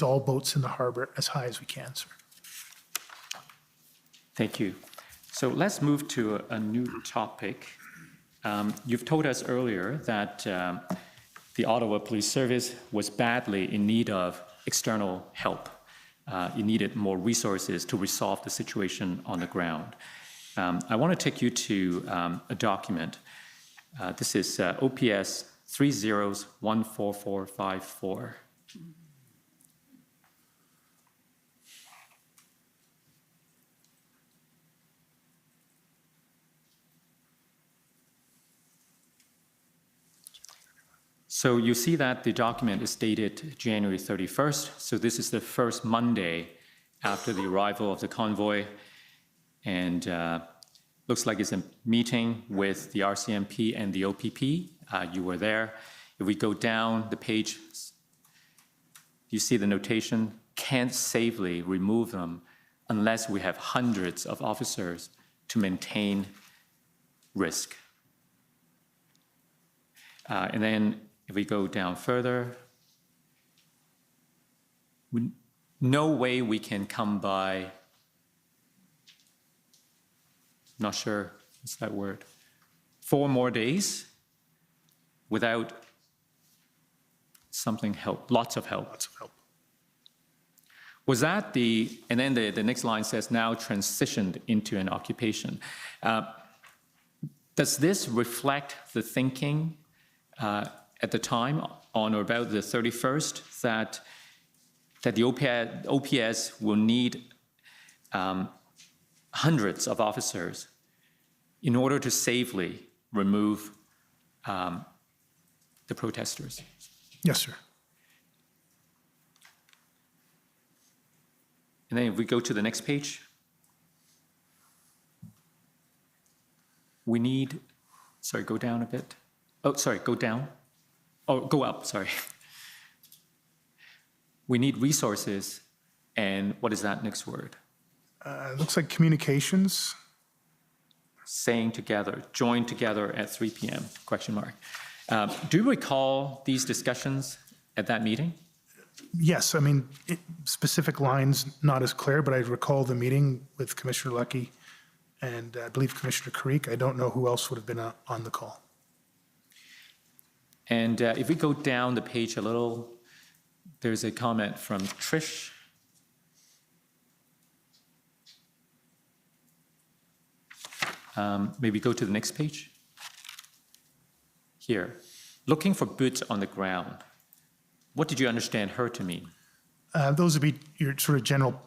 [SPEAKER 4] all boats in the harbor as high as we can, sir.
[SPEAKER 3] Thank you. So let's move to a new topic. You've told us earlier that the Ottawa Police Service was badly in need of external help. You needed more resources to resolve the situation on the ground. I want to take you to a document. This is OPS 30-14454. So you see that the document is dated January 31st. So this is the first Monday after the arrival of the convoy. And looks like it's a meeting with the RCMP and the OPP. You were there. If we go down the page, you see the notation, can't safely remove them unless we have hundreds of officers to maintain risk. And then if we go down further, no way we can come by, not sure what's that word, 4 more days without something help, lots of help.
[SPEAKER 4] Lots of help.
[SPEAKER 3] Was that and then the next line says now transitioned into an occupation. Does this reflect the thinking at the time, on or about the 31st, that the OPS will need hundreds of officers in order to safely remove the protesters?
[SPEAKER 4] Yes, sir.
[SPEAKER 3] And then if we go to the next page, we need, sorry, go down a bit. Oh, sorry, go down. Oh, go up, sorry. We need resources, and what is that next word?
[SPEAKER 4] It looks like communications.
[SPEAKER 3] Saying together, join together at 3 p.m., question mark. Do you recall these discussions at that meeting?
[SPEAKER 4] Yes, I mean, specific lines not as clear, but I recall the meeting with Commissioner Lucky and I believe Commissioner Carrique. I don't know who else would have been on the call.
[SPEAKER 3] And if we go down the page a little, there's a comment from Trish. Maybe go to the next page. Here, looking for boots on the ground. What did you understand her to mean?
[SPEAKER 4] Those would be your sort of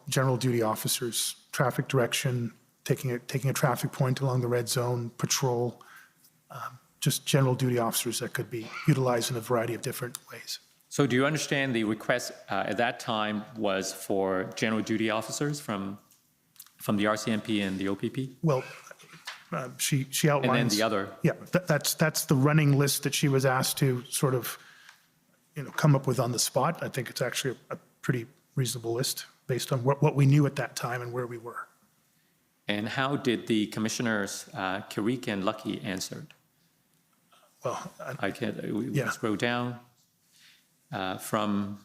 [SPEAKER 4] general duty officers, traffic direction, taking a traffic point along the red zone, patrol, just general duty officers that could be utilized in a variety of different ways.
[SPEAKER 3] So do you understand the request at that time was for general duty officers from the RCMP and the OPP?
[SPEAKER 4] Well, she outlines.
[SPEAKER 3] And then the other?
[SPEAKER 4] Yeah, that's the running list that she was asked to sort of, come up with on the spot. I think it's actually a pretty reasonable list based on what we knew at that time and where we were.
[SPEAKER 3] And how did the commissioners, Kirik and Lucky, answered?
[SPEAKER 4] Well,
[SPEAKER 3] I can
[SPEAKER 4] Yeah.
[SPEAKER 3] scroll down. From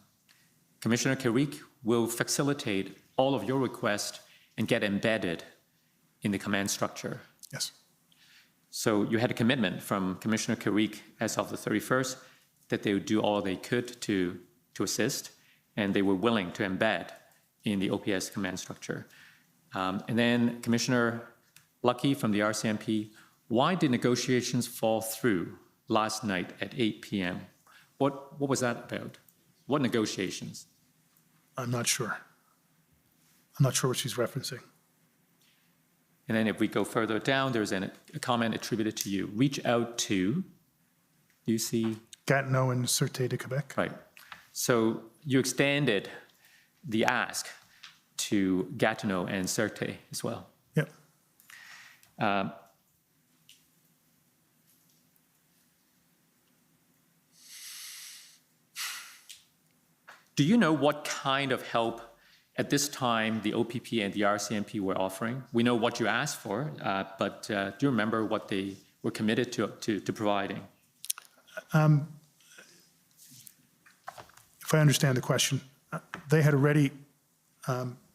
[SPEAKER 3] Commissioner Kirik will facilitate all of your requests and get embedded in the command structure.
[SPEAKER 4] yes,
[SPEAKER 3] So you had a commitment from Commissioner Kirik as of the 31st that they would do all they could to assist, and they were willing to embed in the OPS command structure. And then Commissioner Lucky from the RCMP, why did negotiations fall through last night at 8 p.m.? What was that about? What negotiations?
[SPEAKER 4] I'm not sure. I'm not sure what she's referencing.
[SPEAKER 3] And then if we go further down, there's a comment attributed to you. Reach out to, do you see?
[SPEAKER 4] Gatineau and Sûreté de Quebec.
[SPEAKER 3] Right. So you extended the ask to Gatineau and Sûreté as well.
[SPEAKER 4] Yep.
[SPEAKER 3] Do you know what kind of help at this time the OPP and the RCMP were offering? We know what you asked for, but do you remember what they were committed to providing?
[SPEAKER 4] If I understand the question, they had already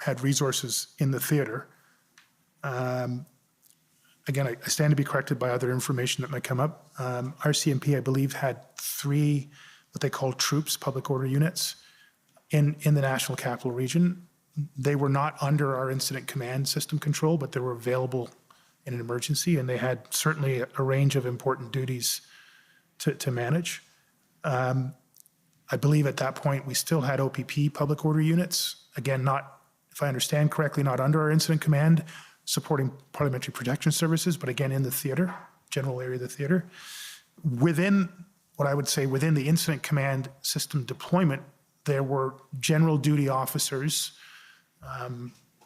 [SPEAKER 4] had resources in the theater. Again, I stand to be corrected by other information that might come up. RCMP, I believe, had 3 what they call troops, public order units, in the National Capital Region. They were not under our incident command system control, but they were available in an emergency, and they had certainly a range of important duties to manage. I believe at that point, we still had OPP public order units. Again, not, if I understand correctly, not under our incident command, supporting parliamentary protection services, but again, in the theater, general area of the theater. Within, what I would say, within the incident command system deployment, there were general duty officers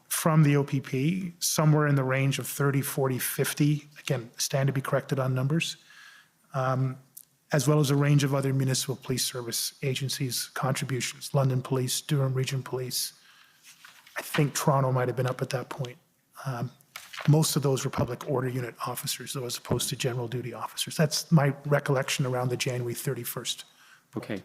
[SPEAKER 4] from the OPP, somewhere in the range of 30, 40, 50, again, stand to be corrected on numbers, as well as a range of other municipal police service agencies' contributions, London Police, Durham Region Police. I think Toronto might have been up at that point. Most of those were public order unit officers, though, as opposed to general duty officers. That's my recollection around the January 31st.
[SPEAKER 3] Okay.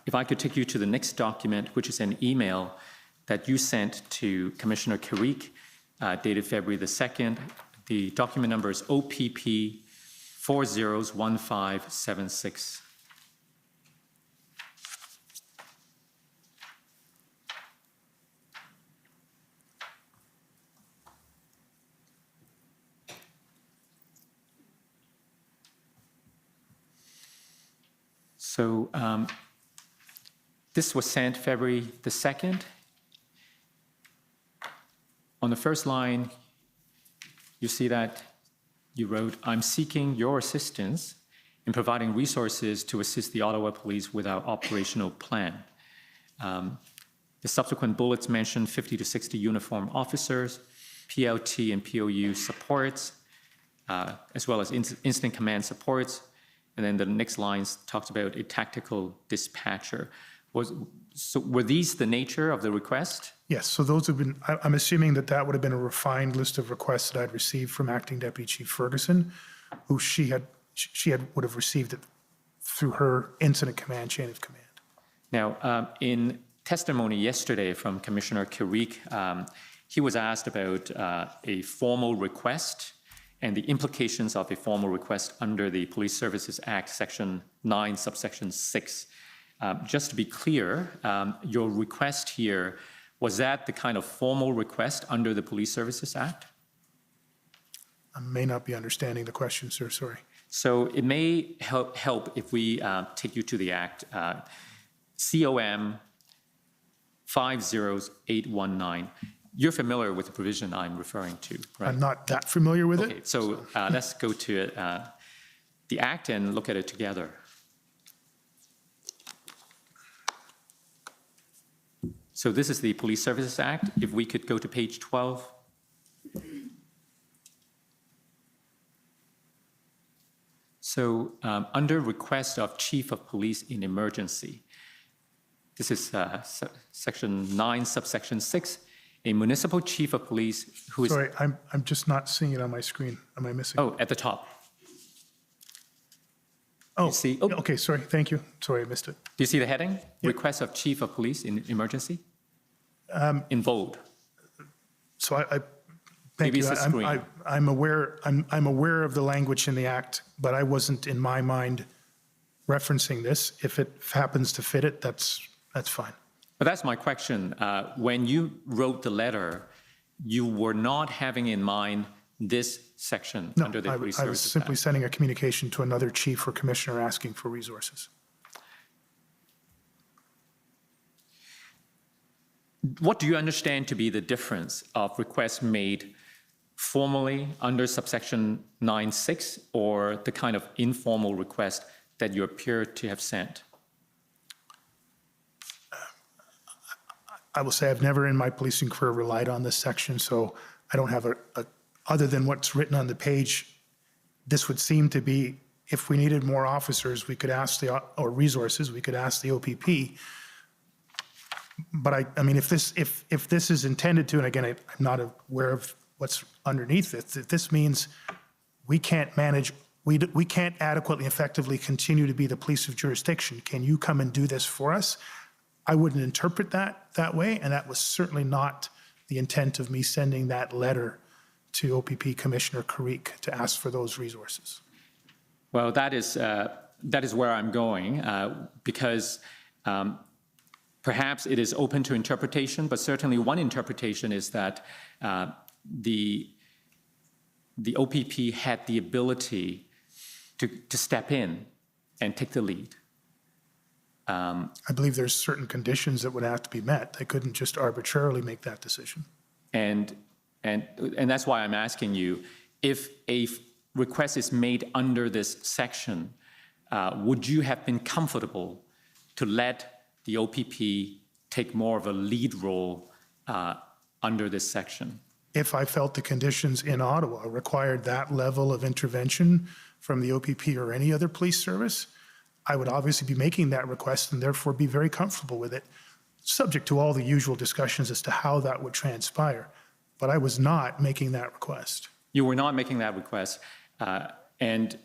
[SPEAKER 3] If I could take you to the next document, which is an email that you sent to Commissioner Kirik, dated February the 2nd. The document number is OPP 401576. So this was sent February the 2nd. On the first line, you see that you wrote, "I'm seeking your assistance in providing resources to assist the Ottawa Police with our operational plan." The subsequent bullets mention 50 to 60 uniformed officers, PLT and POU supports, as well as incident command supports. And then the next lines talked about a tactical dispatcher. So were these the nature of the request?
[SPEAKER 4] Yes, so those have been, I'm assuming that would have been a refined list of requests that I'd received from Acting Deputy Chief Ferguson, who would have received it through her incident command, chain of command.
[SPEAKER 3] Now, in testimony yesterday from Commissioner Kirik, he was asked about a formal request and the implications of a formal request under the Police Services Act, Section 9, subsection 6. Just to be clear, your request here, was that the kind of formal request under the Police Services Act?
[SPEAKER 4] I may not be understanding the question, sir, sorry.
[SPEAKER 3] So it may help if we take you to the Act. COM 50819. You're familiar with the provision I'm referring to, right?
[SPEAKER 4] I'm not that familiar with
[SPEAKER 3] Okay,
[SPEAKER 4] it.
[SPEAKER 3] so let's go to the Act and look at it together. So this is the Police Services Act. If we could go to page 12. So under request of Chief of Police in emergency, this is section 9, subsection 6, a municipal chief of police who is,
[SPEAKER 4] Sorry, I'm just not seeing it on my screen. Am I missing?
[SPEAKER 3] oh, at the top.
[SPEAKER 4] Oh,
[SPEAKER 3] see- oh.
[SPEAKER 4] okay, sorry, thank you. Sorry, I missed it.
[SPEAKER 3] Do you see the heading? Request of Chief of Police in emergency? In bold.
[SPEAKER 4] So I thank
[SPEAKER 3] Maybe
[SPEAKER 4] you.
[SPEAKER 3] it's the screen.
[SPEAKER 4] I'm aware of the language in the act, but I wasn't in my mind referencing this. If it happens to fit it, that's fine.
[SPEAKER 3] But that's my question. When you wrote the letter, you were not having in mind this section
[SPEAKER 4] No,
[SPEAKER 3] under the Police
[SPEAKER 4] I was
[SPEAKER 3] Services
[SPEAKER 4] simply
[SPEAKER 3] Act.
[SPEAKER 4] sending a communication to another chief or commissioner asking for resources.
[SPEAKER 3] What do you understand to be the difference of requests made formally under subsection 9.6 or the kind of informal request that you appear to have sent?
[SPEAKER 4] I will say I've never in my policing career relied on this section, so I don't have other than what's written on the page, this would seem to be, if we needed more officers, we could ask or resources, we could ask the OPP. But I mean, if this is intended to, and again, I'm not aware of what's underneath it, if this means we can't manage, we can't adequately, effectively continue to be the police of jurisdiction, can you come and do this for us? I wouldn't interpret that way, and that was certainly not the intent of me sending that letter to OPP Commissioner Kariq to ask for those resources.
[SPEAKER 3] Well, that is where I'm going, because perhaps it is open to interpretation, but certainly one interpretation is that the OPP had the ability to step in and take the lead.
[SPEAKER 4] I believe there's certain conditions that would have to be met. They couldn't just arbitrarily make that decision.
[SPEAKER 3] And that's why I'm asking you, if a request is made under this section, would you have been comfortable to let the OPP take more of a lead role under this section?
[SPEAKER 4] If I felt the conditions in Ottawa required that level of intervention from the OPP or any other police service, I would obviously be making that request and therefore be very comfortable with it, subject to all the usual discussions as to how that would transpire. But I was not making that request.
[SPEAKER 3] You were not making that request. And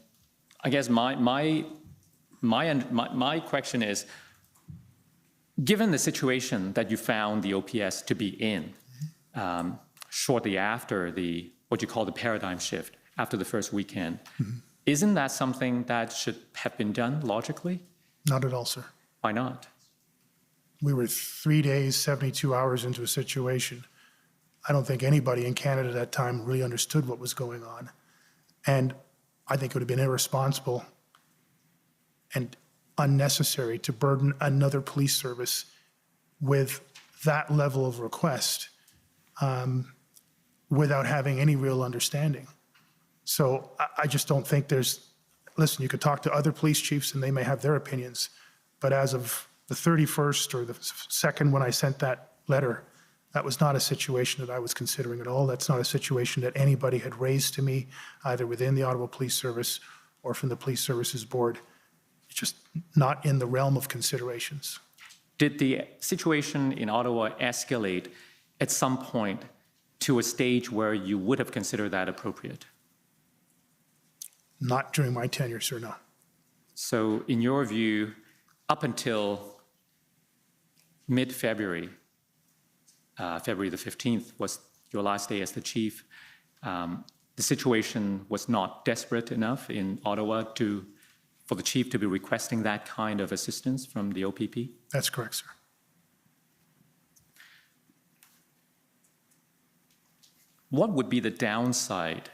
[SPEAKER 3] I guess my question is, given the situation that you found the OPS to be in shortly after what you call the paradigm shift, after the first weekend, isn't that something that should have been done logically?
[SPEAKER 4] Not at all, sir.
[SPEAKER 3] Why not?
[SPEAKER 4] We were 3 days, 72 hours into a situation. I don't think anybody in Canada at that time really understood what was going on. And I think it would have been irresponsible and unnecessary to burden another police service with that level of request without having any real understanding. So I just don't think listen, you could talk to other police chiefs and they may have their opinions, but as of the 31st or the 2nd when I sent that letter, that was not a situation that I was considering at all. That's not a situation that anybody had raised to me, either within the Ottawa Police Service or from the Police Services Board. It's just not in the realm of considerations.
[SPEAKER 3] Did the situation in Ottawa escalate at some point to a stage where you would have considered that appropriate?
[SPEAKER 4] Not during my tenure, sir, no.
[SPEAKER 3] So in your view, up until mid-February, February the 15th was your last day as the chief, the situation was not desperate enough in Ottawa for the chief to be requesting that kind of assistance from the OPP?
[SPEAKER 4] That's correct, sir.
[SPEAKER 3] What would be the downside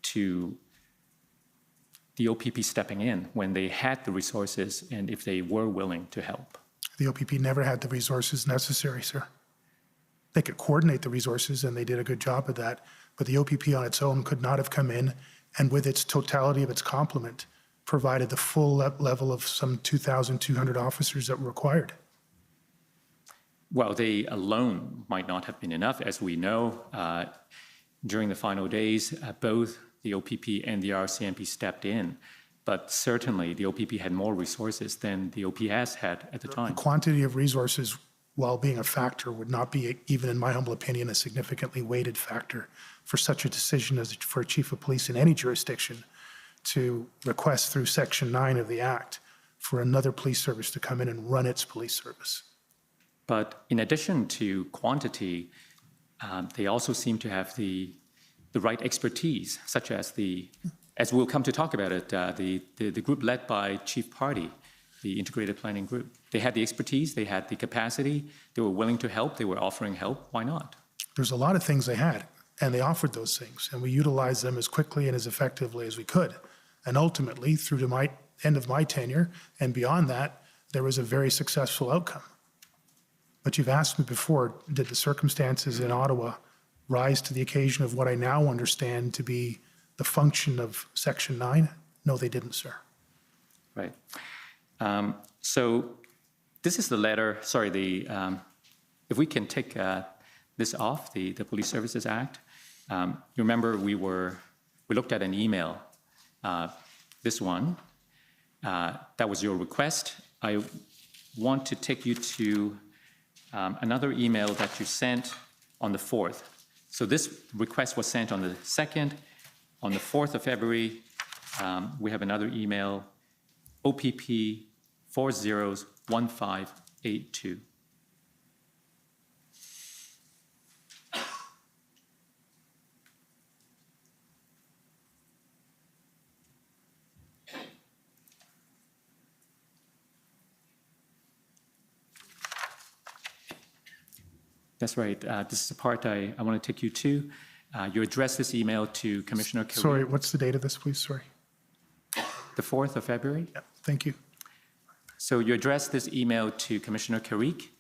[SPEAKER 3] to the OPP stepping in when they had the resources and if they were willing to help?
[SPEAKER 4] The OPP never had the resources necessary, sir. They could coordinate the resources, and they did a good job of that, but the OPP on its own could not have come in and with its totality of its complement, provided the full level of some 2,200 officers that were required.
[SPEAKER 3] Well, they alone might not have been enough. As we know, during the final days, both the OPP and the RCMP stepped in. But certainly, the OPP had more resources than the OPS had at the time.
[SPEAKER 4] The quantity of resources, while being a factor, would not be, even in my humble opinion, a significantly weighted factor for such a decision as for a chief of police in any jurisdiction to request through Section 9 of the Act for another police service to come in and run its police service.
[SPEAKER 3] But in addition to quantity, they also seem to have the right expertise, such as as we'll come to talk about it, the group led by Chief Party, the Integrated Planning Group. They had the expertise, they had the capacity, they were willing to help, they were offering help. Why not?
[SPEAKER 4] There's a lot of things they had, and they offered those things, and we utilized them as quickly and as effectively as we could. And ultimately, through to my end of my tenure and beyond that, there was a very successful outcome. But you've asked me before, did the circumstances in Ottawa rise to the occasion of what I now understand to be the function of Section 9? No, they didn't, sir.
[SPEAKER 3] Right. So this is the letter, if we can take this off, the Police Services Act. You remember we looked at an email, this one, that was your request. I want to take you to another email that you sent on the 4th. So this request was sent on the 2nd. On the 4th of February, we have another email, OPP 401582. That's right. This is the part I want to take you to. You address this email to Commissioner Carrick.
[SPEAKER 4] Sorry, what's the date of this, please? Sorry.
[SPEAKER 3] The 4th of February.
[SPEAKER 4] Yeah, thank you.
[SPEAKER 3] So you addressed this email to Commissioner Carrick.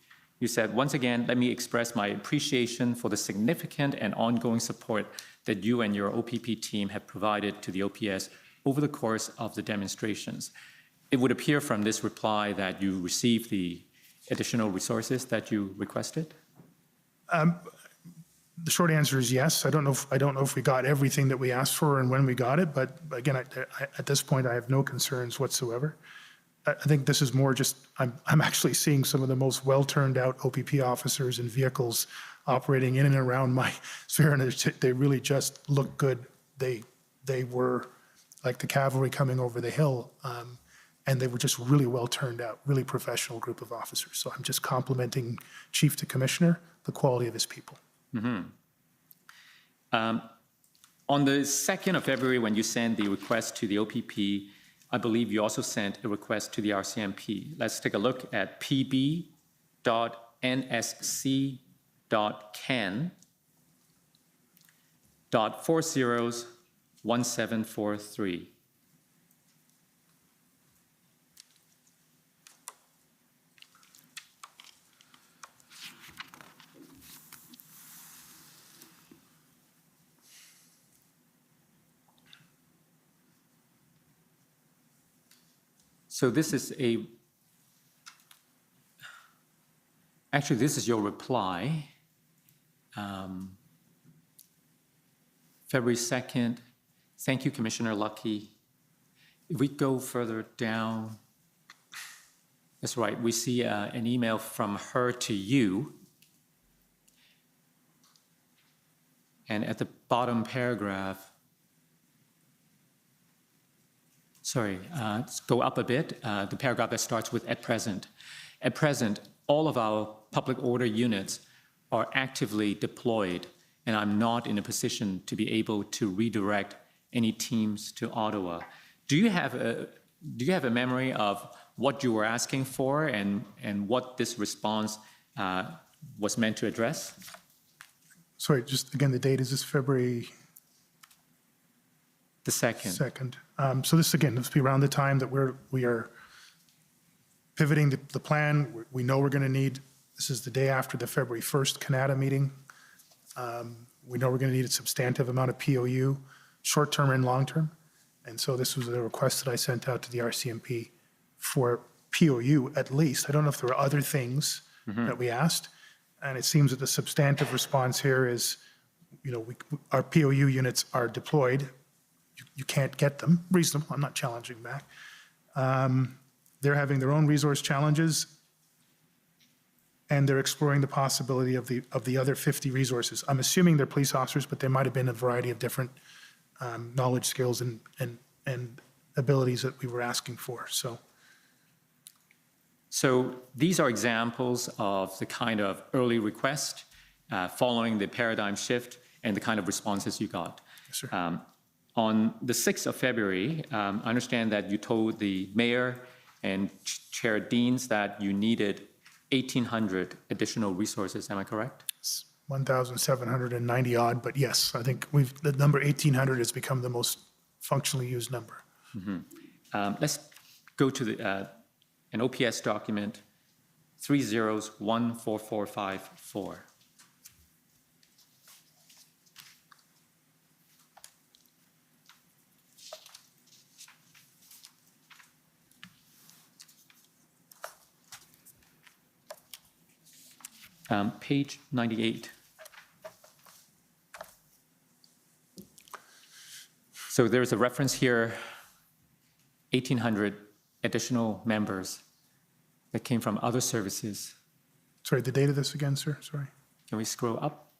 [SPEAKER 3] You said, once again, let me express my appreciation for the significant and ongoing support that you and your OPP team have provided to the OPS over the course of the demonstrations. It would appear from this reply that you received the additional resources that you requested?
[SPEAKER 4] The short answer is yes. I don't know if we got everything that we asked for and when we got it, but again, at this point, I have no concerns whatsoever. I think this is more just, I'm actually seeing some of the most well-turned-out OPP officers and vehicles operating in and around my sphere, and they really just look good. They were like the cavalry coming over the hill, and they were just really well-turned out, really professional group of officers. So I'm just complimenting Chief to Commissioner, the quality of his people.
[SPEAKER 3] Mm-hmm. On the 2nd of February, when you sent the request to the OPP, I believe you also sent a request to the RCMP. Let's take a look at pb.nsc.can.401743. So this is actually, this is your reply. February 2nd, thank you, Commissioner Lucky. If we go further down, that's right, we see an email from her to you. And at the bottom paragraph, let's go up a bit, the paragraph that starts with at present. At present, all of our public order units are actively deployed, and I'm not in a position to be able to redirect any teams to Ottawa. Do you have a memory of what you were asking for and what this response was meant to address?
[SPEAKER 4] Sorry, just again, the date is this February
[SPEAKER 3] The 2nd.
[SPEAKER 4] 2nd. So this, again, this will be around the time that we are pivoting the plan. We know we're going to need, this is the day after the February 1st Canada meeting. We know we're going to need a substantive amount of POU, short-term and long-term. And so this was a request that I sent out to the RCMP for POU at least. I don't know if there were other things that we asked. And it seems that the substantive response here is, you know, our POU units are deployed. You can't get them. Reasonable. I'm not challenging back. They're having their own resource challenges, and they're exploring the possibility of the other 50 resources. I'm assuming they're police officers, but there might have been a variety of different knowledge, skills, and abilities that we were asking for.
[SPEAKER 3] So these are examples of the kind of early request following the paradigm shift and the kind of responses you got.
[SPEAKER 4] Yes, sir.
[SPEAKER 3] On the 6th of February, I understand that you told the mayor and Chair Deans that you needed 1,800 additional resources. Am I correct?
[SPEAKER 4] 1,790 odd, but yes, I think the number 1,800 has become the most functionally used number.
[SPEAKER 3] Let's go to an OPS document 3014454. Page 98. So there's a reference here, 1,800 additional members that came from other services.
[SPEAKER 4] Sorry, the date of this again, sir? Sorry.
[SPEAKER 3] Can we scroll up?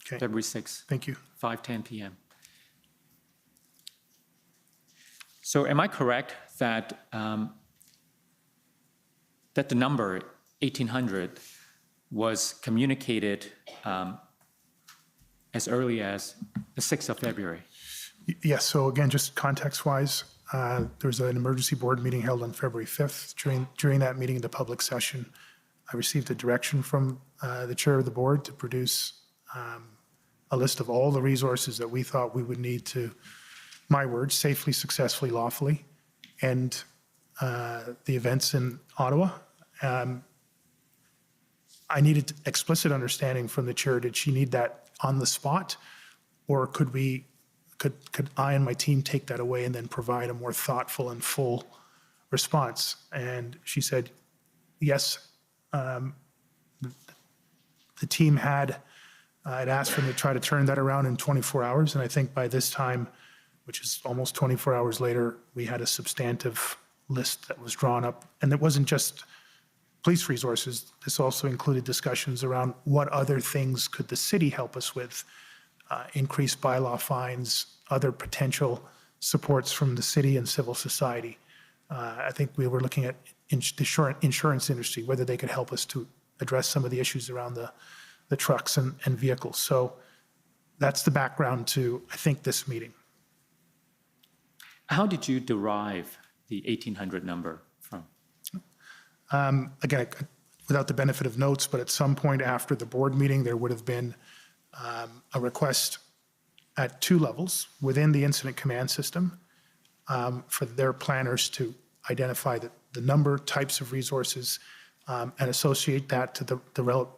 [SPEAKER 4] Okay,
[SPEAKER 3] February 6th,
[SPEAKER 4] thank you.
[SPEAKER 3] 5:10 p.m. So am I correct that that the number 1,800 was communicated as early as the 6th of February?
[SPEAKER 4] Yes, so again, just context-wise, there was an emergency board meeting held on February 5th. During that meeting, the public session, I received a direction from the chair of the board to produce a list of all the resources that we thought we would need to, my words, safely, successfully, lawfully, end the events in Ottawa. I needed explicit understanding from the chair. Did she need that on the spot, or could I and my team take that away and then provide a more thoughtful and full response? And she said, yes. The team had asked for them to try to turn that around in 24 hours, and I think by this time, which is almost 24 hours later, we had a substantive list that was drawn up. And it wasn't just police resources. This also included discussions around what other things could the city help us with, increased bylaw fines, other potential supports from the city and civil society. I think we were looking at the insurance industry, whether they could help us to address some of the issues around the trucks and vehicles. So that's the background to, I think, this meeting.
[SPEAKER 3] How did you derive the 1,800 number from?
[SPEAKER 4] Again, without the benefit of notes, but at some point after the board meeting, there would have been a request at two levels within the incident command system for their planners to identify the number, types of resources, and associate that to the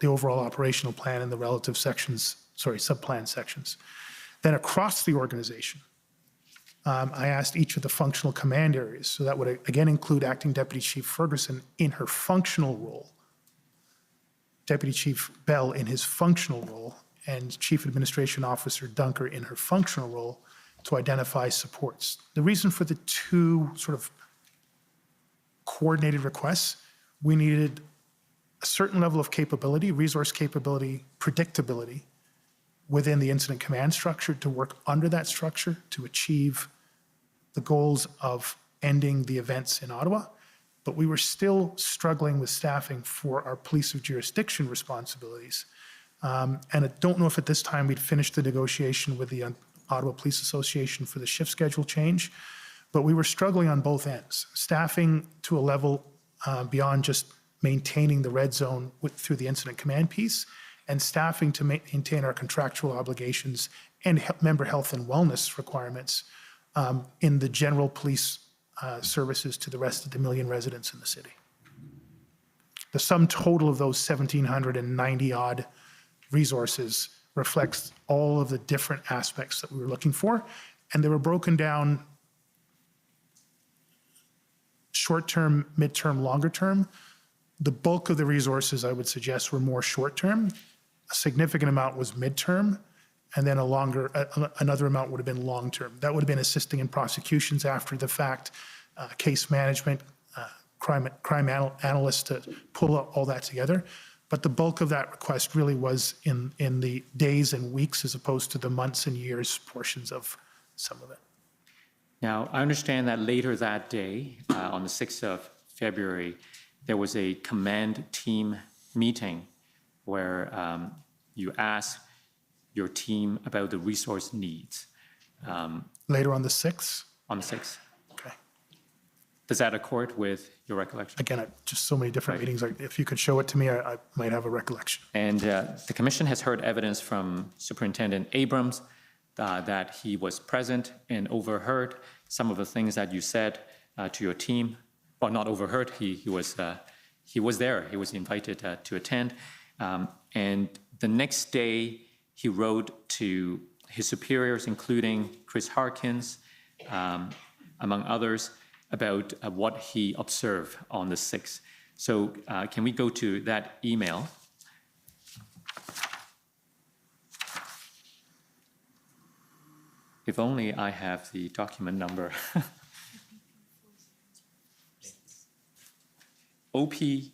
[SPEAKER 4] overall operational plan and the relative sections, sub-plan sections. Then across the organization, I asked each of the functional command areas, so that would again include Acting Deputy Chief Ferguson in her functional role, Deputy Chief Bell in his functional role, and Chief Administration Officer Dunker in her functional role to identify supports. The reason for the two sort of coordinated requests, we needed a certain level of capability, resource capability, predictability within the incident command structure to work under that structure to achieve the goals of ending the events in Ottawa, but we were still struggling with staffing for our police of jurisdiction responsibilities. And I don't know if at this time we'd finished the negotiation with the Ottawa Police Association for the shift schedule change, but we were struggling on both ends, staffing to a level beyond just maintaining the red zone through the incident command piece, and staffing to maintain our contractual obligations and member health and wellness requirements in the general police services to the rest of the million residents in the city. The sum total of those 1,790 odd resources reflects all of the different aspects that we were looking for, and they were broken down short-term, mid-term, longer-term. The bulk of the resources, I would suggest, were more short-term. A significant amount was mid-term, and then another amount would have been long-term. That would have been assisting in prosecutions after the fact, case management, crime analysts to pull all that together. But the bulk of that request really was in the days and weeks as opposed to the months and years portions of some of it.
[SPEAKER 3] Now, I understand that later that day, on the 6th of February, there was a command team meeting where you asked your team about the resource needs.
[SPEAKER 4] Later on the 6th?
[SPEAKER 3] On the 6th.
[SPEAKER 4] Okay.
[SPEAKER 3] Does that accord with your recollection?
[SPEAKER 4] Again, just so many different meetings. If you could show it to me, I might have a recollection.
[SPEAKER 3] And the commission has heard evidence from Superintendent Abrams that he was present and overheard some of the things that you said to your team. Well, not overheard, he was there, he was invited to attend. And the next day, he wrote to his superiors, including Chris Harkins, among others, about what he observed on the 6th. So can we go to that email? If only I have the document number. OPP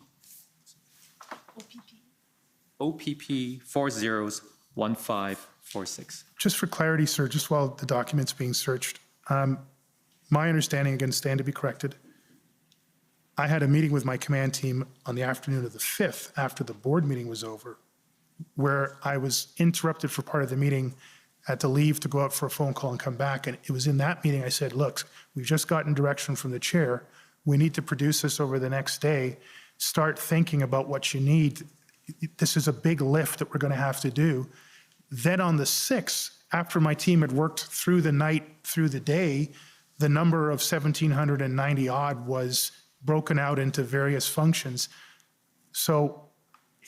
[SPEAKER 3] 401546.
[SPEAKER 4] Just for clarity, sir, just while the document's being searched, my understanding, again, stand to be corrected, I had a meeting with my command team on the afternoon of the 5th after the board meeting was over, where I was interrupted for part of the meeting, had to leave to go out for a phone call and come back. And it was in that meeting I said, look, we've just gotten direction from the chair. We need to produce this over the next day. Start thinking about what you need. This is a big lift that we're going to have to do. Then on the 6th, after my team had worked through the night, through the day, the number of 1,790 odd was broken out into various functions. So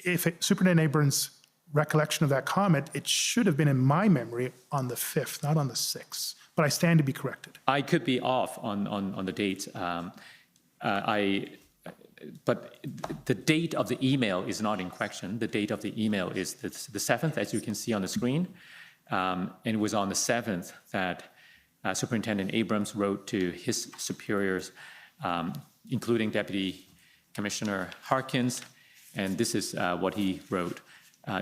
[SPEAKER 4] if Superintendent Abrams' recollection of that comment, it should have been in my memory on the 5th, not on the 6th. But I stand to be corrected.
[SPEAKER 3] I could be off on the date. But the date of the email is not in question. The date of the email is the 7th, as you can see on the screen. And it was on the 7th that Superintendent Abrams wrote to his superiors, including Deputy Commissioner Harkins. And this is what he wrote.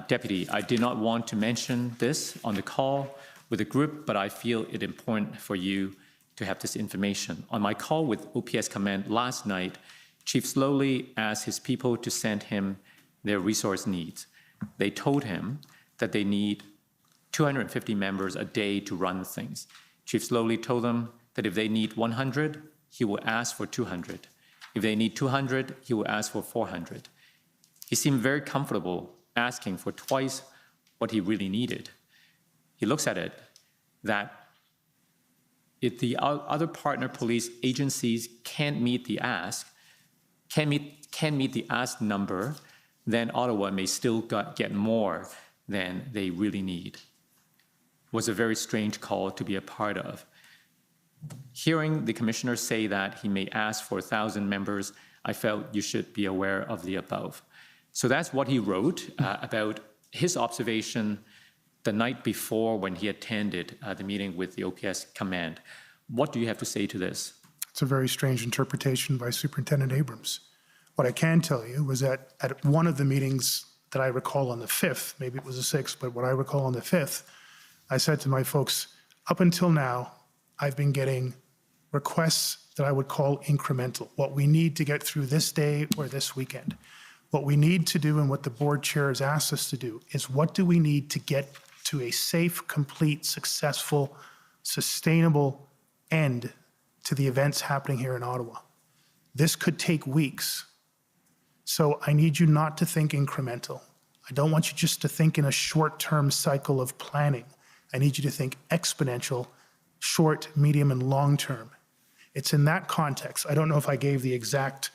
[SPEAKER 3] Deputy, I did not want to mention this on the call with the group, but I feel it important for you to have this information. On my call with OPS Command last night, Chief Slowly asked his people to send him their resource needs. They told him that they need 250 members a day to run things. Chief Slowly told them that if they need 100, he will ask for 200. If they need 200, he will ask for 400. He seemed very comfortable asking for twice what he really needed. He looks at it that if the other partner police agencies can't meet the ask, can meet the ask number, then Ottawa may still get more than they really need. It was a very strange call to be a part of. Hearing the commissioner say that he may ask for 1,000 members, I felt you should be aware of the above. So that's what he wrote about his observation the night before when he attended the meeting with the OPS command. What do you have to say to this?
[SPEAKER 4] It's a very strange interpretation by Superintendent Abrams. What I can tell you was that at one of the meetings that I recall on the 5th, maybe it was the 6th, but what I recall on the 5th, I said to my folks, up until now, I've been getting requests that I would call incremental, what we need to get through this day or this weekend. What we need to do and what the board chair has asked us to do is what do we need to get to a safe, complete, successful, sustainable end to the events happening here in Ottawa. This could take weeks. So I need you not to think incremental. I don't want you just to think in a short-term cycle of planning. I need you to think exponential, short, medium, and long term. It's in that context. I don't know if I gave the exact,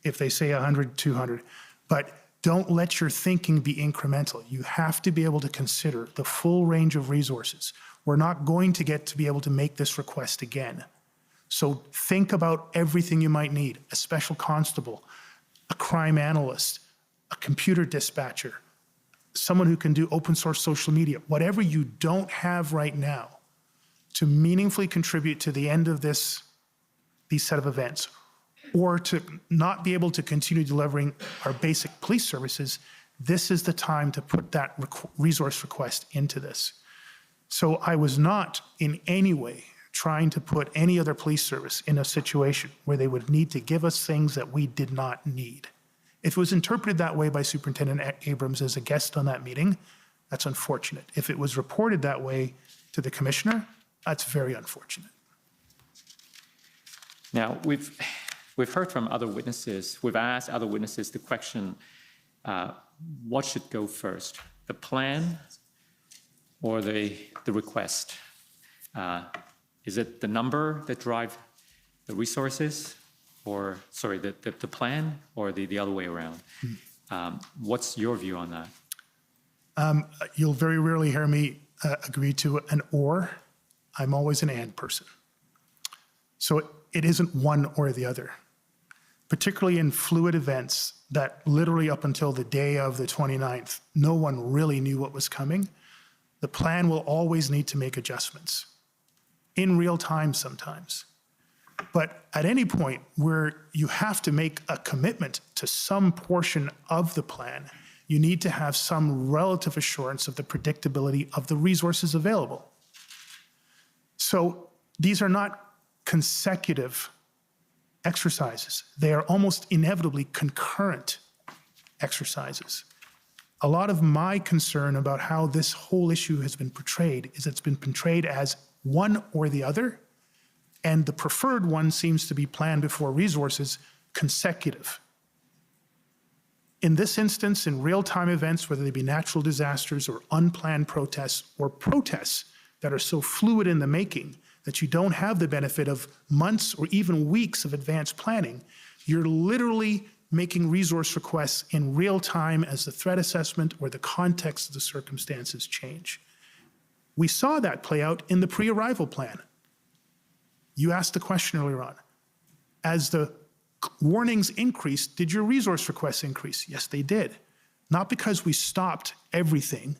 [SPEAKER 4] if they say 100, 200, but don't let your thinking be incremental. You have to be able to consider the full range of resources. We're not going to get to be able to make this request again. So think about everything you might need: a special constable, a crime analyst, a computer dispatcher, someone who can do open source social media, whatever you don't have right now to meaningfully contribute to the end of these set of events, or to not be able to continue delivering our basic police services. This is the time to put that resource request into this. So I was not in any way trying to put any other police service in a situation where they would need to give us things that we did not need. If it was interpreted that way by Superintendent Abrams as a guest on that meeting, that's unfortunate. If it was reported that way to the commissioner, that's very unfortunate.
[SPEAKER 3] Now, we've heard from other witnesses, we've asked other witnesses the question, what should go first, the plan or the request? Is it the number that drive the resources, or, sorry, the plan, or the other way around? What's your view on that?
[SPEAKER 4] You'll very rarely hear me agree to an or. I'm always an and person. So it isn't one or the other. Particularly in fluid events that literally up until the day of the 29th, no one really knew what was coming, the plan will always need to make adjustments in real time sometimes. But at any point where you have to make a commitment to some portion of the plan, you need to have some relative assurance of the predictability of the resources available. So these are not consecutive exercises. They are almost inevitably concurrent exercises. A lot of my concern about how this whole issue has been portrayed is it's been portrayed as one or the other, and the preferred one seems to be plan before resources, consecutive. In this instance, in real-time events, whether they be natural disasters or unplanned protests or protests that are so fluid in the making that you don't have the benefit of months or even weeks of advanced planning, you're literally making resource requests in real time as the threat assessment or the context of the circumstances change. We saw that play out in the pre-arrival plan. You asked the question earlier on. As the warnings increased, did your resource requests increase? Yes, they did. Not because we stopped everything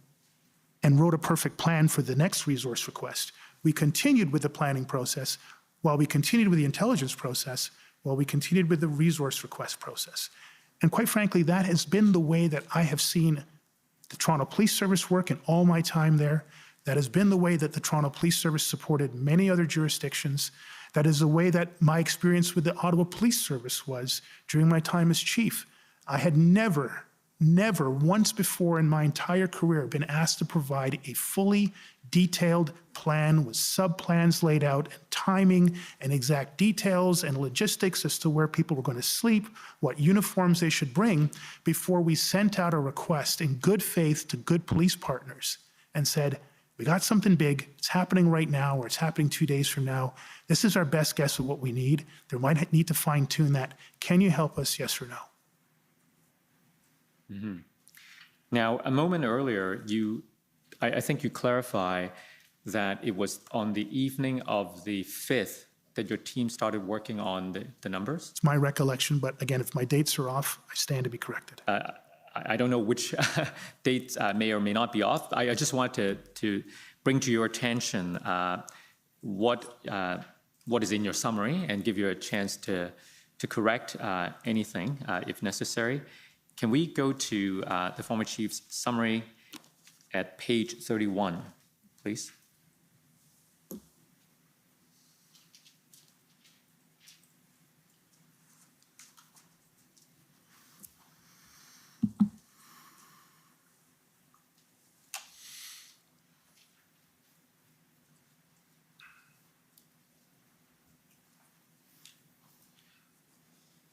[SPEAKER 4] and wrote a perfect plan for the next resource request. We continued with the planning process while we continued with the intelligence process, while we continued with the resource request process. And quite frankly, that has been the way that I have seen the Toronto Police Service work in all my time there. That has been the way that the Toronto Police Service supported many other jurisdictions. That is the way that my experience with the Ottawa Police Service was during my time as chief. I had never once before in my entire career been asked to provide a fully detailed plan with sub-plans laid out and timing and exact details and logistics as to where people were going to sleep, what uniforms they should bring, before we sent out a request in good faith to good police partners and said, we got something big, it's happening right now, or it's happening 2 days from now. This is our best guess of what we need. There might need to fine tune that. Can you help us, yes or no?
[SPEAKER 3] Mm-hmm. Now, a moment earlier, I think you clarify that it was on the evening of the 5th that your team started working on the numbers?
[SPEAKER 4] It's my recollection, but again, if my dates are off, I stand to be corrected.
[SPEAKER 3] I don't know which dates may or may not be off. I just wanted to bring to your attention what is in your summary and give you a chance to correct anything if necessary. Can we go to the former chief's summary at page 31, please?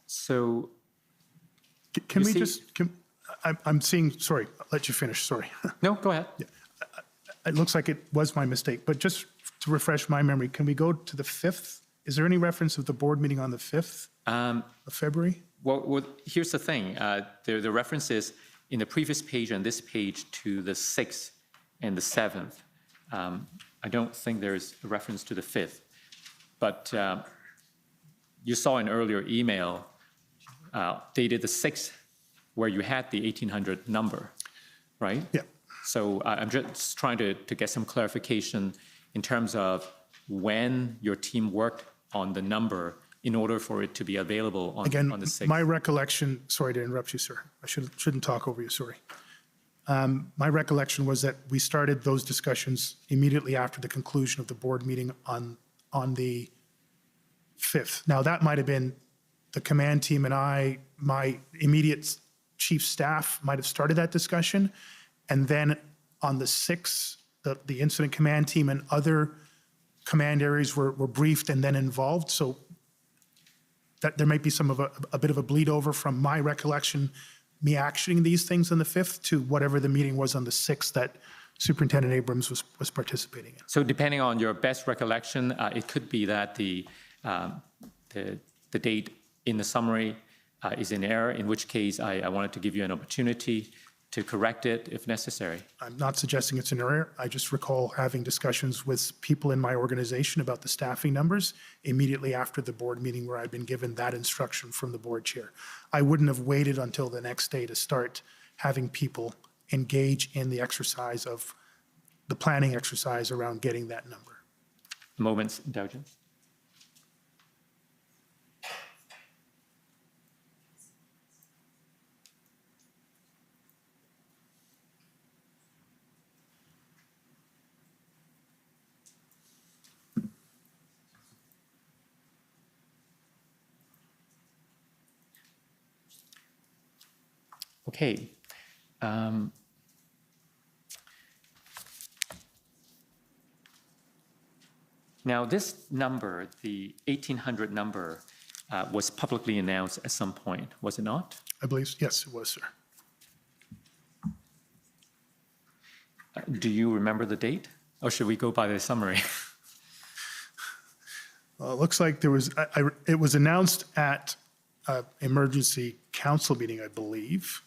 [SPEAKER 3] So,
[SPEAKER 4] Can
[SPEAKER 3] you
[SPEAKER 4] we
[SPEAKER 3] see-
[SPEAKER 4] just, I'm seeing, sorry, I'll let you finish, sorry.
[SPEAKER 3] no, go ahead.
[SPEAKER 4] it looks like it was my mistake, but just to refresh my memory, can we go to the 5th? Is there any reference of the board meeting on the 5th of February?
[SPEAKER 3] Well, here's the thing. The reference is in the previous page and this page to the 6th and the 7th. I don't think there's a reference to the 5th. But you saw an earlier email dated the 6th where you had the 1800 number, right?
[SPEAKER 4] Yeah.
[SPEAKER 3] So I'm just trying to get some clarification in terms of when your team worked on the number in order for it to be available on
[SPEAKER 4] Again,
[SPEAKER 3] the 6th.
[SPEAKER 4] my recollection, sorry to interrupt you, sir. I shouldn't talk over you, sorry. My recollection was that we started those discussions immediately after the conclusion of the board meeting on the 5th. Now, that might have been the command team and I, my immediate chief staff might have started that discussion. And then on the 6th, the incident command team and other command areas were briefed and then involved. So that there might be some of a bit of a bleed over from my recollection, me actioning these things on the 5th to whatever the meeting was on the 6th that Superintendent Abrams was participating in.
[SPEAKER 3] So depending on your best recollection, it could be that the date in the summary is in error, in which case I wanted to give you an opportunity to correct it if necessary.
[SPEAKER 4] I'm not suggesting it's an error. I just recall having discussions with people in my organization about the staffing numbers immediately after the board meeting where I'd been given that instruction from the board chair. I wouldn't have waited until the next day to start having people engage in the exercise of the planning exercise around getting that number.
[SPEAKER 3] Moment's indulgence. Okay. Now, this number, the 1800 number, was publicly announced at some point, was it not?
[SPEAKER 4] I believe, yes, it was, sir.
[SPEAKER 3] Do you remember the date? Or should we go by the summary?
[SPEAKER 4] Well, it looks like there was, it was announced at emergency council meeting, I believe.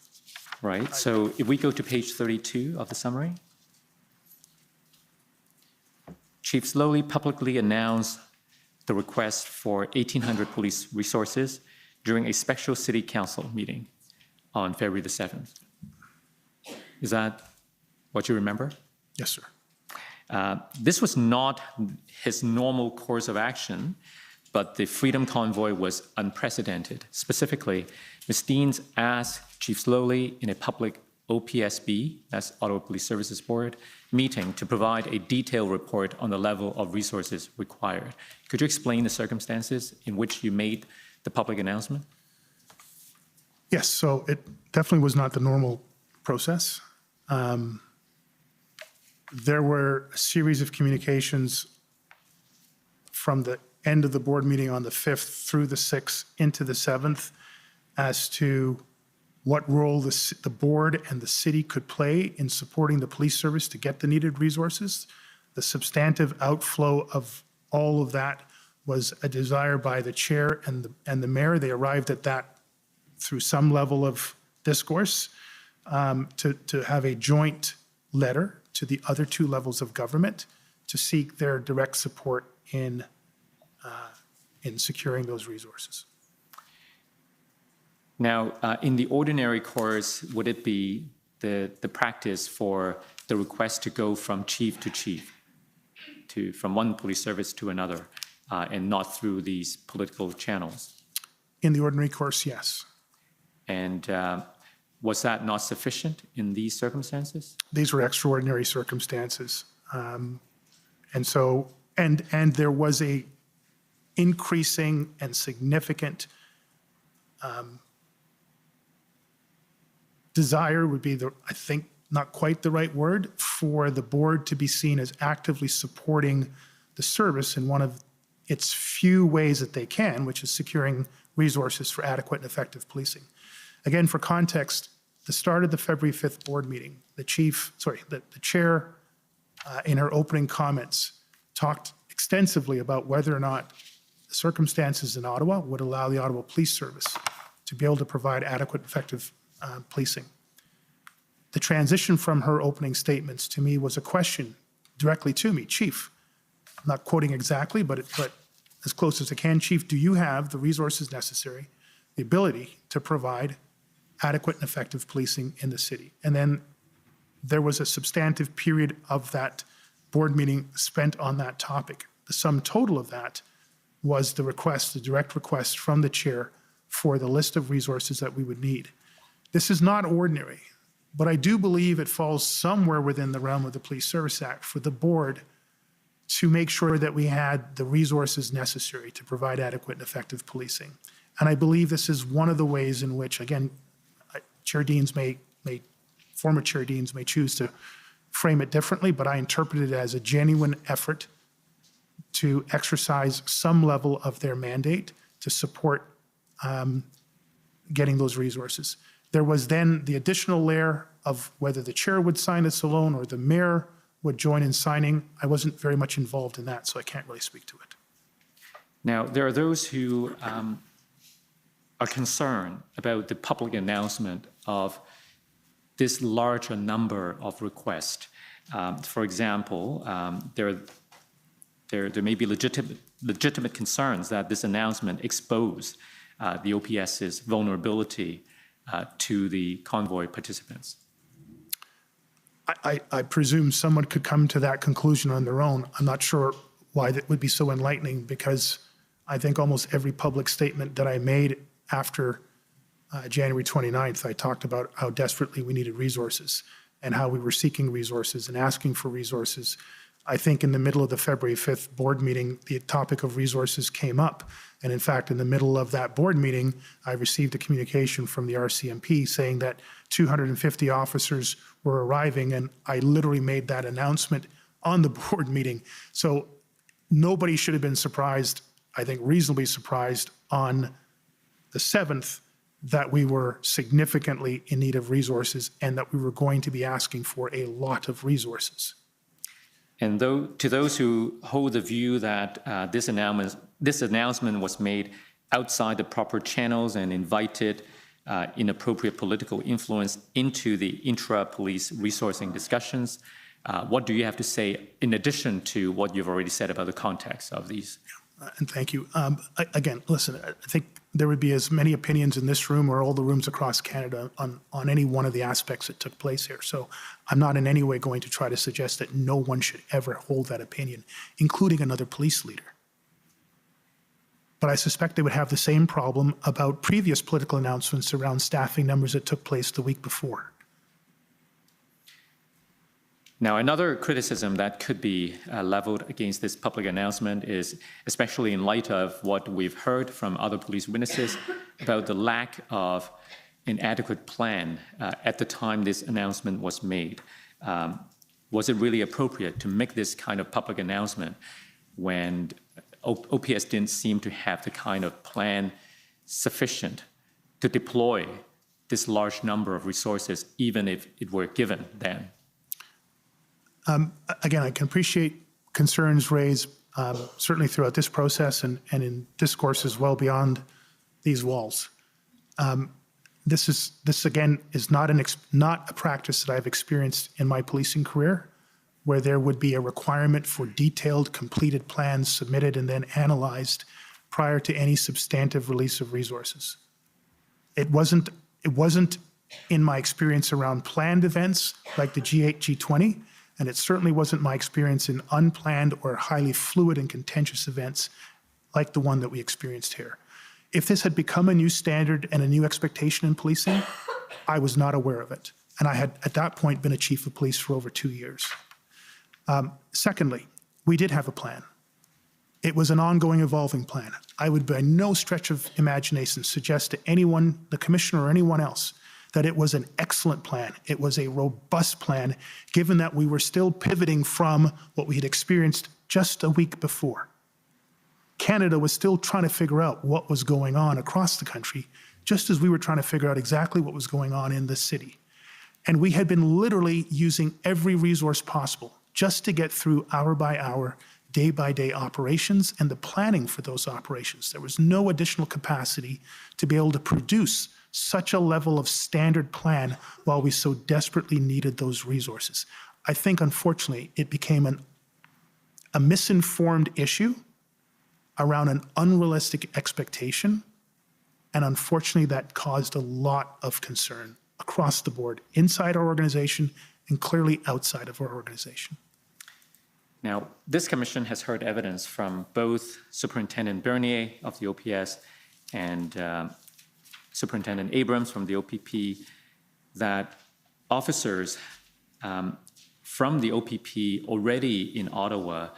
[SPEAKER 3] Right, so if we go to page 32 of the summary. Chief Slowly publicly announced the request for 1,800 police resources during a special city council meeting on February the 7th. Is that what you remember?
[SPEAKER 4] Yes, sir.
[SPEAKER 3] This was not his normal course of action, but the Freedom Convoy was unprecedented. Specifically, Ms. Deans asked Chief Slowly in a public OPSB, that's Ottawa Police Services Board, meeting to provide a detailed report on the level of resources required. Could you explain the circumstances in which you made the public announcement?
[SPEAKER 4] Yes, so it definitely was not the normal process. There were a series of communications from the end of the board meeting on the 5th through the 6th into the 7th as to what role the board and the city could play in supporting the police service to get the needed resources. The substantive outflow of all of that was a desire by the chair and the mayor. They arrived at that through some level of discourse to have a joint letter to the other two levels of government to seek their direct support in securing those resources.
[SPEAKER 3] Now, in the ordinary course, would it be the practice for the request to go from chief to chief, from one police service to another, and not through these political channels?
[SPEAKER 4] In the ordinary course, yes.
[SPEAKER 3] And was that not sufficient in these circumstances?
[SPEAKER 4] These were extraordinary circumstances. And so, and there was a increasing and significant desire would be I think, not quite the right word, for the board to be seen as actively supporting the service in one of its few ways that they can, which is securing resources for adequate and effective policing. Again, for context, the start of the February 5th board meeting, the chair in her opening comments, talked extensively about whether or not the circumstances in Ottawa would allow the Ottawa Police Service to be able to provide adequate, effective policing. The transition from her opening statements to me was a question directly to me, Chief, I'm not quoting exactly, but as close as I can, Chief, do you have the resources necessary, the ability to provide adequate and effective policing in the city? And then there was a substantive period of that board meeting spent on that topic. The sum total of that was the request, the direct request from the chair for the list of resources that we would need. This is not ordinary, but I do believe it falls somewhere within the realm of the Police Service Act for the board to make sure that we had the resources necessary to provide adequate and effective policing. And I believe this is one of the ways in which, again, Chair Deans former Chair Deans may choose to frame it differently, but I interpret it as a genuine effort to exercise some level of their mandate to support getting those resources. There was then the additional layer of whether the chair would sign this alone or the mayor would join in signing. I wasn't very much involved in that, so I can't really speak to it.
[SPEAKER 3] Now, there are those who are concerned about the public announcement of this larger number of requests. For example, there may be legitimate concerns that this announcement exposed the OPS's vulnerability to the convoy participants.
[SPEAKER 4] I presume someone could come to that conclusion on their own. I'm not sure why that would be so enlightening, because I think almost every public statement that I made after January 29th, I talked about how desperately we needed resources and how we were seeking resources and asking for resources. I think in the middle of the February 5th board meeting, the topic of resources came up. And in fact, in the middle of that board meeting, I received a communication from the RCMP saying that 250 officers were arriving, and I literally made that announcement on the board meeting. So nobody should have been surprised, I think reasonably surprised, on the 7th that we were significantly in need of resources and that we were going to be asking for a lot of resources.
[SPEAKER 3] And to those who hold the view that this announcement was made outside the proper channels and invited inappropriate political influence into the intra-police resourcing discussions, what do you have to say in addition to what you've already said about the context of these?
[SPEAKER 4] And thank you. Again, listen, I think there would be as many opinions in this room or all the rooms across Canada on any one of the aspects that took place here. So I'm not in any way going to try to suggest that no one should ever hold that opinion, including another police leader. But I suspect they would have the same problem about previous political announcements around staffing numbers that took place the week before.
[SPEAKER 3] Now, another criticism that could be leveled against this public announcement is, especially in light of what we've heard from other police witnesses, about the lack of an adequate plan at the time this announcement was made. Was it really appropriate to make this kind of public announcement when OPS didn't seem to have the kind of plan sufficient to deploy this large number of resources, even if it were given then?
[SPEAKER 4] Again, I can appreciate concerns raised certainly throughout this process and in discourses well beyond these walls. This again is not a practice that I've experienced in my policing career, where there would be a requirement for detailed, completed plans submitted and then analyzed prior to any substantive release of resources. It wasn't in my experience around planned events like the G8, G20, and it certainly wasn't my experience in unplanned or highly fluid and contentious events like the one that we experienced here. If this had become a new standard and a new expectation in policing, I was not aware of it. And I had, at that point, been a chief of police for over 2 years. Secondly, we did have a plan. It was an ongoing, evolving plan. I would by no stretch of imagination suggest to anyone, the commissioner or anyone else, that it was an excellent plan. It was a robust plan, given that we were still pivoting from what we had experienced just a week before. Canada was still trying to figure out what was going on across the country, just as we were trying to figure out exactly what was going on in the city. And we had been literally using every resource possible just to get through hour by hour, day by day operations and the planning for those operations. There was no additional capacity to be able to produce such a level of standard plan while we so desperately needed those resources. I think, unfortunately, it became a misinformed issue around an unrealistic expectation, and unfortunately, that caused a lot of concern across the board, inside our organization and clearly outside of our organization.
[SPEAKER 3] Now, this commission has heard evidence from both Superintendent Bernier of the OPS and Superintendent Abrams from the OPP that officers from the OPP already in Ottawa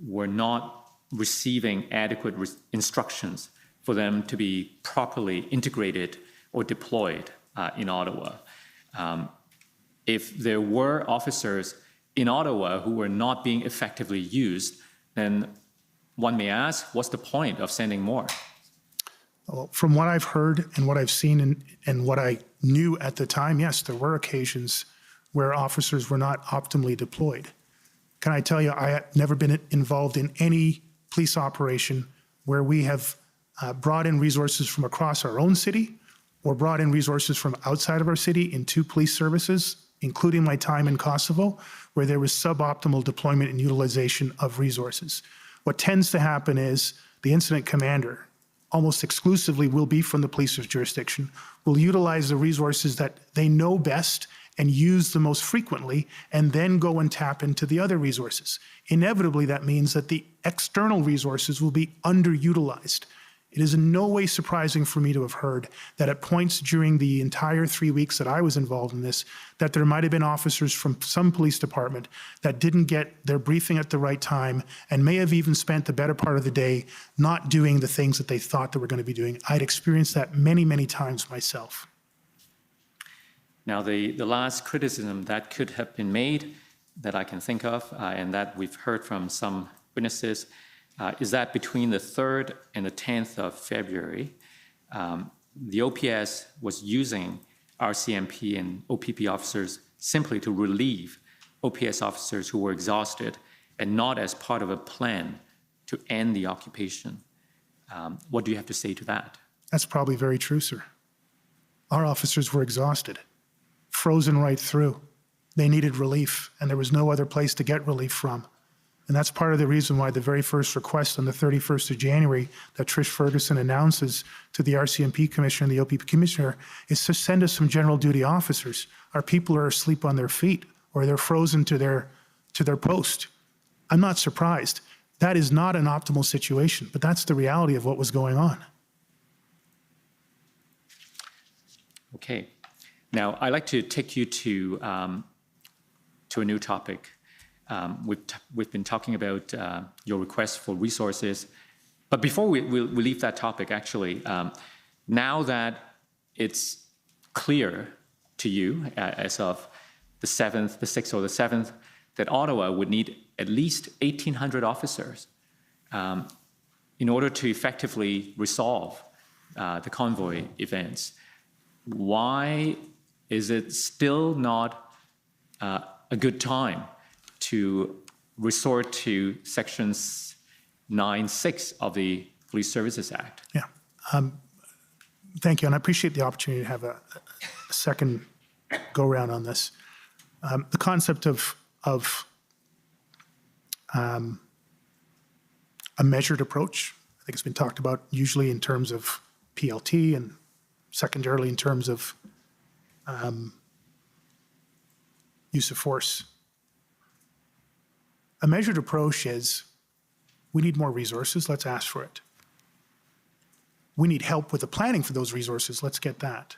[SPEAKER 3] were not receiving adequate instructions for them to be properly integrated or deployed in Ottawa. If there were officers in Ottawa who were not being effectively used, then one may ask, what's the point of sending more?
[SPEAKER 4] Well, from what I've heard and what I've seen and what I knew at the time, yes, there were occasions where officers were not optimally deployed. Can I tell you, I have never been involved in any police operation where we have brought in resources from across our own city or brought in resources from outside of our city into police services, including my time in Kosovo, where there was suboptimal deployment and utilization of resources. What tends to happen is the incident commander, almost exclusively will be from the police's jurisdiction, will utilize the resources that they know best and use the most frequently, and then go and tap into the other resources. Inevitably, that means that the external resources will be underutilized. It is in no way surprising for me to have heard that at points during the entire 3 weeks that I was involved in this, that there might have been officers from some police department that didn't get their briefing at the right time and may have even spent the better part of the day not doing the things that they thought they were going to be doing. I'd experienced that many, many times myself.
[SPEAKER 3] Now, the last criticism that could have been made that I can think of, and that we've heard from some witnesses, is that between the 3rd and the 10th of February, the OPS was using RCMP and OPP officers simply to relieve OPS officers who were exhausted and not as part of a plan to end the occupation. What do you have to say to that?
[SPEAKER 4] That's probably very true, sir. Our officers were exhausted, frozen right through. They needed relief, and there was no other place to get relief from. And that's part of the reason why the very first request on the 31st of January that Trish Ferguson announces to the RCMP Commissioner and the OPP Commissioner is to send us some general duty officers. Our people are asleep on their feet or they're frozen to their post. I'm not surprised. That is not an optimal situation, but that's the reality of what was going on.
[SPEAKER 3] Okay. Now, I'd like to take you to a new topic. We've been talking about your request for resources. But before we leave that topic, actually, now that it's clear to you as of the 7th, the 6th or the 7th, that Ottawa would need at least 1,800 officers in order to effectively resolve the convoy events, why is it still not a good time to resort to sections 9(6) of the Police Services Act?
[SPEAKER 4] Yeah. Thank you, and I appreciate the opportunity to have a second go-round on this. The concept of a measured approach, I think it's been talked about usually in terms of PLT and secondarily in terms of use of force. A measured approach is, we need more resources, let's ask for it. We need help with the planning for those resources, let's get that.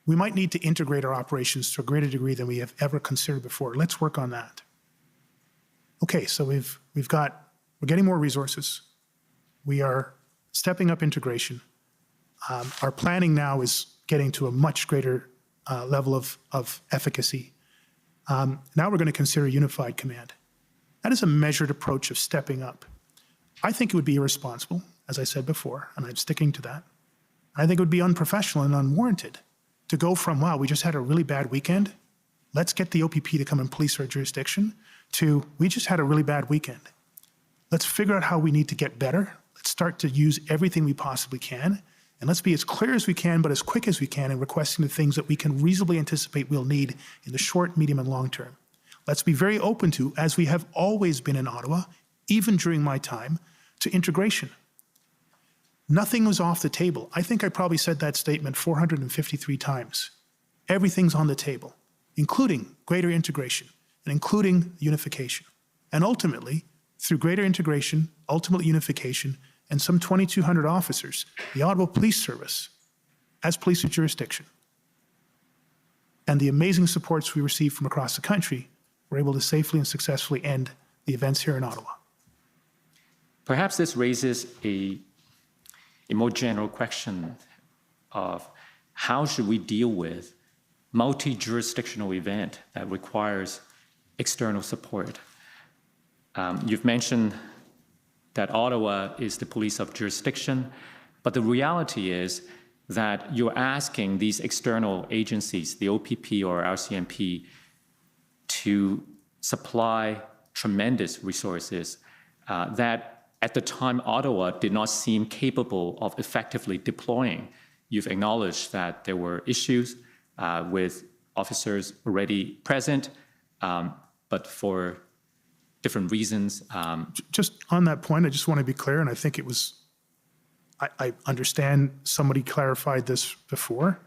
[SPEAKER 4] We might need to integrate our operations to a greater degree than we have ever considered before. Let's work on that. Okay, so we're getting more resources. We are stepping up integration. Our planning now is getting to a much greater level of efficacy. Now we're going to consider unified command. That is a measured approach of stepping up. I think it would be irresponsible, as I said before, and I'm sticking to that. I think it would be unprofessional and unwarranted to go from, wow, we just had a really bad weekend. Let's get the OPP to come and police our jurisdiction, to we just had a really bad weekend. Let's figure out how we need to get better. Let's start to use everything we possibly can. And let's be as clear as we can, but as quick as we can in requesting the things that we can reasonably anticipate we'll need in the short, medium, and long term. Let's be very open to, as we have always been in Ottawa, even during my time, to integration. Nothing was off the table. I think I probably said that statement 453 times. Everything's on the table, including greater integration and including unification. And ultimately, through greater integration, ultimate unification, and some 2,200 officers, the Ottawa Police Service, as police of jurisdiction, and the amazing supports we received from across the country, were able to safely and successfully end the events here in Ottawa.
[SPEAKER 3] Perhaps this raises a more general question of how should we deal with multi-jurisdictional event that requires external support. You've mentioned that Ottawa is the police of jurisdiction, but the reality is that you're asking these external agencies, the OPP or RCMP, to supply tremendous resources that at the time Ottawa did not seem capable of effectively deploying. You've acknowledged that there were issues with officers already present, but for different reasons.
[SPEAKER 4] Just on that point, I just want to be clear, and I think it was, I understand somebody clarified this before.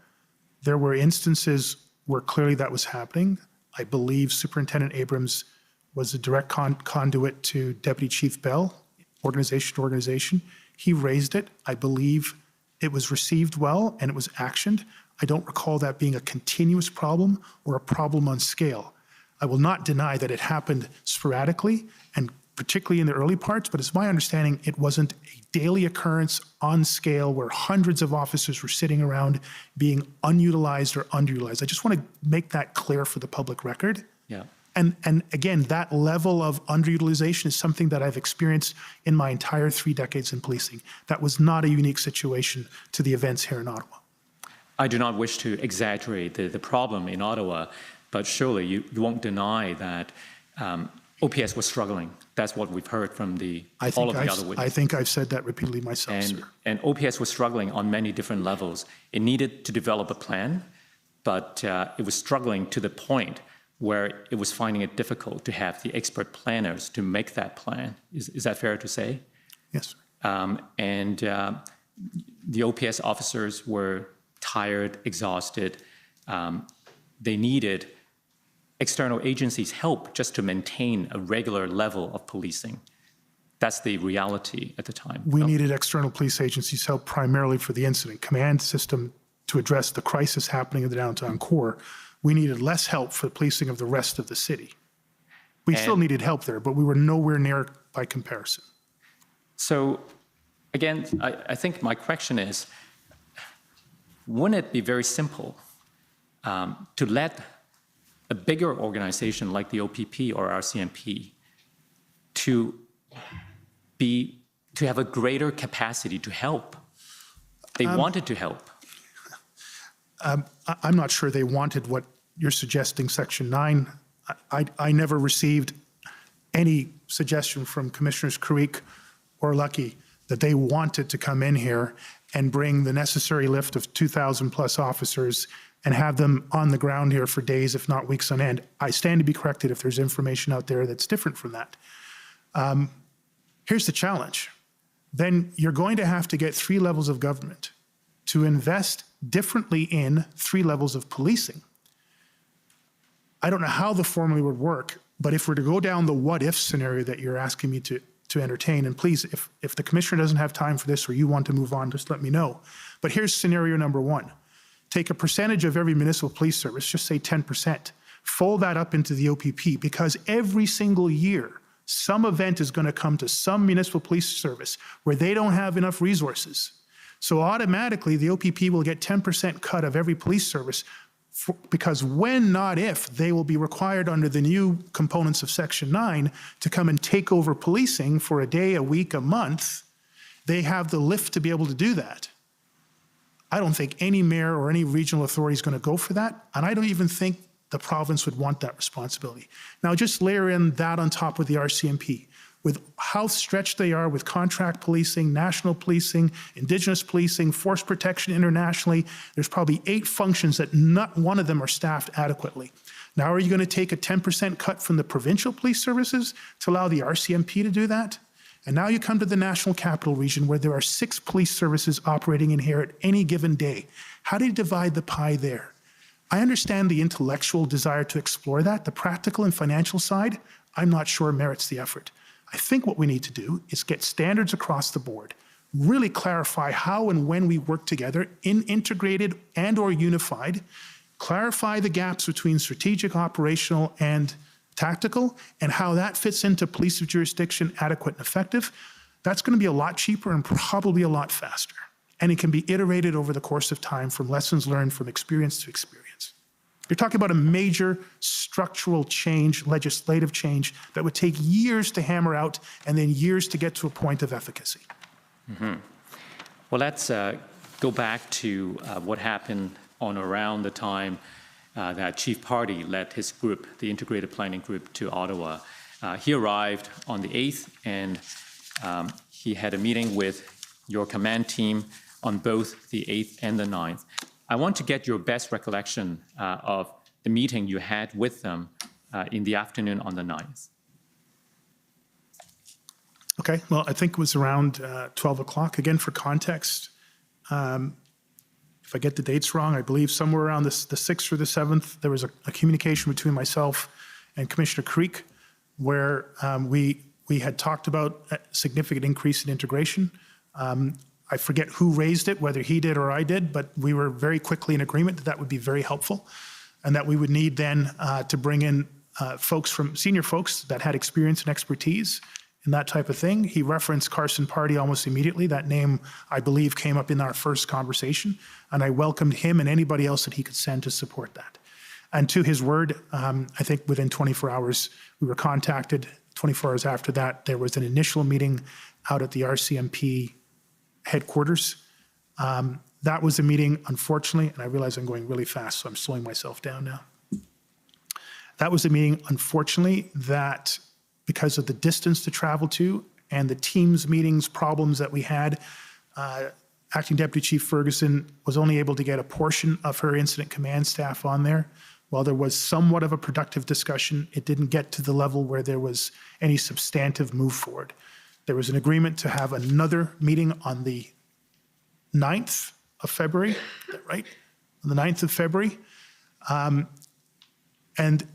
[SPEAKER 4] There were instances where clearly that was happening. I believe Superintendent Abrams was a direct conduit to Deputy Chief Bell, organization to organization. He raised it. I believe it was received well and it was actioned. I don't recall that being a continuous problem or a problem on scale. I will not deny that it happened sporadically and particularly in the early parts, but it's my understanding it wasn't a daily occurrence on scale where hundreds of officers were sitting around being unutilized or underutilized. I just want to make that clear for the public record.
[SPEAKER 3] Yeah.
[SPEAKER 4] And again, that level of underutilization is something that I've experienced in my entire 3 decades in policing. That was not a unique situation to the events here in Ottawa.
[SPEAKER 3] I do not wish to exaggerate the problem in Ottawa, but surely you won't deny that OPS was struggling. That's what we've heard from all of the other witnesses.
[SPEAKER 4] I think I've said that repeatedly myself, sir.
[SPEAKER 3] And OPS was struggling on many different levels. It needed to develop a plan, but it was struggling to the point where it was finding it difficult to have the expert planners to make that plan. Is that fair to say?
[SPEAKER 4] Yes, sir.
[SPEAKER 3] And the OPS officers were tired, exhausted. They needed external agencies' help just to maintain a regular level of policing. That's the reality at the time.
[SPEAKER 4] We needed external police agencies' help primarily for the incident command system to address the crisis happening in the downtown core. We needed less help for the policing of the rest of the city. We still needed help there, but we were nowhere near by comparison.
[SPEAKER 3] So again, I think my question is, wouldn't it be very simple to let a bigger organization like the OPP or RCMP to have a greater capacity to help? They wanted to help.
[SPEAKER 4] I'm not sure they wanted what you're suggesting, Section 9. I never received any suggestion from Commissioners Creek or Lucky that they wanted to come in here and bring the necessary lift of 2,000 plus officers and have them on the ground here for days, if not weeks on end. I stand to be corrected if there's information out there that's different from that. Here's the challenge. Then you're going to have to get 3 levels of government to invest differently in 3 levels of policing. I don't know how the formula would work, but if we're to go down the what-if scenario that you're asking me to entertain, and please, if the commissioner doesn't have time for this or you want to move on, just let me know. But here's scenario number 1. Take a percentage of every municipal police service, just say 10%, fold that up into the OPP, because every single year, some event is going to come to some municipal police service where they don't have enough resources. So automatically, the OPP will get 10% cut of every police service because when, not if, they will be required under the new components of Section 9 to come and take over policing for a day, a week, a month. They have the lift to be able to do that. I don't think any mayor or any regional authority is going to go for that. And I don't even think the province would want that responsibility. Now, just layer in that on top of the RCMP, with how stretched they are with contract policing, national policing, Indigenous policing, force protection internationally. There's probably 8 functions that not one of them are staffed adequately. Now, are you going to take a 10% cut from the provincial police services to allow the RCMP to do that? And now you come to the National Capital Region where there are 6 police services operating in here at any given day. How do you divide the pie there? I understand the intellectual desire to explore that. The practical and financial side, I'm not sure merits the effort. I think what we need to do is get standards across the board, really clarify how and when we work together in integrated and or unified, clarify the gaps between strategic, operational, and tactical, and how that fits into police of jurisdiction, adequate and effective. That's going to be a lot cheaper and probably a lot faster. And it can be iterated over the course of time from lessons learned from experience to experience. You're talking about a major structural change, legislative change, that would take years to hammer out and then years to get to a point of efficacy.
[SPEAKER 3] Well, let's go back to what happened on around the time that Chief Party led his group, the Integrated Planning Group, to Ottawa. He arrived on the 8th, and he had a meeting with your command team on both the 8th and the 9th. I want to get your best recollection of the meeting you had with them in the afternoon on the 9th.
[SPEAKER 4] Okay, well, I think it was around 12 o'clock. Again, for context, if I get the dates wrong, I believe somewhere around the 6th or the 7th, there was a communication between myself and Commissioner Creek where we had talked about a significant increase in integration. I forget who raised it, whether he did or I did, but we were very quickly in agreement that that would be very helpful and that we would need then to bring in senior folks that had experience and expertise in that type of thing. He referenced Carson Party almost immediately. That name, I believe, came up in our first conversation, and I welcomed him and anybody else that he could send to support that. And to his word, I think within 24 hours, we were contacted. 24 hours after that, there was an initial meeting out at the RCMP headquarters. That was a meeting, unfortunately, and I realize I'm going really fast, so I'm slowing myself down now. That was a meeting, unfortunately, that because of the distance to travel to and the Teams meetings problems that we had, Acting Deputy Chief Ferguson was only able to get a portion of her incident command staff on there. While there was somewhat of a productive discussion, it didn't get to the level where there was any substantive move forward. There was an agreement to have another meeting on the 9th of February, is that right? On the 9th of February. And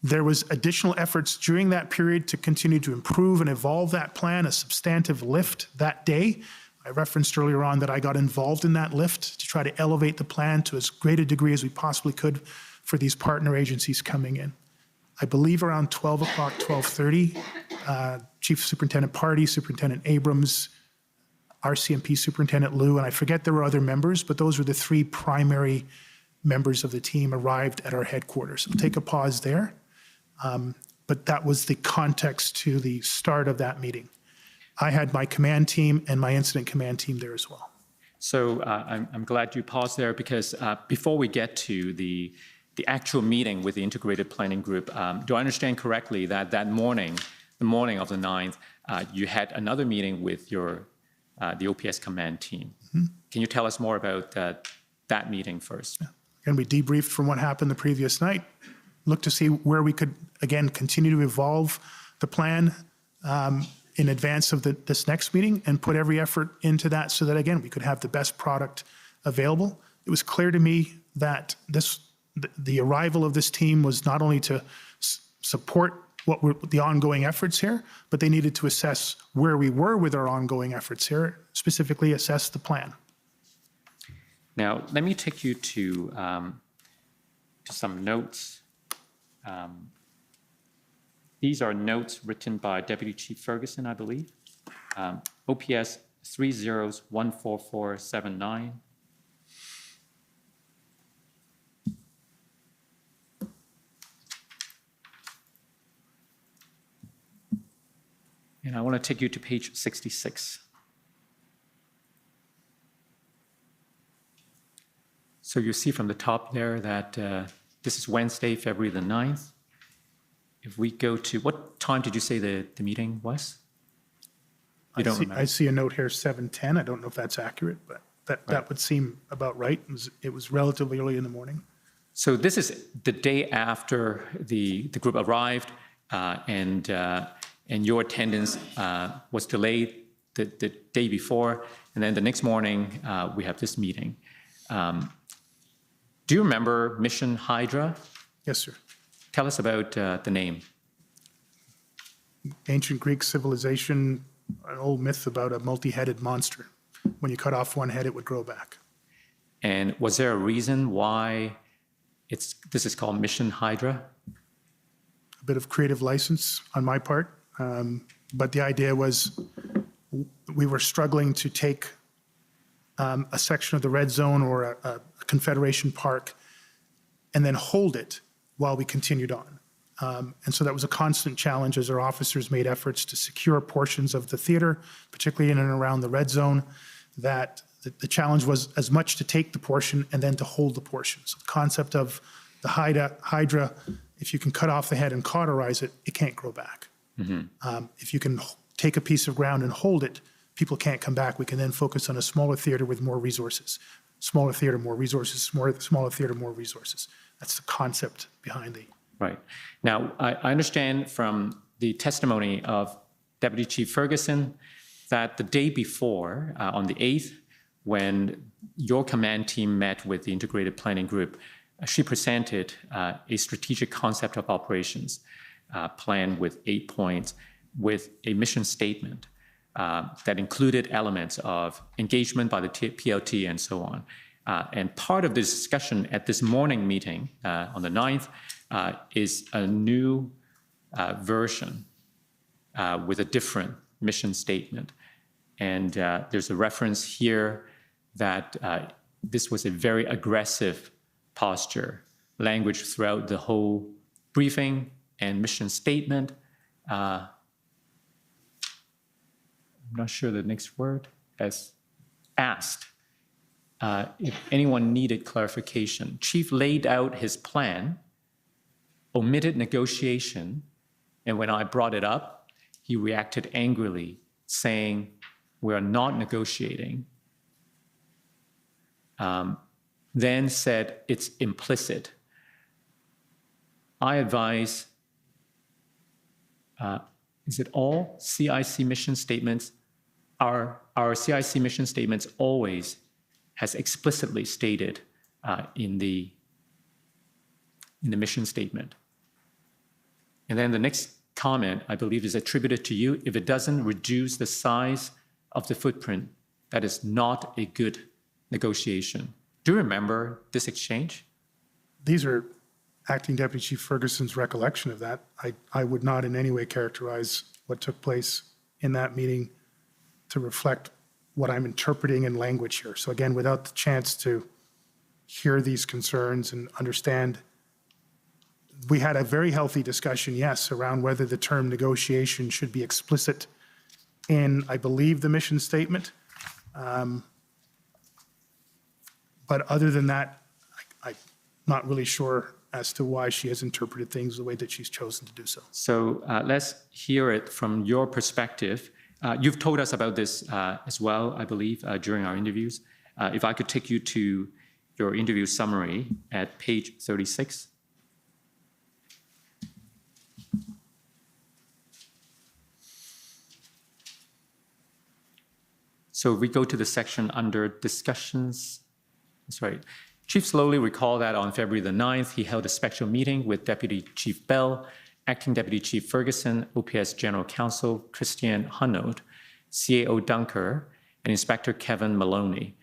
[SPEAKER 4] there was additional efforts during that period to continue to improve and evolve that plan, a substantive lift that day. I referenced earlier on that I got involved in that lift to try to elevate the plan to as great a degree as we possibly could for these partner agencies coming in. I believe around 12 o'clock, 12:30, Chief Superintendent Party, Superintendent Abrams, RCMP Superintendent Liu, and I forget there were other members, but those were the 3 primary members of the team arrived at our headquarters. I'll take a pause there. But that was the context to the start of that meeting. I had my command team and my incident command team there as well.
[SPEAKER 3] So I'm glad you paused there because before we get to the actual meeting with the Integrated Planning Group, do I understand correctly that that morning, the morning of the 9th, you had another meeting with the OPS command team? Mm-hmm. Can you tell us more about that meeting first?
[SPEAKER 4] Yeah. And we debriefed from what happened the previous night, looked to see where we could, again, continue to evolve the plan in advance of this next meeting and put every effort into that so that, again, we could have the best product available. It was clear to me that the arrival of this team was not only to support what were the ongoing efforts here, but they needed to assess where we were with our ongoing efforts here, specifically assess the plan.
[SPEAKER 3] Now, let me take you to some notes. These are notes written by Deputy Chief Ferguson, I believe. OPS 30-14479. And I want to take you to page 66. So you see from the top there that this is Wednesday, February the 9th. If we go to, what time did you say the meeting was? You don't remember?
[SPEAKER 4] I see a note here, 7:10. I don't know if that's accurate, but that would seem about right. It was relatively early in the morning.
[SPEAKER 3] So this is the day after the group arrived, and your attendance was delayed the day before, and then the next morning we have this meeting. Do you remember Mission Hydra?
[SPEAKER 4] Yes, sir.
[SPEAKER 3] Tell us about the name.
[SPEAKER 4] Ancient Greek civilization, an old myth about a multi-headed monster. When you cut off one head, it would grow back.
[SPEAKER 3] And was there a reason why this is called Mission Hydra?
[SPEAKER 4] A bit of creative license on my part, but the idea was we were struggling to take a section of the red zone or a Confederation park and then hold it while we continued on. And so that was a constant challenge as our officers made efforts to secure portions of the theater, particularly in and around the red zone, that the challenge was as much to take the portion and then to hold the portion. So the concept of the Hydra, if you can cut off the head and cauterize it, it can't grow back. If you can take a piece of ground and hold it, people can't come back. We can then focus on a smaller theater with more resources. Smaller theater, more resources, smaller theater, more resources. That's the concept behind the...
[SPEAKER 3] Right. Now, I understand from the testimony of Deputy Chief Ferguson that the day before, on the 8th, when your command team met with the Integrated Planning Group, she presented a strategic concept of operations plan with 8 points, with a mission statement that included elements of engagement by the PLT and so on. And part of the discussion at this morning meeting on the 9th is a new version with a different mission statement. And there's a reference here that this was a very aggressive posture, language throughout the whole briefing and mission statement. I'm not sure the next word, as asked if anyone needed clarification. Chief laid out his plan, omitted negotiation, and when I brought it up, he reacted angrily, saying, "We are not negotiating." Then said, "It's implicit." I advise, is it all CIC mission statements? Our CIC mission statements always has explicitly stated in the mission statement. And then the next comment, I believe, is attributed to you. If it doesn't reduce the size of the footprint, that is not a good negotiation. Do you remember this exchange?
[SPEAKER 4] These are Acting Deputy Chief Ferguson's recollection of that. I would not in any way characterize what took place in that meeting to reflect what I'm interpreting in language here. So again, without the chance to hear these concerns and understand, we had a very healthy discussion, yes, around whether the term negotiation should be explicit in, I believe, the mission statement. But other than that, I'm not really sure as to why she has interpreted things the way that she's chosen to do so.
[SPEAKER 3] So let's hear it from your perspective. You've told us about this as well, I believe, during our interviews. If I could take you to your interview summary at page 36. So we go to the section under discussions. That's right. Chief Slowly recalled that on February the 9th, he held a special meeting with Deputy Chief Bell, Acting Deputy Chief Ferguson, OPS General Counsel Christian Hunold, CAO Dunker, and Inspector Kevin Maloney.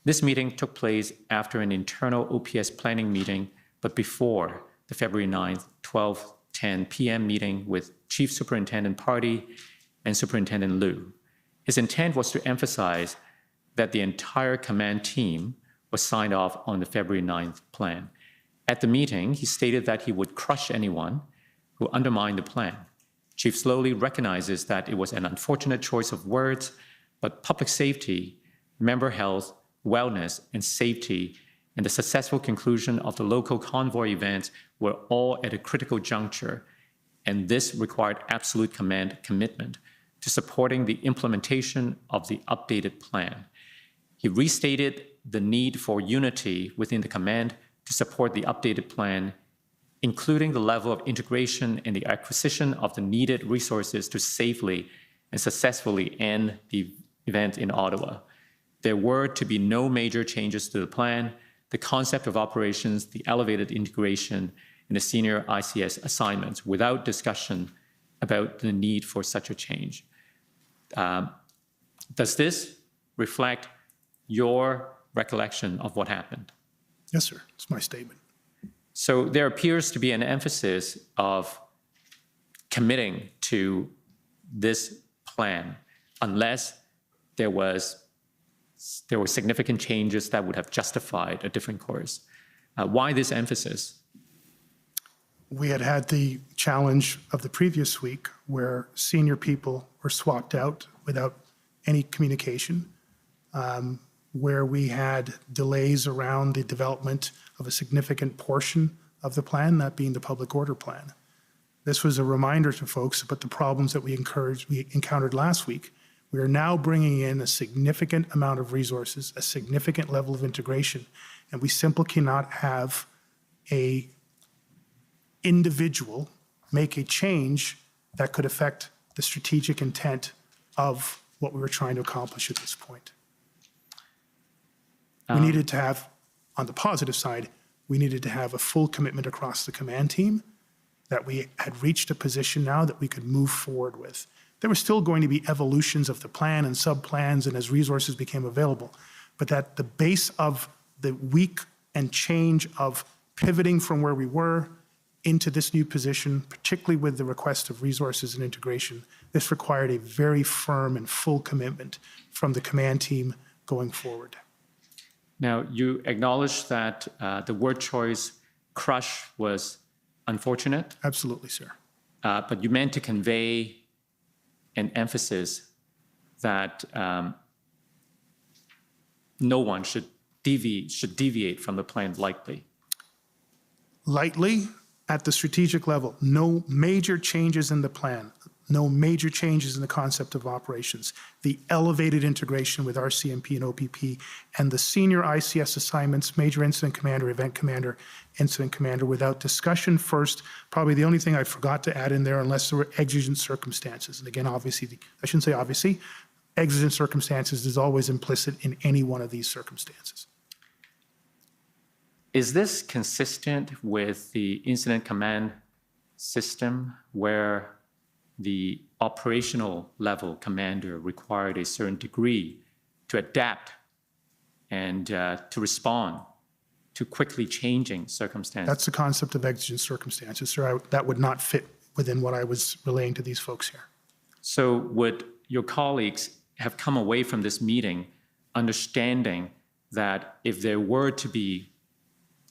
[SPEAKER 3] This meeting took place after an internal OPS planning meeting, but before the February 9th, 12:10 p.m. meeting with Chief Superintendent Party and Superintendent Liu. His intent was to emphasize that the entire command team was signed off on the February 9th plan. At the meeting, he stated that he would crush anyone who undermined the plan. Chief Slowly recognizes that it was an unfortunate choice of words, but public safety, member health, wellness, and safety and the successful conclusion of the local convoy events were all at a critical juncture, and this required absolute command commitment to supporting the implementation of the updated plan. He restated the need for unity within the command to support the updated plan, including the level of integration and the acquisition of the needed resources to safely and successfully end the event in Ottawa. There were to be no major changes to the plan, the concept of operations, the elevated integration, and the senior ICS assignments without discussion about the need for such a change. Does this reflect your recollection of what happened?
[SPEAKER 4] Yes, sir. It's my statement.
[SPEAKER 3] So there appears to be an emphasis of committing to this plan unless there were significant changes that would have justified a different course. Why this emphasis?
[SPEAKER 4] We had the challenge of the previous week where senior people were swapped out without any communication, where we had delays around the development of a significant portion of the plan, that being the public order plan. This was a reminder to folks about the problems that we encountered last week. We are now bringing in a significant amount of resources, a significant level of integration, and we simply cannot have a individual make a change that could affect the strategic intent of what we were trying to accomplish at this point. We needed to have, on the positive side, we needed to have a full commitment across the command team that we had reached a position now that we could move forward with. There were still going to be evolutions of the plan and sub-plans and as resources became available, but that the base of the week and change of pivoting from where we were into this new position, particularly with the request of resources and integration, this required a very firm and full commitment from the command team going forward.
[SPEAKER 3] Now, you acknowledge that the word choice, crush, was unfortunate,
[SPEAKER 4] Absolutely, sir.
[SPEAKER 3] but you meant to convey an emphasis that no one should deviate from the plan lightly.
[SPEAKER 4] Lightly, at the strategic level, no major changes in the plan, no major changes in the concept of operations, the elevated integration with RCMP and OPP, and the senior ICS assignments, major incident commander, event commander, incident commander, without discussion first. Probably the only thing I forgot to add in there, unless there were exigent circumstances. And again, obviously, I shouldn't say obviously, exigent circumstances is always implicit in any one of these circumstances.
[SPEAKER 3] Is this consistent with the incident command system where the operational level commander required a certain degree to adapt and to respond to quickly changing circumstances?
[SPEAKER 4] That's the concept of exigent circumstances, sir. That would not fit within what I was relaying to these folks here.
[SPEAKER 3] So would your colleagues have come away from this meeting understanding that if there were to be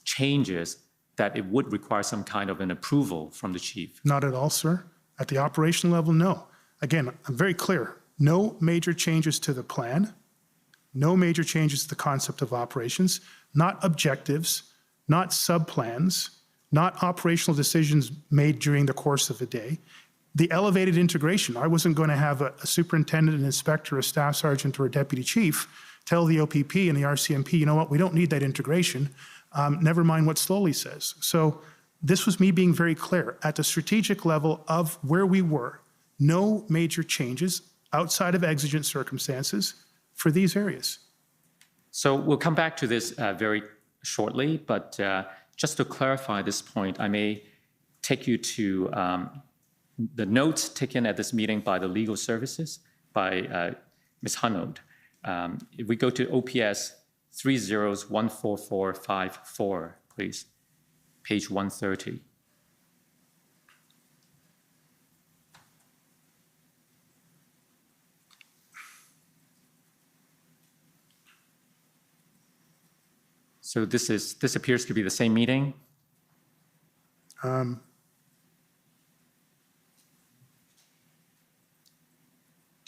[SPEAKER 3] changes, that it would require some kind of an approval from the chief?
[SPEAKER 4] Not at all, sir. At the operational level, no. Again, I'm very clear. No major changes to the plan, no major changes to the concept of operations, not objectives, not sub-plans, not operational decisions made during the course of the day. The elevated integration. I wasn't going to have a superintendent, an inspector, a staff sergeant, or a deputy chief tell the OPP and the RCMP, you know what, we don't need that integration. Never mind what Slowly says. So this was me being very clear. At the strategic level of where we were, no major changes outside of exigent circumstances for these areas.
[SPEAKER 3] So we'll come back to this very shortly, but just to clarify this point, I may take you to the notes taken at this meeting by the legal services, by Ms. Hunold. If we go to OPS 30-14454, please, page 130. So this appears to be the same meeting. Do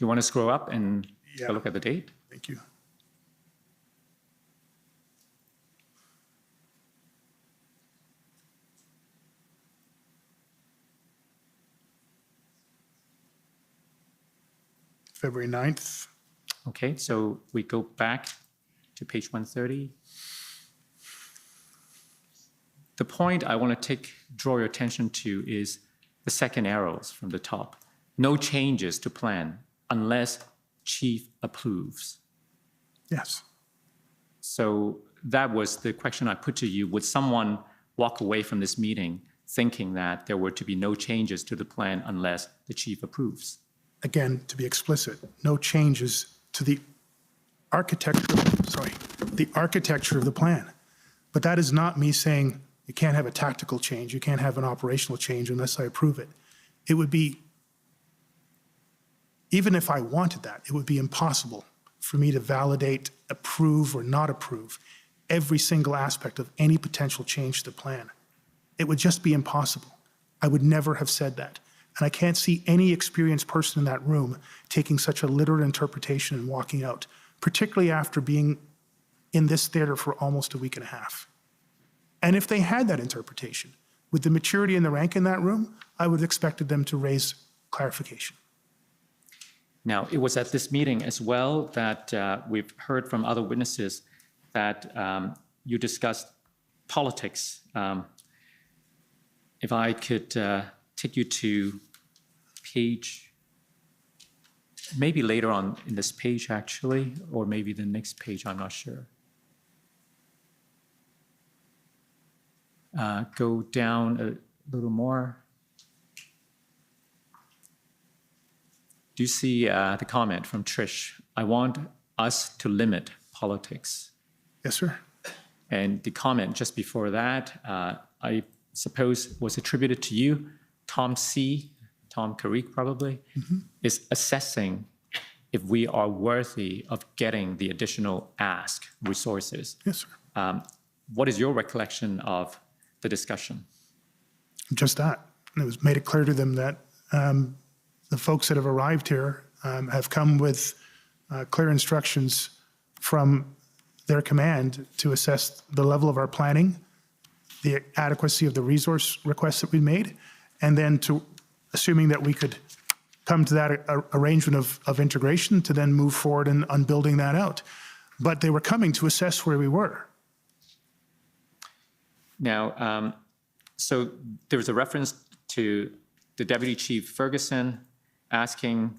[SPEAKER 3] you want to scroll up and take a look at the date?
[SPEAKER 4] Thank you. February 9th.
[SPEAKER 3] Okay, so we go back to page 130. The point I want to draw your attention to is the second arrows from the top. No changes to plan unless chief approves.
[SPEAKER 4] Yes.
[SPEAKER 3] So that was the question I put to you. Would someone walk away from this meeting thinking that there were to be no changes to the plan unless the chief approves?
[SPEAKER 4] Again, to be explicit, no changes to the architecture of the plan. But that is not me saying you can't have a tactical change, you can't have an operational change unless I approve it. It would be, even if I wanted that, it would be impossible for me to validate, approve, or not approve every single aspect of any potential change to the plan. It would just be impossible. I would never have said that. And I can't see any experienced person in that room taking such a literal interpretation and walking out, particularly after being in this theater for almost a week and a half. And if they had that interpretation, with the maturity and the rank in that room, I would have expected them to raise clarification.
[SPEAKER 3] Now, it was at this meeting as well that we've heard from other witnesses that you discussed politics. If I could take you to page, maybe later on in this page actually, or maybe the next page, I'm not sure. Go down a little more. Do you see the comment from Trish? I want us to limit politics.
[SPEAKER 4] Yes, sir.
[SPEAKER 3] And the comment just before that, I suppose was attributed to you, Tom Carrick probably, is assessing if we are worthy of getting the additional ask resources.
[SPEAKER 4] Yes, sir.
[SPEAKER 3] What is your recollection of the discussion?
[SPEAKER 4] Just that. And it was made it clear to them that the folks that have arrived here have come with clear instructions from their command to assess the level of our planning, the adequacy of the resource requests that we made, and then to assuming that we could come to that arrangement of integration to then move forward on building that out. But they were coming to assess where we were.
[SPEAKER 3] Now, so there was a reference to the Deputy Chief Ferguson asking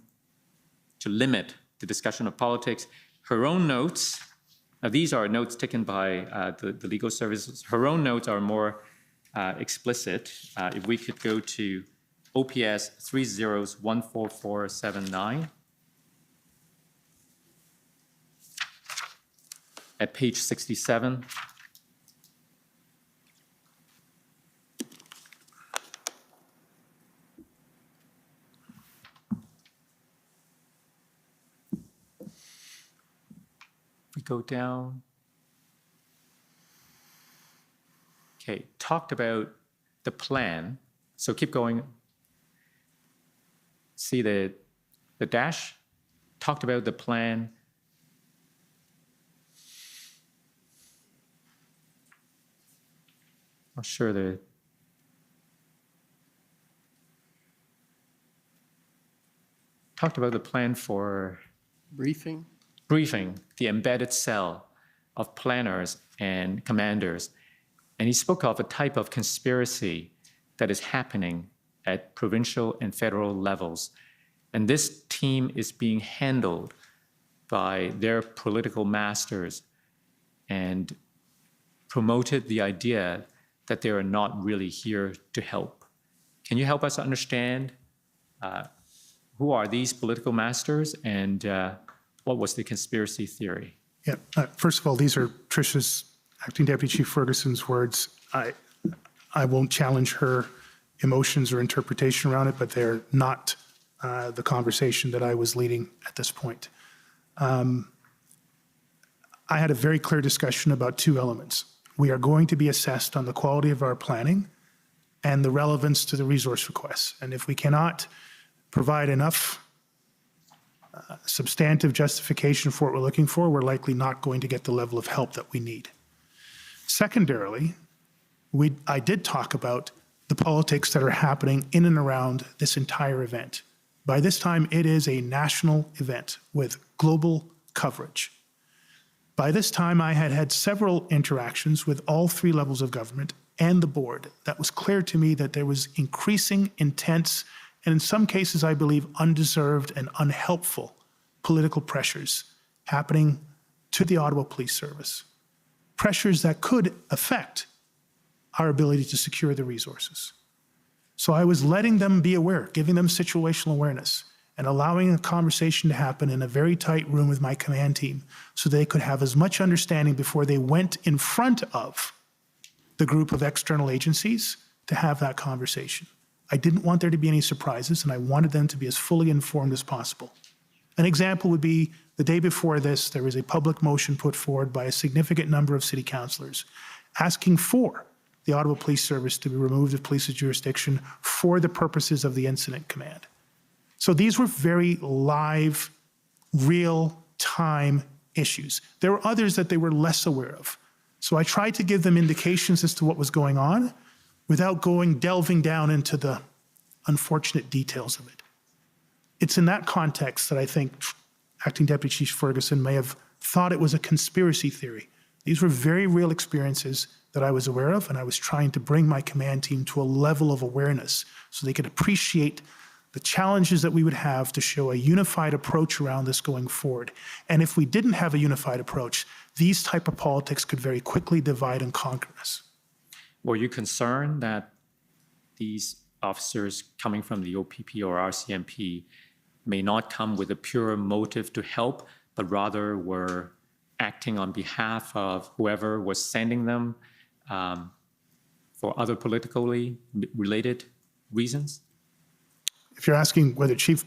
[SPEAKER 3] to limit the discussion of politics. Her own notes, now these are notes taken by the legal services. Her own notes are more explicit. If we could go to OPS 3014479 at page 67. We go down. Okay, talked about the plan. So keep going. See the dash? Talked about the plan. Not sure the. Talked about the plan for
[SPEAKER 2] Briefing?
[SPEAKER 3] briefing the embedded cell of planners and commanders. And he spoke of a type of conspiracy that is happening at provincial and federal levels. And this team is being handled by their political masters and promoted the idea that they are not really here to help. Can you help us understand who are these political masters and what was the conspiracy theory?
[SPEAKER 4] Yeah. First of all, these are Tricia's, Acting Deputy Chief Ferguson's words. I won't challenge her emotions or interpretation around it, but they're not the conversation that I was leading at this point. I had a very clear discussion about two elements. We are going to be assessed on the quality of our planning and the relevance to the resource requests. And if we cannot provide enough substantive justification for what we're looking for, we're likely not going to get the level of help that we need. Secondarily, I did talk about the politics that are happening in and around this entire event. By this time, it is a national event with global coverage. By this time, I had had several interactions with all three levels of government and the board. That was clear to me that there was increasing, intense, and in some cases, I believe, undeserved and unhelpful political pressures happening to the Ottawa Police Service. Pressures that could affect our ability to secure the resources. So I was letting them be aware, giving them situational awareness, and allowing a conversation to happen in a very tight room with my command team so they could have as much understanding before they went in front of the group of external agencies to have that conversation. I didn't want there to be any surprises, and I wanted them to be as fully informed as possible. An example would be the day before this, there was a public motion put forward by a significant number of city councillors asking for the Ottawa Police Service to be removed of police's jurisdiction for the purposes of the incident command. So these were very live, real-time issues. There were others that they were less aware of. So I tried to give them indications as to what was going on without delving down into the unfortunate details of it. It's in that context that I think Acting Deputy Chief Ferguson may have thought it was a conspiracy theory. These were very real experiences that I was aware of, and I was trying to bring my command team to a level of awareness so they could appreciate the challenges that we would have to show a unified approach around this going forward. And if we didn't have a unified approach, these type of politics could very quickly divide and conquer us.
[SPEAKER 3] Were you concerned that these officers coming from the OPP or RCMP may not come with a pure motive to help, but rather were acting on behalf of whoever was sending them for other politically related reasons?
[SPEAKER 4] If you're asking whether Chief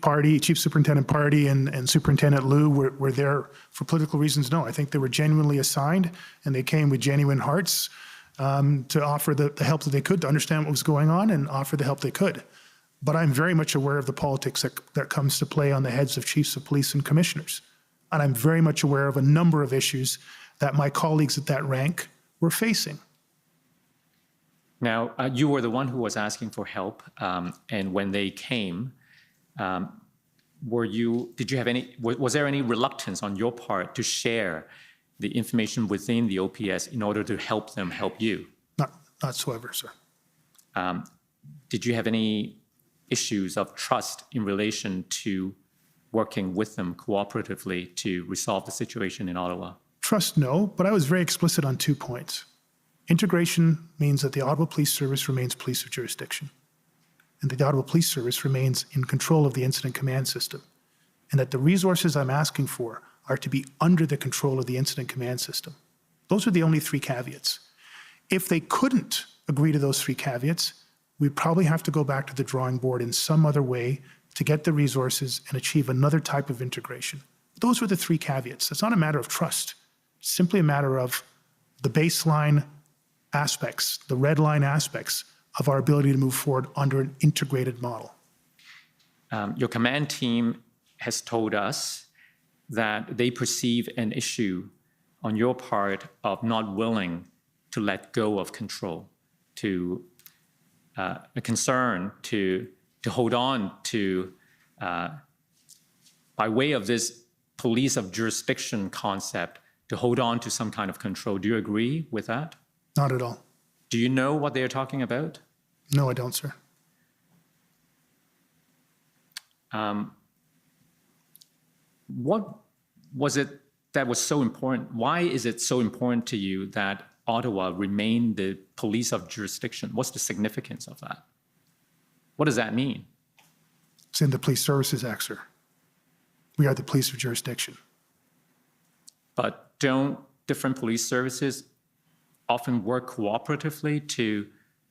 [SPEAKER 4] Superintendent Party and Superintendent Liu were there for political reasons, no. I think they were genuinely assigned, and they came with genuine hearts to offer the help that they could, to understand what was going on and offer the help they could. But I'm very much aware of the politics that comes to play on the heads of chiefs of police and commissioners. And I'm very much aware of a number of issues that my colleagues at that rank were facing.
[SPEAKER 3] Now, you were the one who was asking for help, and when they came, was there any reluctance on your part to share the information within the OPS in order to help them help you?
[SPEAKER 4] Not whatsoever, sir.
[SPEAKER 3] Did you have any issues of trust in relation to working with them cooperatively to resolve the situation in Ottawa?
[SPEAKER 4] Trust, no, but I was very explicit on 2 points. Integration means that the Ottawa Police Service remains police of jurisdiction, and the Ottawa Police Service remains in control of the incident command system, and that the resources I'm asking for are to be under the control of the incident command system. Those are the only 3 caveats. If they couldn't agree to those 3 caveats, we'd probably have to go back to the drawing board in some other way to get the resources and achieve another type of integration. Those were the 3 caveats. It's not a matter of trust. It's simply a matter of the baseline aspects, the red line aspects of our ability to move forward under an integrated model.
[SPEAKER 3] Your command team has told us that they perceive an issue on your part of not willing to let go of control, to a concern to hold on to, by way of this police of jurisdiction concept, to hold on to some kind of control. Do you agree with that?
[SPEAKER 4] Not at all.
[SPEAKER 3] Do you know what they are talking about?
[SPEAKER 4] No, I don't, sir.
[SPEAKER 3] What was it that was so important? Why is it so important to you that Ottawa remain the police of jurisdiction? What's the significance of that? What does that mean?
[SPEAKER 4] It's in the Police Services Act, sir. We are the police of jurisdiction.
[SPEAKER 3] But don't different police services often work cooperatively to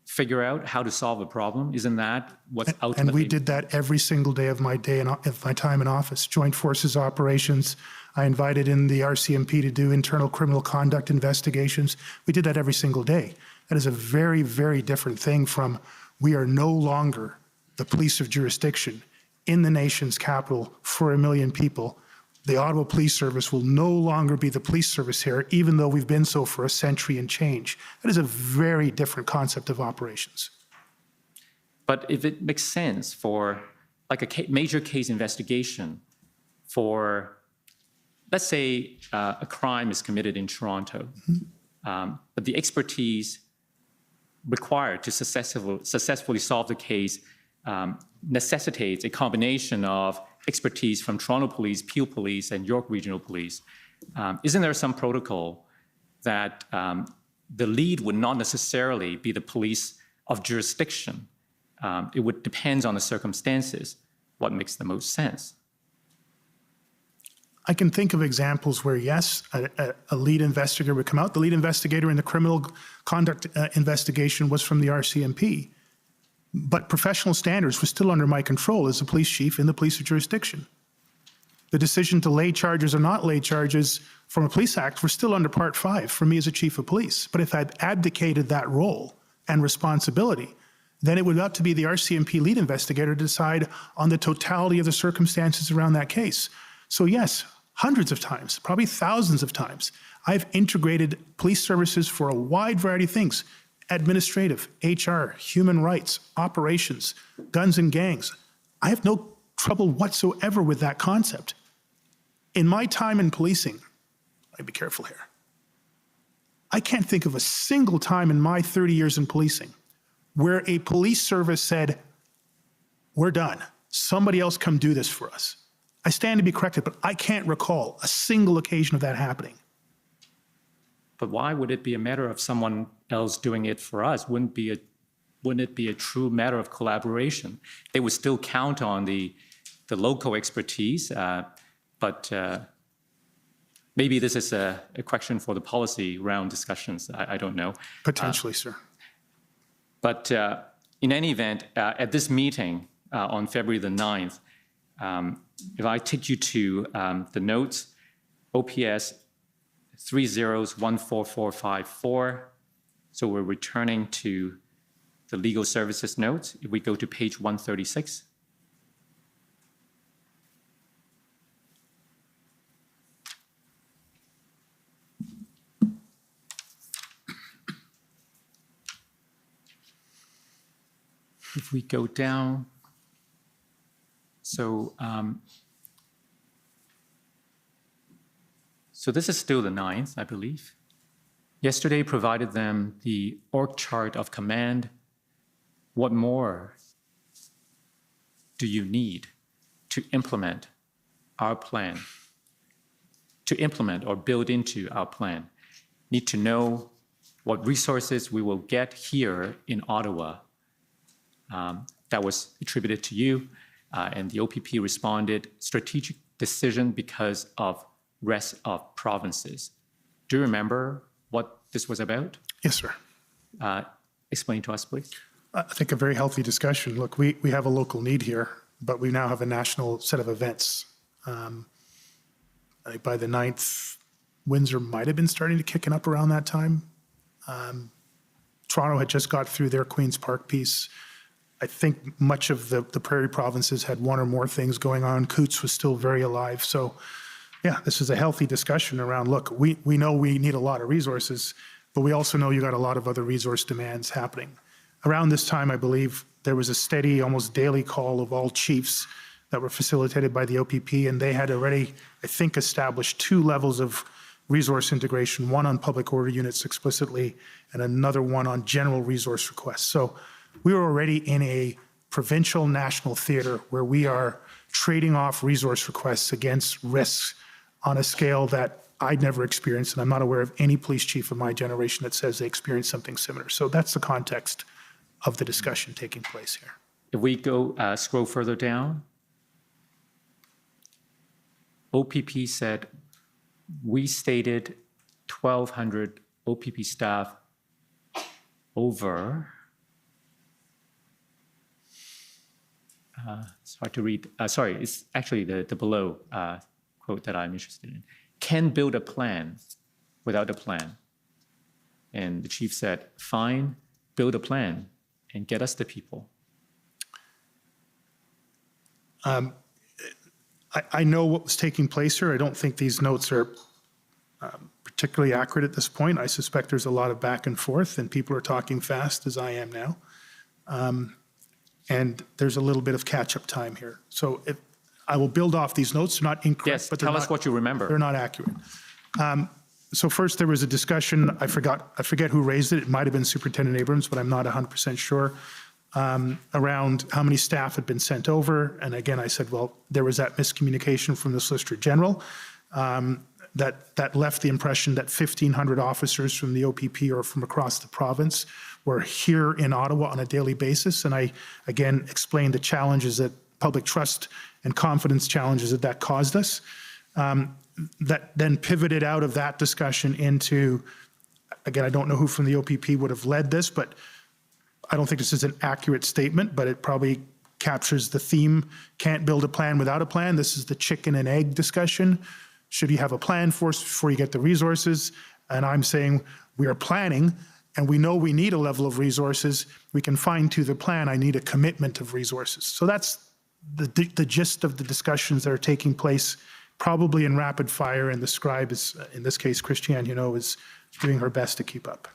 [SPEAKER 3] figure out how to solve a problem? Isn't that what's ultimately...
[SPEAKER 4] And we did that every single day of my time in office. Joint Forces operations. I invited in the RCMP to do internal criminal conduct investigations. We did that every single day. That is a very, very different thing from we are no longer the police of jurisdiction in the nation's capital for 1 million people. The Ottawa Police Service will no longer be the police service here, even though we've been so for a century and change. That is a very different concept of operations.
[SPEAKER 3] But if it makes sense for like a major case investigation for, let's say, a crime is committed in Toronto, but the expertise required to successfully solve the case necessitates a combination of expertise from Toronto Police, Peel Police, and York Regional Police. Isn't there some protocol that the lead would not necessarily be the police of jurisdiction? It would depend on the circumstances, what makes the most sense.
[SPEAKER 4] I can think of examples where, yes, a lead investigator would come out. The lead investigator in the criminal conduct investigation was from the RCMP, but professional standards were still under my control as the police chief in the police of jurisdiction. The decision to lay charges or not lay charges from a police act were still under Part 5 for me as a chief of police. But if I'd abdicated that role and responsibility, then it would have to be the RCMP lead investigator to decide on the totality of the circumstances around that case. So yes, hundreds of times, probably thousands of times, I've integrated police services for a wide variety of things: administrative, HR, human rights, operations, guns and gangs. I have no trouble whatsoever with that concept. In my time in policing, I'd be careful here, I can't think of a single time in my 30 years in policing where a police service said, we're done, somebody else come do this for us. I stand to be corrected, but I can't recall a single occasion of that happening.
[SPEAKER 3] But why would it be a matter of someone else doing it for us? Wouldn't it be a true matter of collaboration? They would still count on the local expertise, but maybe this is a question for the policy round discussions. I don't know.
[SPEAKER 4] Potentially, sir.
[SPEAKER 3] But in any event, at this meeting on February the 9th, if I take you to the notes, OPS 3014454, so we're returning to the legal services notes. If we go to page 136. If we go down, so this is still the 9th, I believe. Yesterday provided them the org chart of command. What more do you need to implement our plan? To implement or build into our plan? Need to know what resources we will get here in Ottawa. That was attributed to you, and the OPP responded, strategic decision because of rest of provinces. Do you remember what this was about?
[SPEAKER 4] Yes, sir.
[SPEAKER 3] Explain to us, please.
[SPEAKER 4] I think a very healthy discussion. Look, we have a local need here, but we now have a national set of events. I think by the 9th, Windsor might have been starting to kick up around that time. Toronto had just got through their Queen's Park piece. I think much of the prairie provinces had one or more things going on. Coots was still very alive. So yeah, this is a healthy discussion around, look, we know we need a lot of resources, but we also know you got a lot of other resource demands happening. Around this time, I believe there was a steady, almost daily call of all chiefs that were facilitated by the OPP, and they had already, I think, established 2 levels of resource integration, one on public order units explicitly, and another one on general resource requests. So we were already in a provincial national theater where we are trading off resource requests against risks on a scale that I'd never experienced, and I'm not aware of any police chief of my generation that says they experienced something similar. So that's the context of the discussion taking place here.
[SPEAKER 3] If we go scroll further down, OPP said, we stated 1,200 OPP staff over, it's hard to read, sorry, it's actually the below quote that I'm interested in. Can build a plan without a plan. And the chief said, fine, build a plan and get us the people.
[SPEAKER 4] I know what was taking place here. I don't think these notes are particularly accurate at this point. I suspect there's a lot of back and forth, and people are talking fast, as I am now. and there's a little bit of catch-up time here. So I will build off these notes. They're not incorrect,
[SPEAKER 3] Yes,
[SPEAKER 4] but they're
[SPEAKER 3] tell us
[SPEAKER 4] not-
[SPEAKER 3] what you remember.
[SPEAKER 4] They're not accurate. So first, there was a discussion, I forget who raised it. It might have been Superintendent Abrams, but I'm not 100% sure, around how many staff had been sent over. And again, I said, well, there was that miscommunication from the Solicitor General that left the impression that 1,500 officers from the OPP or from across the province were here in Ottawa on a daily basis. And I, again, explained the challenges that public trust and confidence challenges that caused us. That then pivoted out of that discussion into, again, I don't know who from the OPP would have led this, but I don't think this is an accurate statement, but it probably captures the theme. Can't build a plan without a plan. This is the chicken and egg discussion. Should you have a plan first before you get the resources? And I'm saying we are planning and we know we need a level of resources. We can fine tune the plan. I need a commitment of resources. So that's the gist of the discussions that are taking place probably in rapid fire, and the scribe is, in this case, Christiane Hinault, is doing her best to keep up.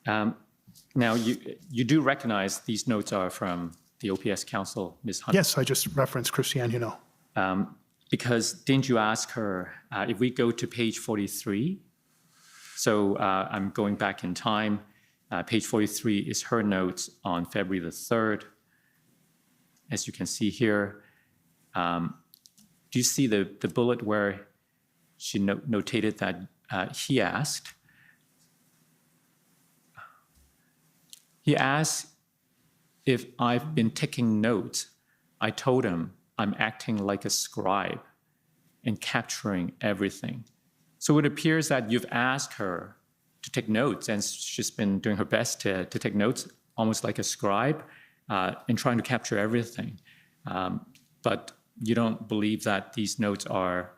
[SPEAKER 3] Now, you do recognize these notes are from the OPS counsel, Ms. Hunt?
[SPEAKER 4] Yes, I just referenced Christiane Hinault.
[SPEAKER 3] Because didn't you ask her, if we go to page 43, so I'm going back in time, page 43 is her notes on February the 3rd. As you can see here, do you see the bullet where she notated that he asked if I've been taking notes. I told him I'm acting like a scribe and capturing everything. So it appears that you've asked her to take notes, and she's been doing her best to take notes, almost like a scribe, and trying to capture everything. But you don't believe that these notes are,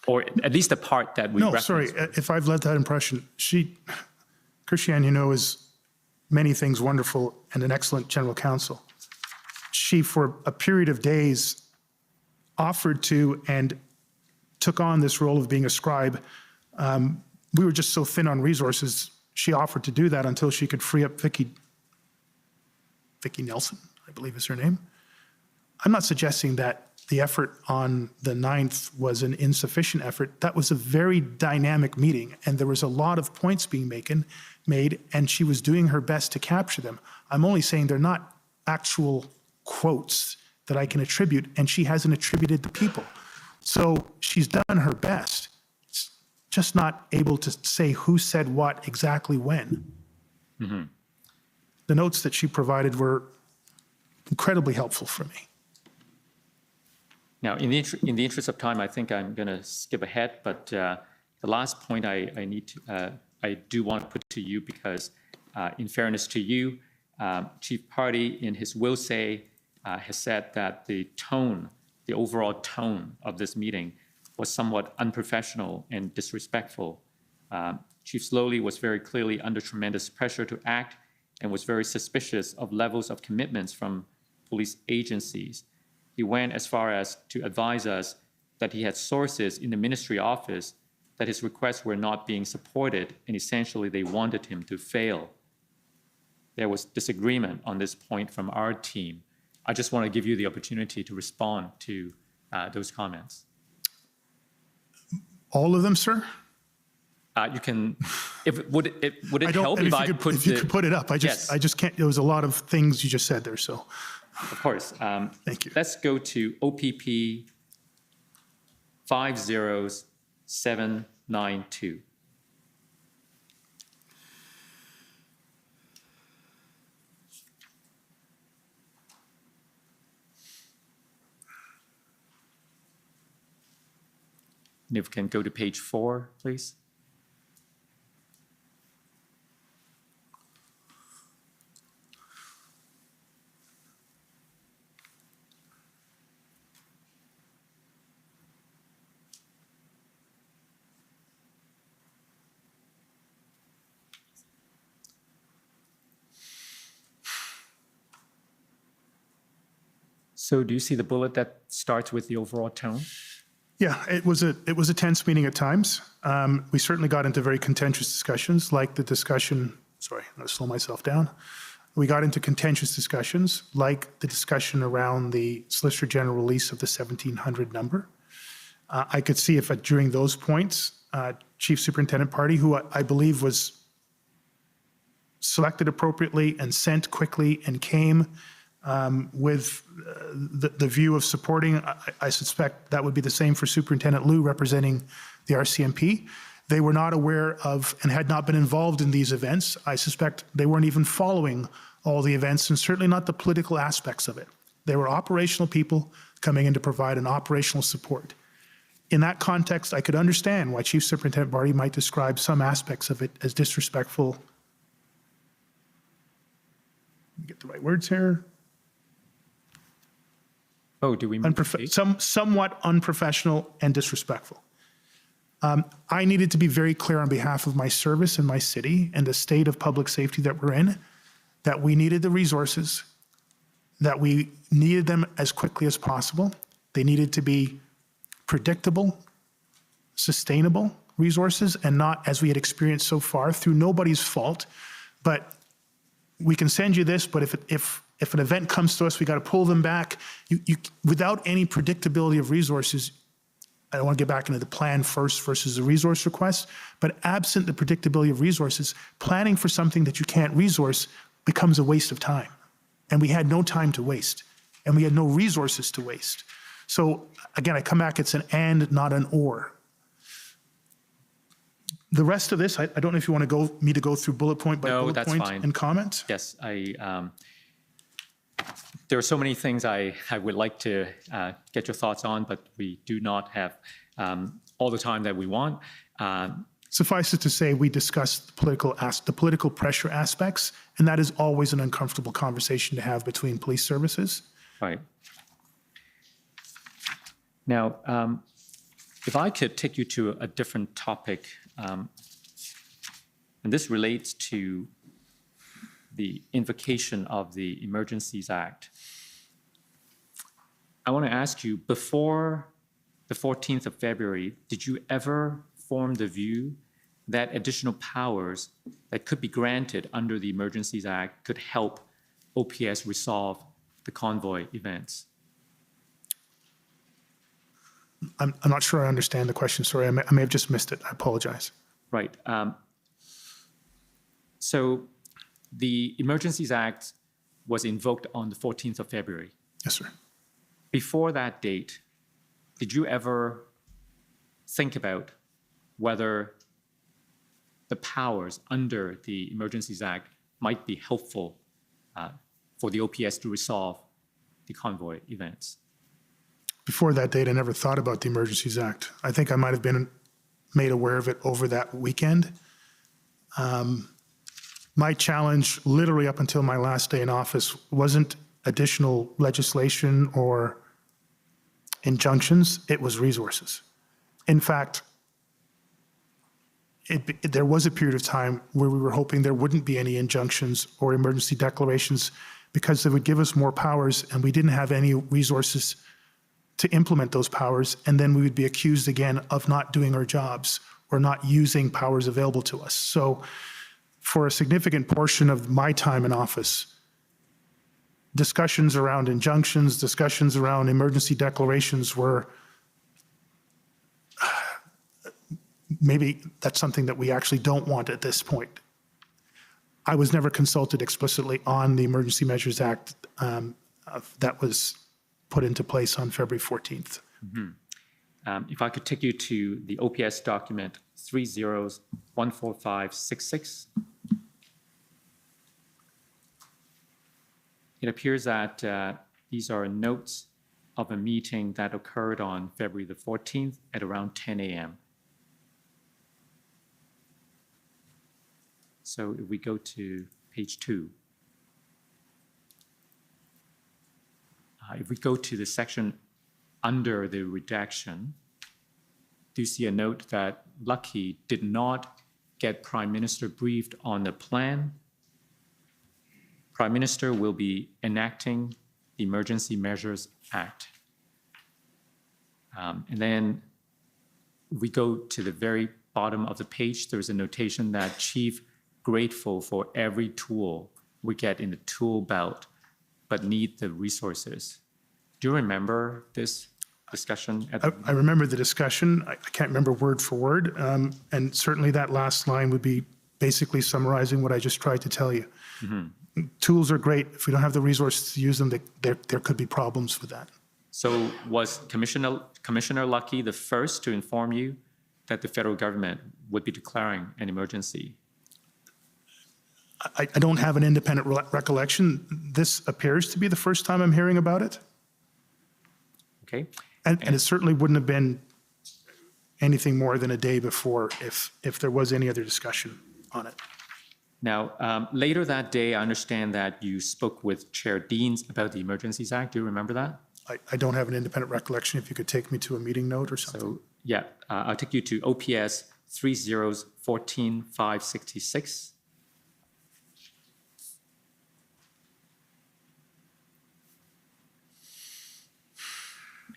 [SPEAKER 3] or at least the part that we
[SPEAKER 4] No,
[SPEAKER 3] referenced.
[SPEAKER 4] sorry, if I've led that impression, Christiane Hinault is many things wonderful and an excellent general counsel. She, for a period of days, offered to and took on this role of being a scribe. We were just so thin on resources, she offered to do that until she could free up Vicki Nelson, I believe is her name. I'm not suggesting that the effort on the 9th was an insufficient effort. That was a very dynamic meeting, and there was a lot of points being made, and she was doing her best to capture them. I'm only saying they're not actual quotes that I can attribute, and she hasn't attributed the people. So she's done her best, just not able to say who said what exactly when.
[SPEAKER 3] Mm-hmm.
[SPEAKER 4] The notes that she provided were incredibly helpful for me.
[SPEAKER 3] Now, in the interest of time, I think I'm going to skip ahead, but the last point I do want to put to you, because in fairness to you, Chief Party in his will say has said that the overall tone of this meeting was somewhat unprofessional and disrespectful. Chief Slowly was very clearly under tremendous pressure to act and was very suspicious of levels of commitments from police agencies. He went as far as to advise us that he had sources in the ministry office that his requests were not being supported, and essentially they wanted him to fail. There was disagreement on this point from our team. I just want to give you the opportunity to respond to those comments.
[SPEAKER 4] All of them, sir?
[SPEAKER 3] You can, would it help if I put
[SPEAKER 4] if you could put it up? I just can't. There was a lot of things you just said there, so.
[SPEAKER 3] Of course.
[SPEAKER 4] Thank you.
[SPEAKER 3] Let's go to OPP 50792. And if we can go to page 4, please. So do you see the bullet that starts with the overall tone?
[SPEAKER 4] Yeah, it was a tense meeting at times. We certainly got into very contentious discussions, like the discussion, sorry, I'm going to slow myself down, We got into contentious discussions, like the discussion around the Solicitor General release of the 1,700 number. I could see if during those points, Chief Superintendent Party, who I believe was selected appropriately and sent quickly and came with the view of supporting, I suspect that would be the same for Superintendent Liu representing the RCMP. They were not aware of and had not been involved in these events. I suspect they weren't even following all the events and certainly not the political aspects of it. They were operational people coming in to provide an operational support. In that context, I could understand why Chief Superintendent Barty might describe some aspects of it as disrespectful. Get the right words here.
[SPEAKER 3] Oh, do we move to page?
[SPEAKER 4] Somewhat unprofessional and disrespectful. I needed to be very clear on behalf of my service and my city and the state of public safety that we're in, that we needed the resources, that we needed them as quickly as possible. They needed to be predictable, sustainable resources, and not, as we had experienced so far, through nobody's fault. But we can send you this, but if an event comes to us, we got to pull them back. Without any predictability of resources, I don't want to get back into the plan first versus the resource request, but absent the predictability of resources, planning for something that you can't resource becomes a waste of time. And we had no time to waste, and we had no resources to waste. So again, I come back, it's an and, not an or. The rest of this, I don't know if you want me to go through bullet point by
[SPEAKER 3] No,
[SPEAKER 4] bullet
[SPEAKER 3] that's
[SPEAKER 4] point
[SPEAKER 3] fine.
[SPEAKER 4] and comment?
[SPEAKER 3] Yes, there are so many things I would like to get your thoughts on, but we do not have all the time that we want.
[SPEAKER 4] Suffice it to say, we discussed the political pressure aspects, and that is always an uncomfortable conversation to have between police services.
[SPEAKER 3] Right. Now, if I could take you to a different topic, and this relates to the invocation of the Emergencies Act. I want to ask you, before the 14th of February, did you ever form the view that additional powers that could be granted under the Emergencies Act could help OPS resolve the convoy events?
[SPEAKER 4] I'm not sure I understand the question. Sorry, I may have just missed it. I apologize.
[SPEAKER 3] Right. So the Emergencies Act was invoked on the 14th of February.
[SPEAKER 4] Yes, sir.
[SPEAKER 3] Before that date, did you ever think about whether the powers under the Emergencies Act might be helpful for the OPS to resolve the convoy events?
[SPEAKER 4] Before that date, I never thought about the Emergencies Act. I think I might have been made aware of it over that weekend. My challenge, literally up until my last day in office, wasn't additional legislation or injunctions, it was resources. In fact, there was a period of time where we were hoping there wouldn't be any injunctions or emergency declarations because they would give us more powers and we didn't have any resources to implement those powers, and then we would be accused again of not doing our jobs or not using powers available to us. So for a significant portion of my time in office, discussions around injunctions, discussions around emergency declarations were, maybe that's something that we actually don't want at this point. I was never consulted explicitly on the Emergency Measures Act that was put into place on February 14th.
[SPEAKER 3] If I could take you to the OPS document 3014566. It appears that these are notes of a meeting that occurred on February the 14th at around 10 a.m. So if we go to page 2, if we go to the section under the redaction, do you see a note that Lucky did not get Prime Minister briefed on the plan? Prime Minister will be enacting the Emergency Measures Act. And then we go to the very bottom of the page, there's a notation that Chief grateful for every tool we get in the tool belt, but need the resources. Do you remember this discussion?
[SPEAKER 4] I remember the discussion. I can't remember word for word. And certainly that last line would be basically summarizing what I just tried to tell you. Tools are great. If we don't have the resources to use them, there could be problems with that.
[SPEAKER 3] So was Commissioner Lucky the first to inform you that the federal government would be declaring an emergency?
[SPEAKER 4] I don't have an independent recollection. This appears to be the first time I'm hearing about it.
[SPEAKER 3] Okay.
[SPEAKER 4] And it certainly wouldn't have been anything more than a day before if there was any other discussion on it.
[SPEAKER 3] Now, later that day, I understand that you spoke with Chair Deans about the Emergencies Act. Do you remember that?
[SPEAKER 4] I don't have an independent recollection. If you could take me to a meeting note or something.
[SPEAKER 3] So, yeah, I'll take you to OPS 3014566.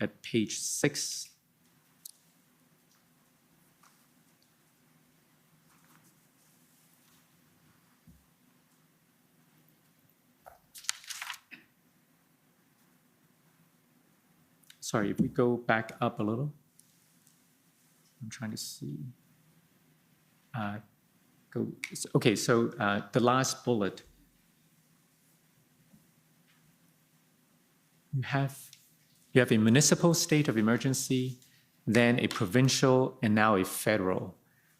[SPEAKER 3] At page 6. Sorry, if we go back up a little. I'm trying to see. Okay, so the last bullet. You have a municipal state of emergency, then a provincial, and now a federal.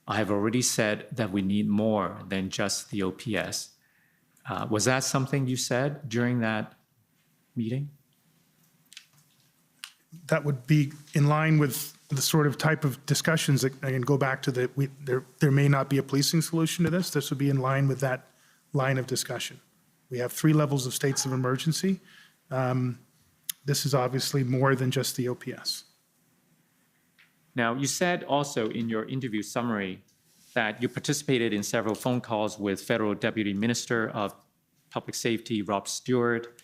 [SPEAKER 3] I have already said that we need more than just the OPS. Was that something you said during that meeting?
[SPEAKER 4] That would be in line with the sort of type of discussions that I can go back to there may not be a policing solution to this. This would be in line with that line of discussion. We have 3 levels of states of emergency. This is obviously more than just the OPS.
[SPEAKER 3] Now, you said also in your interview summary that you participated in several phone calls with Federal Deputy Minister of Public Safety, Rob Stewart,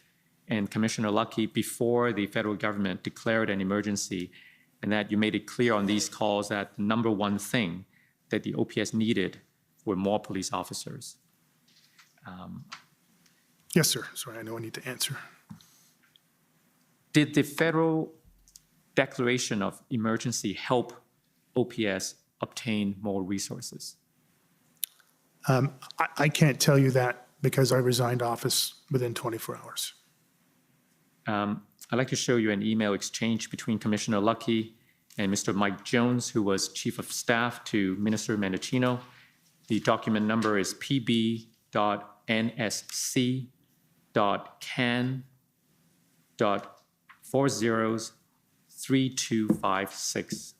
[SPEAKER 3] and Commissioner Lucky before the federal government declared an emergency, and that you made it clear on these calls that the number one thing that the OPS needed were more police officers.
[SPEAKER 4] Yes, sir. Sorry, I know I need to answer.
[SPEAKER 3] Did the federal declaration of emergency help OPS obtain more resources?
[SPEAKER 4] I can't tell you that because I resigned office within 24 hours.
[SPEAKER 3] I'd like to show you an email exchange between Commissioner Lucky and Mr. Mike Jones, who was Chief of Staff to Minister Mendocino. The document number is pb.nsc.can.403256.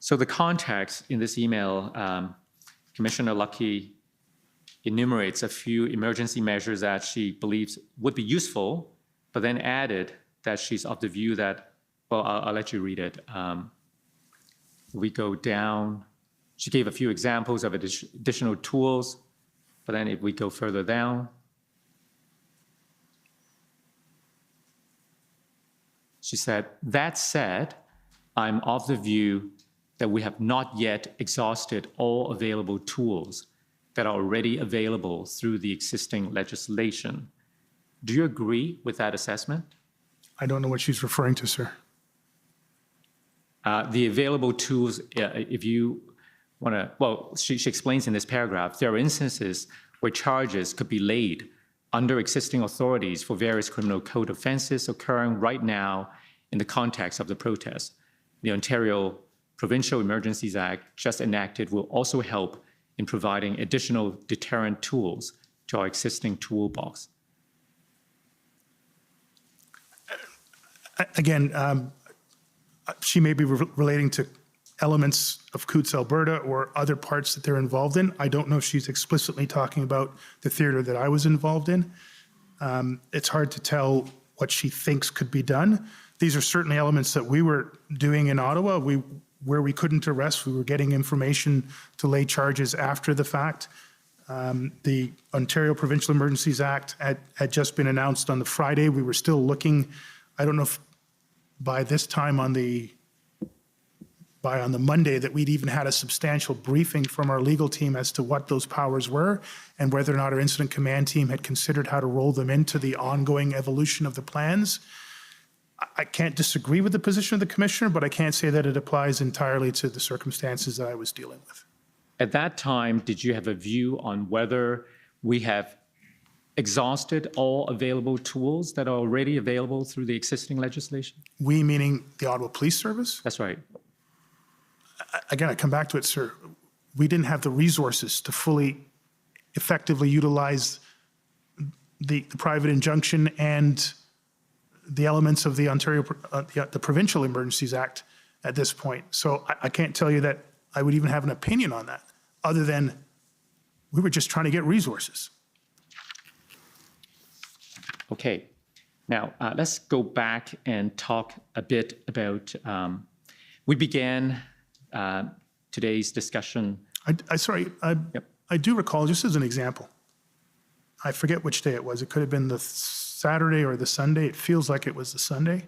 [SPEAKER 3] So the context in this email, Commissioner Lucky enumerates a few emergency measures that she believes would be useful, but then added that she's of the view that, well, I'll let you read it. We go down, she gave a few examples of additional tools, but then if we go further down, she said, that said, I'm of the view that we have not yet exhausted all available tools that are already available through the existing legislation. Do you agree with that assessment?
[SPEAKER 4] I don't know what she's referring to, sir.
[SPEAKER 3] The available tools, if you want to, well, she explains in this paragraph, there are instances where charges could be laid under existing authorities for various criminal code offenses occurring right now in the context of the protest. The Ontario Provincial Emergencies Act, just enacted, will also help in providing additional deterrent tools to our existing toolbox.
[SPEAKER 4] Again, she may be relating to elements of Coots, Alberta, or other parts that they're involved in. I don't know if she's explicitly talking about the theater that I was involved in. It's hard to tell what she thinks could be done. These are certainly elements that we were doing in Ottawa. Where we couldn't arrest, we were getting information to lay charges after the fact. The Ontario Provincial Emergencies Act had just been announced on the Friday. We were still looking, I don't know if by this time on the Monday that we'd even had a substantial briefing from our legal team as to what those powers were and whether or not our incident command team had considered how to roll them into the ongoing evolution of the plans. I can't disagree with the position of the commissioner, but I can't say that it applies entirely to the circumstances that I was dealing with.
[SPEAKER 3] At that time, did you have a view on whether we have exhausted all available tools that are already available through the existing legislation?
[SPEAKER 4] We, meaning the Ottawa Police Service?
[SPEAKER 3] That's right.
[SPEAKER 4] Again, I come back to it, sir. We didn't have the resources to fully effectively utilize the private injunction and the elements of the Ontario, the Provincial Emergencies Act at this point. So I can't tell you that I would even have an opinion on that, other than we were just trying to get resources.
[SPEAKER 3] Okay. Now, let's go back and talk a bit about, we began today's discussion.
[SPEAKER 4] I do recall, just as an example, I forget which day it was. It could have been the Saturday or the Sunday. It feels like it was the Sunday.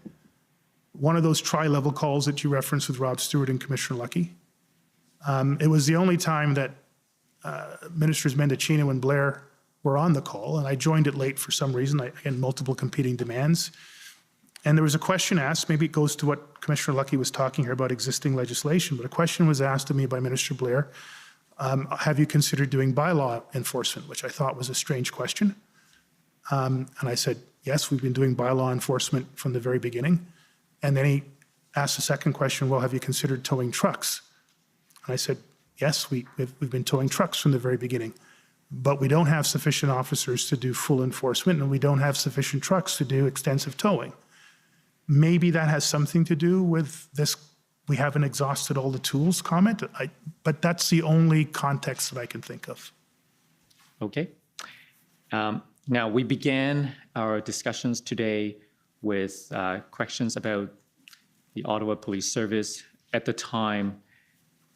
[SPEAKER 4] One of those tri-level calls that you referenced with Rob Stewart and Commissioner Lucky. It was the only time that Ministers Mendocino and Blair were on the call, and I joined it late for some reason. I had multiple competing demands. And there was a question asked, maybe it goes to what Commissioner Lucky was talking here about existing legislation, but a question was asked of me by Minister Blair, have you considered doing bylaw enforcement, which I thought was a strange question. And I said, yes, we've been doing bylaw enforcement from the very beginning. And then he asked the second question, well, have you considered towing trucks? And I said, yes, we've been towing trucks from the very beginning, but we don't have sufficient officers to do full enforcement, and we don't have sufficient trucks to do extensive towing. Maybe that has something to do with this, we haven't exhausted all the tools comment, but that's the only context that I can think of.
[SPEAKER 3] Okay. Now, we began our discussions today with questions about the Ottawa Police Service at the time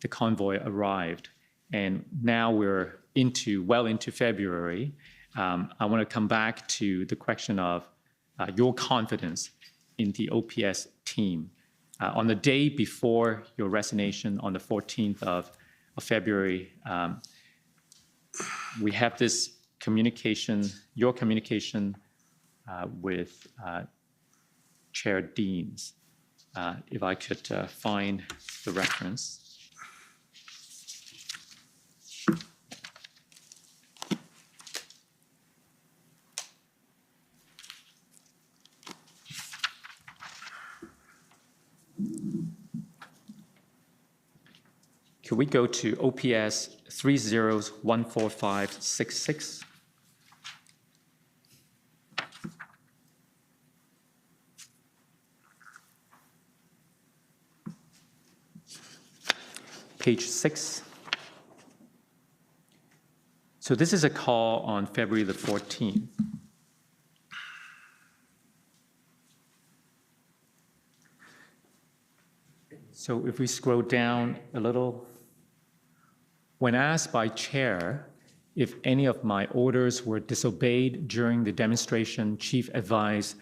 [SPEAKER 3] the convoy arrived. And now we're well into February. I want to come back to the question of your confidence in the OPS team. On the day before your resignation, on the 14th of February, we have this communication, your communication with Chair Deans. If I could find the reference. Could we go to OPS 3014566? Page 6. So this is a call on February the 14th. So if we scroll down a little, when asked by Chair if any of my orders were disobeyed during the demonstration, Chief advised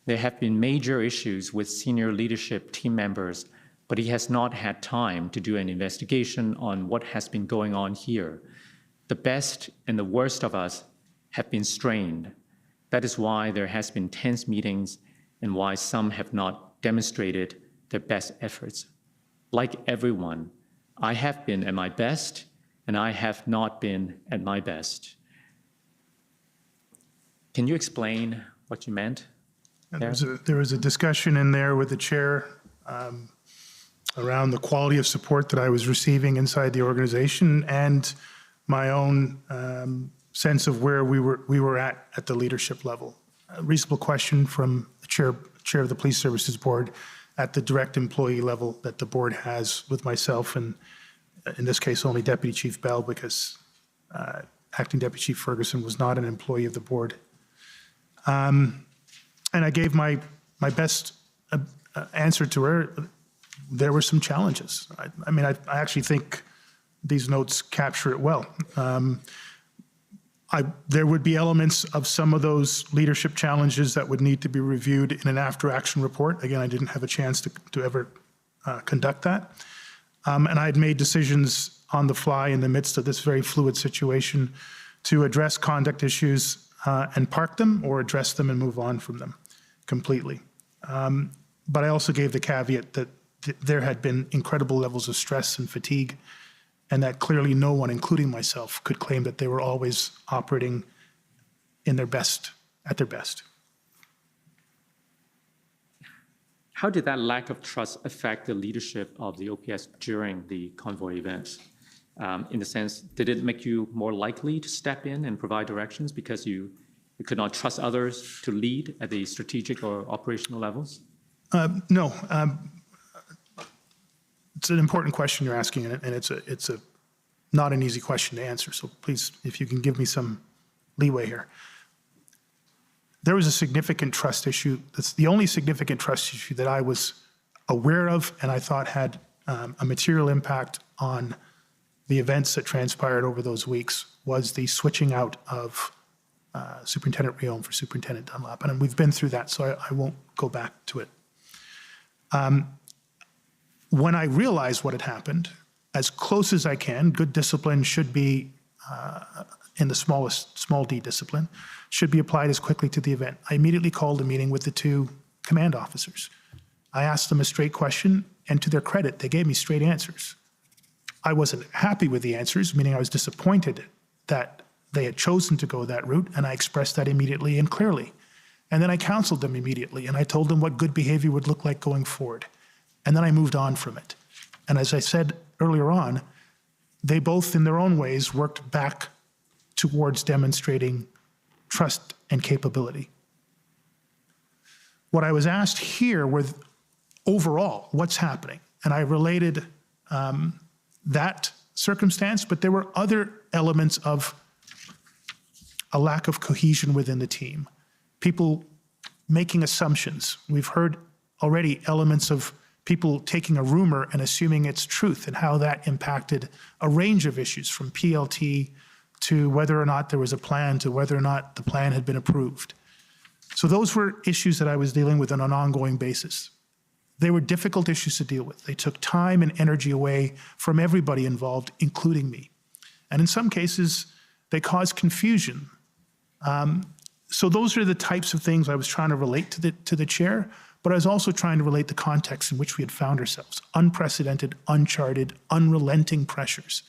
[SPEAKER 3] there have been major issues with senior leadership team members, but he has not had time to do an investigation on what has been going on here. The best and the worst of us have been strained. That is why there has been tense meetings and why some have not demonstrated their best efforts. Like everyone, I have been at my best, and I have not been at my best. Can you explain what you meant there?
[SPEAKER 4] There was a discussion in there with the chair around the quality of support that I was receiving inside the organization and my own sense of where we were at the leadership level. A reasonable question from the chair of the Police Services Board at the direct employee level that the board has with myself, and in this case only Deputy Chief Bell, because Acting Deputy Chief Ferguson was not an employee of the board. And I gave my best answer to her. There were some challenges. I mean, I actually think these notes capture it well. There would be elements of some of those leadership challenges that would need to be reviewed in an after-action report. Again, I didn't have a chance to ever conduct that. And I had made decisions on the fly in the midst of this very fluid situation to address conduct issues and park them, or address them and move on from them completely. But I also gave the caveat that there had been incredible levels of stress and fatigue, and that clearly no one, including myself, could claim that they were always operating at their best.
[SPEAKER 3] How did that lack of trust affect the leadership of the OPS during the convoy events? In the sense, did it make you more likely to step in and provide directions because you could not trust others to lead at the strategic or operational levels?
[SPEAKER 4] No. It's an important question you're asking, and it's not an easy question to answer. So please, if you can give me some leeway here. There was a significant trust issue. That's the only significant trust issue that I was aware of and I thought had a material impact on the events that transpired over those weeks, was the switching out of Superintendent Riom for Superintendent Dunlap. And we've been through that, so I won't go back to it. When I realized what had happened, as close as I can, good discipline should be, in the small d discipline, should be applied as quickly to the event. I immediately called a meeting with the two command officers. I asked them a straight question, and to their credit, they gave me straight answers. I wasn't happy with the answers, meaning I was disappointed that they had chosen to go that route, and I expressed that immediately and clearly. And then I counseled them immediately, and I told them what good behavior would look like going forward. And then I moved on from it. And as I said earlier on, they both, in their own ways, worked back towards demonstrating trust and capability. What I was asked here were overall, what's happening? And I related that circumstance, but there were other elements of a lack of cohesion within the team. People making assumptions. We've heard already elements of people taking a rumor and assuming it's truth, and how that impacted a range of issues, from PLT to whether or not there was a plan, to whether or not the plan had been approved. So those were issues that I was dealing with on an ongoing basis. They were difficult issues to deal with. They took time and energy away from everybody involved, including me. And in some cases, they caused confusion. So those are the types of things I was trying to relate to the chair, but I was also trying to relate the context in which we had found ourselves. Unprecedented, uncharted, unrelenting pressures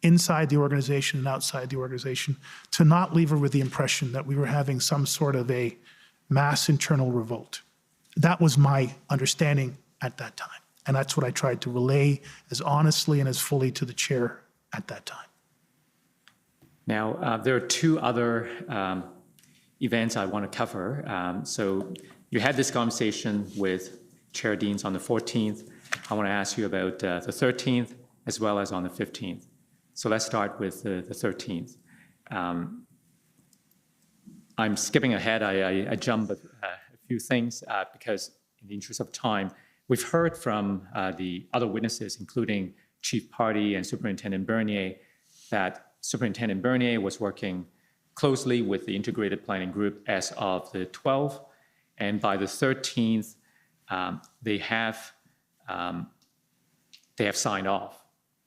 [SPEAKER 4] inside the organization and outside the organization, to not leave her with the impression that we were having some sort of a mass internal revolt. That was my understanding at that time. And that's what I tried to relay as honestly and as fully to the chair at that time.
[SPEAKER 3] Now, there are two other events I want to cover. So you had this conversation with Chair Deans on the 14th. I want to ask you about the 13th as well as on the 15th. So let's start with the 13th. I'm skipping ahead. I jumped a few things because in the interest of time, we've heard from the other witnesses, including Chief Party and Superintendent Bernier, that Superintendent Bernier was working closely with the integrated planning group as of the 12th, and by the 13th, they have signed off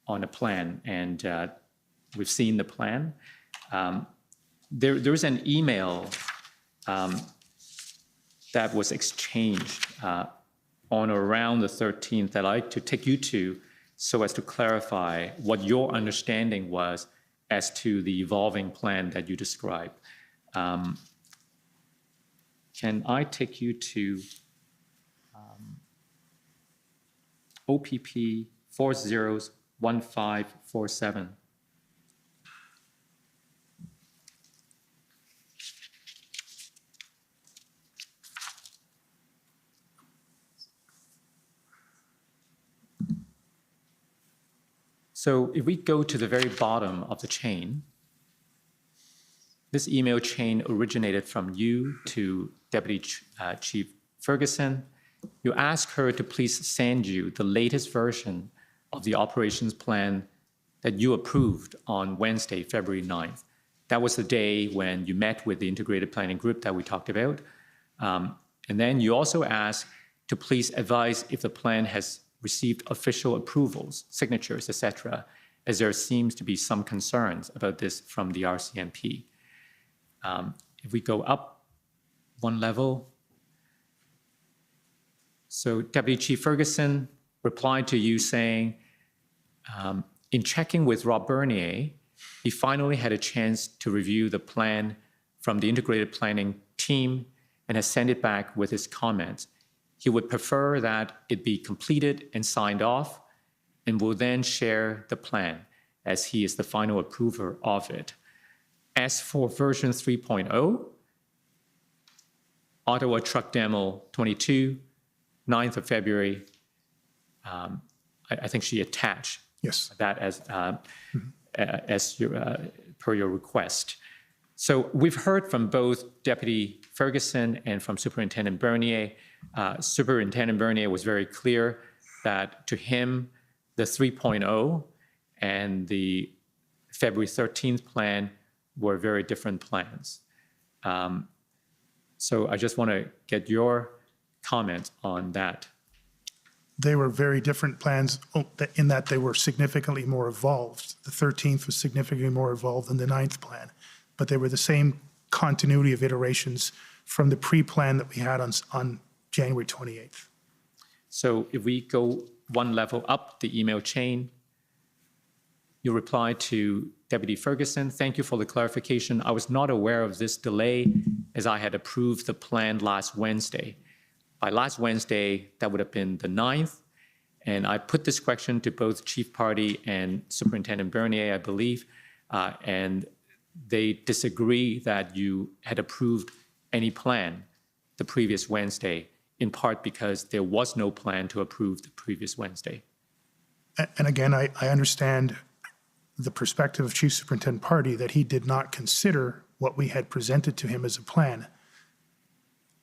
[SPEAKER 3] on a plan, and we've seen the plan. There's an email that was exchanged on or around the 13th that I'd like to take you to, so as to clarify what your understanding was as to the evolving plan that you described. Can I take you to OPP 401547? So if we go to the very bottom of the chain, this email chain originated from you to Deputy Chief Ferguson. You asked her to please send you the latest version of the operations plan that you approved on Wednesday, February 9th. That was the day when you met with the integrated planning group that we talked about. And then you also asked to please advise if the plan has received official approvals, signatures, etc., as there seems to be some concerns about this from the RCMP. If we go up one level, so Deputy Chief Ferguson replied to you saying, in checking with Rob Bernier, he finally had a chance to review the plan from the integrated planning team and has sent it back with his comments. He would prefer that it be completed and signed off and will then share the plan as he is the final approver of it. As for version 3.0, Ottawa Truck Demo 22, 9th of February, I think she attached
[SPEAKER 4] Yes.
[SPEAKER 3] that as per your request. So we've heard from both Deputy Ferguson and from Superintendent Bernier. Superintendent Bernier was very clear that to him, the 3.0 and the February 13th plan were very different plans. So I just want to get your comment on that.
[SPEAKER 4] They were very different plans in that they were significantly more evolved. The 13th was significantly more evolved than the 9th plan, but they were the same continuity of iterations from the pre-plan that we had on January 28th.
[SPEAKER 3] So if we go one level up the email chain, you reply to Deputy Ferguson, thank you for the clarification. I was not aware of this delay as I had approved the plan last Wednesday. By last Wednesday, that would have been the 9th. And I put this question to both Chief Party and Superintendent Bernier, I believe, and they disagree that you had approved any plan the previous Wednesday, in part because there was no plan to approve the previous Wednesday.
[SPEAKER 4] And again, I understand the perspective of Chief Superintendent Party that he did not consider what we had presented to him as a plan.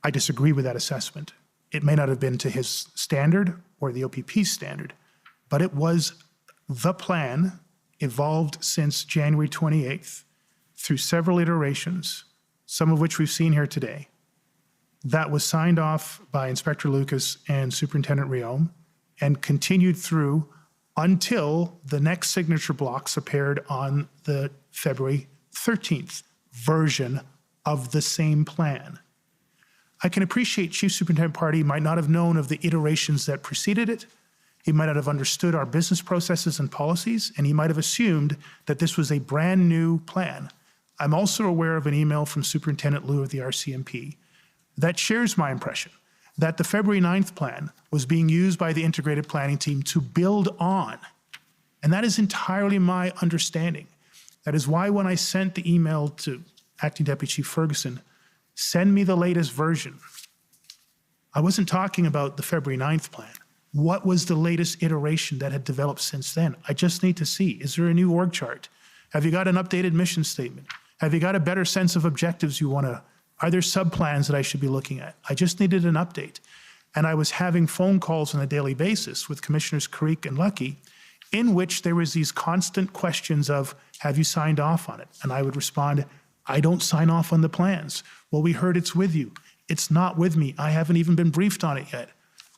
[SPEAKER 4] I disagree with that assessment. It may not have been to his standard or the OPP standard, but it was the plan evolved since January 28th through several iterations, some of which we've seen here today, that was signed off by Inspector Lucas and Superintendent Riom and continued through until the next signature blocks appeared on the February 13th version of the same plan. I can appreciate Chief Superintendent Party might not have known of the iterations that preceded it. He might not have understood our business processes and policies, and he might have assumed that this was a brand new plan. I'm also aware of an email from Superintendent Liu of the RCMP that shares my impression that the February 9th plan was being used by the integrated planning team to build on. And that is entirely my understanding. That is why when I sent the email to Acting Deputy Chief Ferguson, send me the latest version, I wasn't talking about the February 9th plan. What was the latest iteration that had developed since then? I just need to see, is there a new org chart? Have you got an updated mission statement? Have you got a better sense of objectives you want to, are there sub-plans that I should be looking at? I just needed an update. And I was having phone calls on a daily basis with Commissioners Creek and Lucky, in which there was these constant questions of, have you signed off on it? And I would respond, I don't sign off on the plans. Well, we heard it's with you. It's not with me. I haven't even been briefed on it yet.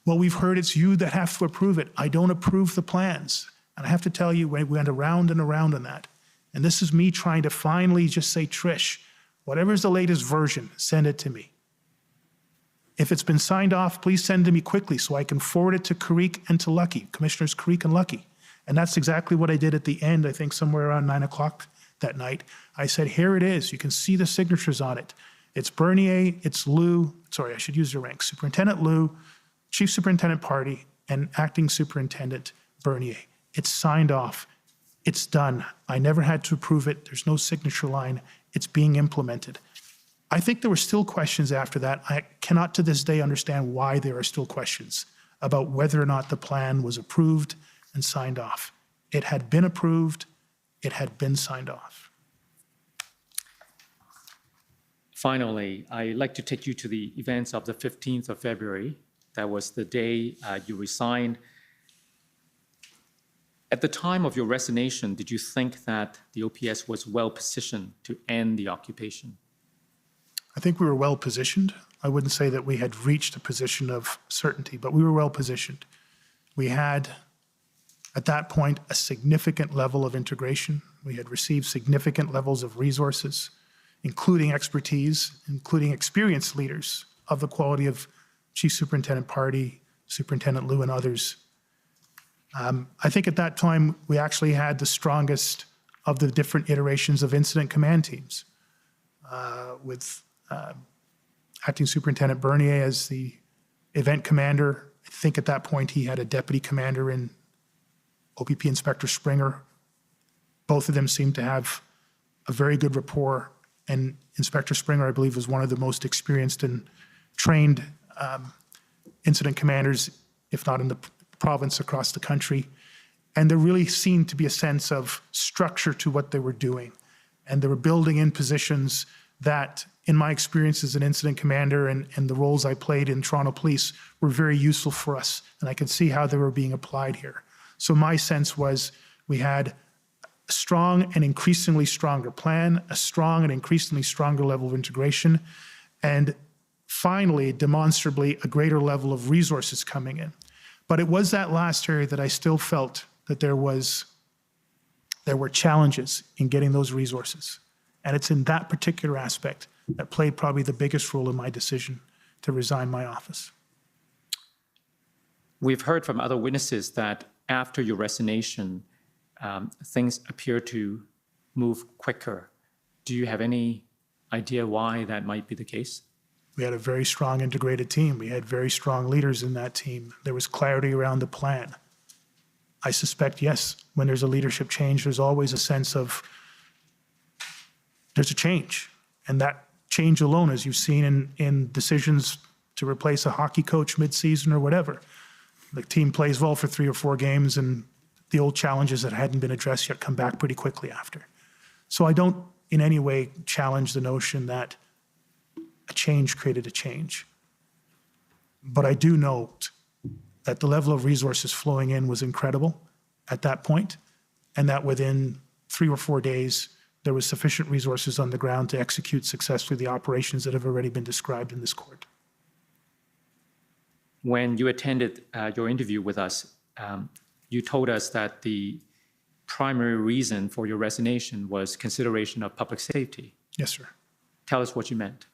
[SPEAKER 4] Well, we've heard it's you that have to approve it. I don't approve the plans. And I have to tell you, we went around and around on that. And this is me trying to finally just say, Trish, whatever's the latest version, send it to me. If it's been signed off, please send it to me quickly so I can forward it to Creek and to Lucky, Commissioners Creek and Lucky. And that's exactly what I did at the end, I think somewhere around 9 o'clock that night. I said, here it is. You can see the signatures on it. It's Bernier, it's Liu, sorry, I should use your rank. Superintendent Liu, Chief Superintendent Party, and Acting Superintendent Bernier. It's signed off. It's done. I never had to approve it. There's no signature line. It's being implemented. I think there were still questions after that. I cannot to this day understand why there are still questions about whether or not the plan was approved and signed off. It had been approved. It had been signed off.
[SPEAKER 3] Finally, I'd like to take you to the events of the 15th of February. That was the day you resigned At the time of your resignation, did you think that the OPS was well positioned to end the occupation?
[SPEAKER 4] I think we were well positioned. I wouldn't say that we had reached a position of certainty, but we were well positioned. We had, at that point, a significant level of integration. We had received significant levels of resources, including expertise, including experienced leaders of the quality of Chief Superintendent Pardy, Superintendent Liu, and others. I think at that time, we actually had the strongest of the different iterations of incident command teams, with Acting Superintendent Bernier as the event commander. I think at that point, he had a deputy commander in OPP Inspector Springer. Both of them seemed to have a very good rapport, and Inspector Springer, I believe, was one of the most experienced and trained incident commanders, if not in the province, across the country. And there really seemed to be a sense of structure to what they were doing. And they were building in positions that, in my experience as an incident commander and the roles I played in Toronto Police, were very useful for us. And I could see how they were being applied here. So my sense was we had a strong and increasingly stronger plan, a strong and increasingly stronger level of integration, and finally, demonstrably, a greater level of resources coming in. But it was that last area that I still felt that there were challenges in getting those resources. And it's in that particular aspect that played probably the biggest role in my decision to resign my office.
[SPEAKER 3] We've heard from other witnesses that after your resignation, things appear to move quicker. Do you have any idea why that might be the case?
[SPEAKER 4] We had a very strong integrated team. We had very strong leaders in that team. There was clarity around the plan. I suspect, yes, when there's a leadership change, there's always a sense of there's a change. And that change alone, as you've seen in decisions to replace a hockey coach mid-season or whatever, the team plays well for 3 or 4 games, and the old challenges that hadn't been addressed yet come back pretty quickly after. So I don't in any way challenge the notion that a change created a change. But I do note that the level of resources flowing in was incredible at that point, and that within 3 or 4 days, there was sufficient resources on the ground to execute successfully the operations that have already been described in this court.
[SPEAKER 3] When you attended your interview with us, you told us that the primary reason for your resignation was consideration of public safety.
[SPEAKER 4] Yes, sir.
[SPEAKER 3] Tell us what you meant.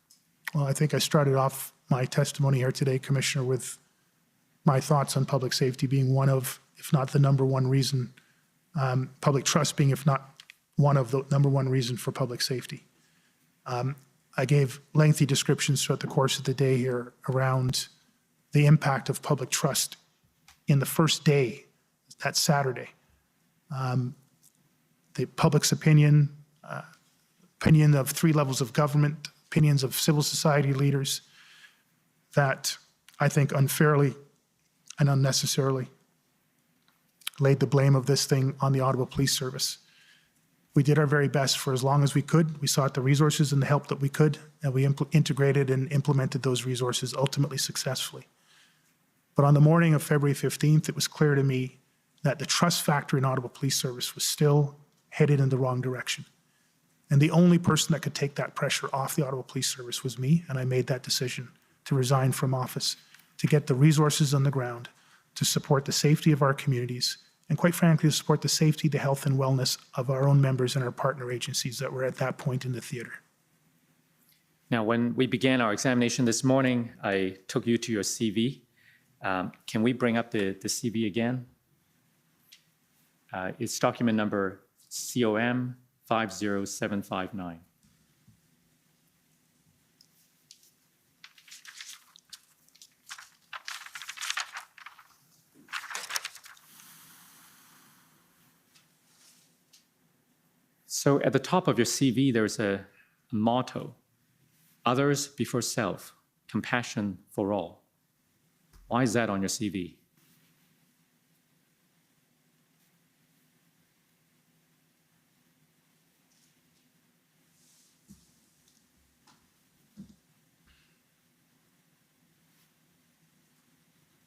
[SPEAKER 4] Well, I think I started off my testimony here today, Commissioner, with my thoughts on public safety being one of, if not the number one reason, public trust being, if not one of the number one reason for public safety. I gave lengthy descriptions throughout the course of the day here around the impact of public trust in the first day, that Saturday. The public's opinion, opinion of 3 levels of government, opinions of civil society leaders that I think unfairly and unnecessarily laid the blame of this thing on the Ottawa Police Service. We did our very best for as long as we could. We sought the resources and the help that we could, and we integrated and implemented those resources ultimately successfully. But on the morning of February 15th, it was clear to me that the trust factor in Ottawa Police Service was still headed in the wrong direction. And the only person that could take that pressure off the Ottawa Police Service was me, and I made that decision to resign from office, to get the resources on the ground, to support the safety of our communities, and quite frankly, to support the safety, the health, and wellness of our own members and our partner agencies that were at that point in the theater.
[SPEAKER 3] Now, when we began our examination this morning, I took you to your CV. Can we bring up the CV again? It's document number COM 50759. So at the top of your CV, there's a motto, others before self, compassion for all. Why is that on your CV?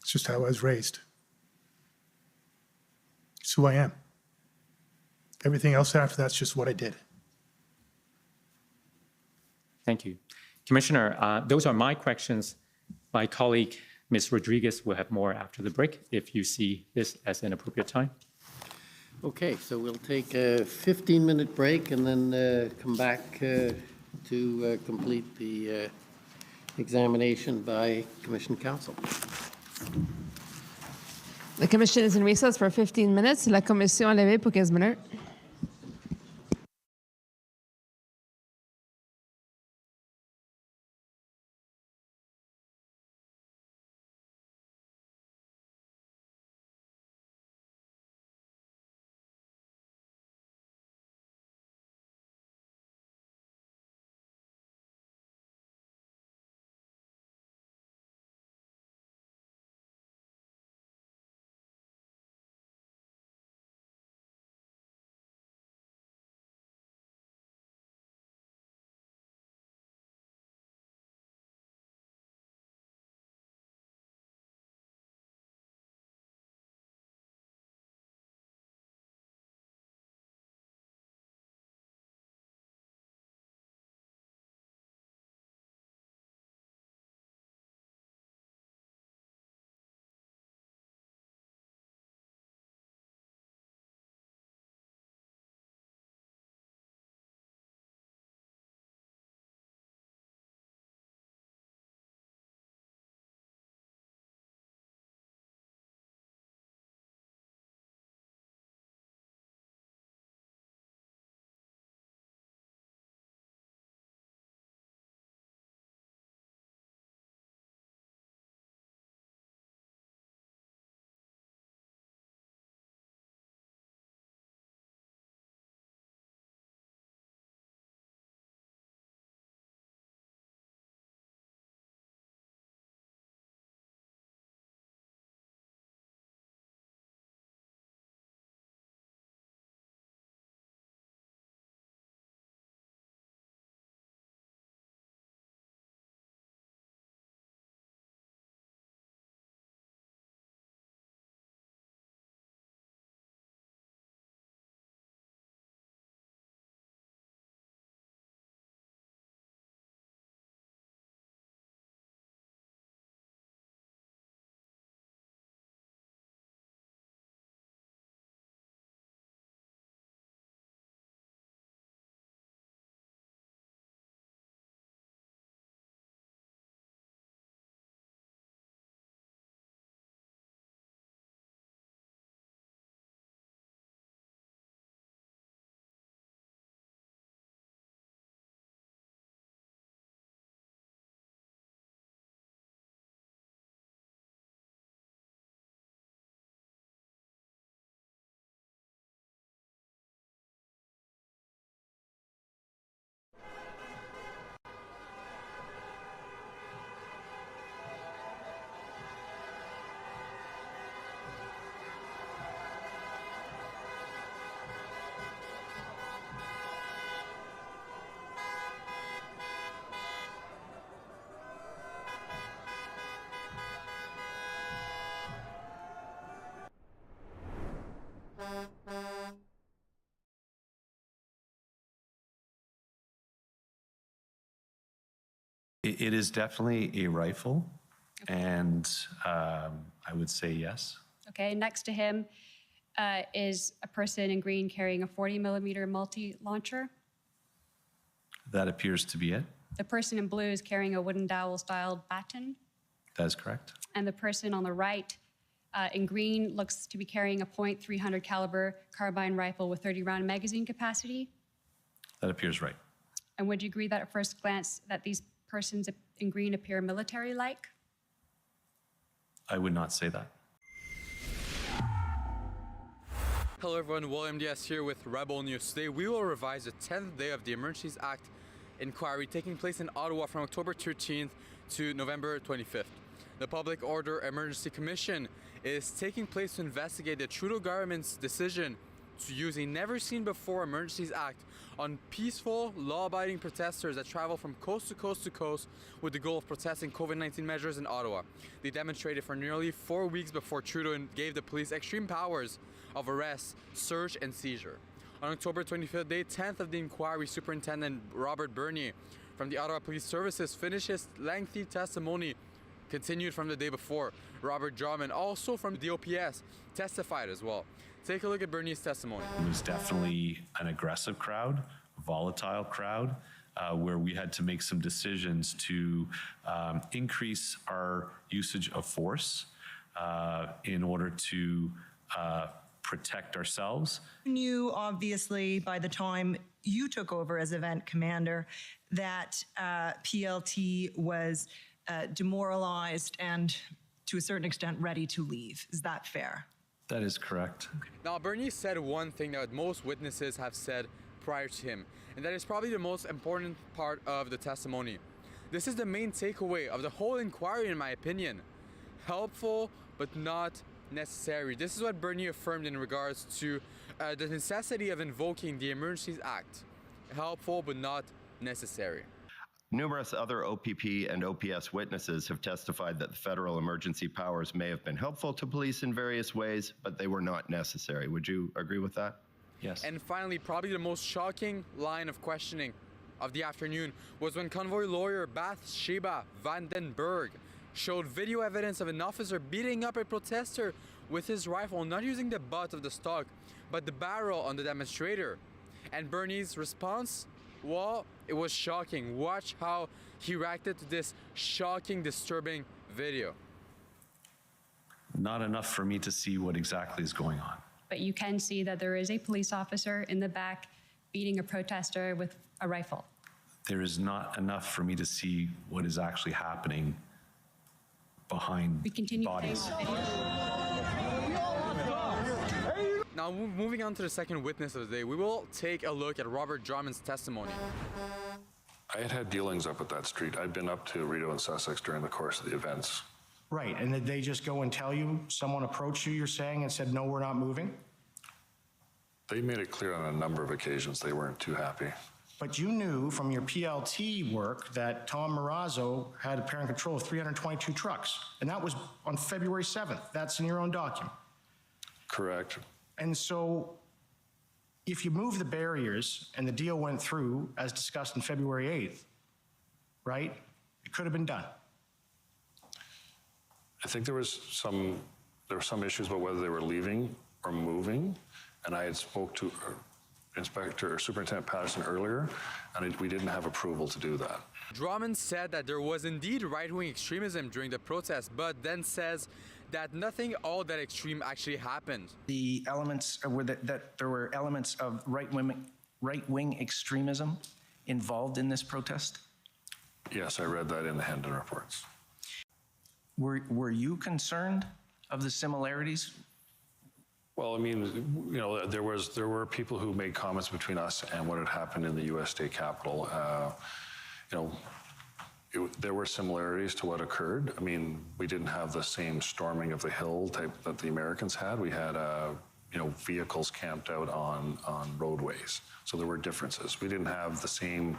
[SPEAKER 4] It's just how I was raised. It's who I am. Everything else after that's just what I did.
[SPEAKER 3] Thank you. Commissioner, those are my questions. My colleague, Ms. Rodriguez, will have more after the break if you see this as an appropriate time.
[SPEAKER 2] Okay, so we'll take a 15-minute break and then come back to complete the examination by Commission Counsel.
[SPEAKER 1] The commission is in recess for 15 minutes. La commission est levée pour 15 minutes.
[SPEAKER 8] It is definitely a rifle, and I would say yes.
[SPEAKER 9] Okay, next to him is a person in green carrying a 40-millimeter multi-launcher.
[SPEAKER 8] That appears to be it.
[SPEAKER 9] The person in blue is carrying a wooden dowel-styled baton.
[SPEAKER 8] That is correct.
[SPEAKER 9] And the person on the right in green looks to be carrying a .300 caliber carbine rifle with 30-round magazine capacity.
[SPEAKER 8] That appears right.
[SPEAKER 9] And would you agree that at first glance that these persons in green appear military-like?
[SPEAKER 8] I would not say that.
[SPEAKER 10] Hello everyone, William Diaz here with Rebel News. Today we will revise the 10th day of the Emergencies Act inquiry taking place in Ottawa from October 13th to November 25th. The Public Order Emergency Commission is taking place to investigate the Trudeau government's decision to use a never-seen-before Emergencies Act on peaceful, law-abiding protesters that travel from coast to coast to coast with the goal of protesting COVID-19 measures in Ottawa. They demonstrated for nearly 4 weeks before Trudeau gave the police extreme powers of arrest, search, and seizure. On October 25th, day 10th of the inquiry, Superintendent Robert Bernier from the Ottawa Police Services finished his lengthy testimony continued from the day before. Robert Drummond, also from the OPS, testified as well. Take a look at Bernier's testimony.
[SPEAKER 8] It was definitely an aggressive crowd, a volatile crowd, where we had to make some decisions to increase our usage of force in order to protect ourselves.
[SPEAKER 11] You knew, obviously, by the time you took over as event commander, that PLT was demoralized and, to a certain extent, ready to leave. Is that fair?
[SPEAKER 8] That is correct.
[SPEAKER 10] Now, Bernier said one thing that most witnesses have said prior to him, and that is probably the most important part of the testimony. This is the main takeaway of the whole inquiry, in my opinion. Helpful, but not necessary. This is what Bernier affirmed in regards to the necessity of invoking the Emergencies Act. Helpful, but not necessary.
[SPEAKER 12] Numerous other OPP and OPS witnesses have testified that the federal emergency powers may have been helpful to police in various ways, but they were not necessary. Would you agree with that?
[SPEAKER 8] Yes.
[SPEAKER 10] And finally, probably the most shocking line of questioning of the afternoon was when convoy lawyer Bathsheba Vandenberg showed video evidence of an officer beating up a protester with his rifle, not using the butt of the stock, but the barrel on the demonstrator. And Bernier's response? Well, it was shocking. Watch how he reacted to this shocking, disturbing video.
[SPEAKER 8] Not enough for me to see what exactly is going on.
[SPEAKER 9] But you can see that there is a police officer in the back beating a protester with a rifle.
[SPEAKER 8] There is not enough for me to see what is actually happening behind
[SPEAKER 9] We continue
[SPEAKER 8] bodies.
[SPEAKER 9] playing the video.
[SPEAKER 10] Now, moving on to the second witness of the day, we will take a look at Robert Drummond's testimony.
[SPEAKER 13] I had had dealings up at that street. I'd been up to Rideau and Sussex during the course of the events.
[SPEAKER 14] Right, and did they just go and tell you, someone approached you, you're saying, and said, no, we're not moving?
[SPEAKER 13] They made it clear on a number of occasions they weren't too happy.
[SPEAKER 14] But you knew from your PLT work that Tom Marazzo had apparent control of 322 trucks, and that was on February 7th. That's in your own document.
[SPEAKER 13] Correct.
[SPEAKER 14] And so if you move the barriers and the deal went through, as discussed on February 8th, right, it could have been done.
[SPEAKER 13] I think there were some issues about whether they were leaving or moving, and I had spoke to Superintendent Patterson earlier, and we didn't have approval to do that.
[SPEAKER 10] Drummond said that there was indeed right-wing extremism during the protest, but then says that nothing all that extreme actually happened.
[SPEAKER 14] The elements were that there were elements of right-wing extremism involved in this protest?
[SPEAKER 13] Yes, I read that in the Hendon reports.
[SPEAKER 14] Were you concerned of the similarities?
[SPEAKER 13] Well, I mean, you know, there were people who made comments between us and what had happened in the U.S. State Capitol. You know, there were similarities to what occurred. I mean, we didn't have the same storming of the Hill type that the Americans had. We had, you know, vehicles camped out on roadways. So there were differences. We didn't have the same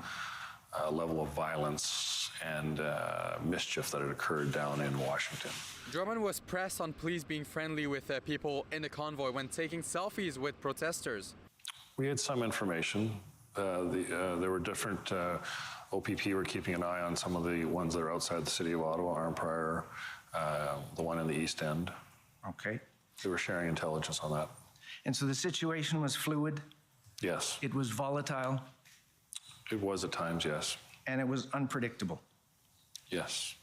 [SPEAKER 13] level of violence and mischief that had occurred down in Washington.
[SPEAKER 10] Drummond was pressed on police being friendly with people in the convoy when taking selfies with protesters.
[SPEAKER 13] We had some information. There were different OPP were keeping an eye on some of the ones that are outside the city of Ottawa, Arnprior, the one in the East End.
[SPEAKER 14] Okay.
[SPEAKER 13] They were sharing intelligence on that.
[SPEAKER 14] And so the situation was fluid?
[SPEAKER 13] Yes.
[SPEAKER 14] It was volatile?
[SPEAKER 13] It was at times, yes.
[SPEAKER 14] And it was unpredictable?
[SPEAKER 13] Yes.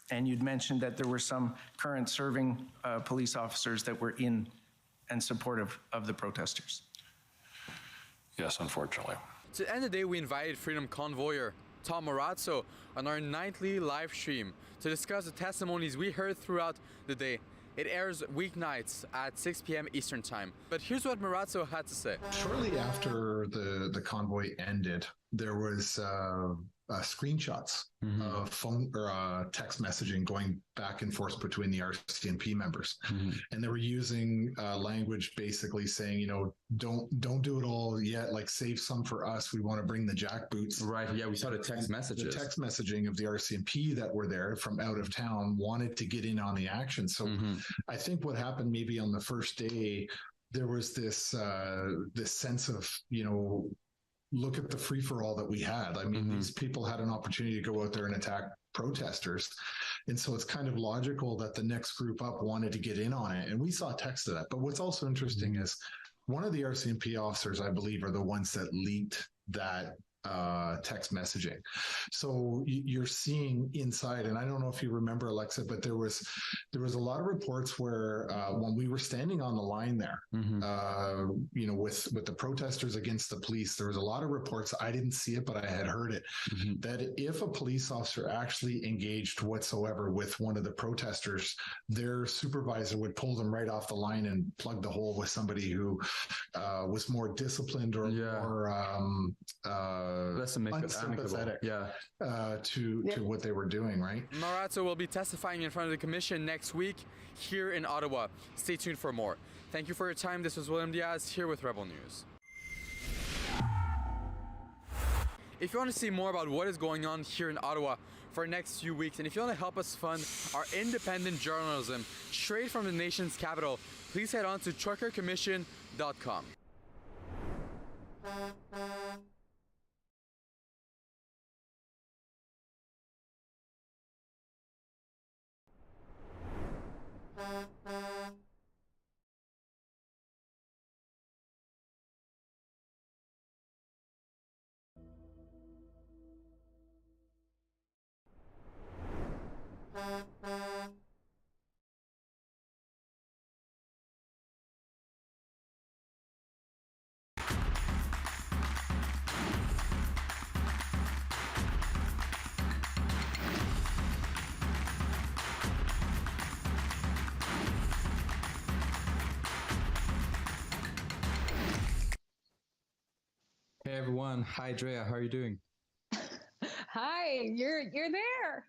[SPEAKER 14] And you'd mentioned that there were some current serving police officers that were in and supportive of the protesters?
[SPEAKER 13] Yes, unfortunately.
[SPEAKER 10] To end the day, we invited Freedom Convoyer Tom Marazzo on our nightly live stream to discuss the testimonies we heard throughout the day. It airs weeknights at 6 p.m. Eastern Time. But here's what Marazzo had to say.
[SPEAKER 15] Shortly after the convoy ended, there was screenshots of phone or text messaging going back and forth between the RCMP members, and they were using language basically saying, you know, don't do it all yet. Like, save some for us. We want to bring the jackboots.
[SPEAKER 16] Right. Yeah, we saw the text messages.
[SPEAKER 15] The text messaging of the RCMP that were there from out of town wanted to get in on the action. So I think what happened maybe on the first day, there was this this sense of, look at the free for all that we had. I mean, these people had an opportunity to go out there and attack protesters. And so it's kind of logical that the next group up wanted to get in on it. And we saw text of that. But what's also interesting is one of the RCMP officers, I believe, are the ones that leaked that text messaging. So you're seeing inside, and I don't know if you remember, Alexa, but there was a lot of reports where when we were standing on the line there, with the protesters against the police, there was a lot of reports. I didn't see it, but I had heard it, that if a police officer actually engaged whatsoever with one of the protesters, their supervisor would pull them right off the line and plug the hole with somebody who was more disciplined or more
[SPEAKER 16] less
[SPEAKER 15] unsympathetic to what they were doing, right?
[SPEAKER 10] Marazzo will be testifying in front of the commission next week here in Ottawa. Stay tuned for more. Thank you for your time. This was William Diaz here with Rebel News. If you want to see more about what is going on here in Ottawa for the next few weeks, and if you want to help us fund our independent journalism straight from the nation's capital, please head on to truckercommission.com.
[SPEAKER 16] Hey everyone, hi Drea, how are you doing?
[SPEAKER 17] Hi, you're there.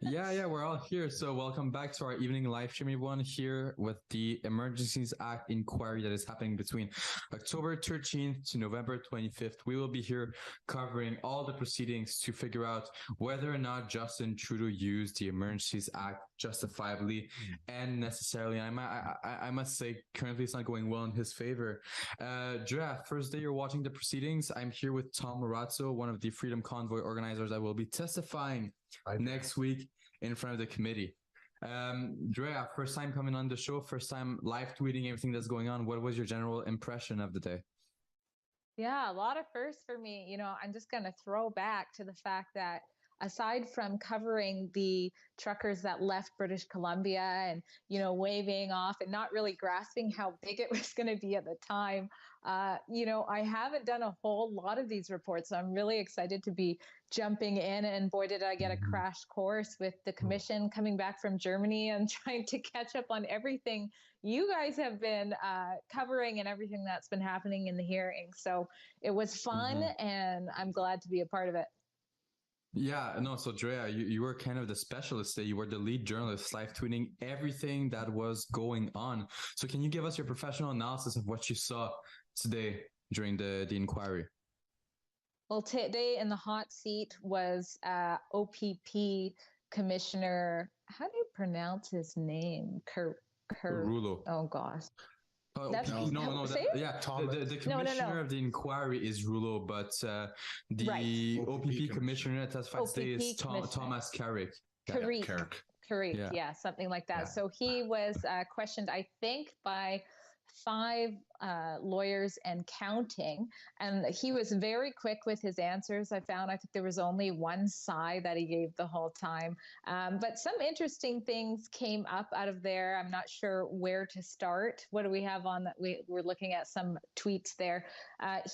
[SPEAKER 16] Yeah, we're all here. So welcome back to our evening live stream, everyone, here with the Emergencies Act inquiry that is happening between October 13th to November 25th. We will be here covering all the proceedings to figure out whether or not Justin Trudeau used the Emergencies Act justifiably and necessarily. I must say, currently it's not going well in his favor. Drea, first day you're watching the proceedings. I'm here with Tom Marazzo, one of the Freedom Convoy organizers that will be testifying next week in front of the committee. Drea, first time coming on the show, first time live tweeting everything that's going on. What was your general impression of the day?
[SPEAKER 17] Yeah, a lot of firsts for me. I'm just going to throw back to the fact that aside from covering the truckers that left British Columbia and, waving off and not really grasping how big it was going to be at the time, I haven't done a whole lot of these reports. So I'm really excited to be jumping in, and boy, did I get a crash course with the commission coming back from Germany and trying to catch up on everything you guys have been covering and everything that's been happening in the hearing. So it was fun and I'm glad to be a part of it.
[SPEAKER 16] Yeah, no, so Drea, you were kind of the specialist there. You were the lead journalist, live tweeting everything that was going on. So can you give us your professional analysis of what you saw today during the inquiry?
[SPEAKER 17] Well, today in the hot seat was OPP Commissioner, how do you pronounce his name?
[SPEAKER 16] Rulo.
[SPEAKER 17] Oh, gosh.
[SPEAKER 16] No,
[SPEAKER 17] yeah.
[SPEAKER 16] The commissioner of the inquiry is Rouleau, but the OPP commissioner that testified today is Thomas Carrick.
[SPEAKER 17] Carrick, yeah, something like that. Yeah. So he was questioned, I think, by 5 lawyers and counting, and he was very quick with his answers. I think there was only one sigh that he gave the whole time, but some interesting things came up out of there. I'm not sure where to start. What do we have on that? We're looking at some tweets there.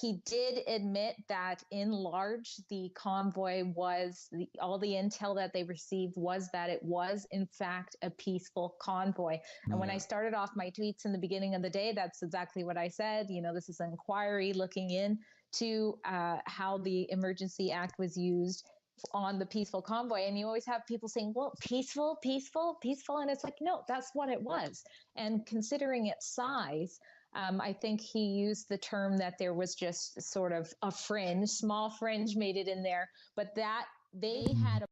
[SPEAKER 17] He did admit that in large the convoy was all the intel that they received was that it was in fact a peaceful convoy. And when I started off my tweets in the beginning of the day, that's exactly what I said. This is an inquiry looking into how the Emergency Act was used on the peaceful convoy. And you always have people saying, well, peaceful. And it's like, no, that's what it was. And considering its size, I think he used the term that there was just sort of a fringe, small fringe made it in there, but that they had a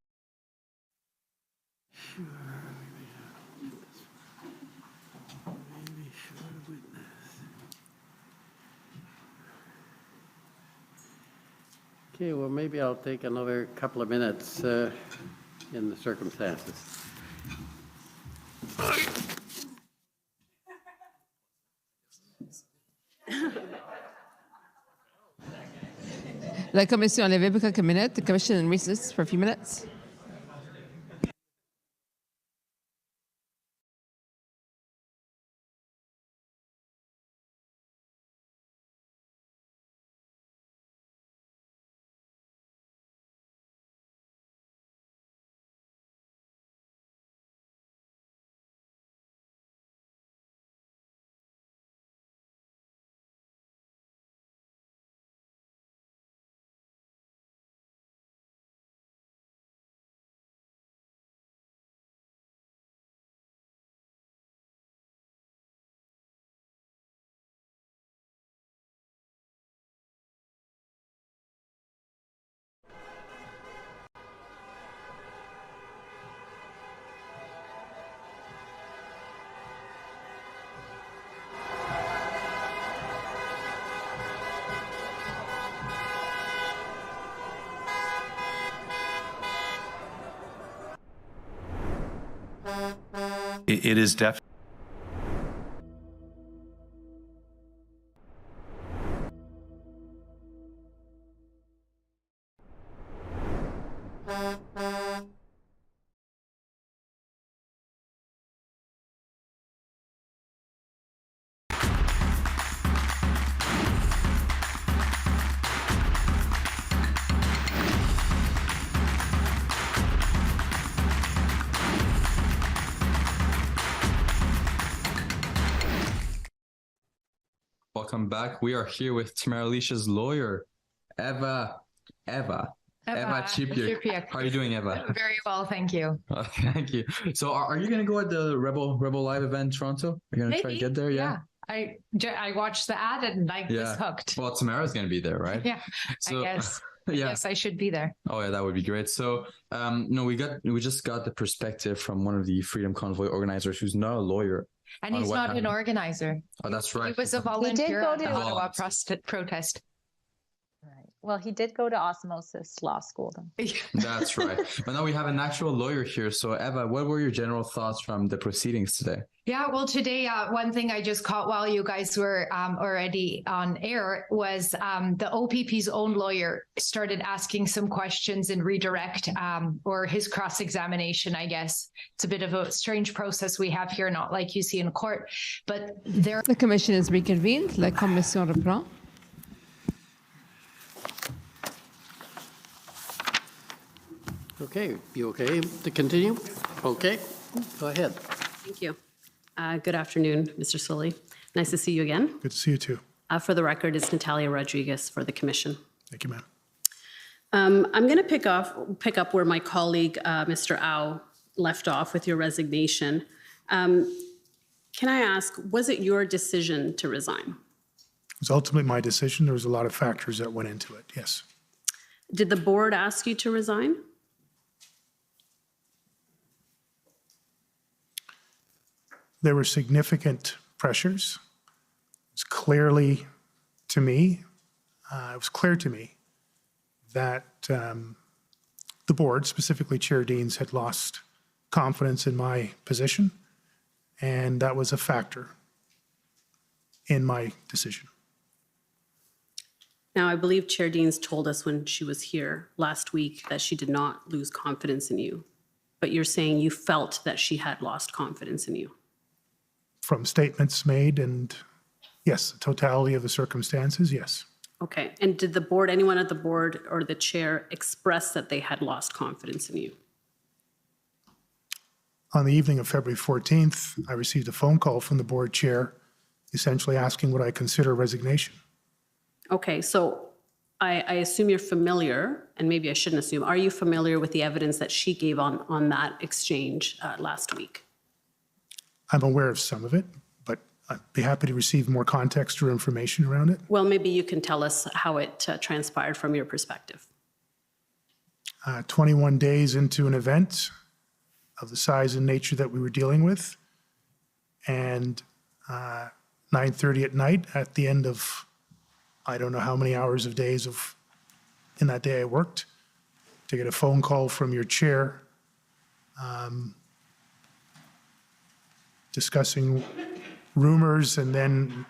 [SPEAKER 2] Okay, well, maybe I'll take another couple of minutes in the circumstances.
[SPEAKER 1] La commission est levée pour quelques minutes. The commission in recess for a few minutes.
[SPEAKER 8] It is definitely.
[SPEAKER 16] Welcome back. We are here with Tamara Alicia's lawyer, Eva Chipiuk. How are you doing, Eva?
[SPEAKER 18] Very well, thank you.
[SPEAKER 16] Thank you. So are you going to go at the Rebel Live event in Toronto? Are you going to try to get there? Yeah.
[SPEAKER 18] I watched the ad and I was hooked.
[SPEAKER 16] Well, Tamara's going to be there, right?
[SPEAKER 18] Yeah,
[SPEAKER 16] So,
[SPEAKER 18] I guess.
[SPEAKER 16] yeah.
[SPEAKER 18] Yes, I should be there.
[SPEAKER 16] Oh yeah, that would be great. So, we just got the perspective from one of the Freedom Convoy organizers who's not a lawyer.
[SPEAKER 18] And he's not an organizer.
[SPEAKER 16] Oh, that's right.
[SPEAKER 18] He was a volunteer at the Ottawa protest.
[SPEAKER 17] Well, he did go to Osmosis Law School, though.
[SPEAKER 16] That's right. But now we have an actual lawyer here. So, Eva, what were your general thoughts from the proceedings today?
[SPEAKER 18] Yeah, well, today, one thing I just caught while you guys were already on air was the OPP's own lawyer started asking some questions in redirect or his cross-examination, I guess. It's a bit of a strange process we have here, not like you see in court, but there.
[SPEAKER 1] The commission is reconvened. La commission reprend.
[SPEAKER 2] Okay, you okay to continue? Okay, go ahead.
[SPEAKER 19] Thank you. Good afternoon, Mr. Slilly. Nice to see you again.
[SPEAKER 4] Good to see you too.
[SPEAKER 19] For the record, it's Natalia Rodriguez for the commission.
[SPEAKER 4] Thank you, ma'am.
[SPEAKER 19] I'm going to pick up where my colleague, Mr. Au, left off with your resignation. Can I ask, was it your decision to resign?
[SPEAKER 4] It was ultimately my decision. There was a lot of factors that went into it, yes.
[SPEAKER 19] Did the board ask you to resign?
[SPEAKER 4] There were significant pressures. It was clearly to me, that the board, specifically Chair Deans, had lost confidence in my position, and that was a factor in my decision.
[SPEAKER 19] Now, I believe Chair Deans told us when she was here last week that she did not lose confidence in you, but you're saying you felt that she had lost confidence in you.
[SPEAKER 4] From statements made and, yes, the totality of the circumstances, yes.
[SPEAKER 19] Okay. And did the board, anyone at the board or the chair express that they had lost confidence in you?
[SPEAKER 4] On the evening of February 14th, I received a phone call from the board chair essentially asking what I consider resignation.
[SPEAKER 19] Okay. So I assume you're familiar, and maybe I shouldn't assume, are you familiar with the evidence that she gave on that exchange last week?
[SPEAKER 4] I'm aware of some of it, but I'd be happy to receive more context or information around it.
[SPEAKER 19] Well, maybe you can tell us how it transpired from your perspective.
[SPEAKER 4] 21 days into an event of the size and nature that we were dealing with, and 9:30 at night at the end of I don't know how many hours of days of in that day I worked, to get a phone call from your chair discussing rumors and then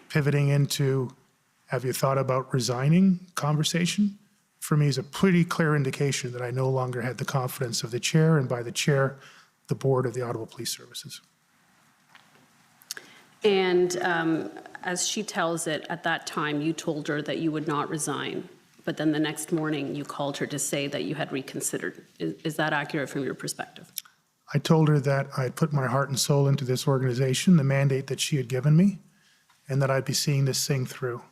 [SPEAKER 4] pivoting into, have you thought about resigning conversation, for me is a pretty clear indication that I no longer had the confidence of the chair, and by the chair, the board of the Ottawa Police Services.
[SPEAKER 19] And as she tells it, at that time, you told her that you would not resign, but then the next morning you called her to say that you had reconsidered. Is that accurate from your perspective?
[SPEAKER 4] I told her that I had put my heart and soul into this organization, the mandate that she had given me, and that I'd be seeing this thing through.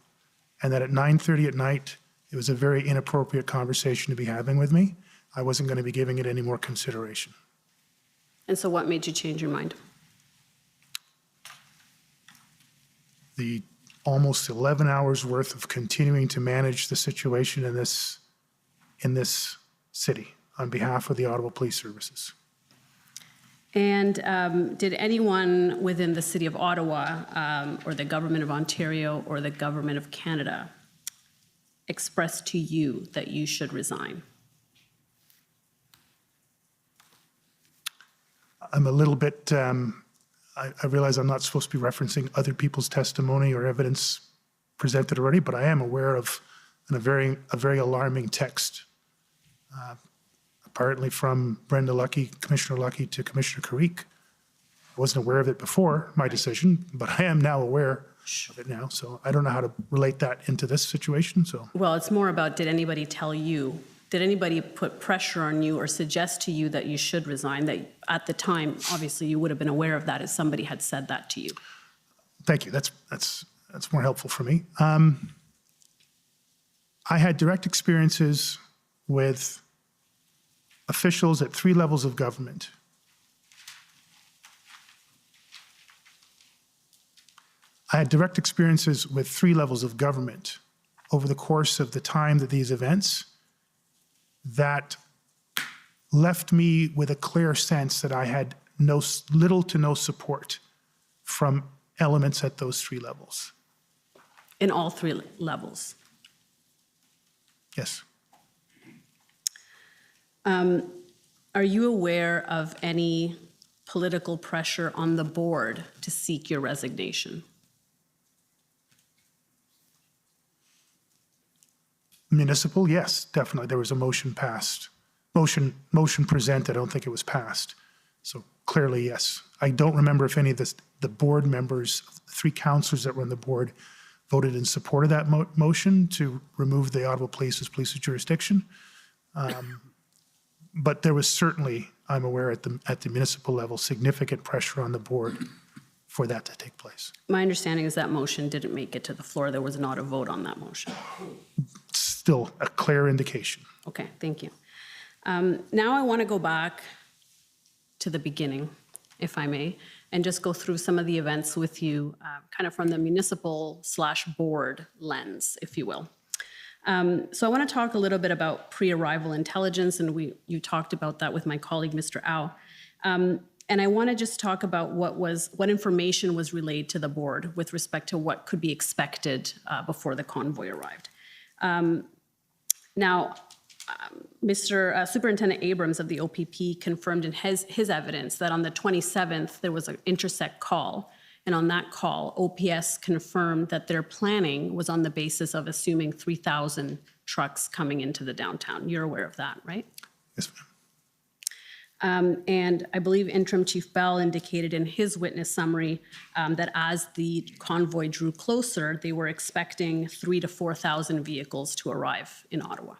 [SPEAKER 4] And that at 9:30 at night, it was a very inappropriate conversation to be having with me. I wasn't going to be giving it any more consideration.
[SPEAKER 19] And so what made you change your mind?
[SPEAKER 4] The almost 11 hours worth of continuing to manage the situation in this city on behalf of the Ottawa Police Services.
[SPEAKER 19] And did anyone within the City of Ottawa or the Government of Ontario or the Government of Canada express to you that you should resign?
[SPEAKER 4] I'm a little bit, I realize I'm not supposed to be referencing other people's testimony or evidence presented already, but I am aware of a very alarming text, apparently from Brenda Lucki, Commissioner Lucki to Commissioner Carrique. I wasn't aware of it before my decision, but I am now aware of it now. So I don't know how to relate that into this situation. So
[SPEAKER 19] Well, it's more about, did anybody tell you, did anybody put pressure on you or suggest to you that you should resign, that at the time, obviously you would have been aware of that if somebody had said that to you?
[SPEAKER 4] thank you. That's more helpful for me. I had direct experiences with officials at 3 levels of government. I had direct experiences with 3 levels of government over the course of the time that these events that left me with a clear sense that I had little to no support from elements at those 3 levels.
[SPEAKER 19] In all 3 levels?
[SPEAKER 4] Yes.
[SPEAKER 19] Are you aware of any political pressure on the board to seek your resignation?
[SPEAKER 4] Municipal, yes, definitely. There was a motion passed. Motion presented. I don't think it was passed. So clearly, yes. I don't remember if any of the board members, the 3 councillors that were on the board, voted in support of that motion to remove the Ottawa Police as police jurisdiction. But there was certainly, I'm aware, at the municipal level, significant pressure on the board for that to take place.
[SPEAKER 19] My understanding is that motion didn't make it to the floor. There was not a vote on that motion.
[SPEAKER 4] Still a clear indication.
[SPEAKER 19] Okay, thank you. Now I want to go back to the beginning, if I may, and just go through some of the events with you, kind of from the municipal/board lens, if you will. So I want to talk a little bit about pre-arrival intelligence, and you talked about that with my colleague, Mr. Au. And I want to just talk about what information was relayed to the board with respect to what could be expected before the convoy arrived. Now, Mr. Superintendent Abrams of the OPP confirmed in his evidence that on the 27th, there was an intersect call. And on that call, OPS confirmed that their planning was on the basis of assuming 3,000 trucks coming into the downtown. You're aware of that, right?
[SPEAKER 4] Yes, ma'am.
[SPEAKER 19] And I believe Interim Chief Bell indicated in his witness summary that as the convoy drew closer, they were expecting 3,000 to 4,000 vehicles to arrive in Ottawa.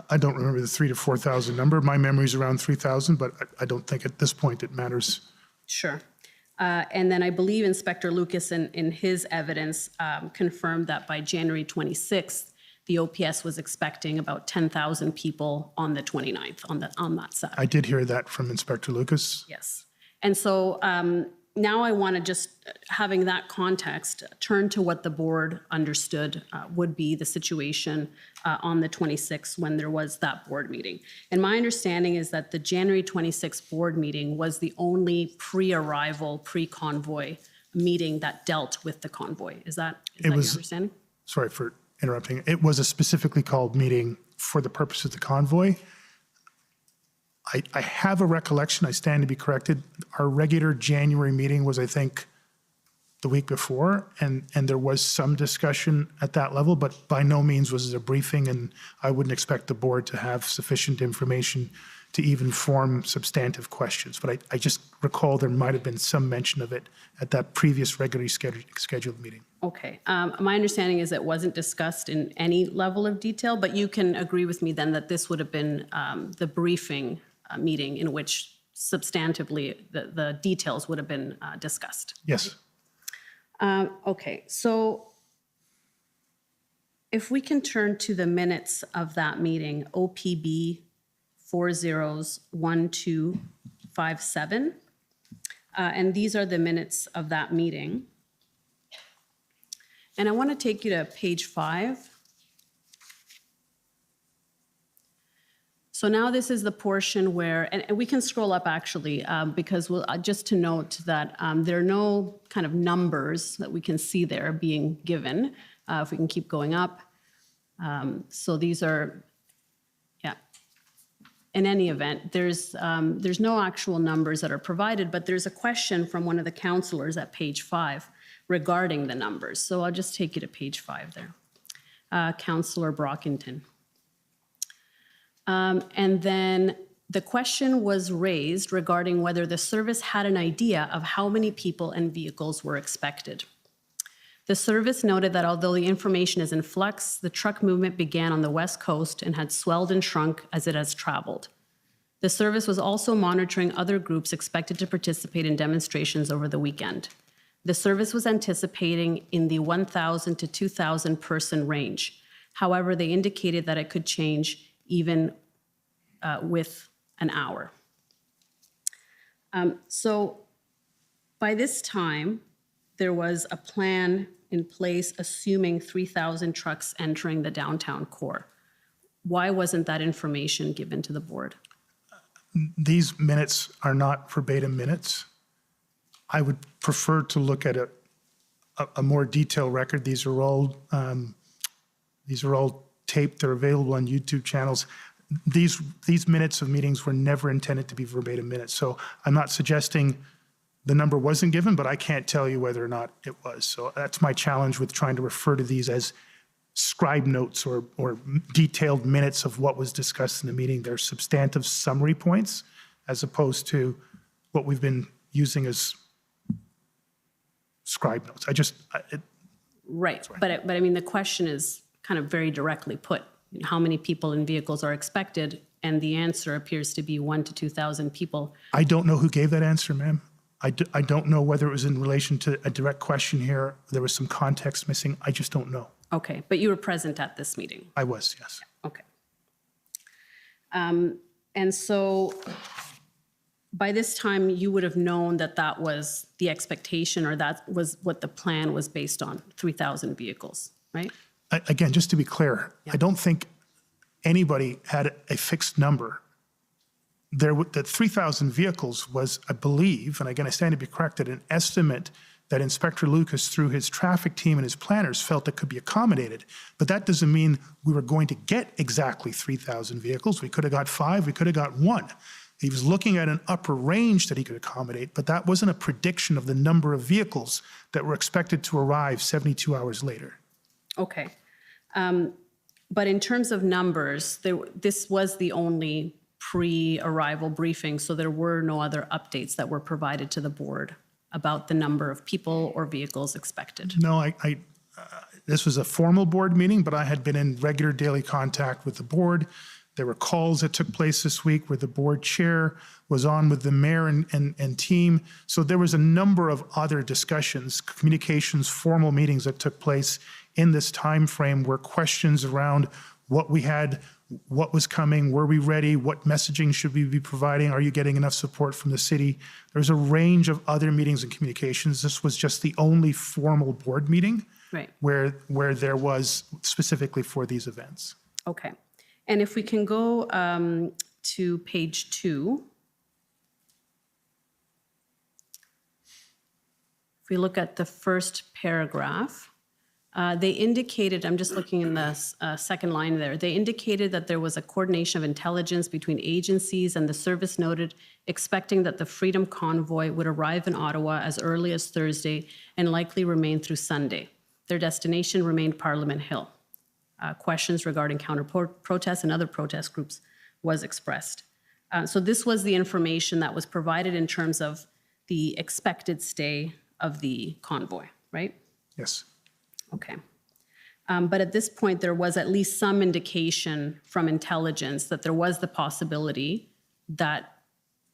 [SPEAKER 4] I don't remember the 3,000 to 4,000 number. My memory's around 3,000, but I don't think at this point it matters.
[SPEAKER 19] Sure. And then I believe Inspector Lucas in his evidence confirmed that by January 26th, the OPS was expecting about 10,000 people on the 29th on that side.
[SPEAKER 4] I did hear that from Inspector Lucas.
[SPEAKER 19] Yes. And so now I want to just, having that context, turn to what the board understood would be the situation on the 26th when there was that board meeting. And my understanding is that the January 26th board meeting was the only pre-arrival, pre-convoy meeting that dealt with the convoy. Is that your understanding?
[SPEAKER 4] Sorry, interrupting. It was a specifically called meeting for the purpose of the convoy. I have a recollection, I stand to be corrected. Our regular January meeting was, I think, the week before, and there was some discussion at that level, but by no means was it a briefing, and I wouldn't expect the board to have sufficient information to even form substantive questions. But I just recall there might have been some mention of it at that previous regularly scheduled meeting.
[SPEAKER 19] Okay. My understanding is it wasn't discussed in any level of detail, but you can agree with me then that this would have been the briefing meeting in which substantively the details would have been discussed.
[SPEAKER 4] Yes.
[SPEAKER 19] Okay, so if we can turn to the minutes of that meeting, OPB 401257, and these are the minutes of that meeting. And I want to take you to page 5. So now this is the portion where, and we can scroll up actually, because we'll, just to note that there are no kind of numbers that we can see there being given. If we can keep going up. So these are, yeah. In any event, there's no actual numbers that are provided, but there's a question from one of the counselors at page 5 regarding the numbers. So I'll just take you to page 5 there. Councillor Brockington. And then the question was raised regarding whether the service had an idea of how many people and vehicles were expected. The service noted that although the information is in flux, the truck movement began on the West Coast and had swelled and shrunk as it has traveled. The service was also monitoring other groups expected to participate in demonstrations over the weekend. The service was anticipating in the 1,000 to 2,000 person range. However, they indicated that it could change even with an hour. So by this time, there was a plan in place assuming 3,000 trucks entering the downtown core. Why wasn't that information given to the board?
[SPEAKER 4] These minutes are not verbatim minutes. I would prefer to look at a more detailed record. These are all taped. They're available on YouTube channels. These minutes of meetings were never intended to be verbatim minutes. So I'm not suggesting the number wasn't given, but I can't tell you whether or not it was. So that's my challenge with trying to refer to these as scribe notes or detailed minutes of what was discussed in the meeting. They're substantive summary points as opposed to what we've been using as scribe notes.
[SPEAKER 19] Right, but I mean, the question is kind of very directly put. How many people and vehicles are expected? And the answer appears to be 1,000 to 2,000 people.
[SPEAKER 4] I don't know who gave that answer, ma'am. I don't know whether it was in relation to a direct question here. There was some context missing. I just don't know.
[SPEAKER 19] Okay, but you were present at this meeting?
[SPEAKER 4] I was, yes.
[SPEAKER 19] Okay. And so by this time, you would have known that that was the expectation or that was what the plan was based on, 3,000 vehicles, right?
[SPEAKER 4] Again, just to be clear, I don't think anybody had a fixed number. The 3,000 vehicles was, I believe, and again, I stand to be corrected, an estimate that Inspector Lucas, through his traffic team and his planners, felt that could be accommodated. But that doesn't mean we were going to get exactly 3,000 vehicles. We could have got 5, we could have got 1. He was looking at an upper range that he could accommodate, but that wasn't a prediction of the number of vehicles that were expected to arrive 72 hours later.
[SPEAKER 19] Okay. But in terms of numbers, this was the only pre-arrival briefing, so there were no other updates that were provided to the board about the number of people or vehicles expected.
[SPEAKER 4] No, this was a formal board meeting, but I had been in regular daily contact with the board. There were calls that took place this week where the board chair was on with the mayor and team. So there was a number of other discussions, communications, formal meetings that took place in this time frame where questions around what we had, what was coming, were we ready, what messaging should we be providing, are you getting enough support from the city? There's a range of other meetings and communications. This was just the only formal board meeting where there was specifically for these events.
[SPEAKER 19] Okay. And if we can go to page 2. If we look at the first paragraph, They indicated, I'm just looking in the second line there, they indicated that there was a coordination of intelligence between agencies, and the service noted expecting that the Freedom Convoy would arrive in Ottawa as early as Thursday and likely remain through Sunday. Their destination remained Parliament Hill. Questions regarding counter-protests and other protest groups was expressed. So this was the information that was provided in terms of the expected stay of the convoy, right?
[SPEAKER 4] Yes.
[SPEAKER 19] Okay. But at this point, there was at least some indication from intelligence that there was the possibility that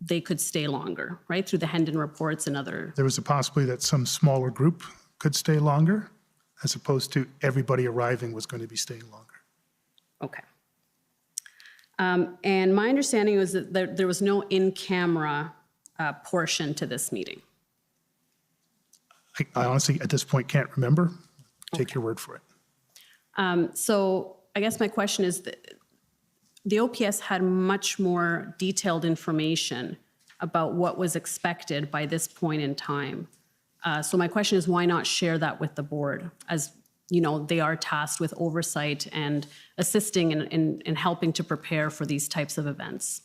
[SPEAKER 19] they could stay longer, right? Through the Hendon reports and other.
[SPEAKER 4] There was a possibility that some smaller group could stay longer, as opposed to everybody arriving was going to be staying longer.
[SPEAKER 19] Okay. And my understanding was that there was no in-camera portion to this meeting.
[SPEAKER 4] I honestly, at this point, can't remember. Take your word for it.
[SPEAKER 19] So I guess my question is, the OPS had much more detailed information about what was expected by this point in time. So my question is, why not share that with the board, as you know, they are tasked with oversight and assisting in helping to prepare for these types of events?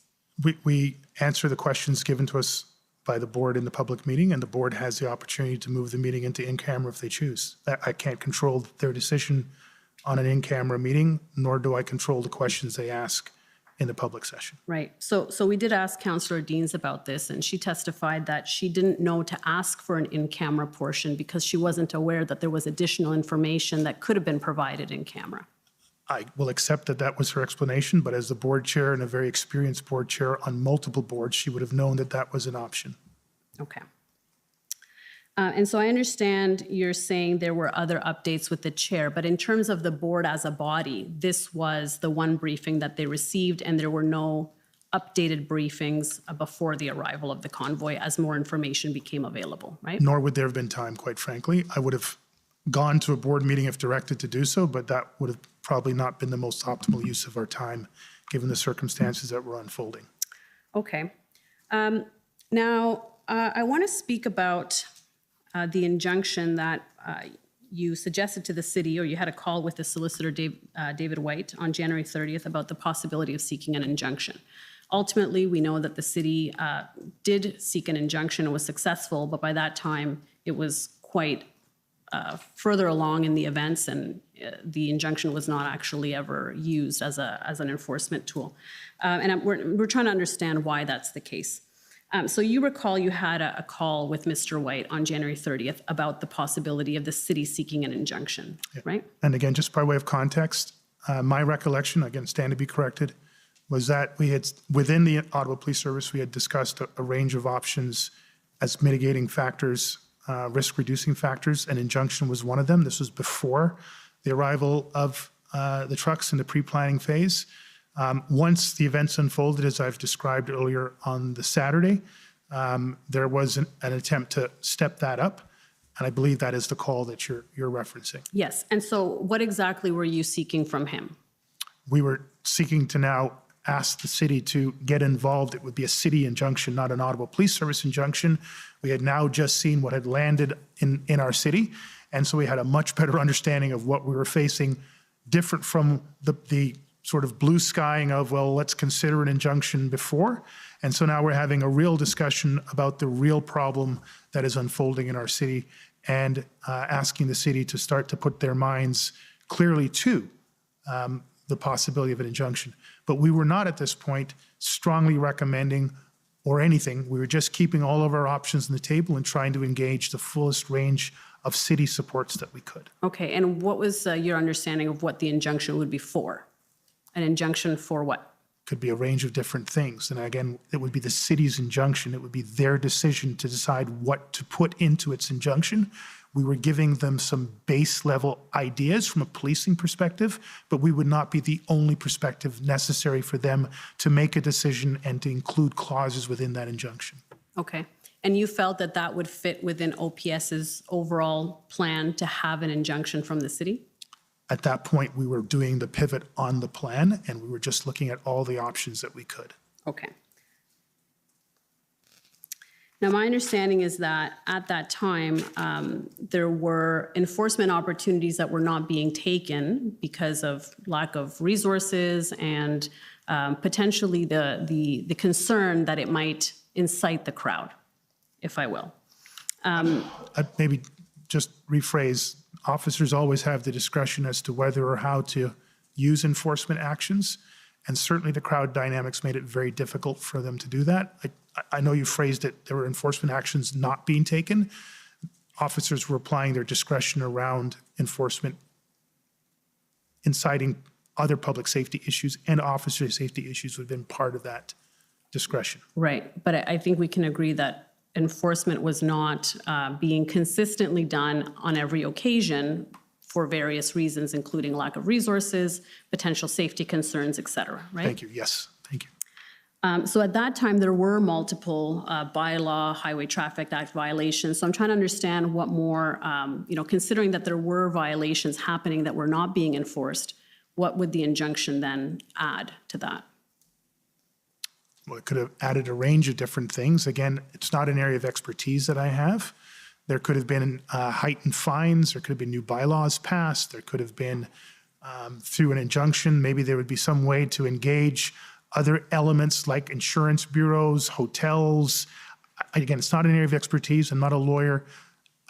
[SPEAKER 4] We answer the questions given to us by the board in the public meeting, and the board has the opportunity to move the meeting into in-camera if they choose. I can't control their decision on an in-camera meeting, nor do I control the questions they ask in the public session.
[SPEAKER 19] Right. So we did ask Councillor Deans about this, and she testified that she didn't know to ask for an in-camera portion because she wasn't aware that there was additional information that could have been provided in camera.
[SPEAKER 4] I will accept that that was her explanation, but as the board chair and a very experienced board chair on multiple boards, she would have known that that was an option.
[SPEAKER 19] Okay. And so I understand you're saying there were other updates with the chair, but in terms of the board as a body, this was the one briefing that they received, and there were no updated briefings before the arrival of the convoy as more information became available, right?
[SPEAKER 4] Nor would there have been time, quite frankly. I would have gone to a board meeting if directed to do so, but that would have probably not been the most optimal use of our time, given the circumstances that were unfolding.
[SPEAKER 19] Okay. Now, I want to speak about the injunction that you suggested to the city, or you had a call with the solicitor, David White, on January 30th about the possibility of seeking an injunction. Ultimately, we know that the city did seek an injunction and was successful, but by that time, it was quite further along in the events, and the injunction was not actually ever used as an enforcement tool. And we're trying to understand why that's the case. So you recall you had a call with Mr. White on January 30th about the possibility of the city seeking an injunction, right?
[SPEAKER 4] And again, just by way of context, my recollection, again, stand to be corrected, was that we had, within the Ottawa Police Service, we had discussed a range of options as mitigating factors, risk-reducing factors. An injunction was one of them. This was before the arrival of the trucks in the pre-planning phase. Once the events unfolded, as I've described earlier on the Saturday, there was an attempt to step that up, and I believe that is the call that you're referencing.
[SPEAKER 19] Yes, and so what exactly were you seeking from him?
[SPEAKER 4] We were seeking to now ask the city to get involved. It would be a city injunction, not an Ottawa Police Service injunction. We had now just seen what had landed in our city, and so we had a much better understanding of what we were facing, different from the sort of blue skying of, well, let's consider an injunction before. And so now we're having a real discussion about the real problem that is unfolding in our city, and asking the city to start to put their minds clearly to the possibility of an injunction. But we were not at this point strongly recommending or anything. We were just keeping all of our options on the table and trying to engage the fullest range of city supports that we could.
[SPEAKER 19] Okay, and what was your understanding of what the injunction would be for? An injunction for what?
[SPEAKER 4] Could be a range of different things. And again, it would be the city's injunction. It would be their decision to decide what to put into its injunction. We were giving them some base level ideas from a policing perspective, but we would not be the only perspective necessary for them to make a decision and to include clauses within that injunction.
[SPEAKER 19] Okay, and you felt that that would fit within OPS's overall plan to have an injunction from the city?
[SPEAKER 4] At that point, we were doing the pivot on the plan, and we were just looking at all the options that we could.
[SPEAKER 19] Okay. Now, my understanding is that at that time, there were enforcement opportunities that were not being taken because of lack of resources and potentially the concern that it might incite the crowd, if I will.
[SPEAKER 4] I'd maybe just rephrase, officers always have the discretion as to whether or how to use enforcement actions. And certainly the crowd dynamics made it very difficult for them to do that. I know you phrased it, there were enforcement actions not being taken. Officers were applying their discretion around enforcement, inciting other public safety issues, and officer safety issues would have been part of that discretion.
[SPEAKER 19] Right, but I think we can agree that enforcement was not being consistently done on every occasion for various reasons, including lack of resources, potential safety concerns, et cetera, right?
[SPEAKER 4] Thank you, yes, thank you.
[SPEAKER 19] So at that time, there were multiple bylaw, Highway Traffic Act violations. So I'm trying to understand what more, considering that there were violations happening that were not being enforced, what would the injunction then add to that?
[SPEAKER 4] Well, it could have added a range of different things. Again, it's not an area of expertise that I have. There could have been heightened fines, there could have been new bylaws passed, there could have been, through an injunction, maybe there would be some way to engage other elements like insurance bureaus, hotels. Again, it's not an area of expertise. I'm not a lawyer.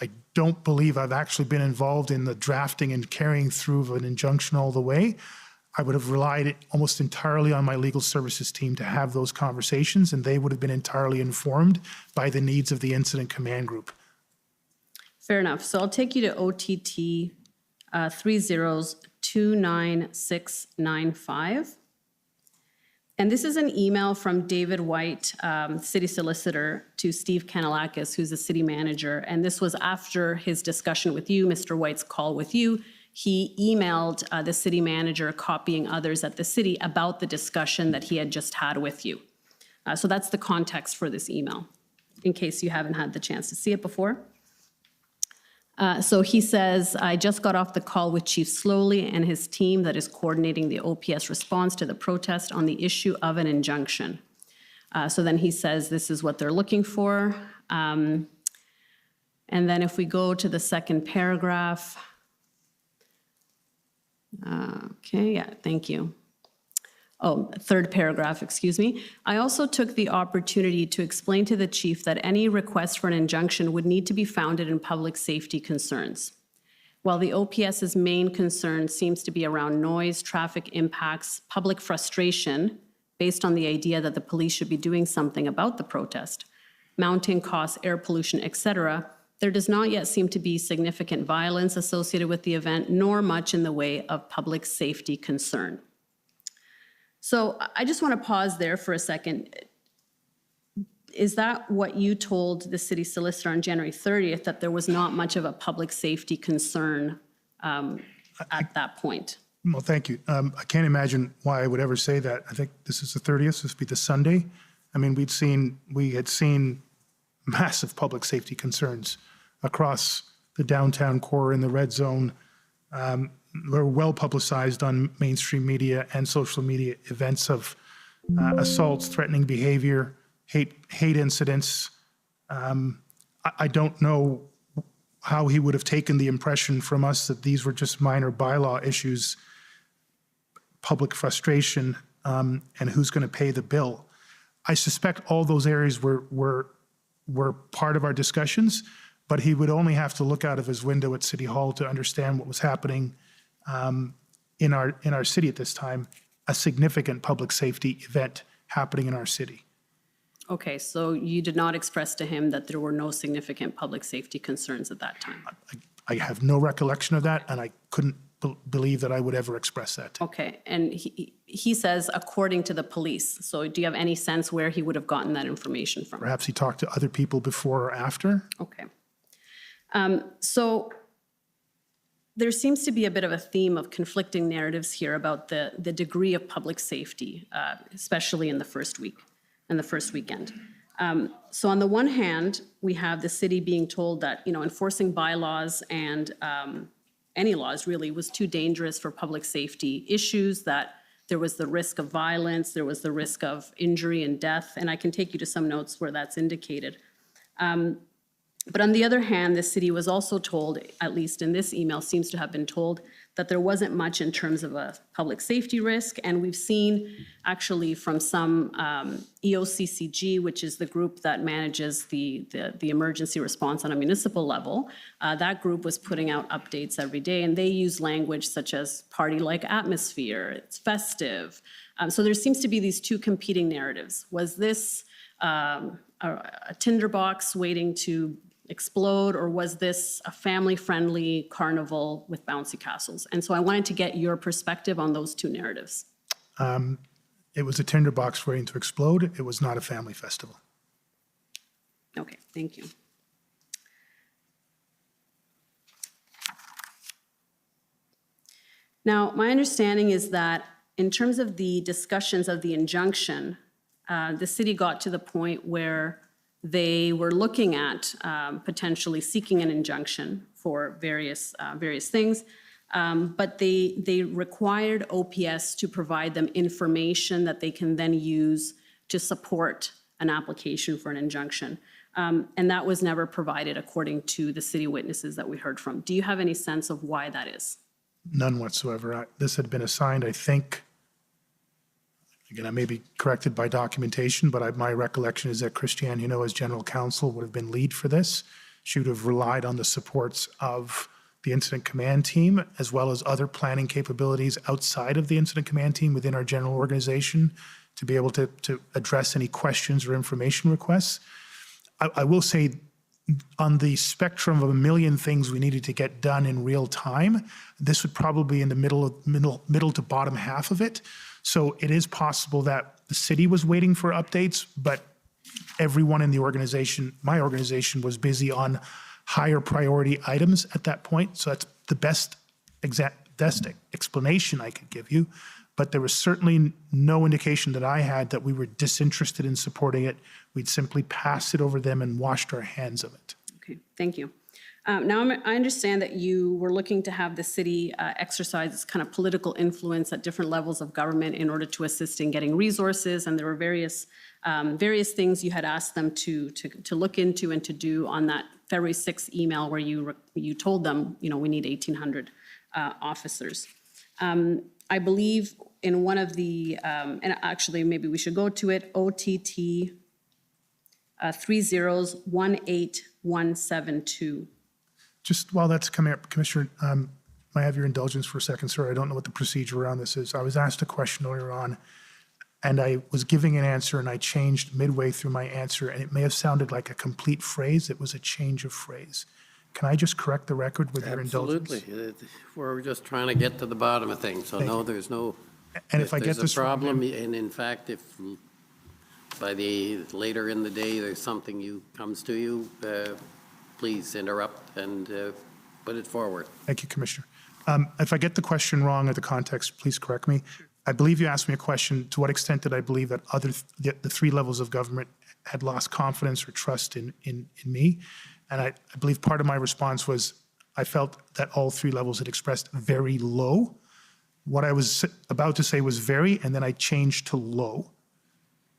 [SPEAKER 4] I don't believe I've actually been involved in the drafting and carrying through of an injunction all the way. I would have relied almost entirely on my legal services team to have those conversations, and they would have been entirely informed by the needs of the incident command group.
[SPEAKER 19] Fair enough. So I'll take you to OTT 30299695. And this is an email from David White, city solicitor, to Steve Kanalakis, who's the city manager. And this was after his discussion with you, Mr. White's call with you. He emailed the city manager, copying others at the city about the discussion that he had just had with you. So that's the context for this email, in case you haven't had the chance to see it before. So he says, I just got off the call with Chief Slowly and his team that is coordinating the OPS response to the protest on the issue of an injunction. So then he says this is what they're looking for. And then if we go to the second paragraph. Okay, yeah, thank you. Oh, third paragraph, excuse me. I also took the opportunity to explain to the chief that any request for an injunction would need to be founded in public safety concerns. While the OPS's main concern seems to be around noise, traffic impacts, public frustration, based on the idea that the police should be doing something about the protest, mounting costs, air pollution, etc., there does not yet seem to be significant violence associated with the event, nor much in the way of public safety concern. So I just want to pause there for a second. Is that what you told the city solicitor on January 30th, that there was not much of a public safety concern at that point?
[SPEAKER 4] Well, thank you. I can't imagine why I would ever say that. I think this is the 30th, this would be the Sunday. I mean, we had seen massive public safety concerns across the downtown core in the red zone. Were well publicized on mainstream media and social media events of assaults, threatening behavior, hate incidents. I don't know how he would have taken the impression from us that these were just minor bylaw issues, public frustration, and who's going to pay the bill. I suspect all those areas were part of our discussions, but he would only have to look out of his window at City Hall to understand what was happening in our city at this time, a significant public safety event happening in our city.
[SPEAKER 19] Okay, so you did not express to him that there were no significant public safety concerns at that time?
[SPEAKER 4] I have no recollection of that, and I couldn't believe that I would ever express that.
[SPEAKER 19] Okay, and he says according to the police. So do you have any sense where he would have gotten that information from?
[SPEAKER 4] Perhaps he talked to other people before or after.
[SPEAKER 19] Okay. So there seems to be a bit of a theme of conflicting narratives here about the degree of public safety, especially in the first week and the first weekend. So on the one hand, we have the city being told that, enforcing bylaws and any laws really was too dangerous for public safety issues, that there was the risk of violence, there was the risk of injury and death, and I can take you to some notes where that's indicated. But on the other hand, the city was also told, at least in this email, seems to have been told, that there wasn't much in terms of a public safety risk. And we've seen actually from some EOCCG, which is the group that manages the emergency response on a municipal level, that group was putting out updates every day. And they use language such as party-like atmosphere, it's festive. So there seems to be these two competing narratives. Was this a tinderbox waiting to explode, or was this a family-friendly carnival with bouncy castles? And so I wanted to get your perspective on those two narratives.
[SPEAKER 4] It was a tinderbox waiting to explode. It was not a family festival.
[SPEAKER 19] Okay, thank you. Now, my understanding is that in terms of the discussions of the injunction, the city got to the point where they were looking at potentially seeking an injunction for various things, but they required OPS to provide them information that they can then use to support an application for an injunction. And that was never provided according to the city witnesses that we heard from. Do you have any sense of why that is?
[SPEAKER 4] None whatsoever. This had been assigned, I think, again, I may be corrected by documentation, but my recollection is that Christiane Hinault, as general counsel, would have been lead for this. She would have relied on the supports of the incident command team, as well as other planning capabilities outside of the incident command team within our general organization to be able to address any questions or information requests. I will say, on the spectrum of a million things we needed to get done in real time, this would probably be in the middle to bottom half of it. So it is possible that the city was waiting for updates, but everyone in the organization, my organization, was busy on higher priority items at that point. So that's the best explanation I could give you. But there was certainly no indication that I had that we were disinterested in supporting it. We'd simply passed it over them and washed our hands of it.
[SPEAKER 19] Okay, thank you. Now, I understand that you were looking to have the city exercise its kind of political influence at different levels of government in order to assist in getting resources, and there were various things you had asked them to look into and to do on that February 6th email where you told them, we need 1,800 officers. I believe in one of the, and actually maybe we should go to it, OTT 3018172.
[SPEAKER 4] Just while that's coming up, Commissioner, may I have your indulgence for a second, sir? I don't know what the procedure around this is. I was asked a question earlier on, and I was giving an answer, and I changed midway through my answer, and it may have sounded like a complete phrase. It was a change of phrase. Can I just correct the record with your indulgence?
[SPEAKER 2] Absolutely. We're just trying to get to the bottom of things, so no, there's no.
[SPEAKER 4] And if I get this wrong,
[SPEAKER 2] problem, and in fact, if by later in the day there's something comes to you, please interrupt and put it forward.
[SPEAKER 4] Thank you, Commissioner. If I get the question wrong or the context, please correct me. I believe you asked me a question, to what extent did I believe that the three levels of government had lost confidence or trust in me? And I believe part of my response was I felt that all three levels had expressed very low. What I was about to say was very, and then I changed to low.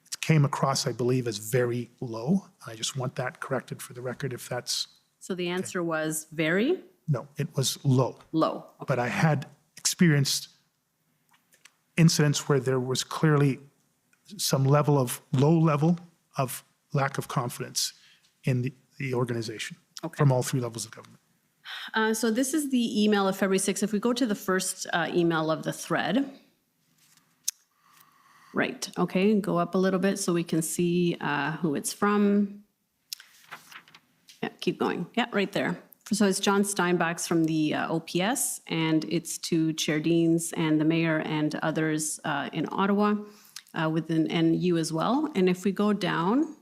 [SPEAKER 4] It came across, I believe, as very low. I just want that corrected for the record if that's.
[SPEAKER 19] So the answer was very?
[SPEAKER 4] No, it was low.
[SPEAKER 19] Low. Okay.
[SPEAKER 4] But I had experienced incidents where there was clearly some level of lack of confidence in the organization from all three levels of government.
[SPEAKER 19] So this is the email of February 6th. If we go to the first email of the thread. Right, okay, go up a little bit so we can see who it's from. Yeah, keep going. Yeah, right there. So it's John Steinbach's from the OPS, and it's to Chair Deans and the mayor and others in Ottawa, and you as well. And if we go down,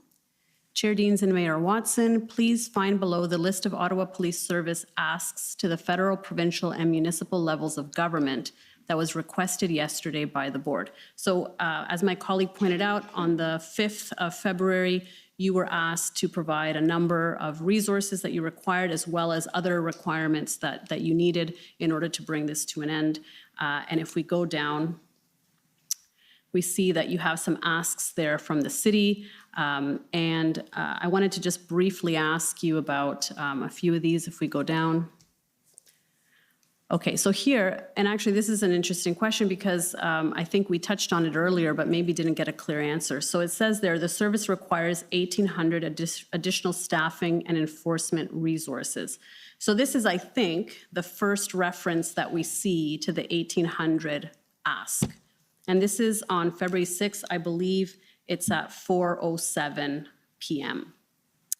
[SPEAKER 19] Chair Deans and Mayor Watson, please find below the list of Ottawa Police Service asks to the federal, provincial, and municipal levels of government that was requested yesterday by the board. So as my colleague pointed out, on the 5th of February, you were asked to provide a number of resources that you required, as well as other requirements that you needed in order to bring this to an end. And if we go down, We see that you have some asks there from the city. And I wanted to just briefly ask you about a few of these if we go down. Okay, so here, and actually this is an interesting question because I think we touched on it earlier, but maybe didn't get a clear answer. So it says there, the service requires 1,800 additional staffing and enforcement resources. So this is, I think, the first reference that we see to the 1,800 ask. And this is on February 6th, I believe it's at 4:07 p.m.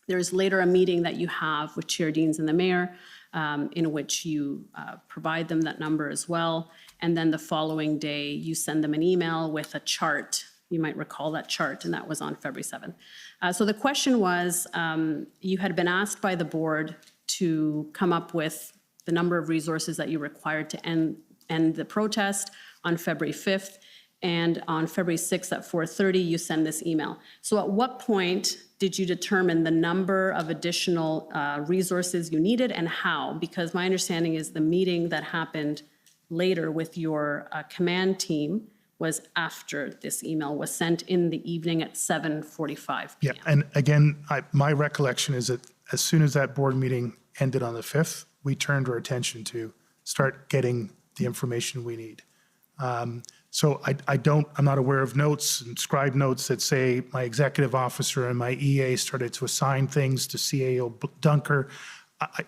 [SPEAKER 19] There's later a meeting that you have with Chair Deans and the Mayor in which you provide them that number as well. And then the following day, you send them an email with a chart. You might recall that chart, and that was on February 7th. So the question was, you had been asked by the board to come up with the number of resources that you required to end the protest on February 5th. And on February 6th at 4:30, you send this email. So at what point did you determine the number of additional resources you needed and how? Because my understanding is the meeting that happened later with your command team was after this email was sent in the evening at 7:45 p.m.
[SPEAKER 4] Yeah, and again, my recollection is that as soon as that board meeting ended on the 5th, we turned our attention to start getting the information we need. So I'm not aware of notes and scribe notes that say my executive officer and my EA started to assign things to CAO Dunker,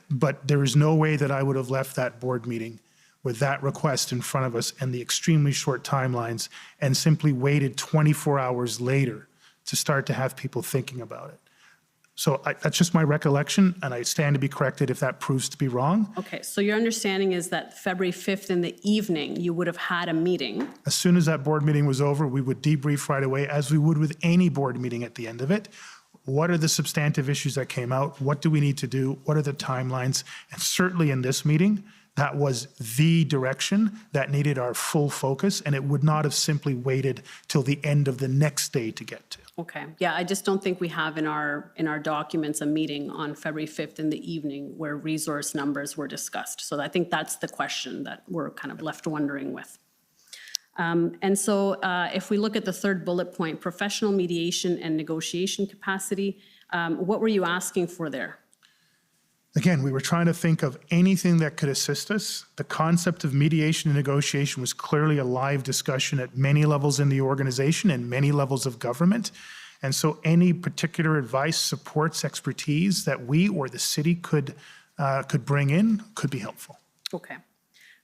[SPEAKER 4] but there is no way that I would have left that board meeting with that request in front of us and the extremely short timelines and simply waited 24 hours later to start to have people thinking about it. So that's just my recollection, and I stand to be corrected if that proves to be wrong.
[SPEAKER 19] Okay, so your understanding is that February 5th in the evening, you would have had a meeting.
[SPEAKER 4] As soon as that board meeting was over, we would debrief right away, as we would with any board meeting at the end of it. What are the substantive issues that came out? What do we need to do? What are the timelines? And certainly in this meeting, that was the direction that needed our full focus, and it would not have simply waited till the end of the next day to get to.
[SPEAKER 19] Okay, yeah, I just don't think we have in our documents a meeting on February 5th in the evening where resource numbers were discussed. So I think that's the question that we're kind of left wondering with. And so if we look at the third bullet point, professional mediation and negotiation capacity, what were you asking for there?
[SPEAKER 4] Again, we were trying to think of anything that could assist us. The concept of mediation and negotiation was clearly a live discussion at many levels in the organization and many levels of government. And so any particular advice, supports, expertise that we or the city could bring in could be helpful.
[SPEAKER 19] Okay.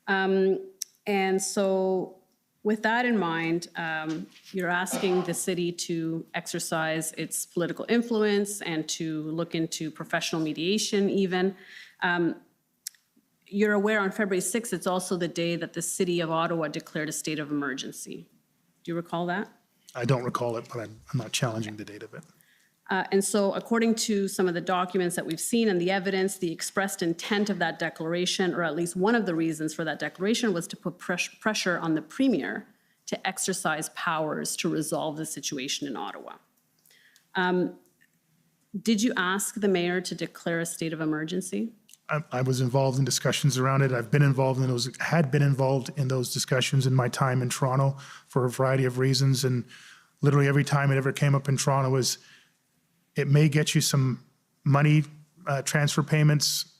[SPEAKER 19] And so with that in mind, you're asking the city to exercise its political influence and to look into professional mediation even. You're aware on February 6th, it's also the day that the city of Ottawa declared a state of emergency. Do you recall that?
[SPEAKER 4] I don't recall it, but I'm not challenging the date of it.
[SPEAKER 19] And so according to some of the documents that we've seen and the evidence, the expressed intent of that declaration, or at least one of the reasons for that declaration, was to put pressure on the premier to exercise powers to resolve the situation in Ottawa. Did you ask the mayor to declare a state of emergency?
[SPEAKER 4] I was involved in discussions around it. I've been involved in those, had been involved in those discussions in my time in Toronto for a variety of reasons. And literally every time it ever came up in Toronto was, it may get you some money transfer payments.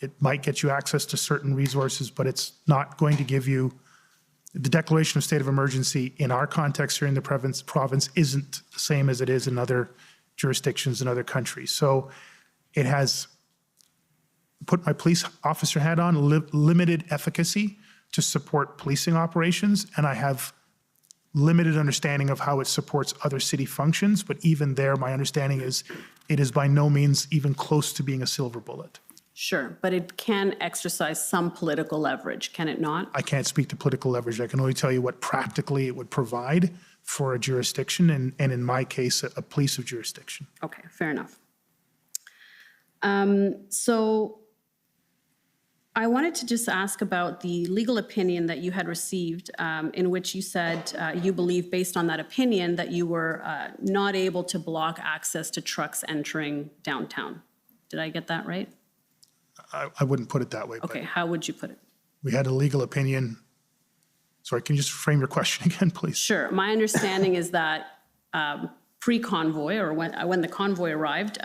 [SPEAKER 4] It might get you access to certain resources, but it's not going to give you, the declaration of state of emergency in our context here in the province isn't the same as it is in other jurisdictions in other countries. So it has put my police officer hat on, limited efficacy to support policing operations, and I have limited understanding of how it supports other city functions, but even there, my understanding is it is by no means even close to being a silver bullet.
[SPEAKER 19] Sure, but it can exercise some political leverage, can it not?
[SPEAKER 4] I can't speak to political leverage. I can only tell you what practically it would provide for a jurisdiction, and in my case, a police of jurisdiction.
[SPEAKER 19] Okay, fair enough. So I wanted to just ask about the legal opinion that you had received in which you said you believe, based on that opinion, that you were not able to block access to trucks entering downtown. Did I get that right?
[SPEAKER 4] I wouldn't put it that way.
[SPEAKER 19] Okay, how would you put it?
[SPEAKER 4] We had a legal opinion Sorry, can you just frame your question again, please?
[SPEAKER 19] Sure. My understanding is that pre-convoy, or when the convoy arrived,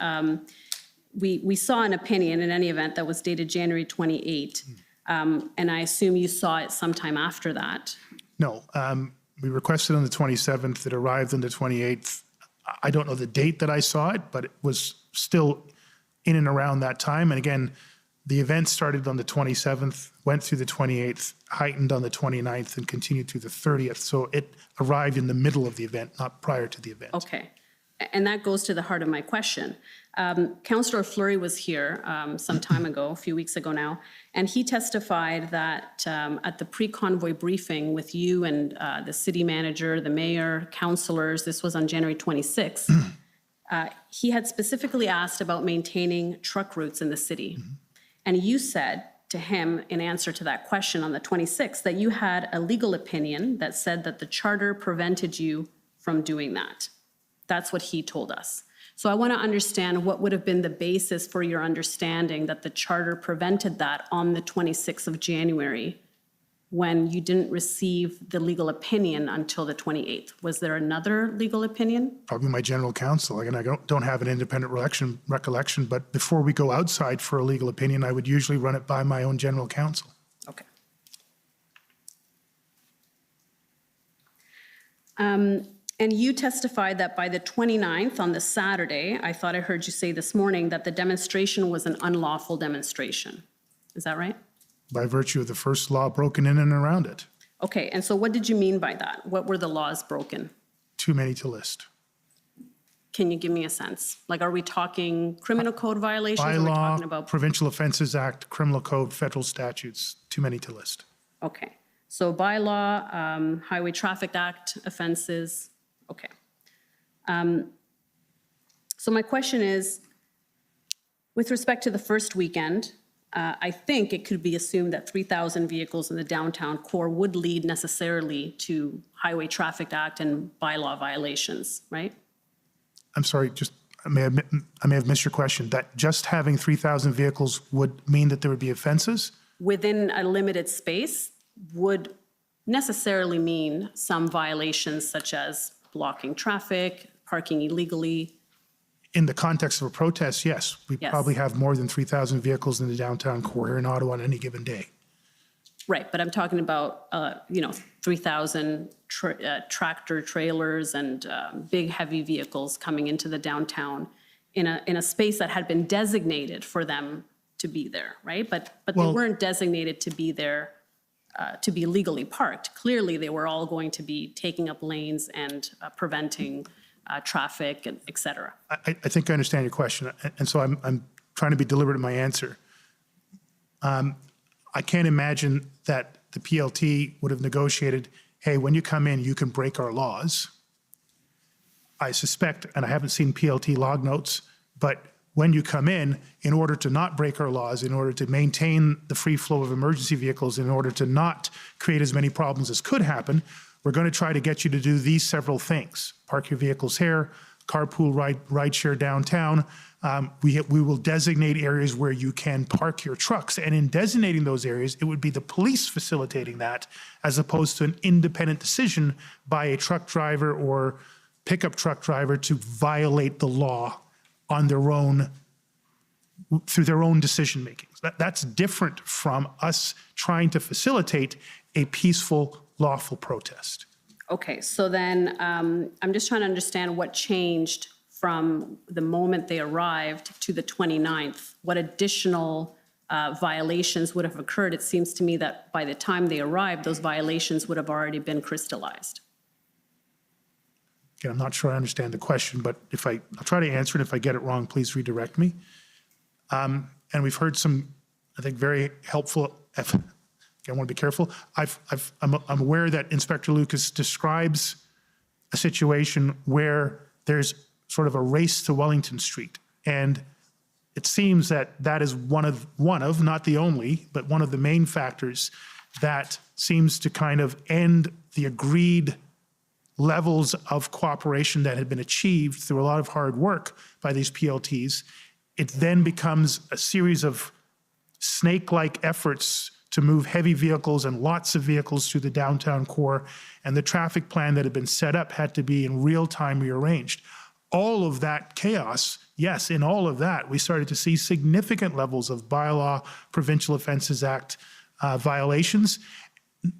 [SPEAKER 19] we saw an opinion in any event that was dated January 28, and I assume you saw it sometime after that.
[SPEAKER 4] No, we requested on the 27th. It arrived on the 28th. I don't know the date that I saw it, but it was still in and around that time. And again, the event started on the 27th, went through the 28th, heightened on the 29th, and continued through the 30th. So it arrived in the middle of the event, not prior to the event.
[SPEAKER 19] Okay. And that goes to the heart of my question. Councillor Fleury was here some time ago, a few weeks ago now, and he testified that at the pre-convoy briefing with you and the city manager, the mayor, councillors, this was on January 26th, he had specifically asked about maintaining truck routes in the city. And you said to him, in answer to that question on the 26th, that you had a legal opinion that said that the charter prevented you from doing that. That's what he told us. So I want to understand what would have been the basis for your understanding that the charter prevented that on the 26th of January when you didn't receive the legal opinion until the 28th. Was there another legal opinion?
[SPEAKER 4] Probably my general counsel. Again, I don't have an independent recollection, but before we go outside for a legal opinion, I would usually run it by my own general counsel.
[SPEAKER 19] Okay. And you testified that by the 29th, on the Saturday, I thought I heard you say this morning that the demonstration was an unlawful demonstration. Is that right?
[SPEAKER 4] By virtue of the first law broken in and around it.
[SPEAKER 19] Okay, and so what did you mean by that? What were the laws broken?
[SPEAKER 4] Too many to list.
[SPEAKER 19] Can you give me a sense? Like, are we talking criminal code violations? Are we talking
[SPEAKER 4] Bylaw,
[SPEAKER 19] about?
[SPEAKER 4] Provincial Offences Act, Criminal Code, federal statutes, too many to list.
[SPEAKER 19] Okay, so bylaw, Highway Traffic Act offenses, okay. So my question is, with respect to the first weekend, I think it could be assumed that 3,000 vehicles in the downtown core would lead necessarily to Highway Traffic Act and bylaw violations, right?
[SPEAKER 4] I'm sorry, just, I may have missed your question. That just having 3,000 vehicles would mean that there would be offenses?
[SPEAKER 19] Within a limited space would necessarily mean some violations such as blocking traffic, parking illegally.
[SPEAKER 4] In the context of a protest, yes. We
[SPEAKER 19] Yes.
[SPEAKER 4] probably have more than 3,000 vehicles in the downtown core here in Ottawa on any given day.
[SPEAKER 19] Right, but I'm talking about, 3,000 tractor trailers and big heavy vehicles coming into the downtown in a space that had been designated for them to be there, right? But they
[SPEAKER 4] Well-
[SPEAKER 19] weren't designated to be there to be legally parked. Clearly, they were all going to be taking up lanes and preventing traffic, and et cetera.
[SPEAKER 4] I think I understand your question, and so I'm trying to be deliberate in my answer. I can't imagine that the PLT would have negotiated, hey, when you come in, you can break our laws. I suspect, and I haven't seen PLT log notes, but when you come in order to not break our laws, in order to maintain the free flow of emergency vehicles, in order to not create as many problems as could happen, we're going to try to get you to do these several things. Park your vehicles here, carpool, rideshare downtown. We will designate areas where you can park your trucks. And in designating those areas, it would be the police facilitating that as opposed to an independent decision by a truck driver or pickup truck driver to violate the law on their own, through their own decision making. That's different from us trying to facilitate a peaceful, lawful protest.
[SPEAKER 19] Okay, so then I'm just trying to understand what changed from the moment they arrived to the 29th. What additional violations would have occurred? It seems to me that by the time they arrived, those violations would have already been crystallized.
[SPEAKER 4] Again, I'm not sure I understand the question, but I'll try to answer it. If I get it wrong, please redirect me. And we've heard some, I think, very helpful, I want to be careful. I'm aware that Inspector Lucas describes a situation where there's sort of a race to Wellington Street. And it seems that that is one of, not the only, but one of the main factors that seems to kind of end the agreed levels of cooperation that had been achieved through a lot of hard work by these PLTs. It then becomes a series of snake-like efforts to move heavy vehicles and lots of vehicles through the downtown core, and the traffic plan that had been set up had to be in real time rearranged. All of that chaos, yes, in all of that, we started to see significant levels of bylaw, Provincial Offences Act violations,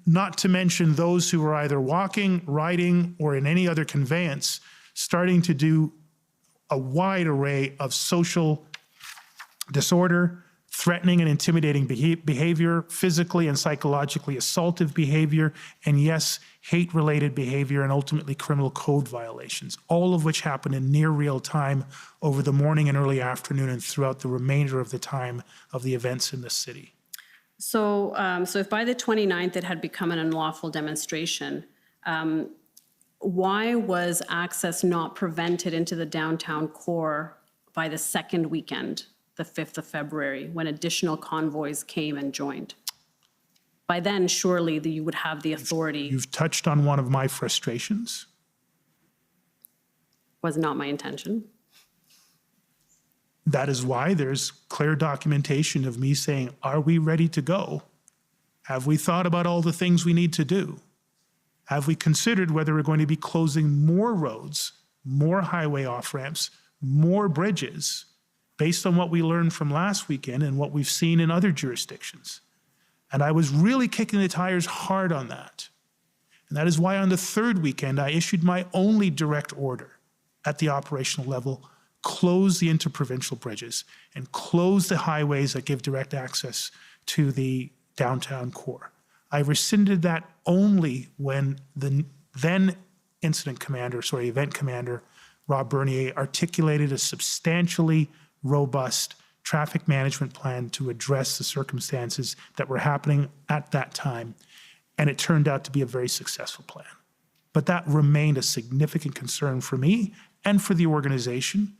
[SPEAKER 4] not to mention those who were either walking, riding, or in any other conveyance, starting to do a wide array of social disorder, threatening and intimidating behavior, physically and psychologically assaultive behavior, and yes, hate-related behavior and ultimately criminal code violations, all of which happened in near real time over the morning and early afternoon and throughout the remainder of the time of the events in the city.
[SPEAKER 19] So, so if by the 29th it had become an unlawful demonstration, why was access not prevented into the downtown core by the second weekend, the 5th of February, when additional convoys came and joined? By then, surely you would have the authority.
[SPEAKER 4] You've touched on one of my frustrations.
[SPEAKER 19] Was not my intention.
[SPEAKER 4] That is why there's clear documentation of me saying, are we ready to go? Have we thought about all the things we need to do? Have we considered whether we're going to be closing more roads, more highway off-ramps, more bridges, based on what we learned from last weekend and what we've seen in other jurisdictions? And I was really kicking the tires hard on that. And that is why on the third weekend, I issued my only direct order at the operational level: close the interprovincial bridges and close the highways that give direct access to the downtown core. I rescinded that only when the then event commander, Rob Bernier, articulated a substantially robust traffic management plan to address the circumstances that were happening at that time. And it turned out to be a very successful plan. But that remained a significant concern for me and for the organization.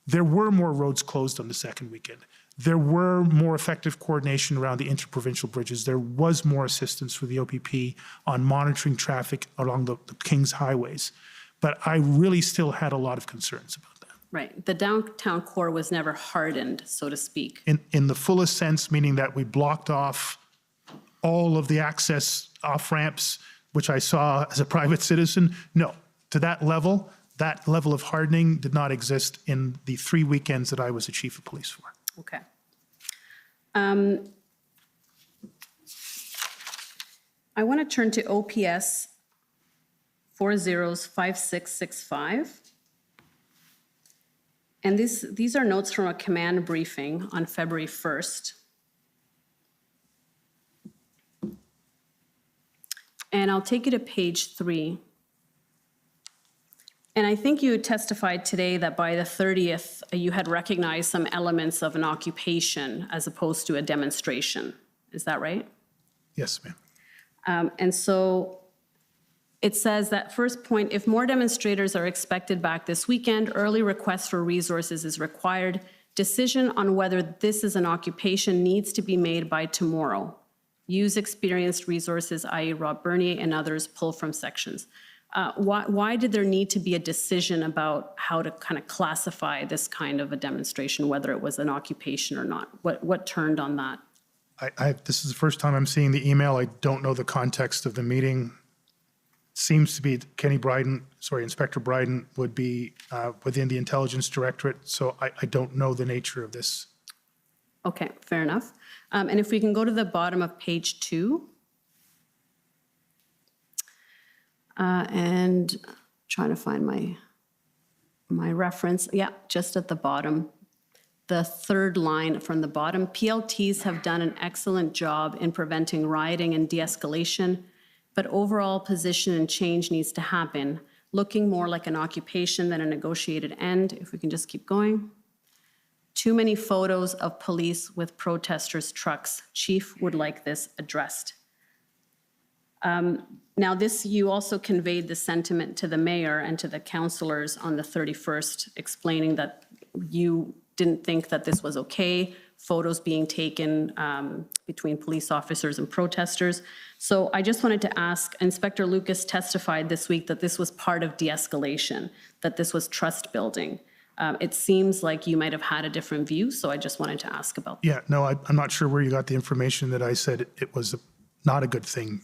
[SPEAKER 4] There were more roads closed on the second weekend. There were more effective coordination around the interprovincial bridges. There was more assistance for the OPP on monitoring traffic along the King's highways. But I really still had a lot of concerns about that.
[SPEAKER 19] Right. The downtown core was never hardened, so to speak.
[SPEAKER 4] In the fullest sense, meaning that we blocked off all of the access off-ramps, which I saw as a private citizen? No. To that level of hardening did not exist in the 3 weekends that I was the chief of police for.
[SPEAKER 19] Okay. I want to turn to OPS 405665. And these are notes from a command briefing on February 1st. And I'll take you to page 3. And I think you testified today that by the 30th, you had recognized some elements of an occupation as opposed to a demonstration. Is that right?
[SPEAKER 4] Yes, ma'am.
[SPEAKER 19] And so it says that first point, if more demonstrators are expected back this weekend, early request for resources is required. Decision on whether this is an occupation needs to be made by tomorrow. Use experienced resources, i.e. Rob Bernier and others, pull from sections. Why did there need to be a decision about how to kind of classify this kind of a demonstration, whether it was an occupation or not? What turned on that?
[SPEAKER 4] This is the first time I'm seeing the email. I don't know the context of the meeting. Seems to be Inspector Bryden would be within the Intelligence Directorate, so I don't know the nature of this.
[SPEAKER 19] Okay, fair enough. And if we can go to the bottom of page 2. And trying to find my reference. Yeah, just at the bottom. The third line from the bottom. PLTs have done an excellent job in preventing rioting and de-escalation, but overall position and change needs to happen, looking more like an occupation than a negotiated end. If we can just keep going. Too many photos of police with protesters' trucks. Chief would like this addressed. Now, you also conveyed the sentiment to the mayor and to the councillors on the 31st, explaining that you didn't think that this was okay, photos being taken between police officers and protesters. So I just wanted to ask, Inspector Lucas testified this week that this was part of de-escalation, that this was trust building. It seems like you might have had a different view, so I just wanted to ask about that.
[SPEAKER 4] Yeah, no, I'm not sure where you got the information that I said it was not a good thing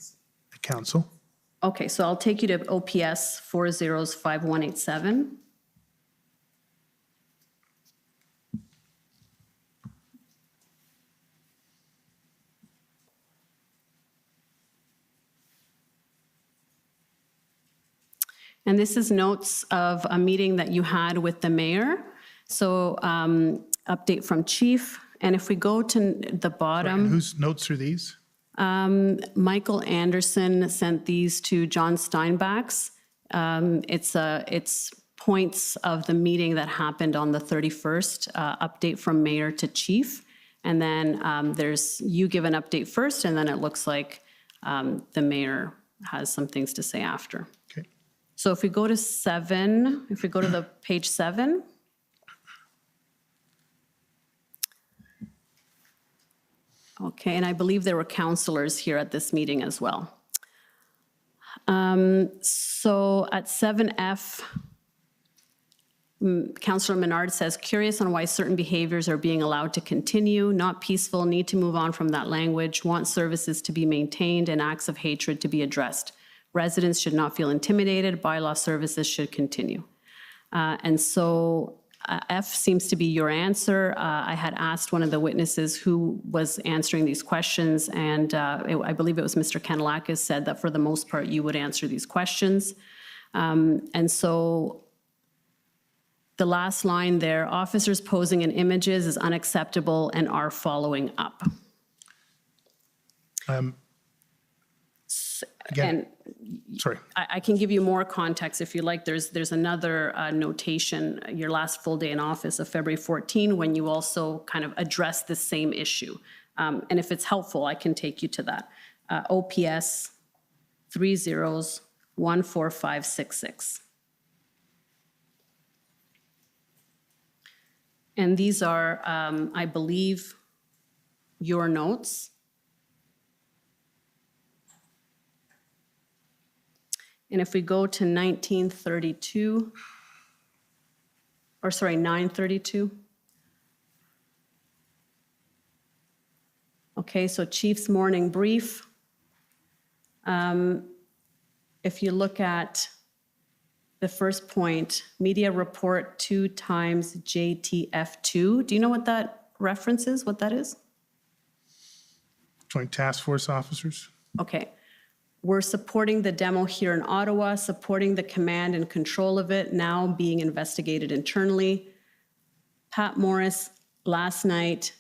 [SPEAKER 4] at council.
[SPEAKER 19] Okay, so I'll take you to OPS 405187. And this is notes of a meeting that you had with the mayor. So update from chief. And if we go to the bottom.
[SPEAKER 4] And whose notes are these?
[SPEAKER 19] Michael Anderson sent these to John Steinbach's. It's points of the meeting that happened on the 31st, update from mayor to chief. And then you give an update first, and then it looks like the mayor has some things to say after.
[SPEAKER 4] Okay.
[SPEAKER 19] So if we go to 7, if we go to the page 7. Okay, and I believe there were counselors here at this meeting as well. So at 7F, Councillor Menard says, curious on why certain behaviors are being allowed to continue, not peaceful, need to move on from that language, want services to be maintained and acts of hatred to be addressed. Residents should not feel intimidated, bylaw services should continue. And so F seems to be your answer. I had asked one of the witnesses who was answering these questions, and I believe it was Mr. Kanellakis said that for the most part you would answer these questions. And so the last line there, officers posing in images is unacceptable and are following up.
[SPEAKER 4] Again, sorry.
[SPEAKER 19] I can give you more context if you like. There's another notation, your last full day in office of February 14, when you also kind of address the same issue. And if it's helpful, I can take you to that. OPS 14566. And these are, I believe, your notes. And if we go to 932, Okay, so Chief's morning brief. If you look at the first point, media report 2 times JTF2. Do you know what that reference is, what that is?
[SPEAKER 4] Joint Task Force officers.
[SPEAKER 19] Okay. We're supporting the demo here in Ottawa, supporting the command and control of it, now being investigated internally. Pat Morris, last night,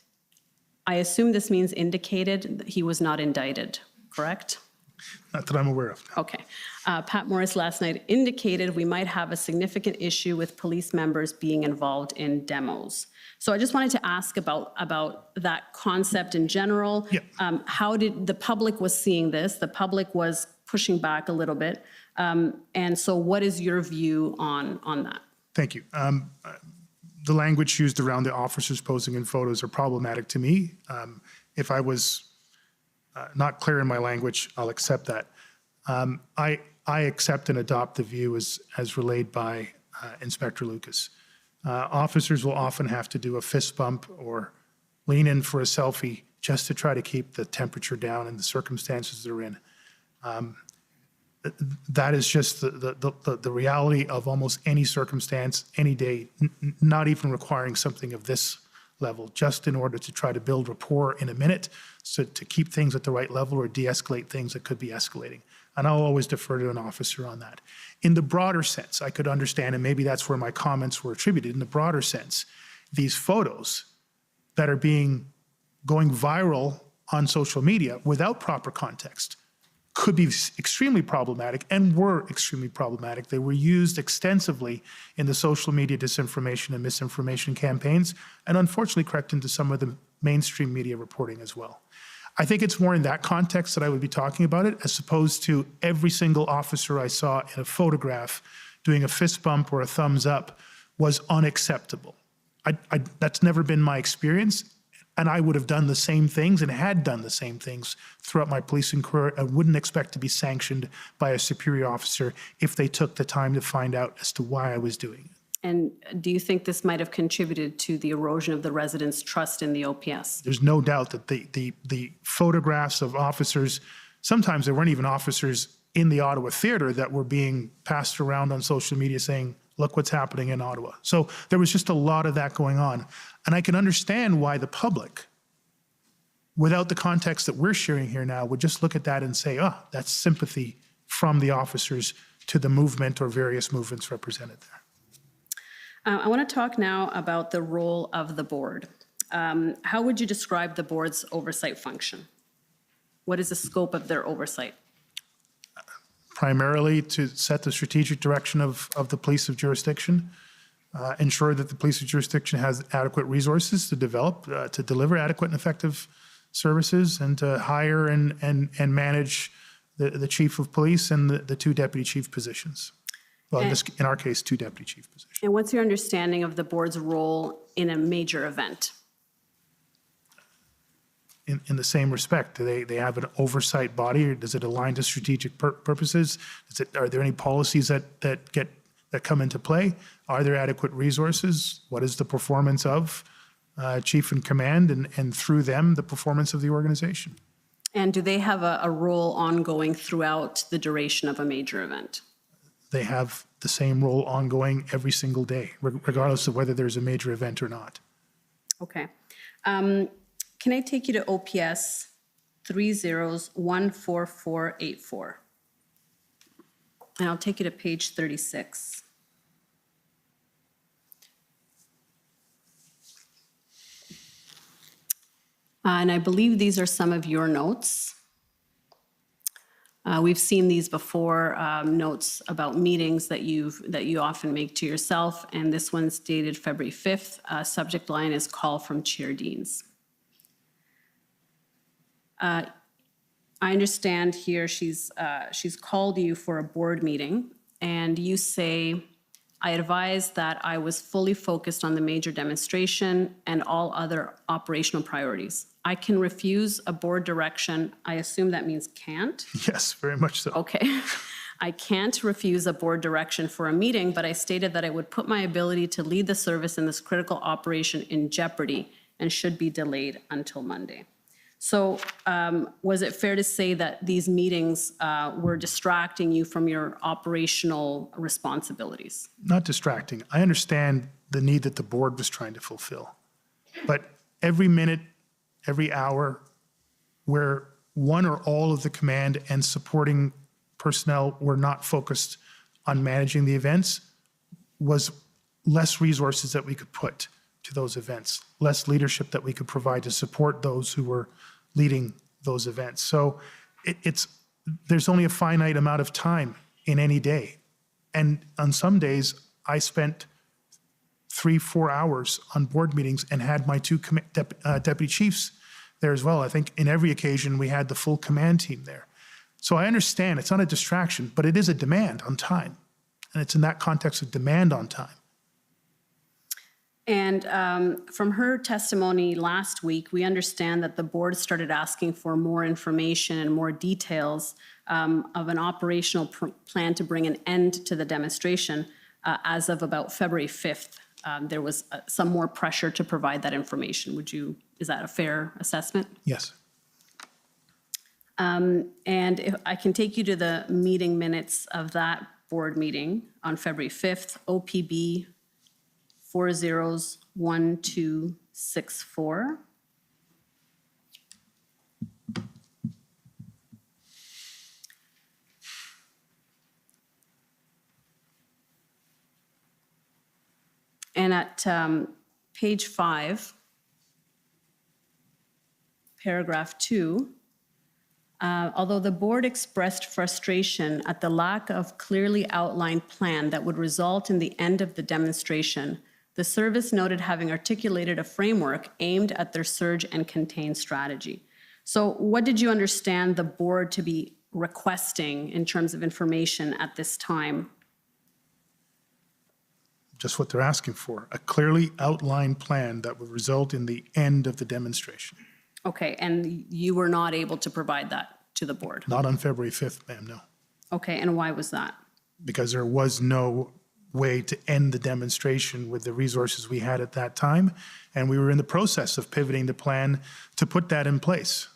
[SPEAKER 19] I assume this means indicated that he was not indicted, correct?
[SPEAKER 4] Not that I'm aware of.
[SPEAKER 19] Okay. Pat Morris last night indicated we might have a significant issue with police members being involved in demos. So I just wanted to ask about that concept in general.
[SPEAKER 4] Yeah.
[SPEAKER 19] How did the public was seeing this? The public was pushing back a little bit. And so what is your view on that?
[SPEAKER 4] Thank you. The language used around the officers posing in photos are problematic to me. If I was not clear in my language, I'll accept that. I accept and adopt the view as relayed by Inspector Lucas. Officers will often have to do a fist bump or lean in for a selfie just to try to keep the temperature down in the circumstances they're in. That is just the reality of almost any circumstance, any day, not even requiring something of this level, just in order to try to build rapport in a minute, so to keep things at the right level or de-escalate things that could be escalating. And I'll always defer to an officer on that. In the broader sense, I could understand, and maybe that's where my comments were attributed, in the broader sense, these photos that are going viral on social media without proper context could be extremely problematic and were extremely problematic. They were used extensively in the social media disinformation and misinformation campaigns, and unfortunately crept into some of the mainstream media reporting as well. I think it's more in that context that I would be talking about it, as opposed to every single officer I saw in a photograph doing a fist bump or a thumbs up was unacceptable. That's never been my experience, and I would have done the same things and had done the same things throughout my policing career. I wouldn't expect to be sanctioned by a superior officer if they took the time to find out as to why I was doing it.
[SPEAKER 19] And do you think this might have contributed to the erosion of the residents' trust in the OPS?
[SPEAKER 4] There's no doubt that the photographs of officers, sometimes there weren't even officers in the Ottawa theater that were being passed around on social media saying, look what's happening in Ottawa. So there was just a lot of that going on. And I can understand why the public, without the context that we're sharing here now, would just look at that and say, oh, that's sympathy from the officers to the movement or various movements represented there.
[SPEAKER 19] I want to talk now about the role of the board. How would you describe the board's oversight function? What is the scope of their oversight?
[SPEAKER 4] Primarily to set the strategic direction of the police of jurisdiction, ensure that the police of jurisdiction has adequate resources to develop, to deliver adequate and effective services, and to hire and manage the chief of police and the two deputy chief positions. Well, in our case, two deputy chief positions.
[SPEAKER 19] And what's your understanding of the board's role in a major event?
[SPEAKER 4] In the same respect, do they have an oversight body, or does it align to strategic purposes? Are there any policies that come into play? Are there adequate resources? What is the performance of chief in command, and through them, the performance of the organization?
[SPEAKER 19] And do they have a role ongoing throughout the duration of a major event?
[SPEAKER 4] They have the same role ongoing every single day, regardless of whether there's a major event or not.
[SPEAKER 19] Okay. Can I take you to OPS 30-14484? And I'll take you to page 36. And I believe these are some of your notes. We've seen these before, notes about meetings that you often make to yourself, and this one's dated February 5th. Subject line is call from Chair Deans. I understand here she's called you for a board meeting, and you say, I advise that I was fully focused on the major demonstration and all other operational priorities. I can refuse a board direction. I assume that means can't?
[SPEAKER 4] Yes, very much so.
[SPEAKER 19] Okay. I can't refuse a board direction for a meeting, but I stated that I would put my ability to lead the service in this critical operation in jeopardy and should be delayed until Monday. So was it fair to say that these meetings were distracting you from your operational responsibilities?
[SPEAKER 4] Not distracting. I understand the need that the board was trying to fulfill. But every minute, every hour, where one or all of the command and supporting personnel were not focused on managing the events, was less resources that we could put to those events, less leadership that we could provide to support those who were leading those events. So there's only a finite amount of time in any day. And on some days, I spent 3-4 hours on board meetings and had my two deputy chiefs there as well. I think in every occasion, we had the full command team there. So I understand it's not a distraction, but it is a demand on time. And it's in that context of demand on time.
[SPEAKER 19] And from her testimony last week, we understand that the board started asking for more information and more details of an operational plan to bring an end to the demonstration as of about February 5th. There was some more pressure to provide that information. Is that a fair assessment?
[SPEAKER 4] Yes.
[SPEAKER 19] And if I can take you to the meeting minutes of that board meeting on February 5th, OPB 401264. And at page 5, paragraph 2, although the board expressed frustration at the lack of clearly outlined plan that would result in the end of the demonstration, the service noted having articulated a framework aimed at their surge and contain strategy. So what did you understand the board to be requesting in terms of information at this time?
[SPEAKER 4] Just what they're asking for, a clearly outlined plan that would result in the end of the demonstration.
[SPEAKER 19] Okay, and you were not able to provide that to the board?
[SPEAKER 4] Not on February 5th, ma'am, no.
[SPEAKER 19] Okay, and why was that?
[SPEAKER 4] Because there was no way to end the demonstration with the resources we had at that time. And we were in the process of pivoting the plan to put that in place.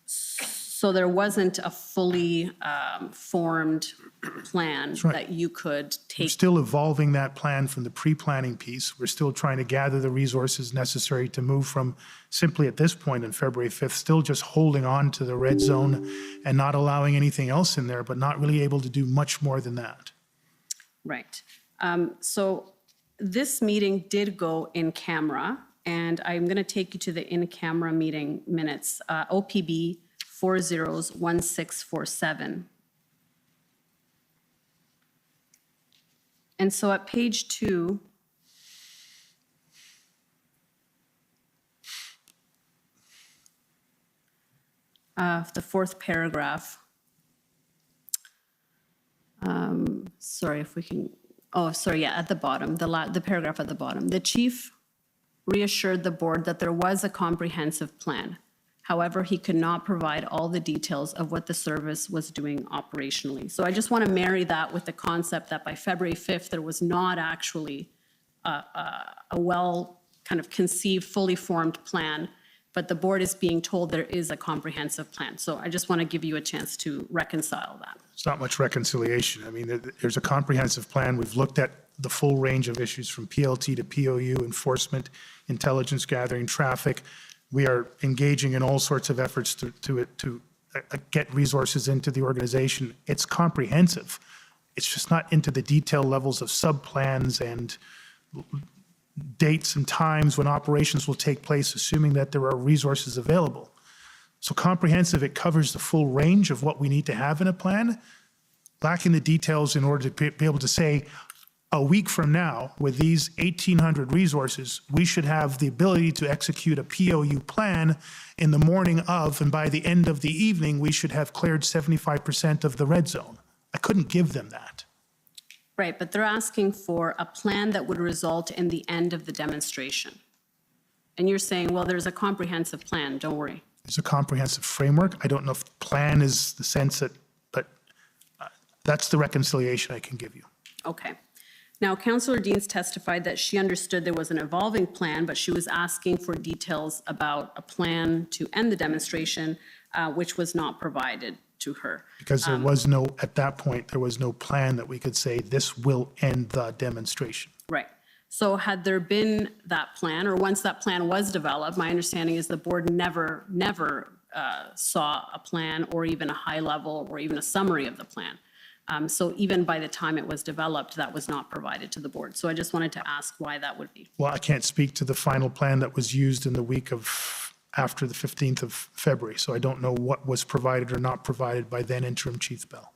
[SPEAKER 19] So there wasn't a fully formed plan
[SPEAKER 4] right.
[SPEAKER 19] that you could
[SPEAKER 4] We're
[SPEAKER 19] take.
[SPEAKER 4] still evolving that plan from the pre-planning piece. We're still trying to gather the resources necessary to move from simply at this point on February 5th, still just holding on to the red zone and not allowing anything else in there, but not really able to do much more than that.
[SPEAKER 19] Right. So this meeting did go in camera, and I'm going to take you to the in-camera meeting minutes, OPB 401647. And so at page 2, the fourth paragraph, sorry if we can, oh, sorry, yeah, at the bottom, the paragraph at the bottom. The chief reassured the board that there was a comprehensive plan. However, he could not provide all the details of what the service was doing operationally. So I just want to marry that with the concept that by February 5th, there was not actually a well kind of conceived, fully formed plan, but the board is being told there is a comprehensive plan. So I just want to give you a chance to reconcile that.
[SPEAKER 4] It's not much reconciliation. I mean, there's a comprehensive plan. We've looked at the full range of issues from PLT to POU, enforcement, intelligence gathering, traffic. We are engaging in all sorts of efforts to get resources into the organization. It's comprehensive. It's just not into the detail levels of sub-plans and dates and times when operations will take place, assuming that there are resources available. So comprehensive, it covers the full range of what we need to have in a plan, lacking the details in order to be able to say, a week from now, with these 1,800 resources, we should have the ability to execute a POU plan in the morning of, and by the end of the evening, we should have cleared 75% of the red zone. I couldn't give them that.
[SPEAKER 19] Right, but they're asking for a plan that would result in the end of the demonstration. And you're saying, well, there's a comprehensive plan, don't worry.
[SPEAKER 4] There's a comprehensive framework. I don't know if plan is the sense that, but that's the reconciliation I can give you.
[SPEAKER 19] Okay. Now, Councillor Deans testified that she understood there was an evolving plan, but she was asking for details about a plan to end the demonstration, which was not provided to her.
[SPEAKER 4] Because there was no, at that point, there was no plan that we could say this will end the demonstration.
[SPEAKER 19] Right. So had there been that plan, or once that plan was developed, my understanding is the board never saw a plan or even a high level or even a summary of the plan. So even by the time it was developed, that was not provided to the board. So I just wanted to ask why that would be.
[SPEAKER 4] Well, I can't speak to the final plan that was used in the week of after the 15th of February. So I don't know what was provided or not provided by then Interim Chief Bell.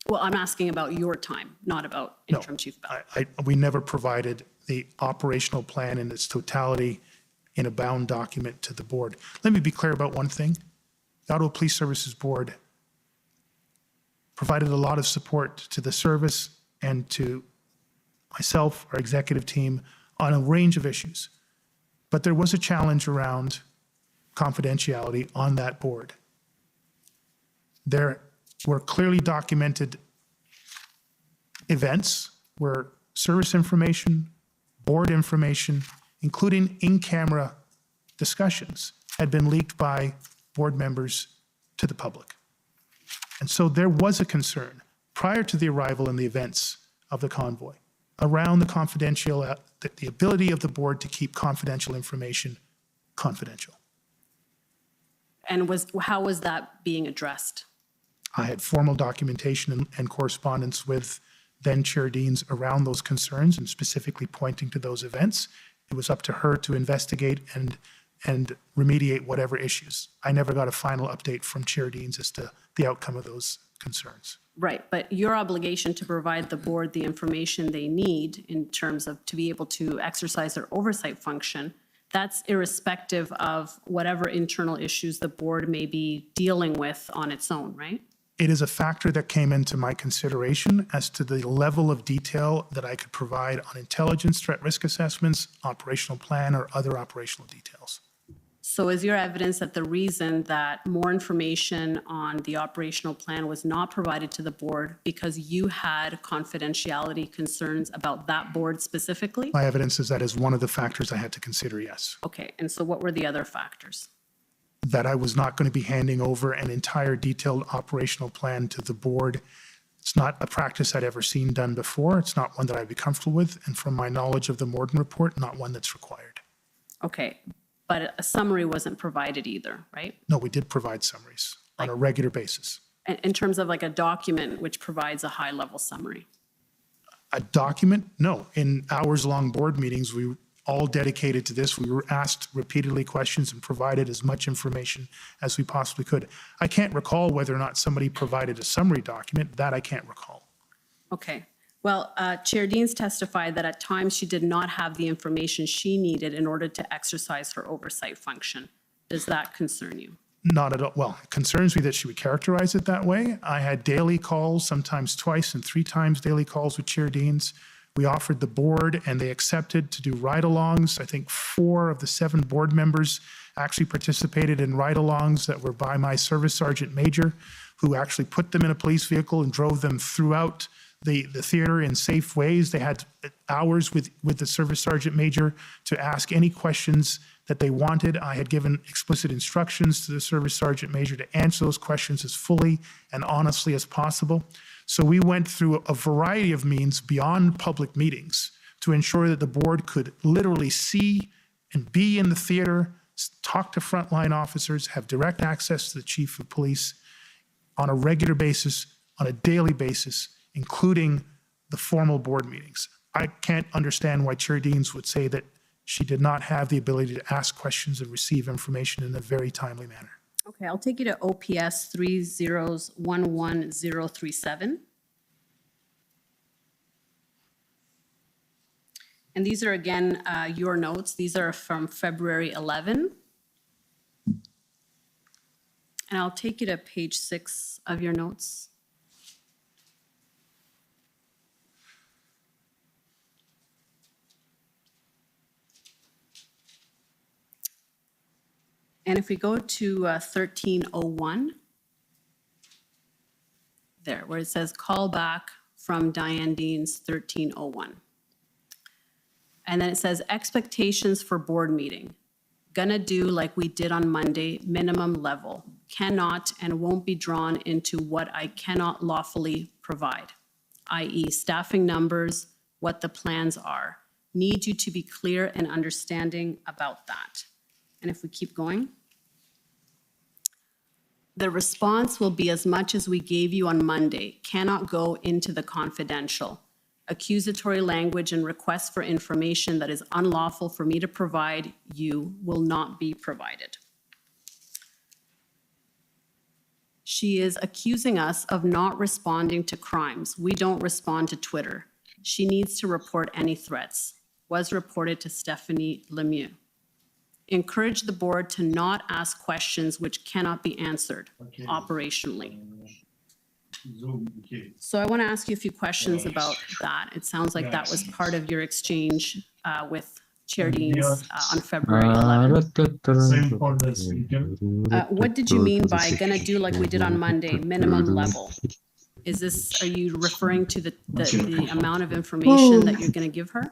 [SPEAKER 19] Well, I'm asking about your time, not about Interim Chief Bell.
[SPEAKER 4] We never provided the operational plan in its totality in a bound document to the board. Let me be clear about one thing. The Ottawa Police Services Board provided a lot of support to the service and to myself, our executive team, on a range of issues. But there was a challenge around confidentiality on that board. There were clearly documented events where service information, board information, including in-camera discussions, had been leaked by board members to the public. And so there was a concern prior to the arrival and the events of the convoy around the confidential, the ability of the board to keep confidential information confidential.
[SPEAKER 19] And how was that being addressed?
[SPEAKER 4] I had formal documentation and correspondence with then Chair Deans around those concerns and specifically pointing to those events. It was up to her to investigate and remediate whatever issues. I never got a final update from Chair Deans as to the outcome of those concerns.
[SPEAKER 19] Right, but your obligation to provide the board the information they need in terms of to be able to exercise their oversight function, that's irrespective of whatever internal issues the board may be dealing with on its own, right?
[SPEAKER 4] It is a factor that came into my consideration as to the level of detail that I could provide on intelligence, threat risk assessments, operational plan, or other operational details.
[SPEAKER 19] So is your evidence that the reason that more information on the operational plan was not provided to the board because you had confidentiality concerns about that board specifically?
[SPEAKER 4] My evidence is that is one of the factors I had to consider, yes.
[SPEAKER 19] Okay, and so what were the other factors?
[SPEAKER 4] That I was not going to be handing over an entire detailed operational plan to the board. It's not a practice I'd ever seen done before. It's not one that I'd be comfortable with. And from my knowledge of the Morden report, not one that's required.
[SPEAKER 19] Okay, but a summary wasn't provided either, right?
[SPEAKER 4] No, we did provide summaries on a regular basis.
[SPEAKER 19] In terms of like a document which provides a high-level summary.
[SPEAKER 4] A document? No. In hours-long board meetings, we all dedicated to this. We were asked repeatedly questions and provided as much information as we possibly could. I can't recall whether or not somebody provided a summary document. That I can't recall.
[SPEAKER 19] Okay. Well, Chair Deans testified that at times she did not have the information she needed in order to exercise her oversight function. Does that concern you?
[SPEAKER 4] Not at all. Well, it concerns me that she would characterize it that way. I had daily calls, sometimes twice and 3 times daily calls with Chair Deans. We offered the board and they accepted to do ride-alongs. I think 4 of the 7 board members actually participated in ride-alongs that were by my service sergeant major, who actually put them in a police vehicle and drove them throughout the theater in safe ways. They had hours with the service sergeant major to ask any questions that they wanted. I had given explicit instructions to the service sergeant major to answer those questions as fully and honestly as possible. So we went through a variety of means beyond public meetings to ensure that the board could literally see and be in the theater, talk to frontline officers, have direct access to the chief of police on a regular basis, on a daily basis, including the formal board meetings. I can't understand why Chair Deans would say that she did not have the ability to ask questions and receive information in a very timely manner.
[SPEAKER 19] Okay, I'll take you to OPS 3011037. And these are, again, your notes. These are from February 11. And I'll take you to page 6 of your notes. And if we go to 1301, there, where it says call back from Diane Deans 1301. And then it says expectations for board meeting. Gonna do like we did on Monday, minimum level. Cannot and won't be drawn into what I cannot lawfully provide, i.e. staffing numbers, what the plans are. Need you to be clear and understanding about that. And if we keep going, the response will be as much as we gave you on Monday, cannot go into the confidential. Accusatory language and requests for information that is unlawful for me to provide you will not be provided. She is accusing us of not responding to crimes. We don't respond to Twitter. She needs to report any threats. Was reported to Stephanie Lemieux. Encourage the board to not ask questions which cannot be answered operationally. So I want to ask you a few questions about that. It sounds like that was part of your exchange with Chair Deans on February 11th. What did you mean by gonna do like we did on Monday, minimum level? Is this, are you referring to the amount of information that you're going to give her?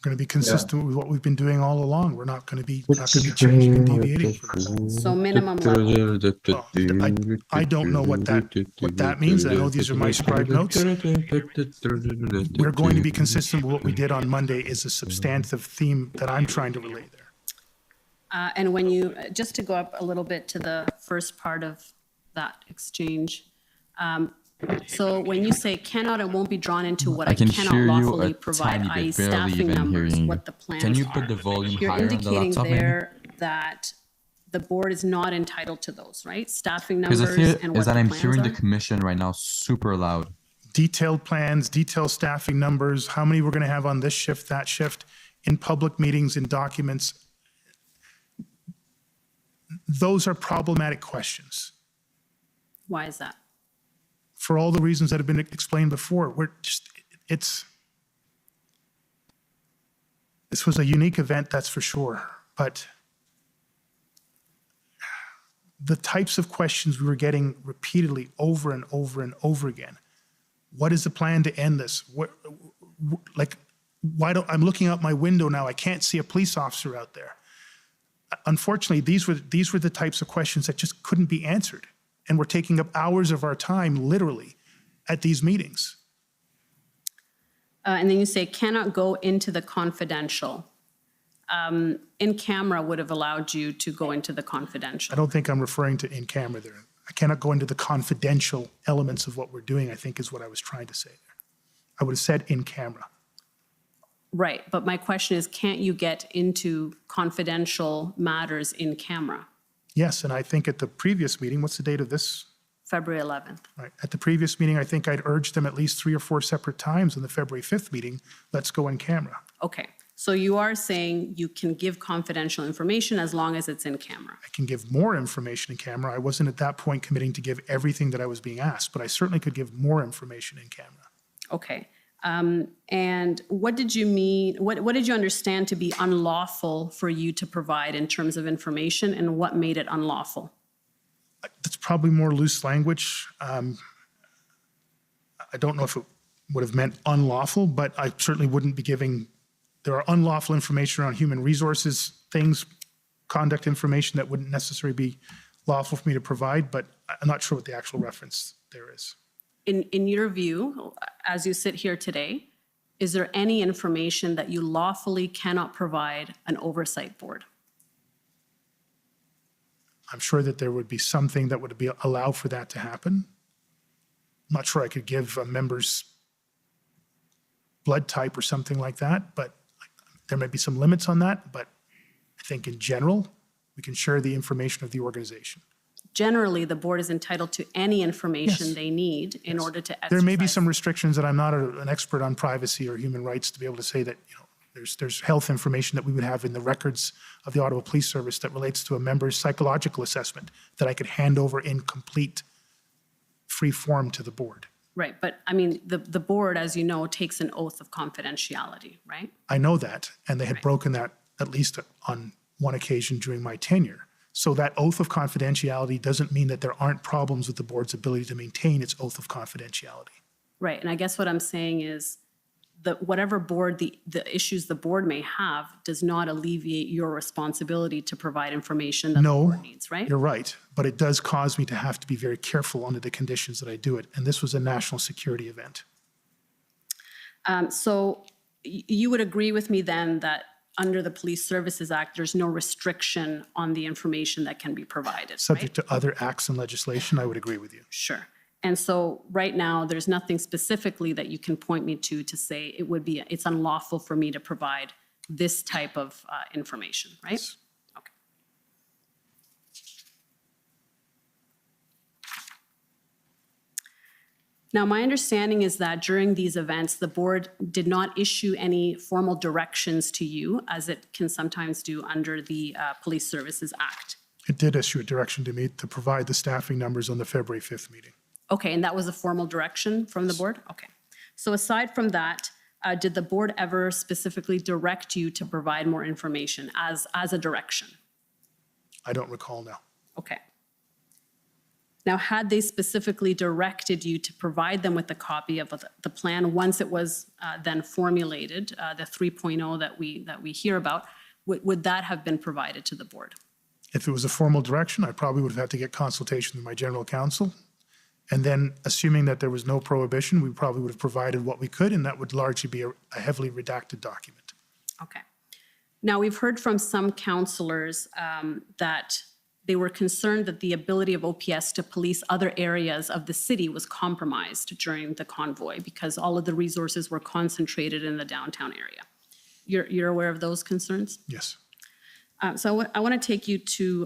[SPEAKER 4] Going to be consistent with what we've been doing all along. We're not going to be changing and deviating from this.
[SPEAKER 19] So minimum level.
[SPEAKER 4] I don't know what that means. I know these are my scribed notes. We're going to be consistent with what we did on Monday is a substantive theme that I'm trying to relay there.
[SPEAKER 19] And when you, just to go up a little bit to the first part of that exchange, so when you say cannot and won't be drawn into what I cannot lawfully provide, i.e. staffing numbers, what the plans are.
[SPEAKER 16] Can you put the volume
[SPEAKER 19] You're
[SPEAKER 16] higher on the
[SPEAKER 19] indicating
[SPEAKER 16] laptop
[SPEAKER 19] there that the board is not entitled to those, right? Staffing numbers
[SPEAKER 16] Because the thing
[SPEAKER 19] and what
[SPEAKER 16] is that
[SPEAKER 19] the
[SPEAKER 16] I'm
[SPEAKER 19] plans
[SPEAKER 16] hearing the
[SPEAKER 19] are?
[SPEAKER 16] commission right now super loud.
[SPEAKER 4] Detailed plans, detailed staffing numbers, how many we're going to have on this shift, that shift, in public meetings, in documents. Those are problematic questions.
[SPEAKER 19] Why is that?
[SPEAKER 4] For all the reasons that have been explained before. This was a unique event, that's for sure. But the types of questions we were getting repeatedly over and over and over again. What is the plan to end this? I'm looking out my window now, I can't see a police officer out there. Unfortunately, these were the types of questions that just couldn't be answered. And we're taking up hours of our time, literally, at these meetings.
[SPEAKER 19] And then you say cannot go into the confidential. In camera would have allowed you to go into the confidential.
[SPEAKER 4] I don't think I'm referring to in camera there. I cannot go into the confidential elements of what we're doing, I think is what I was trying to say there. I would have said in camera.
[SPEAKER 19] Right, but my question is, can't you get into confidential matters in camera?
[SPEAKER 4] Yes, and I think at the previous meeting, what's the date of this?
[SPEAKER 19] February 11th.
[SPEAKER 4] Right. At the previous meeting, I think I'd urged them at least 3 or 4 separate times on the February 5th meeting, let's go in camera.
[SPEAKER 19] Okay, so you are saying you can give confidential information as long as it's in camera?
[SPEAKER 4] I can give more information in camera. I wasn't at that point committing to give everything that I was being asked, but I certainly could give more information in camera.
[SPEAKER 19] Okay. And what did you mean, what did you understand to be unlawful for you to provide in terms of information, and what made it unlawful?
[SPEAKER 4] That's probably more loose language. I don't know if it would have meant unlawful, but I certainly wouldn't be giving, there are unlawful information around human resources, things, conduct information that wouldn't necessarily be lawful for me to provide, but I'm not sure what the actual reference there is.
[SPEAKER 19] In your view, as you sit here today, is there any information that you lawfully cannot provide an oversight board?
[SPEAKER 4] I'm sure that there would be something that would allow for that to happen. I'm not sure I could give a member's blood type or something like that, but there might be some limits on that. But I think in general, we can share the information of the organization.
[SPEAKER 19] Generally, the board is entitled to any information
[SPEAKER 4] Yes.
[SPEAKER 19] they need in order to exercise.
[SPEAKER 4] There may be some restrictions that I'm not an expert on privacy or human rights to be able to say that, there's health information that we would have in the records of the Ottawa Police Service that relates to a member's psychological assessment that I could hand over in complete free form to the board.
[SPEAKER 19] Right, but I mean, the board, as you know, takes an oath of confidentiality, right?
[SPEAKER 4] I know that, and they had broken that at least on one occasion during my tenure. So that oath of confidentiality doesn't mean that there aren't problems with the board's ability to maintain its oath of confidentiality.
[SPEAKER 19] Right, and I guess what I'm saying is that whatever board, the issues the board may have does not alleviate your responsibility to provide information that the board needs, right?
[SPEAKER 4] You're right, but it does cause me to have to be very careful under the conditions that I do it, and this was a national security event.
[SPEAKER 19] So you would agree with me then that under the Police Services Act, there's no restriction on the information that can be provided,
[SPEAKER 4] Subject to other acts and legislation, I would agree with you.
[SPEAKER 19] Sure. And so right now, there's nothing specifically that you can point me to say it's unlawful for me to provide this type of information, right?
[SPEAKER 4] Yes.
[SPEAKER 19] Okay. Now, my understanding is that during these events, the board did not issue any formal directions to you, as it can sometimes do under the Police Services Act.
[SPEAKER 4] It did issue a direction to me to provide the staffing numbers on the February 5th meeting.
[SPEAKER 19] Okay, and that was a formal direction from the board? Okay. So aside from that, did the board ever specifically direct you to provide more information as a direction?
[SPEAKER 4] I don't recall now.
[SPEAKER 19] Okay. Now, had they specifically directed you to provide them with a copy of the plan once it was then formulated, the 3.0 that we hear about, would that have been provided to the board?
[SPEAKER 4] If it was a formal direction, I probably would have had to get consultation with my general counsel. And then, assuming that there was no prohibition, we probably would have provided what we could, and that would largely be a heavily redacted document.
[SPEAKER 19] Okay. Now, we've heard from some councillors that they were concerned that the ability of OPS to police other areas of the city was compromised during the convoy because all of the resources were concentrated in the downtown area. You're aware of those concerns?
[SPEAKER 4] Yes.
[SPEAKER 19] So I want to take you to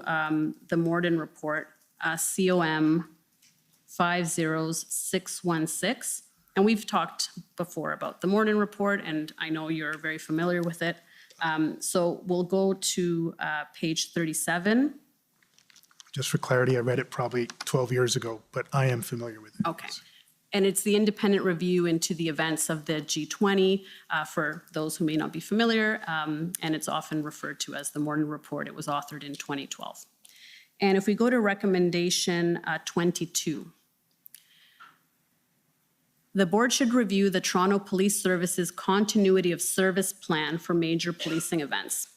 [SPEAKER 19] the Morden report, COM 50616. And we've talked before about the Morden report, and I know you're very familiar with it. So we'll go to page 37.
[SPEAKER 4] Just for clarity, I read it probably 12 years ago, but I am familiar with it.
[SPEAKER 19] Okay. And it's the independent review into the events of the G20 for those who may not be familiar. And it's often referred to as the Morden report. It was authored in 2012. And if we go to recommendation 22, the board should review the Toronto Police Service's continuity of service plan for major policing events.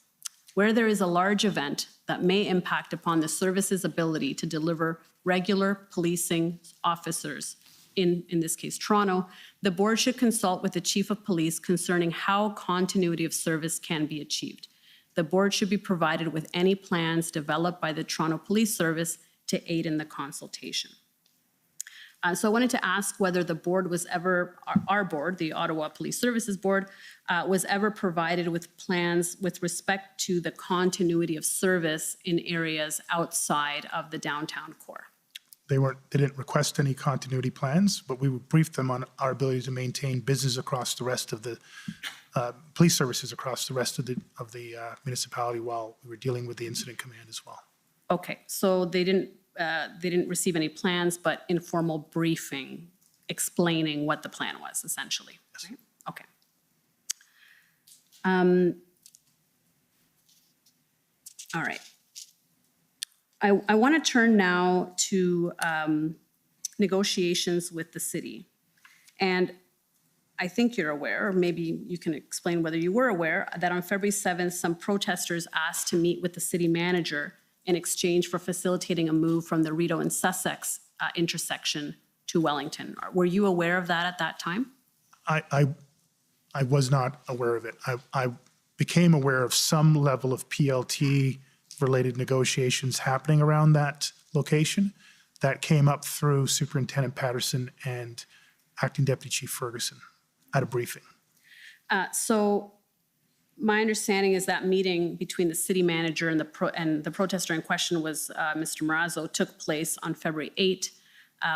[SPEAKER 19] Where there is a large event that may impact upon the service's ability to deliver regular policing officers, in this case Toronto, the board should consult with the chief of police concerning how continuity of service can be achieved. The board should be provided with any plans developed by the Toronto Police Service to aid in the consultation. So I wanted to ask whether the board was ever, our board, the Ottawa Police Services Board, was ever provided with plans with respect to the continuity of service in areas outside of the downtown core.
[SPEAKER 4] They didn't request any continuity plans, but we briefed them on our ability to maintain business across the rest of the police services across the rest of the municipality while we were dealing with the incident command as well.
[SPEAKER 19] Okay, so they didn't receive any plans, but informal briefing explaining what the plan was, essentially. Yes. Right? Okay. All right. I want to turn now to negotiations with the city. And I think you're aware, or maybe you can explain whether you were aware, that on February 7th, some protesters asked to meet with the city manager in exchange for facilitating a move from the Rideau and Sussex intersection to Wellington. Were you aware of that at that time?
[SPEAKER 4] I was not aware of it. I became aware of some level of PLT-related negotiations happening around that location. That came up through Superintendent Patterson and Acting Deputy Chief Ferguson at a briefing.
[SPEAKER 19] So my understanding is that meeting between the city manager and the protester in question was Mr. Marazzo took place on February 8,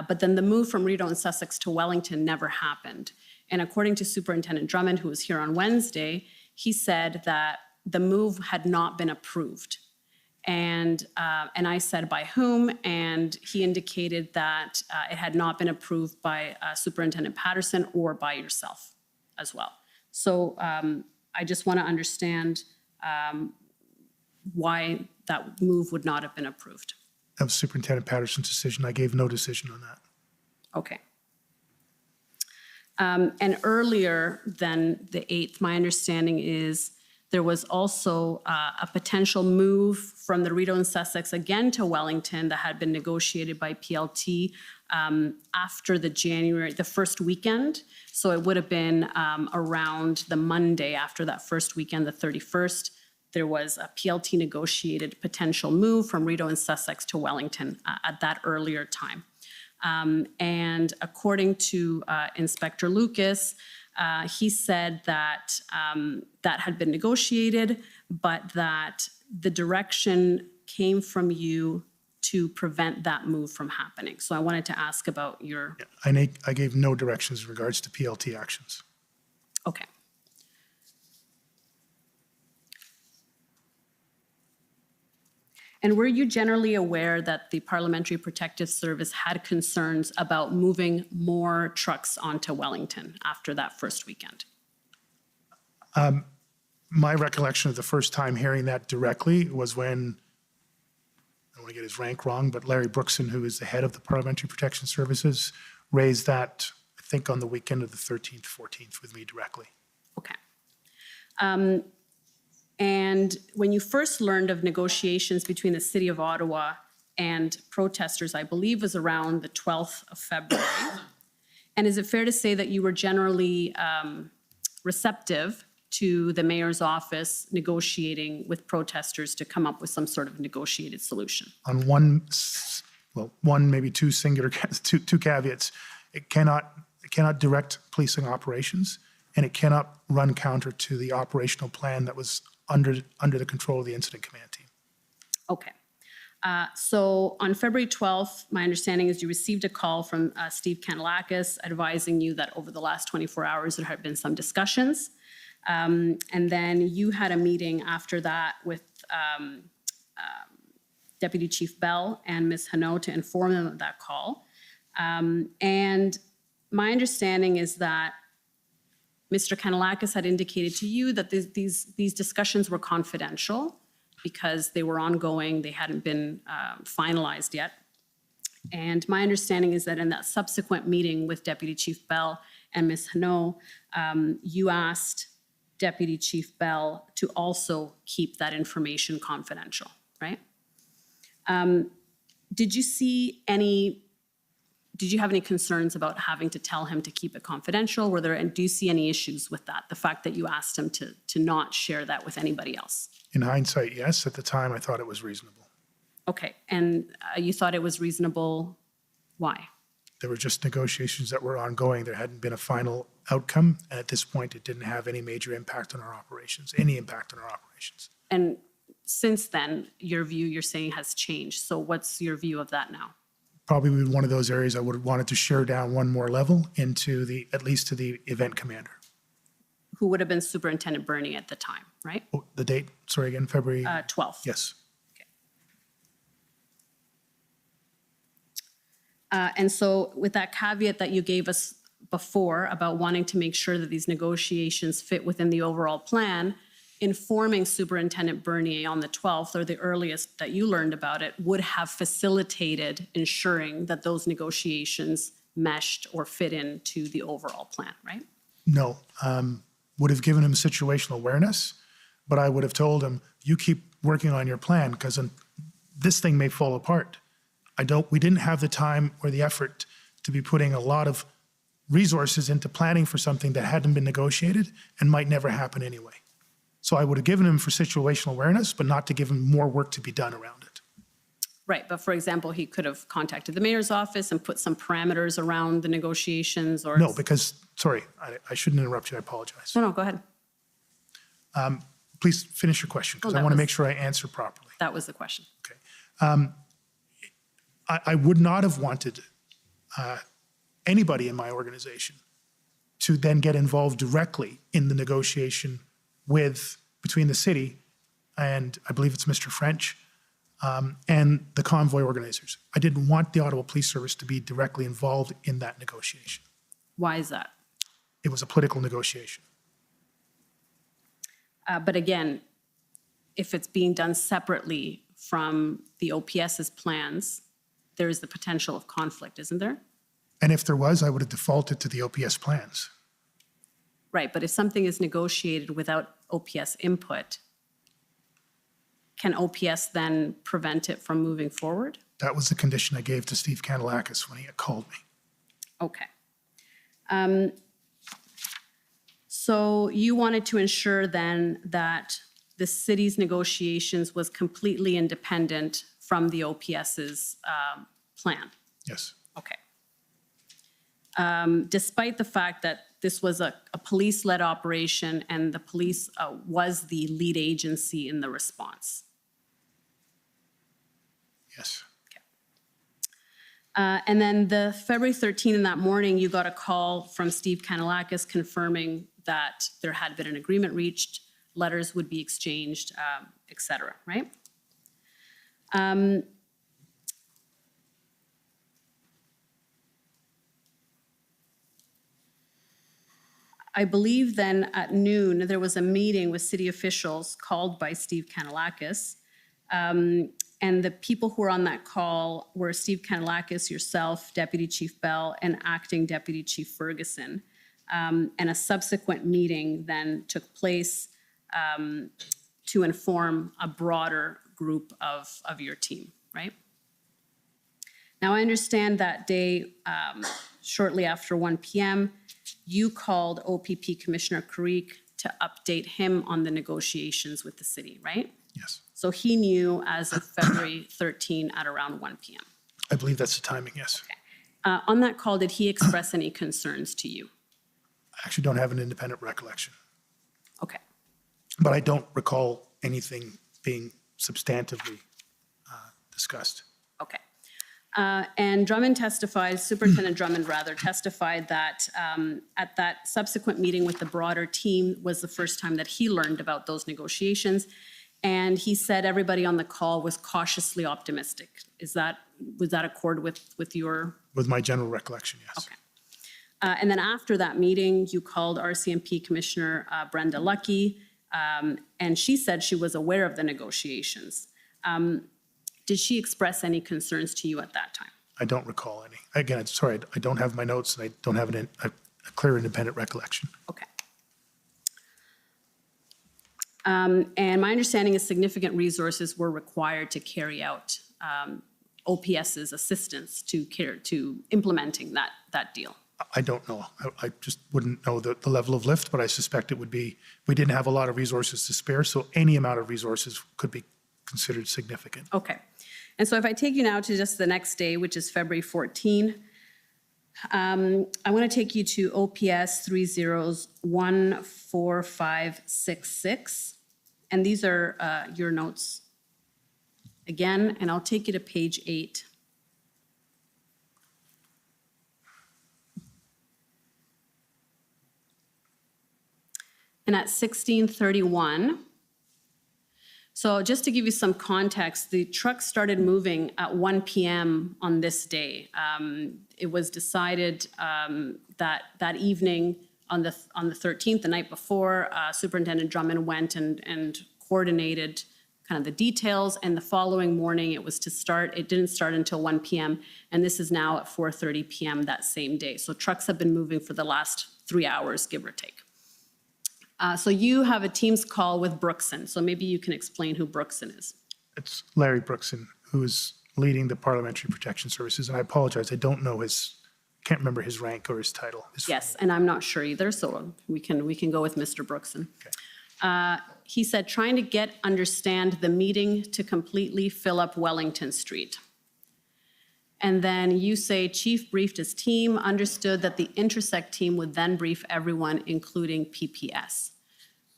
[SPEAKER 19] but then the move from Rideau and Sussex to Wellington never happened. And according to Superintendent Drummond, who was here on Wednesday, he said that the move had not been approved. And I said by whom, and he indicated that it had not been approved by Superintendent Patterson or by yourself as well. So I just want to understand why that move would not have been approved.
[SPEAKER 4] That was Superintendent Patterson's decision. I gave no decision on that.
[SPEAKER 19] Okay. And earlier than the 8th, my understanding is there was also a potential move from the Rideau and Sussex again to Wellington that had been negotiated by PLT after the first weekend. So it would have been around the Monday after that first weekend, the 31st. There was a PLT negotiated potential move from Rideau and Sussex to Wellington at that earlier time. And according to Inspector Lucas, he said that that had been negotiated, but that the direction came from you to prevent that move from happening. So I wanted to ask about your...
[SPEAKER 4] Yeah, I gave no directions in regards to PLT actions.
[SPEAKER 19] Okay. And were you generally aware that the Parliamentary Protective Service had concerns about moving more trucks onto Wellington after that first weekend?
[SPEAKER 4] My recollection of the first time hearing that directly was when, I don't want to get his rank wrong, but Larry Brookson, who is the head of the Parliamentary Protection Services, raised that, I think, on the weekend of the 13th, 14th with me directly.
[SPEAKER 19] Okay. And when you first learned of negotiations between the City of Ottawa and protesters, I believe was around the 12th of February. And is it fair to say that you were generally receptive to the mayor's office negotiating with protesters to come up with some sort of negotiated solution?
[SPEAKER 4] On one, maybe two singular, two caveats. It cannot direct policing operations, and it cannot run counter to the operational plan that was under the control of the incident command team.
[SPEAKER 19] Okay. So on February 12th, my understanding is you received a call from Steve Kanellakis advising you that over the last 24 hours there had been some discussions. And then you had a meeting after that with Deputy Chief Bell and Ms. Hanaud to inform them of that call. And my understanding is that Mr. Kanellakis had indicated to you that these discussions were confidential because they were ongoing, they hadn't been finalized yet. And my understanding is that in that subsequent meeting with Deputy Chief Bell and Ms. Hanaud, you asked Deputy Chief Bell to also keep that information confidential, right? Did you have any concerns about having to tell him to keep it confidential? And do you see any issues with that? The fact that you asked him to not share that with anybody else?
[SPEAKER 4] In hindsight, yes. At the time, I thought it was reasonable.
[SPEAKER 19] Okay, and you thought it was reasonable, why?
[SPEAKER 4] There were just negotiations that were ongoing. There hadn't been a final outcome. And at this point, it didn't have any major impact on our operations, any impact on our operations.
[SPEAKER 19] And since then, your view, you're saying, has changed. So what's your view of that now?
[SPEAKER 4] Probably one of those areas I would have wanted to share down one more level into at least to the event commander.
[SPEAKER 19] Who would have been Superintendent Bernie at the time, right?
[SPEAKER 4] Oh, the date, sorry again, February?
[SPEAKER 19] 12th.
[SPEAKER 4] Yes.
[SPEAKER 19] And so with that caveat that you gave us before about wanting to make sure that these negotiations fit within the overall plan, informing Superintendent Bernier on the 12th, or the earliest that you learned about it, would have facilitated ensuring that those negotiations meshed or fit into the overall plan, right?
[SPEAKER 4] No. Would have given him situational awareness, but I would have told him, you keep working on your plan because this thing may fall apart. We didn't have the time or the effort to be putting a lot of resources into planning for something that hadn't been negotiated and might never happen anyway. So I would have given him for situational awareness, but not to give him more work to be done around it.
[SPEAKER 19] Right, but for example, he could have contacted the mayor's office and put some parameters around the negotiations or...
[SPEAKER 4] No, because, sorry, I shouldn't interrupt you, I apologize.
[SPEAKER 19] No, go ahead.
[SPEAKER 4] Please finish your question, because
[SPEAKER 19] Oh,
[SPEAKER 4] I want to make sure I answer properly.
[SPEAKER 19] That was the question.
[SPEAKER 4] I would not have wanted anybody in my organization to then get involved directly in the negotiation between the city and I believe it's Mr. French and the convoy organizers. I didn't want the Ottawa Police Service to be directly involved in that negotiation.
[SPEAKER 19] Why is that?
[SPEAKER 4] It was a political negotiation.
[SPEAKER 19] But again, if it's being done separately from the OPS's plans, there is the potential of conflict, isn't there?
[SPEAKER 4] And if there was, I would have defaulted to the OPS plans.
[SPEAKER 19] Right, but if something is negotiated without OPS input, can OPS then prevent it from moving forward?
[SPEAKER 4] That was the condition I gave to Steve Kandelakis when he had called me.
[SPEAKER 19] Okay. So you wanted to ensure then that the city's negotiations was completely independent from the OPS's plan?
[SPEAKER 4] Yes.
[SPEAKER 19] Okay. Despite the fact that this was a police-led operation and the police was the lead agency in the response?
[SPEAKER 4] Yes.
[SPEAKER 19] And then the February 13th in that morning, you got a call from Steve Kandelakis confirming that there had been an agreement reached, letters would be exchanged, et cetera, right? I believe then at noon, there was a meeting with city officials called by Steve Kandelakis. And the people who were on that call were Steve Kandelakis, yourself, Deputy Chief Bell, and Acting Deputy Chief Ferguson. And a subsequent meeting then took place to inform a broader group of your team, right? Now, I understand that day, shortly after 1 p.m., you called OPP Commissioner Karique to update him on the negotiations with the city, right?
[SPEAKER 4] Yes.
[SPEAKER 19] So he knew as of February 13 at around 1 p.m.
[SPEAKER 4] I believe that's the timing, yes.
[SPEAKER 19] Okay. On that call, did he express any concerns to you?
[SPEAKER 4] I actually don't have an independent recollection.
[SPEAKER 19] Okay.
[SPEAKER 4] But I don't recall anything being substantively discussed.
[SPEAKER 19] Okay. And Drummond testified, Superintendent Drummond rather, testified that at that subsequent meeting with the broader team was the first time that he learned about those negotiations. And he said everybody on the call was cautiously optimistic. Was that accord with your?
[SPEAKER 4] With my general recollection, yes.
[SPEAKER 19] Okay. And then after that meeting, you called RCMP Commissioner Brenda Lucki And she said she was aware of the negotiations. Did she express any concerns to you at that time?
[SPEAKER 4] I don't recall any. Again, sorry, I don't have my notes and I don't have a clear independent recollection.
[SPEAKER 19] Okay. And my understanding is significant resources were required to carry out OPS's assistance to implementing that deal.
[SPEAKER 4] I don't know. I just wouldn't know the level of lift, but I suspect it would be, we didn't have a lot of resources to spare, so any amount of resources could be considered significant.
[SPEAKER 19] Okay. And so if I take you now to just the next day, which is February 14, I want to take you to OPS 30-14566. And these are your notes again, and I'll take you to page 8. And at 16:31, so just to give you some context, the truck started moving at 1 p.m. on this day. It was decided that evening on the 13th, the night before, Superintendent Drummond went and coordinated kind of the details, and the following morning it was to start. It didn't start until 1 p.m., and this is now at 4:30 p.m. that same day. So trucks have been moving for the last 3 hours, give or take. So you have a Teams call with Brookson, so maybe you can explain who Brookson is.
[SPEAKER 4] It's Larry Brookson, who is leading the Parliamentary Protection Services, and I apologize, I don't know can't remember his rank or his title.
[SPEAKER 19] Yes, and I'm not sure either, so we can go with Mr. Brookson. He said, trying to understand the meeting to completely fill up Wellington Street. And then you say, Chief briefed his team, understood that the Intersect team would then brief everyone, including PPS.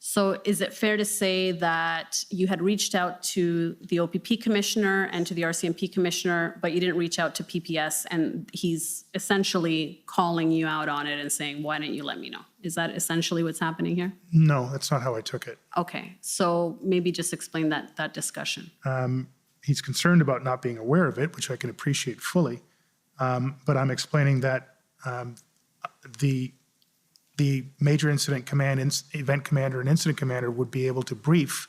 [SPEAKER 19] So is it fair to say that you had reached out to the OPP commissioner and to the RCMP commissioner, but you didn't reach out to PPS, and he's essentially calling you out on it and saying, why didn't you let me know? Is that essentially what's happening here?
[SPEAKER 4] No, that's not how I took it.
[SPEAKER 19] Okay, so maybe just explain that discussion.
[SPEAKER 4] He's concerned about not being aware of it, which I can appreciate fully. But I'm explaining that the major incident command, event commander and incident commander would be able to brief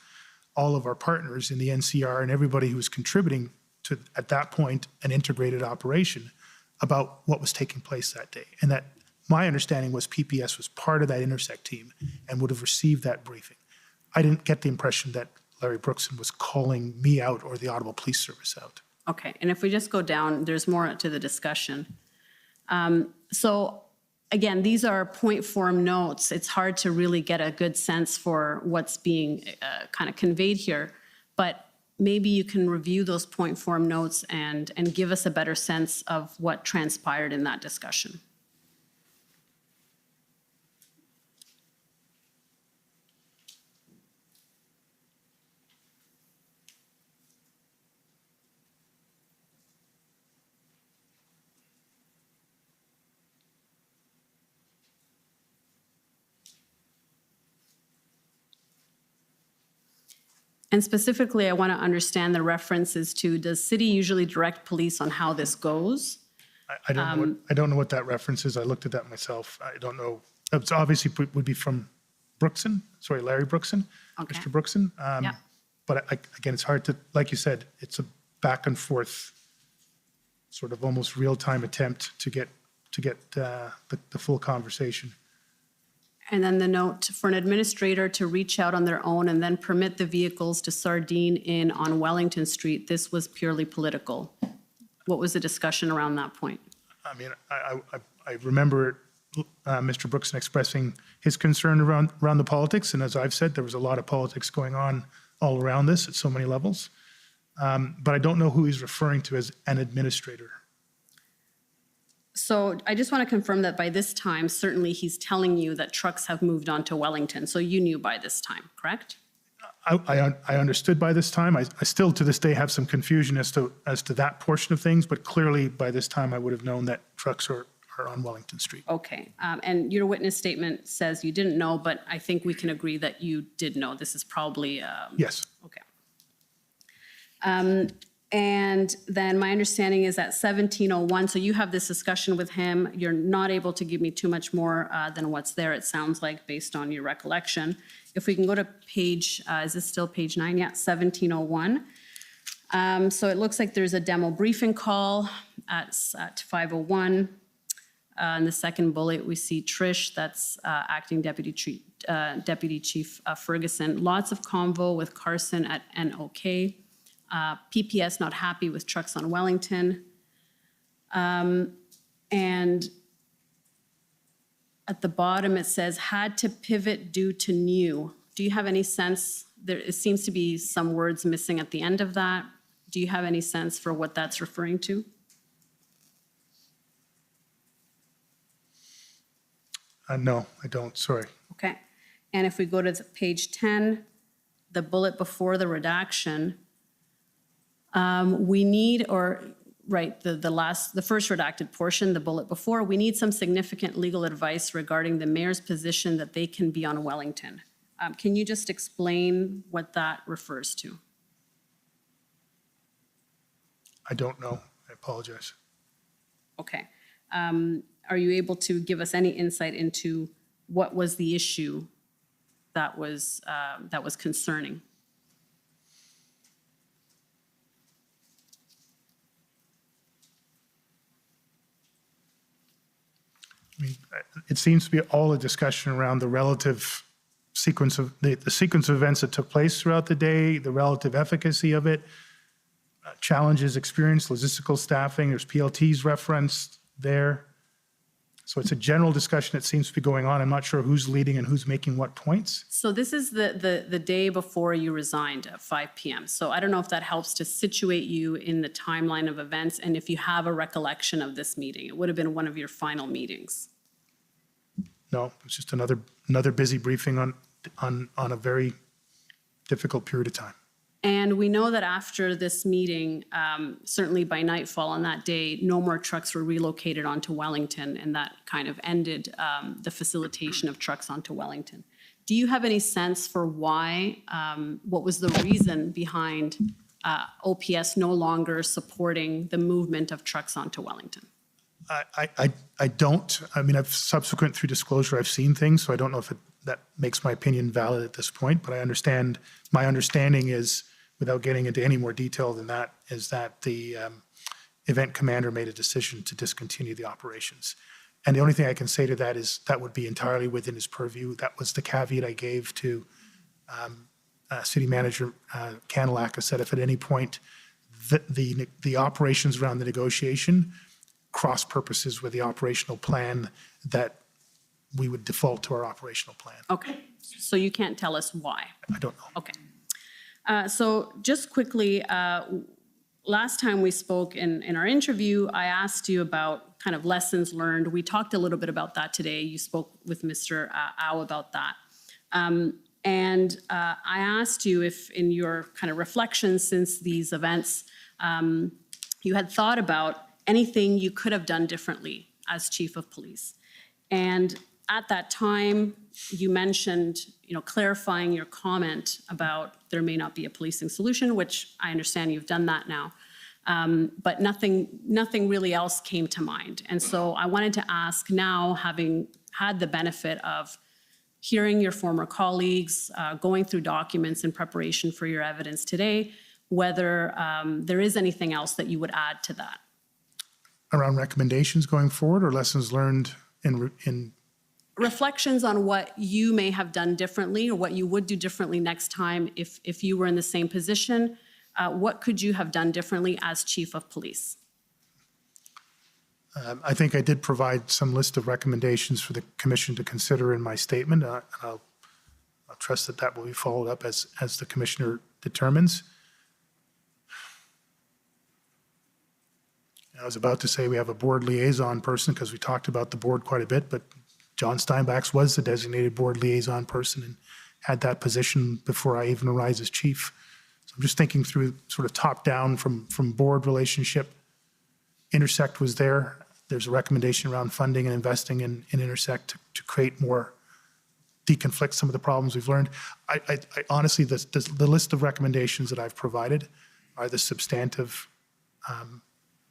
[SPEAKER 4] all of our partners in the NCR and everybody who was contributing to, at that point, an integrated operation about what was taking place that day. And that my understanding was PPS was part of that Intersect team and would have received that briefing. I didn't get the impression that Larry Brookson was calling me out or the Ottawa Police Service out.
[SPEAKER 19] Okay, and if we just go down, there's more to the discussion. So again, these are point form notes. It's hard to really get a good sense for what's being kind of conveyed here, but maybe you can review those point form notes and give us a better sense of what transpired in that discussion. And specifically, I want to understand the references to, does city usually direct police on how this goes?
[SPEAKER 4] I don't know what that reference is. I looked at that myself. I don't know. It's obviously would be from Brookson, sorry, Larry Brookson,
[SPEAKER 19] Okay.
[SPEAKER 4] Mr. Brookson.
[SPEAKER 19] Yeah.
[SPEAKER 4] But again, it's hard to, like you said, it's a back and forth, sort of almost real-time attempt to get the full conversation.
[SPEAKER 19] And then the note for an administrator to reach out on their own and then permit the vehicles to sardine in on Wellington Street. This was purely political. What was the discussion around that point?
[SPEAKER 4] I mean, I remember Mr. Brookson expressing his concern around the politics, and as I've said, there was a lot of politics going on all around this at so many levels. But I don't know who he's referring to as an administrator.
[SPEAKER 19] So I just want to confirm that by this time, certainly he's telling you that trucks have moved on to Wellington. So you knew by this time, correct?
[SPEAKER 4] I understood by this time. I still to this day have some confusion as to that portion of things, but clearly by this time I would have known that trucks are on Wellington Street.
[SPEAKER 19] Okay. And your witness statement says you didn't know, but I think we can agree that you did know. This is probably...
[SPEAKER 4] Yes.
[SPEAKER 19] Okay. And then my understanding is at 17:01, so you have this discussion with him. You're not able to give me too much more than what's there, it sounds like, based on your recollection. If we can go to page, is this still page 9? Yeah, 17:01. So it looks like there's a demo briefing call at 5:01. In the second bullet, we see Trish, that's Acting Deputy Chief Ferguson. Lots of convo with Carson at NOK. PPS not happy with trucks on Wellington. And at the bottom, it says, had to pivot due to new. Do you have any sense? It seems to be some words missing at the end of that. Do you have any sense for what that's referring to?
[SPEAKER 4] No, I don't, sorry.
[SPEAKER 19] Okay. And if we go to page 10, the bullet before the redaction, we need, or right, the first redacted portion, the bullet before, we need some significant legal advice regarding the mayor's position that they can be on Wellington. Can you just explain what that refers to?
[SPEAKER 4] I don't know. I apologize.
[SPEAKER 19] Okay. Are you able to give us any insight into what was the issue that was concerning?
[SPEAKER 4] I mean, it seems to be all a discussion around the relative sequence of, the sequence of events that took place throughout the day, the relative efficacy of it, challenges experienced, logistical staffing, there's PLTs referenced there. So it's a general discussion that seems to be going on. I'm not sure who's leading and who's making what points.
[SPEAKER 19] So this is the day before you resigned at 5 p.m. So I don't know if that helps to situate you in the timeline of events and if you have a recollection of this meeting. It would have been one of your final meetings.
[SPEAKER 4] No, it was just another busy briefing on a very difficult period of time.
[SPEAKER 19] And we know that after this meeting, certainly by nightfall on that day, no more trucks were relocated onto Wellington, and that kind of ended the facilitation of trucks onto Wellington. Do you have any sense for why, what was the reason behind OPS no longer supporting the movement of trucks onto Wellington?
[SPEAKER 4] I don't. I mean, subsequent through disclosure, I've seen things, so I don't know if that makes my opinion valid at this point, but my understanding is, without getting into any more detail than that, is that the event commander made a decision to discontinue the operations. And the only thing I can say to that is that would be entirely within his purview. That was the caveat I gave to City Manager Cadillac. I said if at any point the operations around the negotiation cross purposes with the operational plan, that we would default to our operational plan.
[SPEAKER 19] Okay, so you can't tell us why?
[SPEAKER 4] I don't know.
[SPEAKER 19] Okay. So just quickly, last time we spoke in our interview, I asked you about kind of lessons learned. We talked a little bit about that today. You spoke with Mr. Au about that. And I asked you if in your kind of reflections since these events, you had thought about anything you could have done differently as chief of police. And at that time, you mentioned, clarifying your comment about there may not be a policing solution, which I understand you've done that now. But nothing really else came to mind. And so I wanted to ask now, having had the benefit of hearing your former colleagues, going through documents in preparation for your evidence today, whether there is anything else that you would add to that.
[SPEAKER 4] Around recommendations going forward, or lessons learned in
[SPEAKER 19] reflections on what you may have done differently or what you would do differently next time if you were in the same position. What could you have done differently as chief of police?
[SPEAKER 4] I think I did provide some list of recommendations for the commission to consider in my statement. I'll trust that will be followed up as the commissioner determines. I was about to say we have a board liaison person because we talked about the board quite a bit, but John Steinbachs was the designated board liaison person and had that position before I even arrived as chief. So I'm just thinking through sort of top down from board relationship. Intersect was there. There's a recommendation around funding and investing in Intersect to create more, deconflict some of the problems we've learned. I honestly, the list of recommendations that I've provided are the substantive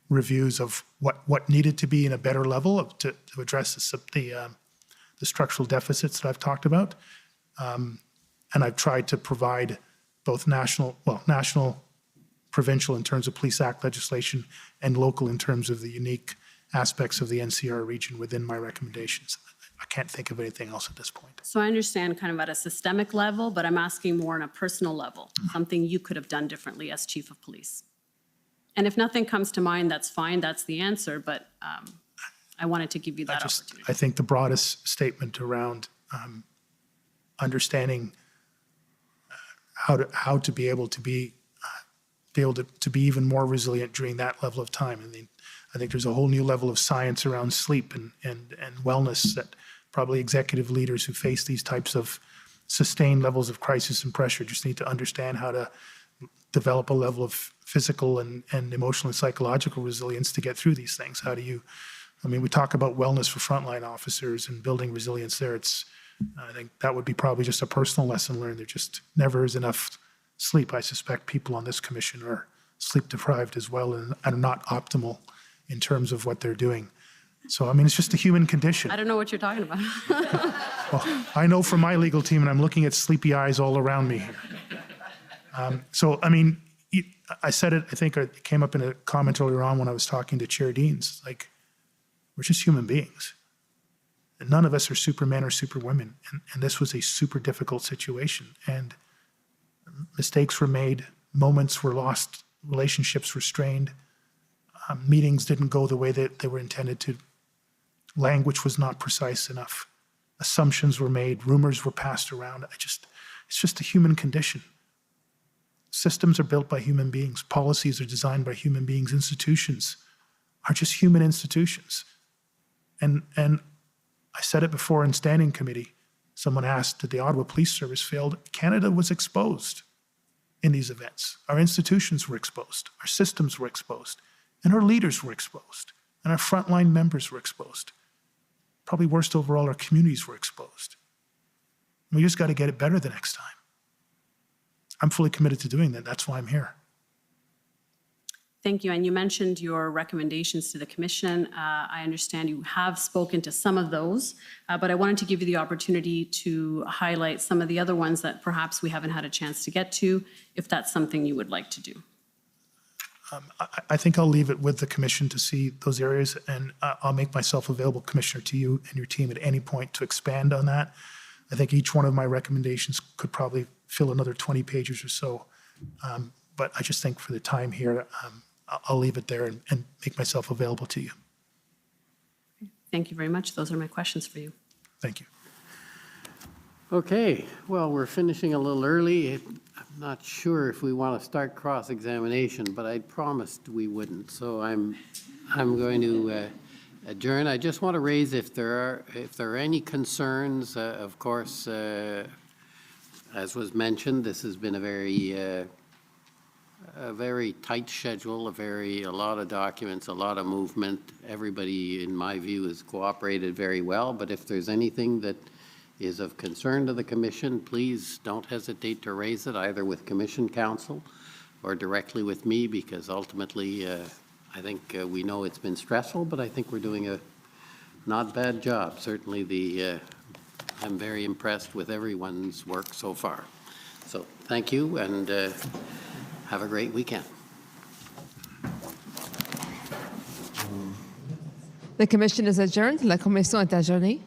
[SPEAKER 4] reviews of what needed to be in a better level to address the structural deficits that I've talked about. And I've tried to provide both national, provincial in terms of Police Act legislation and local in terms of the unique aspects of the NCR region within my recommendations. I can't think of anything else at this point.
[SPEAKER 19] So I understand kind of at a systemic level, but I'm asking more on a personal level, something you could have done differently as chief of police. And if nothing comes to mind, that's fine, that's the answer, but I wanted to give you that opportunity.
[SPEAKER 4] I think the broadest statement around understanding how to be able to be even more resilient during that level of time. I think there's a whole new level of science around sleep and wellness that probably executive leaders who face these types of sustained levels of crisis and pressure just need to understand how to develop a level of physical and emotional and psychological resilience to get through these things. How do you, we talk about wellness for frontline officers and building resilience there. I think that would be probably just a personal lesson learned. There just never is enough sleep. I suspect people on this commission are sleep deprived as well and are not optimal in terms of what they're doing. So, it's just a human condition.
[SPEAKER 19] I don't know what you're talking about.
[SPEAKER 4] Well, I know from my legal team, and I'm looking at sleepy eyes all around me here. I said it, I think it came up in a comment earlier on when I was talking to Chair Deans. Like, we're just human beings. And none of us are supermen or superwomen. And this was a super difficult situation. And mistakes were made, moments were lost, relationships were strained, meetings didn't go the way that they were intended to. Language was not precise enough. Assumptions were made, rumors were passed around. It's just a human condition. Systems are built by human beings. Policies are designed by human beings. Institutions are just human institutions. And I said it before in standing committee. Someone asked, did the Ottawa Police Service fail? Canada was exposed in these events. Our institutions were exposed. Our systems were exposed. And our leaders were exposed. And our frontline members were exposed. Probably worst overall, our communities were exposed. We just got to get it better the next time. I'm fully committed to doing that. That's why I'm here.
[SPEAKER 19] Thank you. And you mentioned your recommendations to the commission. I understand you have spoken to some of those, but I wanted to give you the opportunity to highlight some of the other ones that perhaps we haven't had a chance to get to, if that's something you would like to do.
[SPEAKER 4] I think I'll leave it with the commission to see those areas, and I'll make myself available, Commissioner, to you and your team at any point to expand on that. I think each one of my recommendations could probably fill another 20 pages or so. But I just think for the time here, I'll leave it there and make myself available to you.
[SPEAKER 19] Thank you very much. Those are my questions for you.
[SPEAKER 4] Thank you.
[SPEAKER 2] Okay, well, we're finishing a little early. I'm not sure if we want to start cross-examination, but I promised we wouldn't. So I'm going to adjourn. I just want to raise if there are any concerns. Of course, as was mentioned, this has been a very tight schedule, a lot of documents, a lot of movement. Everybody, in my view, has cooperated very well. But if there's anything that is of concern to the commission, please don't hesitate to raise it either with commission counsel or directly with me, because ultimately I think we know it's been stressful, but I think we're doing a not bad job. Certainly I'm very impressed with everyone's work so far. So thank you, and have a great weekend.
[SPEAKER 1] The commission is adjourned. La commission est adjournée.